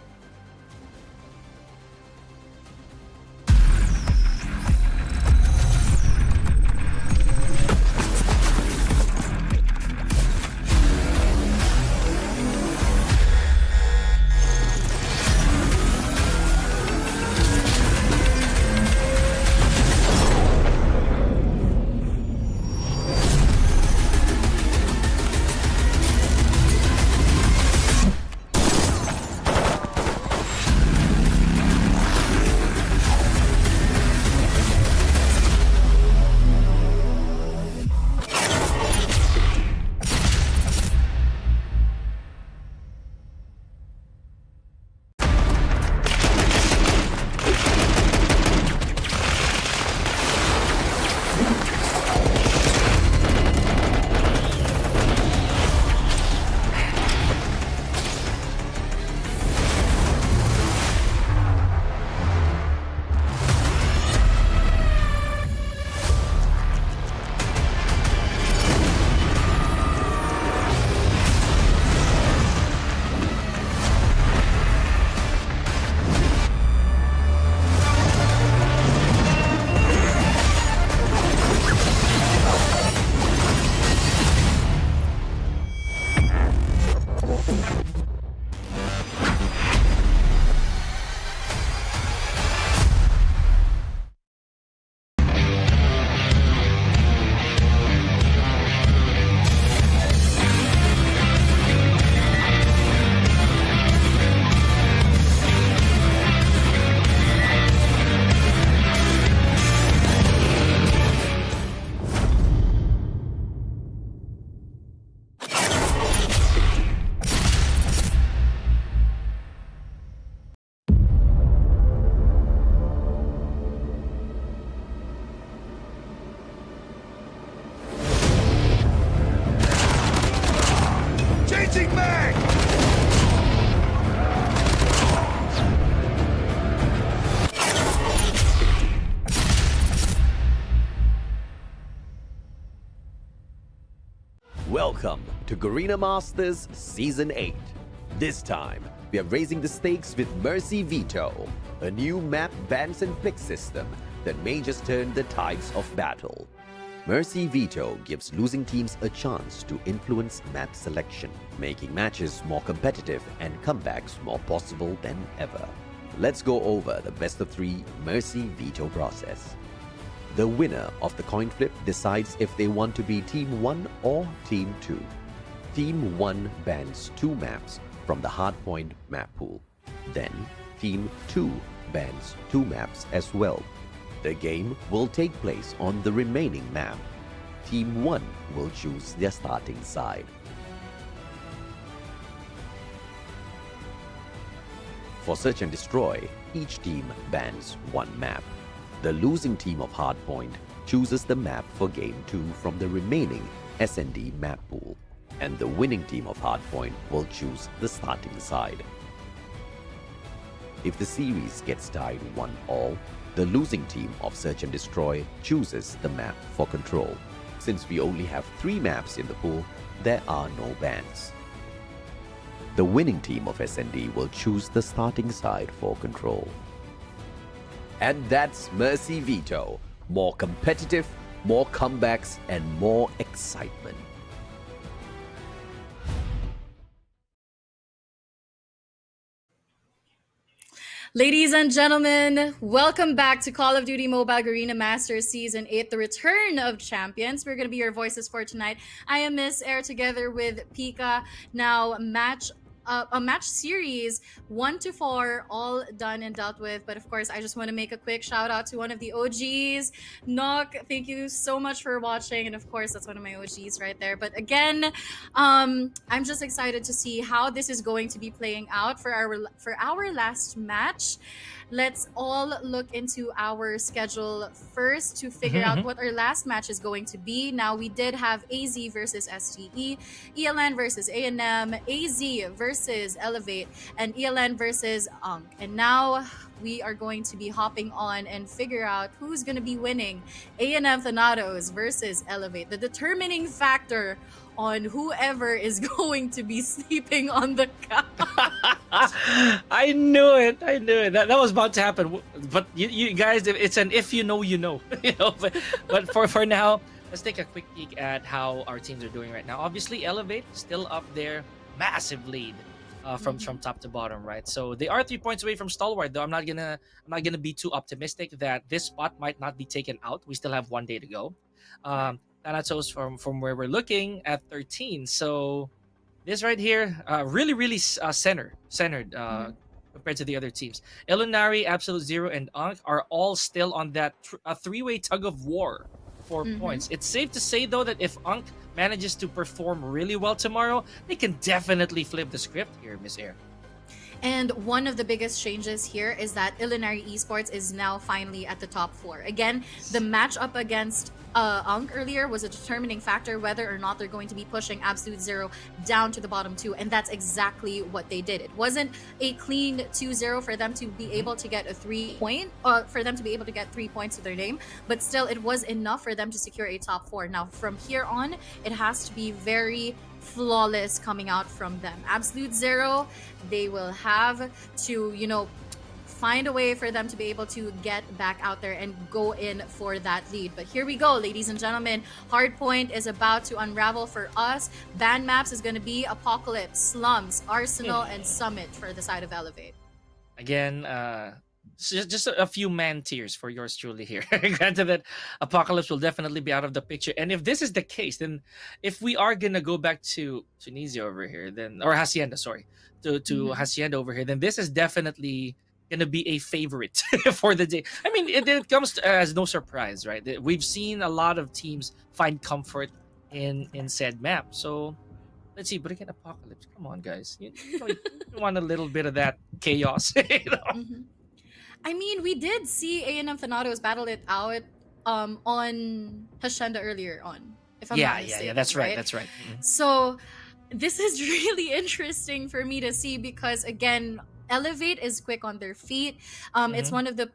Changing mag!
Welcome to Garena Masters Season 8. This time, we are raising the stakes with Mercy Veto, a new map bans and pick system that may just turn the tides of battle. Mercy Veto gives losing teams a chance to influence map selection, making matches more competitive and comebacks more possible than ever. Let's go over the best of 3 Mercy Veto process. The winner of the coin flip decides if they want to be Team 1 or Team 2. Team 1 bans 2 maps from the Hardpoint map pool. Then, Team 2 bans 2 maps as well. The game will take place on the remaining map. Team 1 will choose their starting side. For Search and Destroy, each team bans 1 map. The losing team of Hardpoint chooses the map for Game 2 from the remaining S&D map pool, and the winning team of Hardpoint will choose the starting side. If the series gets tied 1-1, the losing team of Search and Destroy chooses the map for Control. Since we only have 3 maps in the pool, there are no bans. The winning team of S&D will choose the starting side for Control. And that's Mercy Veto. More competitive, more comebacks, and more excitement.
Ladies and gentlemen, welcome back to Call of Duty Mobile Garena Masters Season 8, the return of champions. We're going to be your voices for tonight. I am Miss Air together with Pika. Now, a match series 1 to 4 all done and dealt with, but of course I just want to make a quick shout out to one of the OGs, Nock. Thank you so much for watching, and of course that's one of my OGs right there. But again, I'm just excited to see how this is going to be playing out for our last match. Let's all look into our schedule first to figure out what our last match is going to be. Now, we did have AZ versus STE, ELN versus A&M, AZ versus Elevate, and ELN versus UNC. And now we are going to be hopping on and figure out who's going to be winning A&M Thanatos versus Elevate. The determining factor on whoever is going to be sleeping on the couch.
I knew it. That was about to happen. But you guys, it's an if you know, you know. But for now, let's take a quick peek at how our teams are doing right now. Obviously, Elevate still up there, massive lead from top to bottom, right? So they are 3 points away from Stalwart, though. I'm not gonna be too optimistic that this spot might not be taken out. We still have 1 day to go. Thanatos from where we're looking at 13. So this right here, really centered compared to the other teams. Elunari, Absolute Zero, and Ankh are all still on that 3-way tug of war for points. It's safe to say, though, that if Ankh manages to perform really well tomorrow, they can definitely flip the script here, Miss Air.
And one of the biggest changes here is that Illinois Esports is now finally at the top 4. Again, the match up against Ankh earlier was a determining factor whether or not they're going to be pushing Absolute Zero down to the bottom 2, and that's exactly what they did. It wasn't a clean 2-0 for them to be able to get a 3 point, for them to be able to get 3 points to their name, but still it was enough for them to secure a top 4. Now from here on, it has to be very flawless coming out from them. Absolute Zero, they will have to, find a way for them to be able to get back out there and go in for that lead. But here we go, ladies and gentlemen. Hardpoint is about to unravel for us. Ban maps is going to be Apocalypse, Slums, Arsenal, and Summit for the side of Elevate.
Again, just a few man tears for yours truly here. Granted that Apocalypse will definitely be out of the picture. And if this is the case, then if we are going to go back to Tunisia over here, then, or Hacienda, sorry, to Hacienda over here, then this is definitely gonna be a favorite for the day. I mean, it comes as no surprise, right? We've seen a lot of teams find comfort in said map. So let's see, but again, Apocalypse, come on, guys, you want a little bit of that chaos.
I mean, we did see A&M Thanatos battle it out on Hacienda earlier on, if I'm not mistaken.
Yeah, that's right. That's right.
So this is really interesting for me to see because again, Elevate is quick on their feet. It's one of the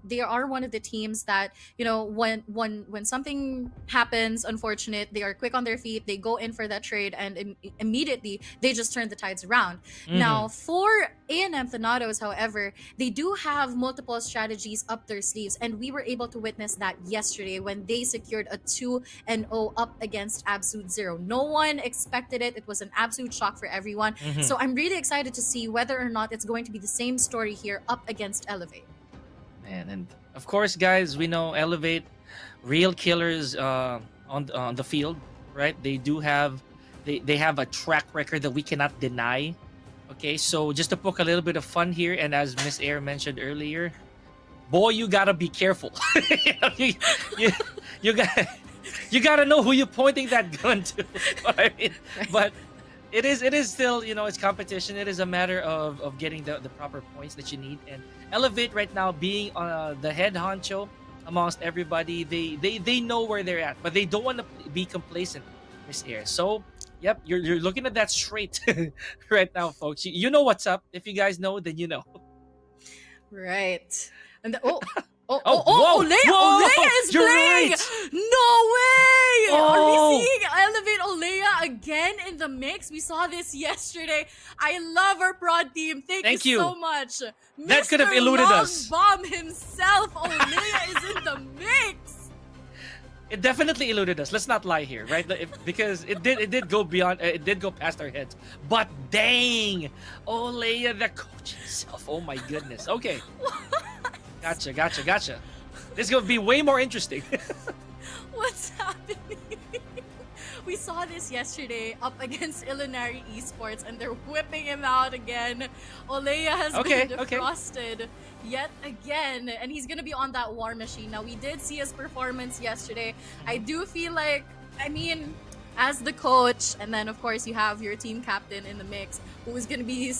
they are one of the teams that, you know, when something happens unfortunate, they are quick on their feet, they go in for that trade, and immediately they just turn the tides around. Now for A&M Thanatos, however, they do have multiple strategies up their sleeves, and we were able to witness that yesterday when they secured a 2-0 up against Absolute Zero. No one expected it. It was an absolute shock for everyone. So I'm really excited to see whether or not it's going to be the same story here up against Elevate.
Man, and of course, guys, we know Elevate, real killers on the field, right? They do have they have a track record that we cannot deny. Okay, so just to poke a little bit of fun here, and as Miss Air mentioned earlier, boy, you gotta be careful. you gotta know who you're pointing that gun to. I mean, but it is still, you know, it's competition. It is a matter of getting the proper points that you need. And Elevate right now being the head honcho amongst everybody, they know where they're at, but they don't want to be complacent, Miss Air. So yep, you're looking at that straight right now, folks. You know what's up. If you guys know, then you know.
Right. And
whoa,
Olea is
you're
playing!
right.
No way! Are
Oh.
we seeing Elevate Olea again in the mix? We saw this yesterday. I love our prod team. Thank you so much.
That could have eluded us.
Bomb himself, Olea is in the mix.
It definitely eluded us. Let's not lie here, right? Because it did go beyond. It did go past our heads. But dang, Olea, the coach himself. Oh my goodness. Okay. Gotcha. This is gonna be way more interesting.
What's happening? We saw this yesterday up against Illinois Esports, and they're whipping him out again. Olea has been defrosted yet again, and he's gonna be on that war machine. Now, we did see his performance yesterday. I do feel like, I mean, as the coach, and then of course you have your team captain in the mix, who's gonna be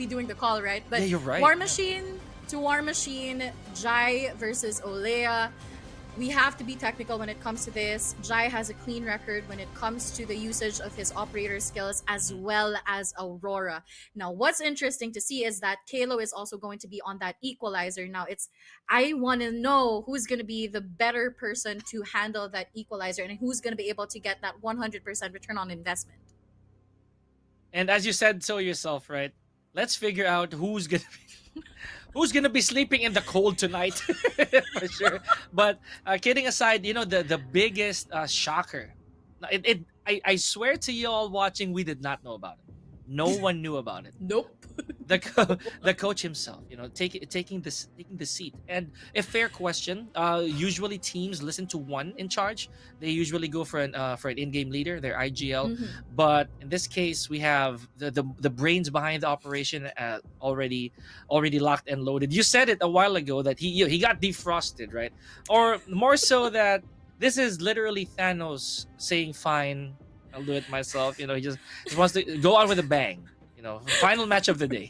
doing the call, right? But
yeah, you're right.
War Machine to War Machine, Jai versus Olea. We have to be technical when it comes to this. Jai has a clean record when it comes to the usage of his operator skills, as well as Aurora. Now, what's interesting to see is that Kalo is also going to be on that equalizer. Now, I want to know who's going to be the better person to handle that equalizer, and who's going to be able to get that 100% return on investment.
And as you said so yourself, right? Let's figure out who's gonna be sleeping in the cold tonight. For sure. But kidding aside, you know, the biggest shocker, I swear to you all watching, we did not know about it. No one knew about it.
Nope.
The coach himself, you know, taking the seat. And a fair question. Usually teams listen to one in charge. They usually go for an in-game leader, their IGL. But in this case, we have the brains behind the operation already locked and loaded. You said it a while ago that he got defrosted, right? Or more so that this is literally Thanos saying, "Fine, I'll do it myself." You know, he just wants to go out with a bang. You know, final match of the day.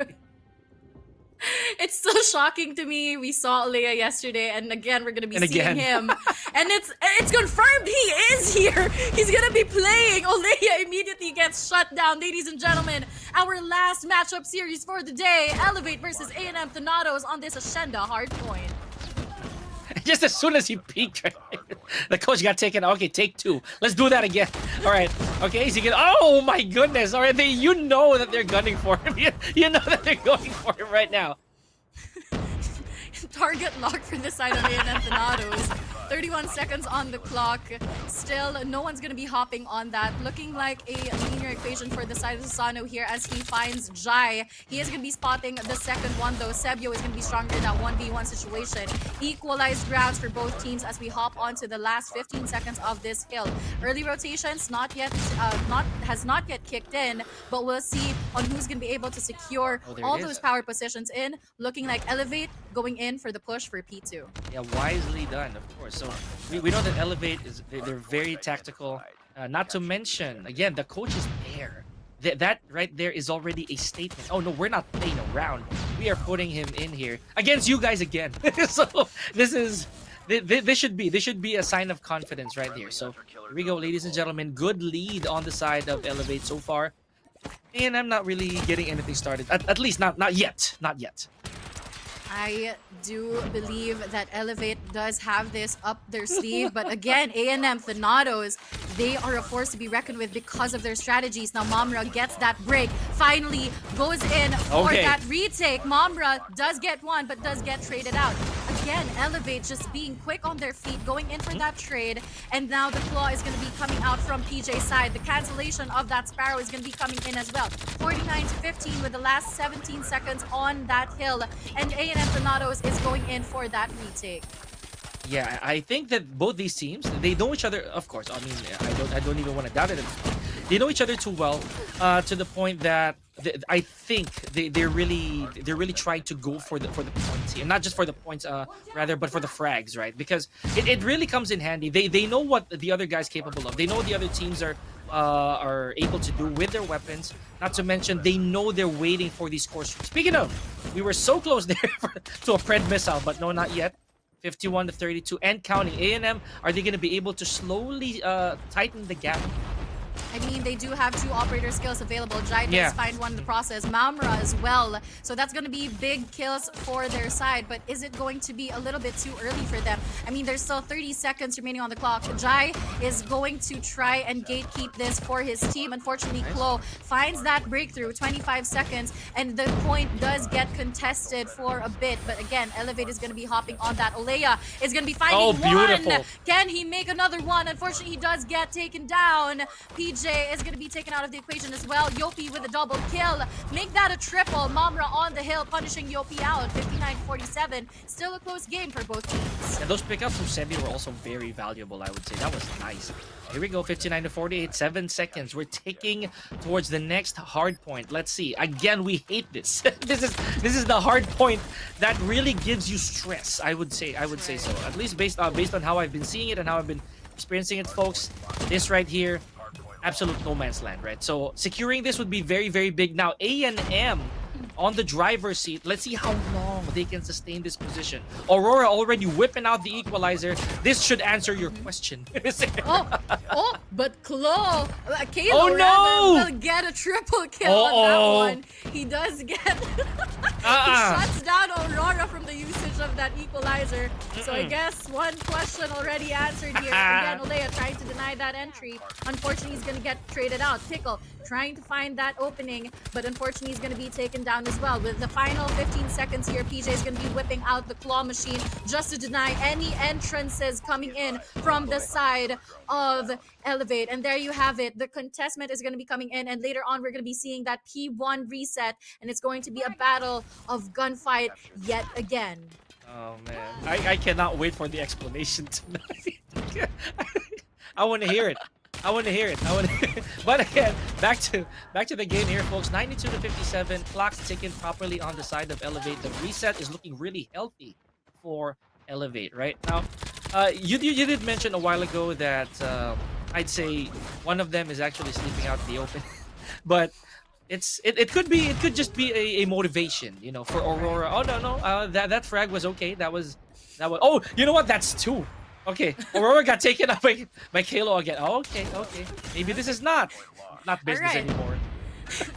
It's still shocking to me. We saw Olea yesterday, and again, we're going to be seeing him. And it's confirmed he is here. He's going to be playing. Olea immediately gets shut down. Ladies and gentlemen, our last matchup series for the day, Elevate versus A&M Thanatos on this Hacienda Hardpoint.
Just as soon as he peeked, right? The coach got taken. Okay, take two. Let's do that again. All right. Okay, so oh my goodness. All right, you know that they're gunning for him. You know that they're going for him right now.
Target lock for the side of A&M Thanatos. 31 seconds on the clock. Still, no one's going to be hopping on that. Looking like a linear equation for the side of Susano here as he finds Jai. He is going to be spotting the second one, though. Sebio is going to be stronger in that 1v1 situation. Equalized rounds for both teams as we hop onto the last 15 seconds of this hill. Early rotations has not yet kicked in, but we'll see on who's going to be able to secure all those power positions in. Looking like Elevate going in for the push for P2.
Yeah, wisely done, of course. So we know that Elevate they're very tactical. Not to mention, again, the coach is there. That right there is already a statement. Oh no, we're not playing around. We are putting him in here against you guys again. So this is This should be a sign of confidence right here. So here we go, ladies and gentlemen. Good lead on the side of Elevate so far, and I'm not really getting anything started. At least not yet. Not yet.
I do believe that Elevate does have this up their sleeve, but again, A&M Thanatos, they are a force to be reckoned with because of their strategies. Now Mamra gets that break, finally goes in for that retake. Mamra does get one, but does get traded out. Again, Elevate just being quick on their feet, going in for that trade, and now the claw is going to be coming out from PJ's side. The cancellation of that Sparrow is going to be coming in as well. 49-15 with the last 17 seconds on that hill, and A&M Thanatos is going in for that retake.
Yeah, I think that both these teams, they know each other. Of course, I mean, I don't even want to doubt it. They know each other too well, to the point that I think they're really trying to go for the points here, not just for the points, rather, but for the frags, right? Because it really comes in handy. They know what the other guy's capable of. They know what the other teams are able to do with their weapons. Not to mention, they know they're waiting for these scores. Speaking of, we were so close there to a Pred missile, but no, not yet. 51-32 and counting. A&M, are they going to be able to slowly tighten the gap?
I mean, they do have two operator skills available. Jai does find one in the process. Mamra as well. So that's going to be big kills for their side. But is it going to be a little bit too early for them? I mean, there's still 30 seconds remaining on the clock. Jai is going to try and gatekeep this for his team. Unfortunately, Klo finds that breakthrough, 25 seconds, and the point does get contested for a bit. But again, Elevate is going to be hopping on that. Oleya is going to be finding one. Can he make another one? Unfortunately, he does get taken down. PJ is going to be taken out of the equation as well. Yopi with a double kill. Make that a triple. Mamra on the hill, punishing Yopi out. 59-47. Still a close game for both teams.
And those pickups from Sebi were also very valuable, I would say. That was nice. Here we go, 59-48, 7 seconds. We're taking towards the next hard point. Let's see. Again, we hate this. This is the hard point that really gives you stress, I would say so. At least based on how I've been seeing it and how I've been experiencing it, folks. This right here, absolute no man's land, right? So securing this would be very, very big. Now A&M on the driver's seat. Let's see how long they can sustain this position. Aurora already whipping out the equalizer. This should answer your question.
But Klo, will get a triple kill on that one. He does get he shuts down Aurora from the usage of that equalizer. So I guess one question already answered here. Again, Oleya trying to deny that entry. Unfortunately, he's going to get traded out. Pickle trying to find that opening, but unfortunately he's going to be taken down as well. With the final 15 seconds here, PJ is going to be whipping out the claw machine just to deny any entrances coming in from the side of Elevate. And there you have it. The contestment is going to be coming in, and later on we're going to be seeing that P1 reset, and it's going to be a battle of gunfight yet again.
Oh man, I cannot wait for the explanation tonight. I want to hear it. But again, back to the game here, folks. 92-57. Clock's ticking properly on the side of Elevate. The reset is looking really healthy for Elevate right now. You did mention a while ago that I'd say one of them is actually sleeping out in the open, but it could just be a motivation, you know, for Aurora. Oh no, that frag was okay. That was. Oh, you know what? That's two. Okay, Aurora got taken up by Kalo again. Oh, okay. Maybe this is not business anymore.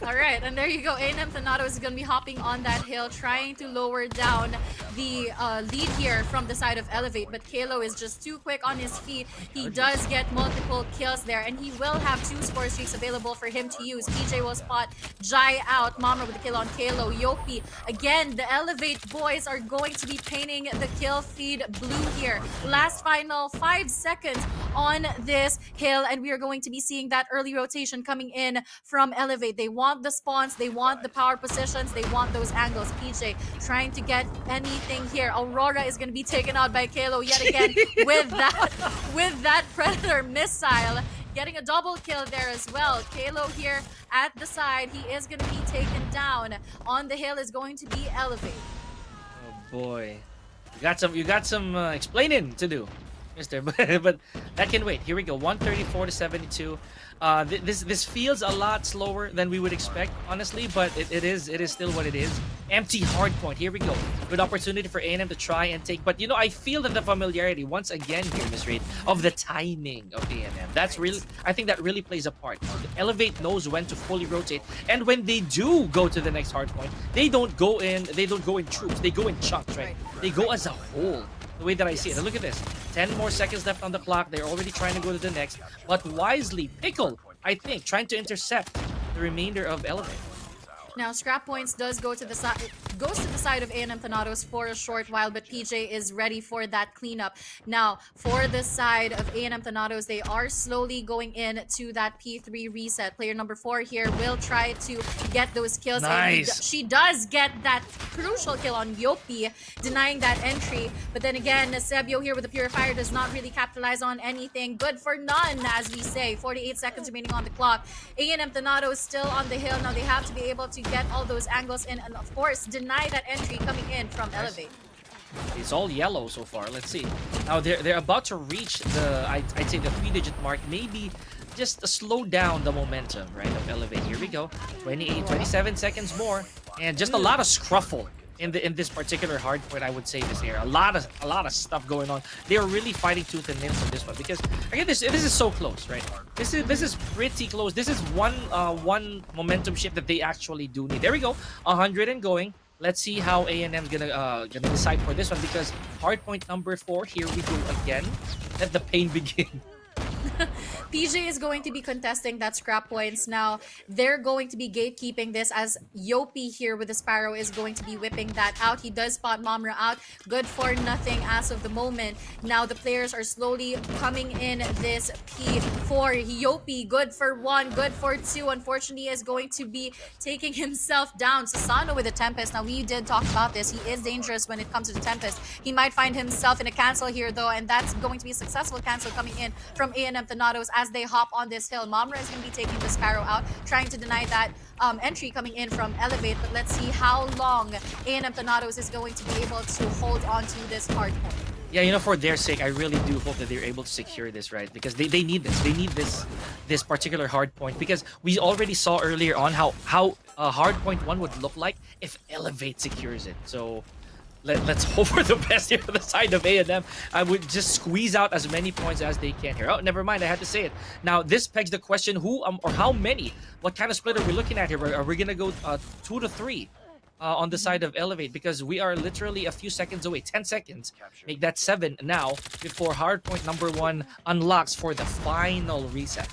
All right, and there you go. A&M Thanatos is going to be hopping on that hill, trying to lower down the lead here from the side of Elevate. But Kalo is just too quick on his feet. He does get multiple kills there, and he will have 2 score streaks available for him to use. PJ will spot Jai out. Mamra with the kill on Kalo. Yopi. Again, the Elevate boys are going to be painting the kill feed blue here. Last final 5 seconds on this hill, and we are going to be seeing that early rotation coming in from Elevate. They want the spawns, they want the power positions, they want those angles. PJ trying to get anything here. Aurora is going to be taken out by Kalo yet again with that Predator missile. Getting a double kill there as well. Kalo here at the side. He is going to be taken down. On the hill is going to be Elevate.
Oh boy. You got some explaining to do, mister. But that can wait. Here we go. 134-72. This feels a lot slower than we would expect, honestly, but it is still what it is. Empty hard point. Here we go. Good opportunity for A&M to try and take, but you know, I feel that the familiarity once again here, Miss Reid, of the timing of A&M. That's really, I think that really plays a part. Elevate knows when to fully rotate, and when they do go to the next hard point, they don't go in troops. They go in chunks, right? They go as a whole. The way that I see it. And look at this. 10 more seconds left on the clock. They're already trying to go to the next. But wisely, Pickle, I think, trying to intercept the remainder of Elevate.
Now, Scrap Points does go to the side, goes to the side of A&M Thanatos for a short while, but PJ is ready for that cleanup. Now, for the side of A&M Thanatos, they are slowly going in to that P3 reset. Player number 4 here will try to get those kills.
Nice.
And she does get that crucial kill on Yopi, denying that entry. But then again, Sebio here with the Purifier does not really capitalize on anything. Good for none, as we say. 48 seconds remaining on the clock. A&M Thanatos still on the hill. Now, they have to be able to get all those angles in and, of course, deny that entry coming in from Elevate.
It's all yellow so far. Let's see. Now they're about to reach the I'd say the 3-digit mark. Maybe just slow down the momentum, right, of Elevate. Here we go. 27 seconds more, and just a lot of scruffle in this particular hard point. I would say this here. A lot of stuff going on. They are really fighting tooth and nail for this one because again, this is so close, right? This is pretty close. This is one momentum shift that they actually do need. There we go. 100 and going. Let's see how A&M's gonna decide for this one because hard point number 4. Here we go again. Let the pain begin.
PJ is going to be contesting that scrap points. Now, they're going to be gatekeeping this as Yopi here with the Sparrow is going to be whipping that out. He does spot Momra out. Good for nothing as of the moment. Now, the players are slowly coming in this P4. Yopi, good for 1, good for 2. Unfortunately, is going to be taking himself down. Sasano with the Tempest. Now, we did talk about this. He is dangerous when it comes to the Tempest. He might find himself in a cancel here, though, and that's going to be a successful cancel coming in from A&M Thanatos as they hop on this hill. Momra is going to be taking the Sparrow out, trying to deny that entry coming in from Elevate, but let's see how long A&M Thanatos is going to be able to hold on to this hard point.
Yeah, you know, for their sake, I really do hope that they're able to secure this, right? Because they need this. They need this particular hard point because we already saw earlier on how hard point 1 would look like if Elevate secures it. So let's hope for the best here for the side of A&M. I would just squeeze out as many points as they can here. Oh, never mind. I had to say it. Now, this pegs the question, who or how many? What kind of split are we looking at here? Are we going to go 2 to 3 on the side of Elevate? Because we are literally a few seconds away. 10 seconds. Make that 7 now before hardpoint number 1 unlocks for the final reset.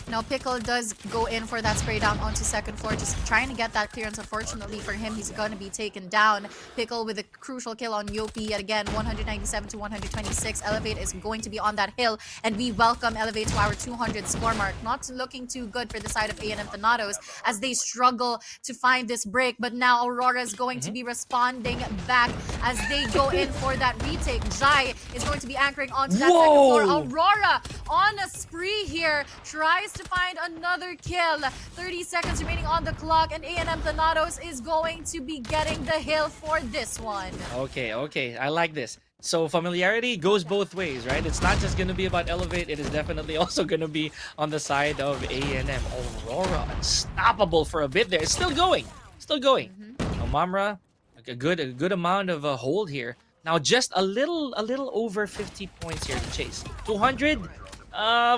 Now, Pickle does go in for that spray down onto second floor, just trying to get that clearance. Unfortunately for him, he's going to be taken down. Pickle with a crucial kill on Yopi yet again, 197 to 126. Elevate is going to be on that hill, and we welcome Elevate to our 200 score mark. Not looking too good for the side of A&M Thanatos as they struggle to find this break, but now Aurora is going to be responding back as they go in for that retake. Jai is going to be anchoring onto that second floor. Aurora on a spree here, tries to find another kill. 30 seconds remaining on the clock, and A&M Thanatos is going to be getting the hill for this one.
Okay, I like this. So familiarity goes both ways, right? It's not just going to be about Elevate. It is definitely also going to be on the side of A&M. Aurora, unstoppable for a bit there. It's still going. Now, Momra, a good amount of a hold here. Now, just a little over 50 points here to chase. 200.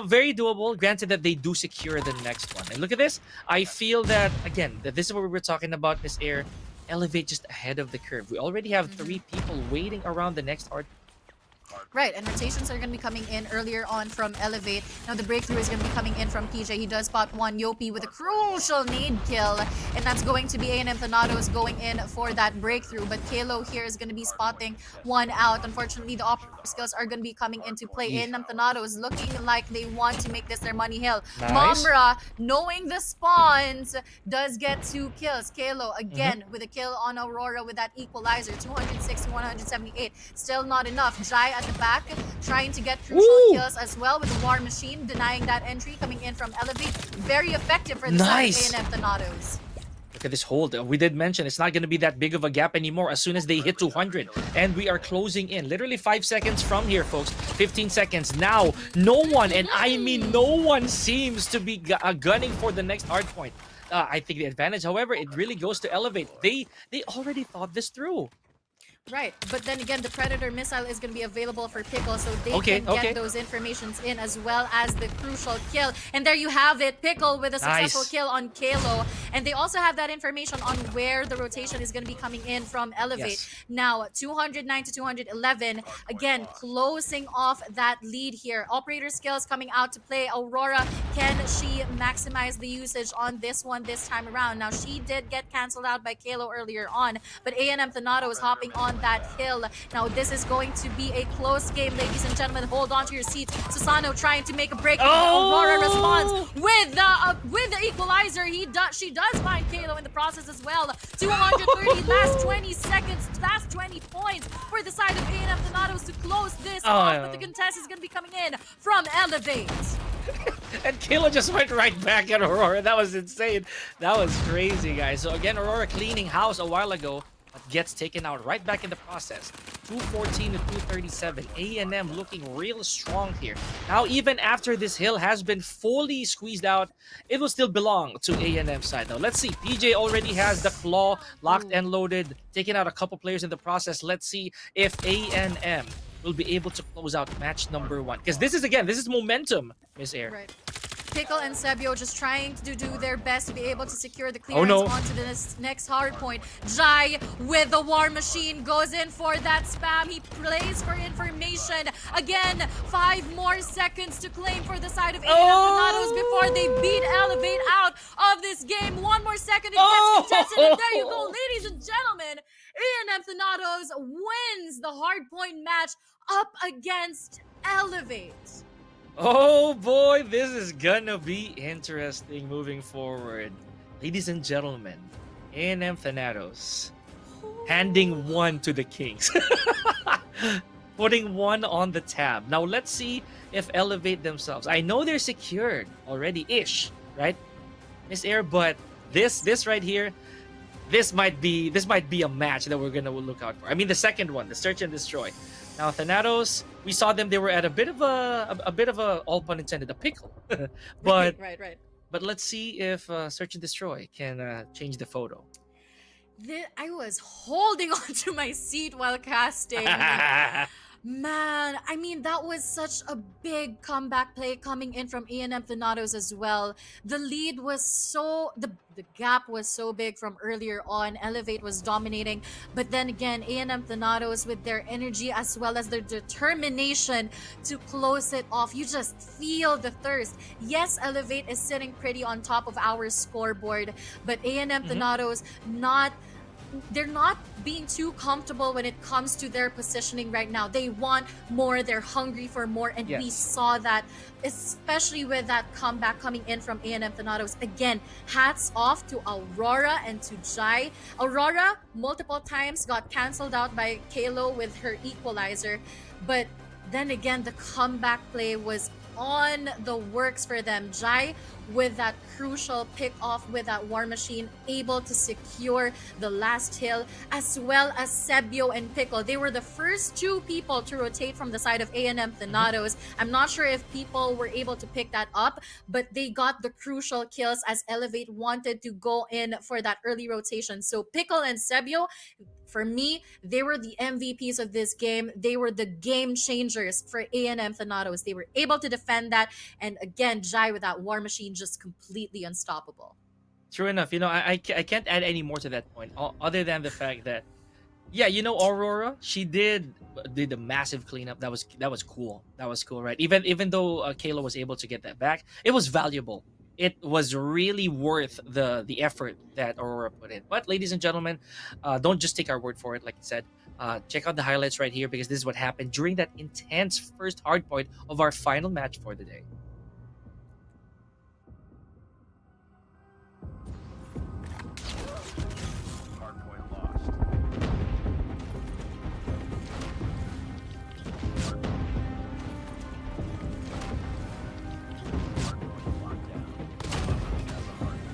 Very doable, granted that they do secure the next one. And look at this. I feel that, again, that this is what we were talking about, Miss Air. Elevate just ahead of the curve. We already have 3 people waiting around the next hard.
Right, and rotations are going to be coming in earlier on from Elevate. Now the breakthrough is going to be coming in from PJ. He does spot 1 Yopi with a crucial nade kill, and that's going to be A&M Thanatos going in for that breakthrough. But Kalo here is going to be spotting 1 out. Unfortunately, the operator skills are going to be coming into play. A&M Thanatos looking like they want to make this their money hill.
Nice.
Momra, knowing the spawns, does get 2 kills. Kalo again with a kill on Aurora with that equalizer. 206 to 178. Still not enough. Jai at the back, trying to get crucial kills as well with the War Machine, denying that entry coming in from Elevate. Very effective for the side of A&M Thanatos.
Look at this hold. We did mention it's not going to be that big of a gap anymore as soon as they hit 200. And we are closing in. Literally 5 seconds from here, folks. 15 seconds. Now, no one, and I mean no one, seems to be gunning for the next hard point. I think the advantage, however, it really goes to Elevate. They already thought this through.
Right, but then again, the Predator missile is going to be available for Pickle, so they can get those informations in, as well as the crucial kill. And there you have it, Pickle with a successful kill on Kalo. And they also have that information on where the rotation is going to be coming in from Elevate.
Yes.
Now, 209 to 211, again, closing off that lead here. Operator skills coming out to play. Aurora, can she maximize the usage on this one this time around? Now, she did get canceled out by Kalo earlier on, but A&M Thanato is hopping on that hill. Now this is going to be a close game, ladies and gentlemen. Hold on to your seats. Susano trying to make a break. Aurora responds with the equalizer. She does find Kalo in the process as well. 230 last 20 seconds, last 20 points for the side of A&M Thanatos to close this off. But the contest is going to be coming in from Elevate.
And Kalo just went right back at Aurora. That was insane. That was crazy, guys. So again, Aurora cleaning house a while ago, but gets taken out right back in the process. 214 to 237. A&M looking real strong here. Now, even after this hill has been fully squeezed out, it will still belong to A&M side. Now, let's see. PJ already has the claw locked and loaded, taking out a couple players in the process. Let's see if A&M will be able to close out match number 1. Because this is momentum, Miss Air.
Right. Pickle and Sebio just trying to do their best to be able to secure the clearance onto the next hard point. Jai with the War Machine goes in for that spam. He plays for information. Again, 5 more seconds to claim for the side of A&M Thanatos before they beat Elevate out of this game. 1 more second, it gets contested, and there you go, ladies and gentlemen. A&M Thanatos wins the hard point match up against Elevate.
Oh boy, this is gonna be interesting moving forward. Ladies and gentlemen, A&M Thanatos handing 1 to the Kings. Putting 1 on the tab. Now let's see if Elevate themselves. I know they're secured already-ish, right? Miss Air, but this right here, this might be a match that we're gonna look out for. I mean the second one, the Search and Destroy. Now Thanatos, we saw them. They were at a bit of a all pun intended, a pickle. But
right.
But let's see if Search and Destroy can change the photo.
I was holding on to my seat while casting. Man, I mean, that was such a big comeback play coming in from A&M Thanatos as well. The lead was the gap was so big from earlier on. Elevate was dominating. But then again, A&M Thanatos with their energy as well as their determination to close it off. You just feel the thirst. Yes, Elevate is sitting pretty on top of our scoreboard, but A&M Thanatos they're not being too comfortable when it comes to their positioning right now. They want more, they're hungry for more, and we saw that, especially with that comeback coming in from A&M Thanatos. Again, hats off to Aurora and to Jai. Aurora, multiple times got canceled out by Kalo with her equalizer, but then again, the comeback play was on the works for them. Jai with that crucial pick off with that War Machine, able to secure the last hill, as well as Sebio and Pickle. They were the first 2 people to rotate from the side of A&M Thanatos. I'm not sure if people were able to pick that up, but they got the crucial kills as Elevate wanted to go in for that early rotation. So Pickle and Sebio, for me, they were the MVPs of this game. They were the game changers for A&M Thanatos. They were able to defend that. And again, Jai with that War Machine just completely unstoppable.
True enough. You know, I can't add any more to that point, other than the fact that, yeah, you know, Aurora, she did a massive cleanup. That was cool. That was cool, right? Even though Kayla was able to get that back, it was valuable. It was really worth the effort that Aurora put in. But ladies and gentlemen, don't just take our word for it. Like I said, check out the highlights right here, because this is what happened during that intense first hard point of our final match for the day.
Hardpoint lost. Hardpoint locked down. Has a hardpoint.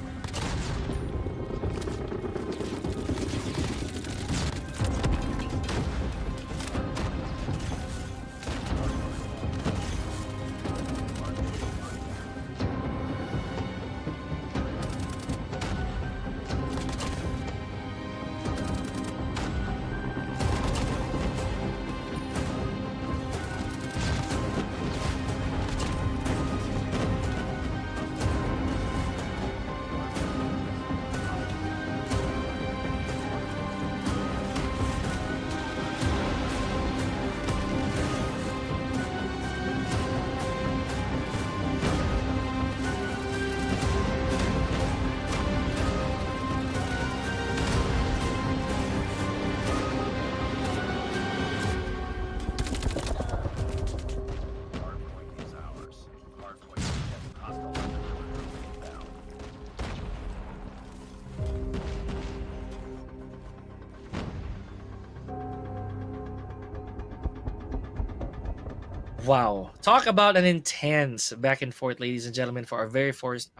Wow. Talk about an intense back and forth, ladies and gentlemen, for our very first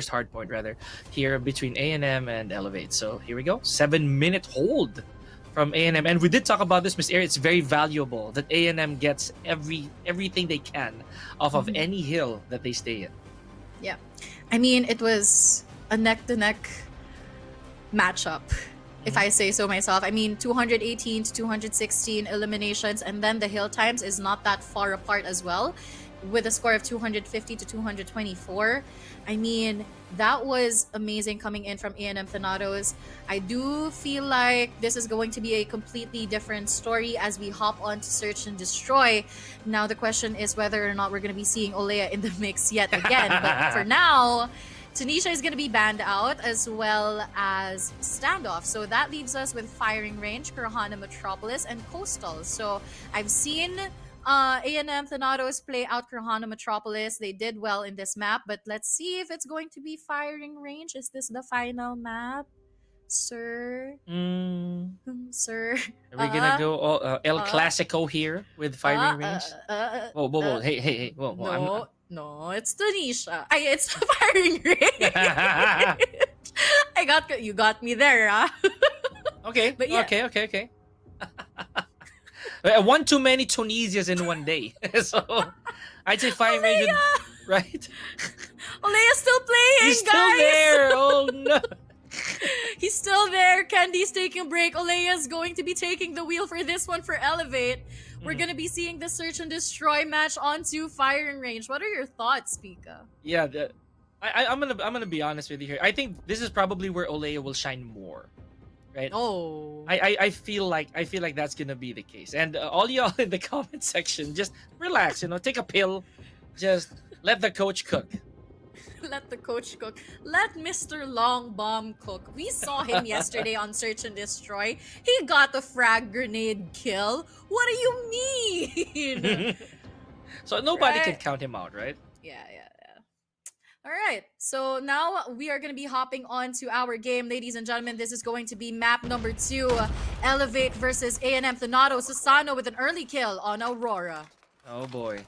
hard point rather here between A&M and Elevate. So here we go. 7-minute hold from A&M. And we did talk about this, Miss Air. It's very valuable that A&M gets everything they can off of any hill that they stay in.
Yeah. I mean, it was a neck-to-neck matchup, if I say so myself. I mean, 218 to 216 eliminations, and then the hill times is not that far apart as well, with a score of 250 to 224. I mean, that was amazing coming in from A&M Thanatos. I do feel like this is going to be a completely different story as we hop on to Search and Destroy. Now, the question is whether or not we're going to be seeing Olea in the mix yet again. But for now, Tunisia is going to be banned out, as well as Standoff. So that leaves us with Firing Range, Kurana Metropolis, and Coastal. So I've seen A&M Thanatos play out Kurana Metropolis. They did well in this map, but let's see if it's going to be Firing Range. Is this the final map, sir? Sir?
Are we gonna go El Clasico here with Firing Range? Whoa. Hey. Whoa.
No, it's Tunisia. It's Firing Range. You got me there, huh?
Okay.
But yeah.
Okay. One too many Tunisias in one day. So I'd say Firing Range, right?
Olea's still playing,
He's
guys.
still there. Oh no.
He's still there. Candy's taking a break. Olea's going to be taking the wheel for this one for Elevate. We're gonna be seeing the Search and Destroy match onto Firing Range. What are your thoughts, Pika?
Yeah, I'm gonna be honest with you here. I think this is probably where Olea will shine more, right?
Oh,
I feel like that's gonna be the case. And all y'all in the comment section, just relax. Take a pill. Just let the coach cook.
let the coach cook. Let Mr. Long Bomb cook. We saw him yesterday on Search and Destroy. He got a frag grenade kill. What do you mean?
So nobody can count him out, right?
Yeah. All right, so now we are going to be hopping on to our game. Ladies and gentlemen, this is going to be map number 2, Elevate versus A&M Thanatos. Susano with an early kill on Aurora.
Oh boy.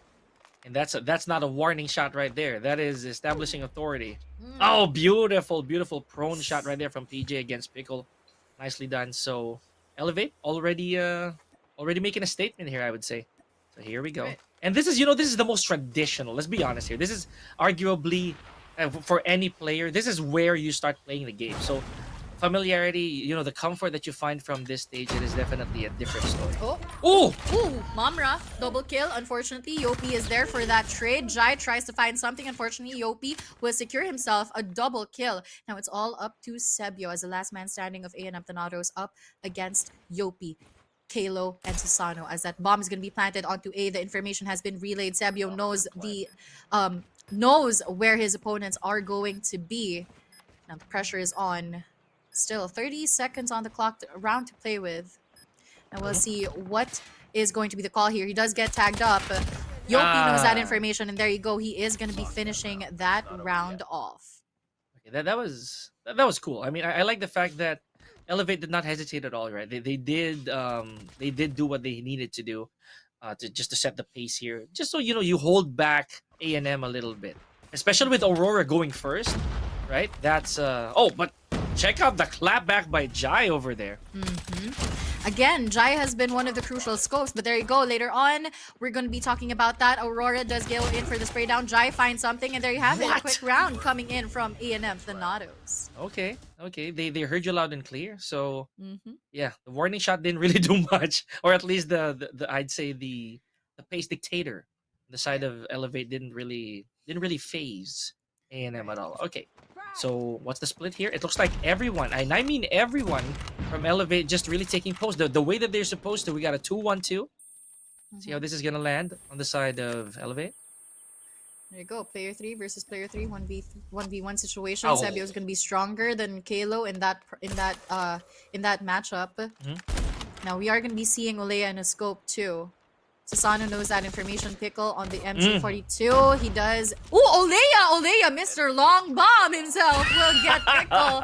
And that's not a warning shot right there. That is establishing authority. Oh, beautiful prone shot right there from PJ against Pickle. Nicely done. So Elevate already making a statement here, I would say. So here we go. Right. And this is the most traditional. Let's be honest here. This is arguably for any player, this is where you start playing the game. So familiarity, the comfort that you find from this stage, it is definitely a different story. Oh!
Momra, double kill. Unfortunately, Yopi is there for that trade. Jai tries to find something. Unfortunately, Yopi will secure himself a double kill. Now it's all up to Sebio as the last man standing of A&M Thanatos up against Yopi, Kalo, and Susano, as that bomb is going to be planted onto A. The information has been relayed. Sebio knows where his opponents are going to be. Now the pressure is on. Still 30 seconds on the clock round to play with. And we'll see what is going to be the call here. He does get tagged up. Yopi knows that information, and there you go. He is going to be finishing that round off.
Okay, that was cool. I mean, I like the fact that Elevate did not hesitate at all, right? They did do what they needed to do to set the pace here. Just so you hold back A&M a little bit. Especially with Aurora going first, right? That's but check out the clapback by Jai over there.
Again, Jai has been one of the crucial scopes, but there you go. Later on, we're going to be talking about that. Aurora does go in for the spray down. Jai finds something, and there you have it. A quick round coming in from A&M Thanatos.
Okay. They heard you loud and clear. So, yeah, the warning shot didn't really do much. Or at least the I'd say the pace dictator, the side of Elevate didn't really phase A&M at all. Okay. So what's the split here? It looks like everyone, and I mean everyone from Elevate just really taking post. The way that they're supposed to. We got a 2-1-2. See how this is going to land on the side of Elevate.
There you go. Player 3 versus player 3, 1v1 situation. Sebio is going to be stronger than Kalo in that matchup. Now we are going to be seeing Olea in a scope too. Susano knows that information. Pickle on the MG42. He does. Olea, Mr. Long Bomb himself will get Pickle.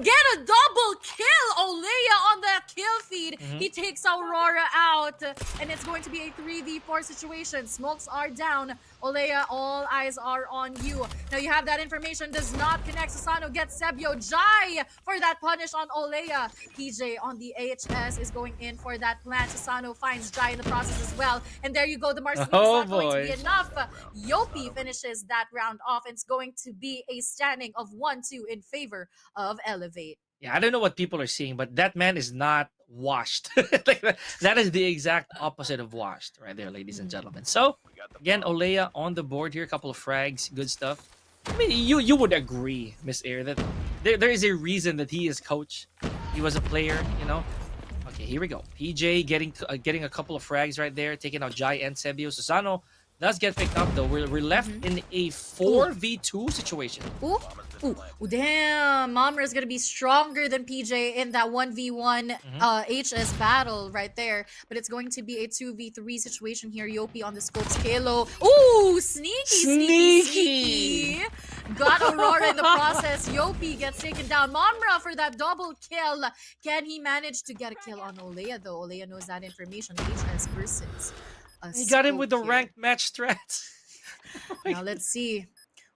Get a double kill. Olea on that kill feed. He He takes Aurora out, and it's going to be a 3v4 situation. Smokes are down. Olea, all eyes are on you. Now you have that information, does not connect. Susano gets Sebio. Jai for that punish on Olea. PJ on the AHS is going in for that plant. Susano finds Jai in the process as well. And there you go, the Marcelino is not going to be enough. Yopi finishes that round off, and it's going to be a standing of 1-2 in favor of Elevate.
Yeah, I don't know what people are seeing, but that man is not washed. Like that is the exact opposite of washed right there, ladies and gentlemen. So, again, Olea on the board here. A couple of frags. Good stuff. I mean, you would agree, Miss Air, that there is a reason that he is coach. He was a player, you know. Okay, here we go. PJ getting a couple of frags right there, taking out Jai and Sebio. Susano does get picked up, though. We're left in a 4v2 situation.
Ooh, damn. Momra is going to be stronger than PJ in that 1v1 HS battle right there. But it's going to be a 2v3 situation here. Yopi on the scopes. Kalo. Ooh, sneaky. Got Aurora in the process. Yopi gets taken down. Momra for that double kill. Can he manage to get a kill on Olea, though? Olea knows that information. HS versus...
He got him with the ranked match strats.
Now let's see.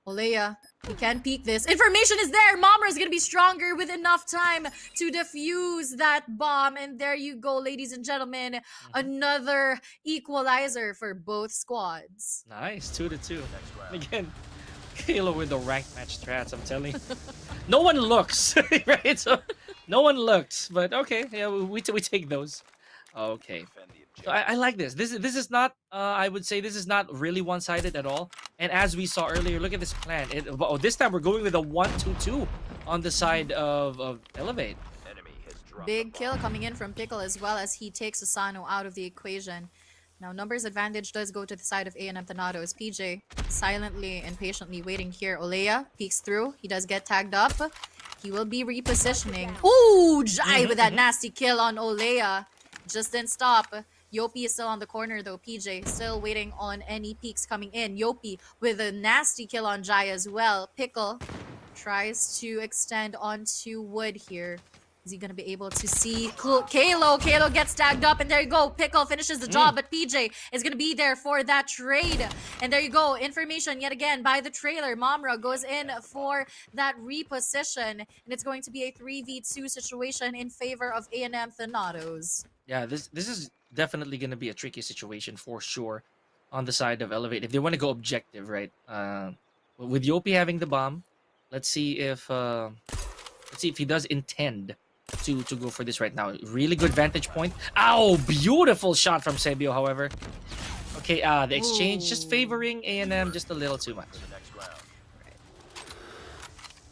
Olea, he can peek this. Information is there. Momra is going to be stronger with enough time to defuse that bomb. And there you go, ladies and gentlemen. Another equalizer for both squads.
Nice, 2-2. Again, Halo with the ranked match strats, I'm telling you. No one looks, right? So, no one looks, but okay. Yeah, we take those. Okay. So I like this. This is not. I would say this is not really one-sided at all. And as we saw earlier, look at this plan. This time we're going with a 1-2-2 on the side of Elevate.
Big kill coming in from Pickle as well as he takes Asano out of the equation. Now numbers advantage does go to the side of A&M Thanatos. PJ silently and patiently waiting here. Olea peeks through. He does get tagged up. He will be repositioning. Ooh, Jai with that nasty kill on Olea. Just didn't stop. Yopi is still on the corner though. PJ still waiting on any peeks coming in. Yopi with a nasty kill on Jai as well. Pickle tries to extend onto Wood here. Is he going to be able to see Kalo? Kalo gets tagged up, and there you go. Pickle finishes the job, but PJ is going to be there for that trade. And there you go. Information yet again by the trailer. Momra goes in for that reposition, and it's going to be a 3v2 situation in favor of A&M Thanatos.
Yeah, this is definitely going to be a tricky situation for sure on the side of Elevate. If they want to go objective, right? With Yopi having the bomb, let's see if he does intend to go for this right now. Really good vantage point. Ow! Beautiful shot from Sebio, however. Okay, the exchange just favoring A&M just a little too much.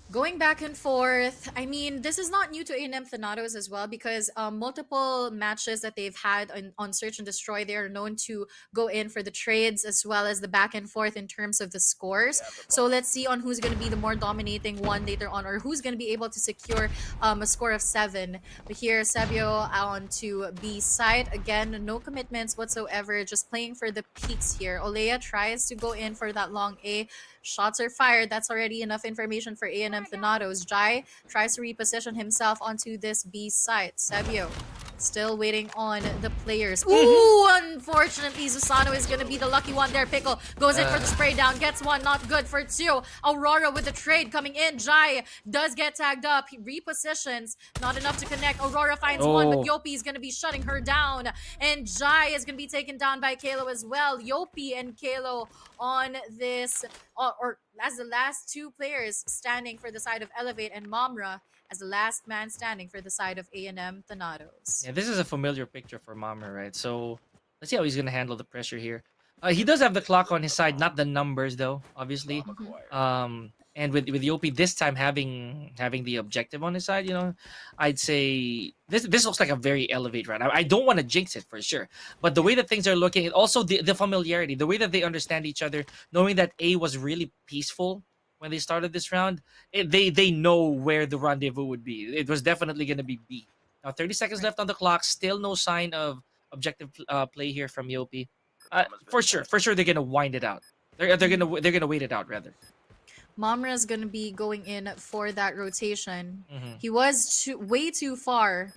Going back and forth, I mean, this is not new to A&M Thanatos as well because multiple matches that they've had on Search and Destroy, they are known to go in for the trades as well as the back and forth in terms of the scores. So let's see on who's going to be the more dominating one later on or who's going to be able to secure a score of 7. But here, Sebio on to B side. Again, no commitments whatsoever, just playing for the peaks here. Olea tries to go in for that long A. Shots are fired. That's already enough information for A&M Thanatos. Jai tries to reposition himself onto this B site. Sebio still waiting on the players. Ooh, unfortunately, Susano is going to be the lucky one there. Pickle goes in for the spray down. Gets one. Not good for 2. Aurora with the trade coming in. Jai does get tagged up. He repositions. Not enough to connect. Aurora finds one, but Yopi is going to be shutting her down. And Jai is going to be taken down by Kalo as well. Yopi and Kalo on this, or as the last 2 players standing for the side of Elevate, and Momra as the last man standing for the side of A&M Thanatos.
Yeah, this is a familiar picture for Momra, right? So let's see how he's going to handle the pressure here. He does have the clock on his side, not the numbers though, obviously. And with Yopi this time having the objective on his side, you know, I'd say this looks like a very Elevate round. I don't want to jinx it for sure, but the way that things are looking, also the familiarity, the way that they understand each other, knowing that A was really peaceful when they started this round, they know where the rendezvous would be. It was definitely going to be B. Now 30 seconds left on the clock, still no sign of objective play here from Yopi. For sure they're going to wind it out. They're going to wait it out rather.
Momra is going to be going in for that rotation. He was way too far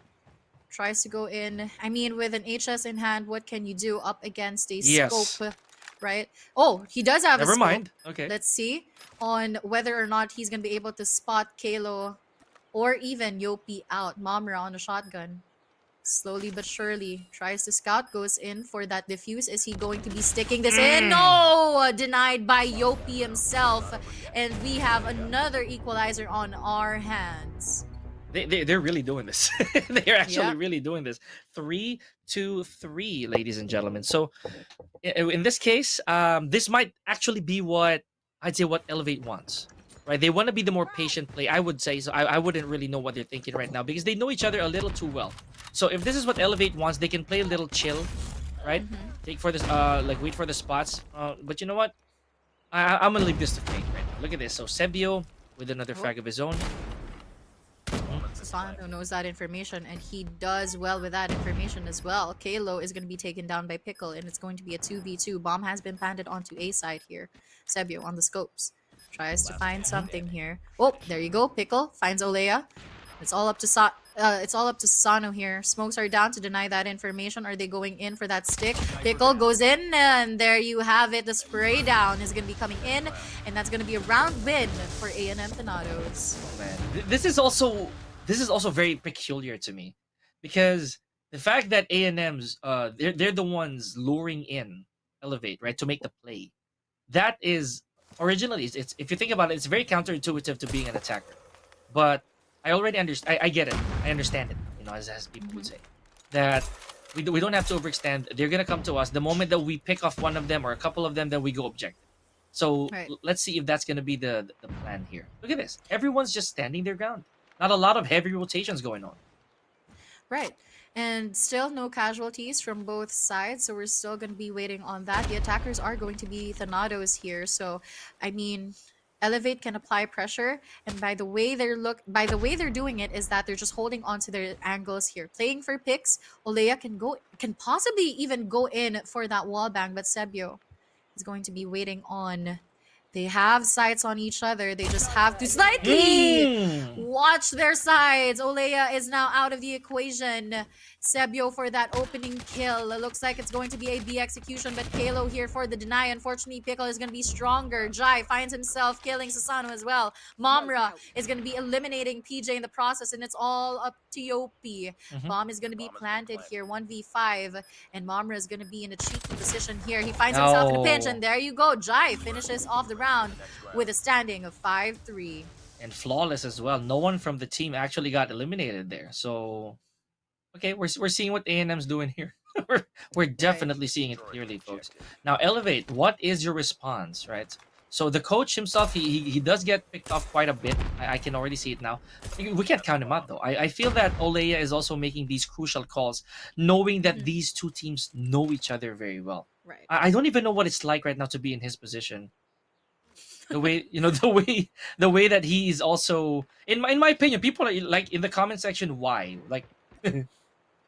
tries to go in. I mean, with an HS in hand, what can you do up against a
Yes.
scope, right? Oh, he does have a
Never
scope.
mind. Okay.
Let's see on whether or not he's going to be able to spot Kalo or even Yopi out. Mamra on a shotgun. Slowly but surely tries to scout, goes in for that defuse. Is he going to be sticking this in? No! Denied by Yopi himself. And we have another equalizer on our hands.
They're really doing this. They're actually
Yep.
really doing this. 3-2-3, ladies and gentlemen. So in this case, this might actually be what I'd say what Elevate wants. Right? They want to be the more patient play, I would say. So I wouldn't really know what they're thinking right now because they know each other a little too well. So if this is what Elevate wants, they can play a little chill, right? Take for this, like wait for the spots. But you know what? I'm gonna leave this to fate right now. Look at this. So Sebio with another frag of his own.
Sasano knows that information, and he does well with that information as well. Kalo is going to be taken down by Pickle, and it's going to be a 2v2. Bomb has been planted onto A side here. Sebio on the scopes. Tries to find something here. Oh, there you go. Pickle finds Olea. It's all up to Sasano here. Smokes are down to deny that information. Are they going in for that stick? Pickle goes in, and there you have it. The spray down is going to be coming in, and that's going to be a round win for A&M Thanatos.
Man, this is also very peculiar to me because the fact that A&M's they're the ones luring in Elevate, right, to make the play. That is originally it's if you think about it, it's very counterintuitive to being an attacker. But I already understand. I get it. I understand it. You know, as people would say, that we don't have to overextend. They're gonna come to us the moment that we pick off one of them or a couple of them. Then we go objective. So
Right.
let's see if that's gonna be the plan here. Look at this. Everyone's just standing their ground. Not a lot of heavy rotations going on.
Right. And still no casualties from both sides, so we're still going to be waiting on that. The attackers are going to be Thanatos here, so I mean, Elevate can apply pressure, and by the way they're doing it is that they're just holding on to their angles here, playing for picks. Olea can possibly even go in for that wall bang, but Sebio is going to be waiting on. They have sights on each other. They just have to slightly watch their sides. Olea is now out of the equation. Sebio for that opening kill. It looks like it's going to be a B execution, but Kalo here for the deny. Unfortunately, Pickle is going to be stronger. Jai finds himself killing Sasano as well. Momra is going to be eliminating PJ in the process, and it's all up to Yopi. Bomb is going to be planted here, 1v5, and Momra is going to be in a cheeky position here. He finds himself in a pinch, and there you go. Jai finishes off the round with a standing of 5-3.
And flawless as well. No one from the team actually got eliminated there. So, okay, we're seeing what A&M's doing here. we're definitely seeing it clearly, folks. Now, Elevate, what is your response, right? So the coach himself, he does get picked off quite a bit. I can already see it now. We can't count him out, though. I feel that Olea is also making these crucial calls, knowing that these two teams know each other very well.
Right.
I don't even know what it's like right now to be in his position. The way the way that he is also in my opinion, people are like in the comment section, why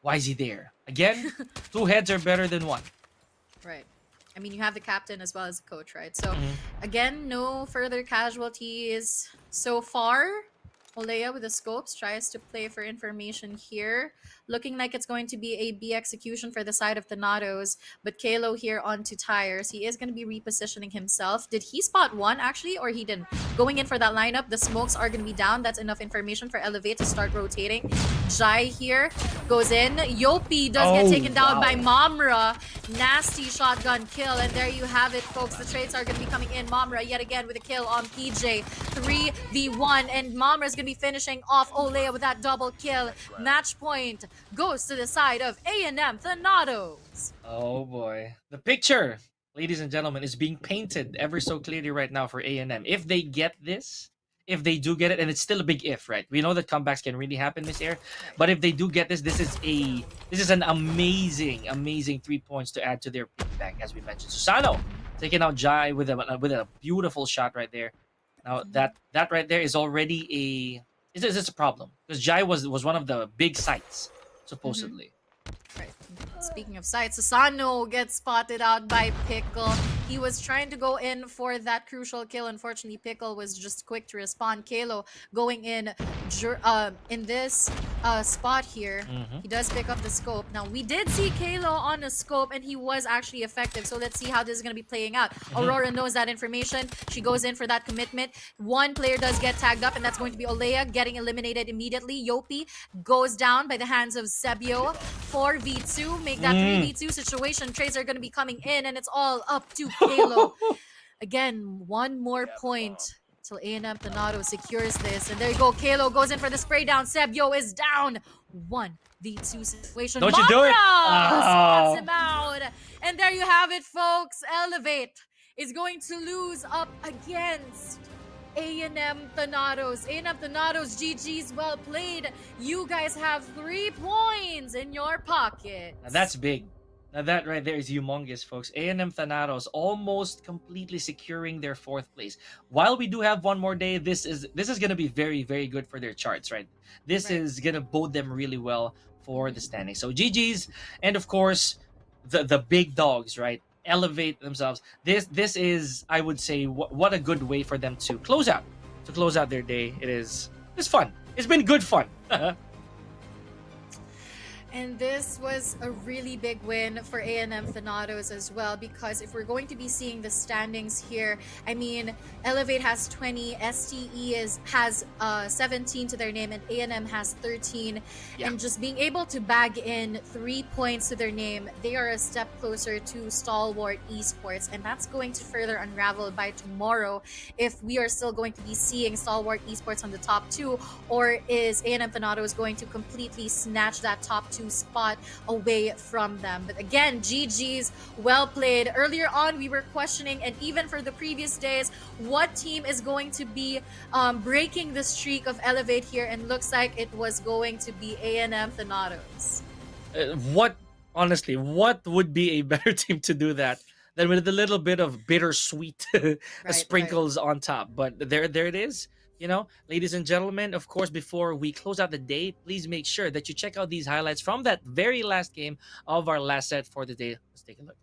why is he there again? Two heads are better than one.
Right. I mean, you have the captain as well as the coach, right? So again, no further casualties so far. Olea with the scopes tries to play for information here. Looking like it's going to be a B execution for the side of Thanatos, but Kalo here onto tires. He is going to be repositioning himself. Did he spot one actually, or he didn't? Going in for that lineup, the smokes are going to be down. That's enough information for Elevate to start rotating. Jai here goes in. Yopi does get taken down by Momra. Nasty shotgun kill, and there you have it, folks. The trades are going to be coming in. Momra yet again with a kill on PJ. 3v1, and Momra's going to be finishing off Olea with that double kill. Match point goes to the side of A&M Thanatos.
Oh boy. The picture, ladies and gentlemen, is being painted ever so clearly right now for A&M. If they get this, if they do get it, and it's still a big if, right? We know that comebacks can really happen this year, but if they do get this, this is an amazing 3 points to add to their pick bank, as we mentioned. Susano taking out Jai with a beautiful shot right there. Now that right there is already it's a problem because Jai was one of the big sites supposedly.
Right. Speaking of sights, Susano gets spotted out by Pickle. He was trying to go in for that crucial kill. Unfortunately, Pickle was just quick to respond. Kalo going in this spot here. He does pick up the scope. Now, we did see Kalo on a scope, and he was actually effective. So let's see how this is going to be playing out. Aurora knows that information. She goes in for that commitment. One player does get tagged up, and that's going to be Olea getting eliminated immediately. Yopi goes down by the hands of Sebio. 4v2, make that 3v2 situation. Trades are going to be coming in, and it's all up to Kalo. Again, one more point till A&M Thanato secures this. And there you go. Kalo goes in for the spray down. Sebio is down. 1v2 situation.
Don't you do it!
Spots him out. And there you have it, folks. Elevate is going to lose up against A&M Thanatos. A&M Thanatos, GG's, well played. You guys have 3 points in your pocket.
Now that's big. Now that right there is humongous, folks. A&M Thanatos almost completely securing their 4th place. While we do have one more day, this is going to be very, very good for their charts, right? This is going to bode them really well for the standings. So GG's, and of course, the big dogs, right? Elevate themselves. This is, I would say, what a good way for them to close out their day. It's fun. It's been good fun.
And this was a really big win for A&M Thanatos as well, because if we're going to be seeing the standings here, I mean, Elevate has 20, STE has 17 to their name, and A&M has 13. Yeah. And just being able to bag in 3 points to their name, they are a step closer to Stalwart Esports, and that's going to further unravel by tomorrow if we are still going to be seeing Stalwart Esports on the top 2, or is A&M Thanatos going to completely snatch that top 2 spot away from them. But again, GG's, well played. Earlier on, we were questioning, and even for the previous days, what team is going to be breaking the streak of Elevate here, and looks like it was going to be A&M Thanatos.
Honestly, what would be a better team to do that than with a little bit of bittersweet sprinkles on top? But there it is. You know, ladies and gentlemen, of course, before we close out the day, please make sure that you check out these highlights from that very last game of our last set for the day. Let's take a look.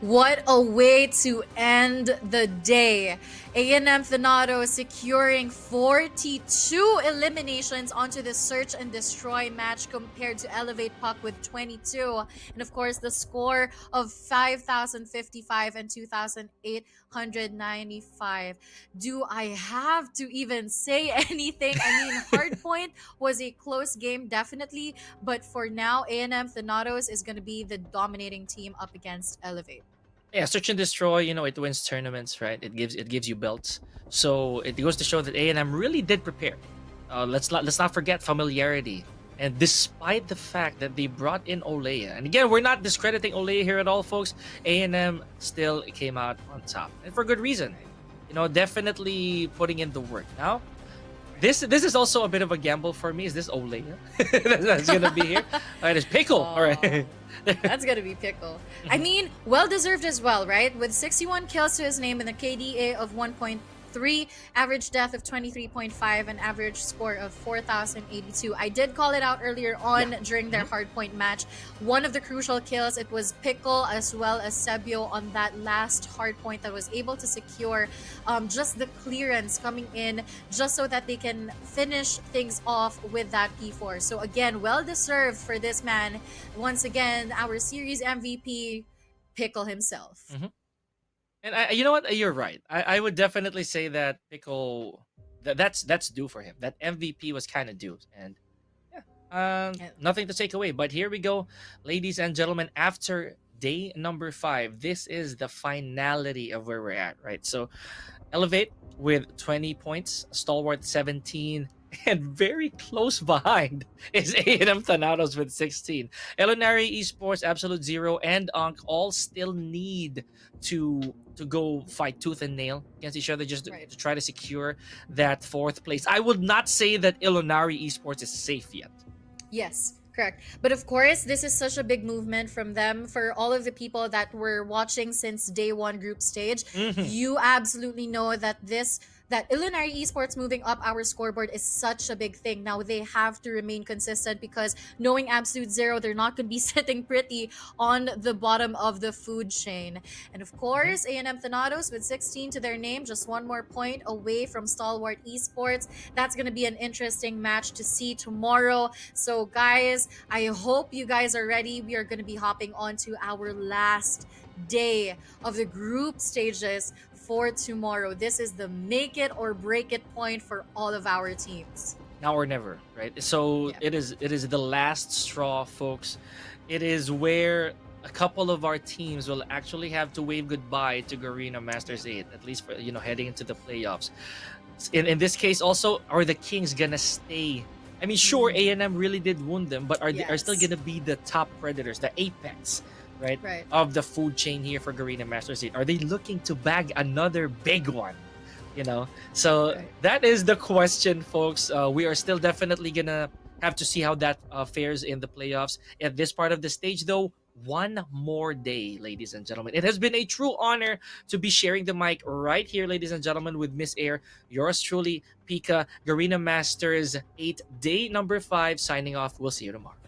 What a way to end the day. A&M Thanato securing 42 eliminations onto the Search and Destroy match compared to Elevate Puck with 22. And of course, the score of 5,055 and 2,895. Do I have to even say anything? I mean, Hardpoint was a close game, definitely. But for now, A&M Thanatos is going to be the dominating team up against Elevate.
Yeah, Search and Destroy, you know, it wins tournaments, right? It gives you belts. So it goes to show that A&M really did prepare. Let's not forget familiarity. And despite the fact that they brought in Olea, and again, we're not discrediting Olea here at all, folks. A&M still came out on top, and for good reason. You know, definitely putting in the work. Now, This is also a bit of a gamble for me. Is this Ole? That's gonna be here. All right, it's Pickle. All right.
That's gonna be Pickle. I mean, well deserved as well, right? With 61 kills to his name and a KDA of 1.3, average death of 23.5, and average score of 4,082. I did call it out earlier on during their hardpoint match. One of the crucial kills, it was Pickle as well as Sebio on that last hardpoint that was able to secure just the clearance coming in just so that they can finish things off with that P4. So again, well deserved for this man. Once again, our series MVP, Pickle himself.
And you know what? You're right. I would definitely say that Pickle, that's due for him. That MVP was kind of due, and nothing to take away. But here we go, ladies and gentlemen. After day number 5, this is the finality of where we're at, right? So, Elevate with 20 points, Stalwart 17. And very close behind is A&M Thanatos with 16. Elinari Esports, Absolute Zero, and Ankh all still need to go fight tooth and nail against each other just to try to secure that 4th place. I would not say that Elinari Esports is safe yet.
Yes, correct. But of course, this is such a big movement from them. For all of the people that were watching since day 1 group stage, you absolutely know that Illinois Esports moving up our scoreboard is such a big thing. Now they have to remain consistent because knowing Absolute Zero, they're not going to be sitting pretty on the bottom of the food chain. And of course, A&M Thanatos with 16 to their name, just 1 more point away from Stalwart Esports. That's going to be an interesting match to see tomorrow. So guys, I hope you guys are ready. We are going to be hopping on to our last day of the group stages for tomorrow. This is the make it or break it point for all of our teams.
Now or never, right? So it is the last straw, folks. It is where a couple of our teams will actually have to wave goodbye to Garena Masters 8, at least for heading into the playoffs. In this case also, are the Kings gonna stay? I mean, sure, A&M really did wound them, but are they still gonna be the top predators, the apex, right, of the food chain here for Garena Masters 8? Are they looking to bag another big one? So that is the question, folks. We are still definitely gonna have to see how that fares in the playoffs. At this part of the stage, though, 1 more day, ladies and gentlemen. It has been a true honor to be sharing the mic right here, ladies and gentlemen, with Miss Air. Yours truly, Pika. Garena Masters 8, day number 5, signing off. We'll see you tomorrow.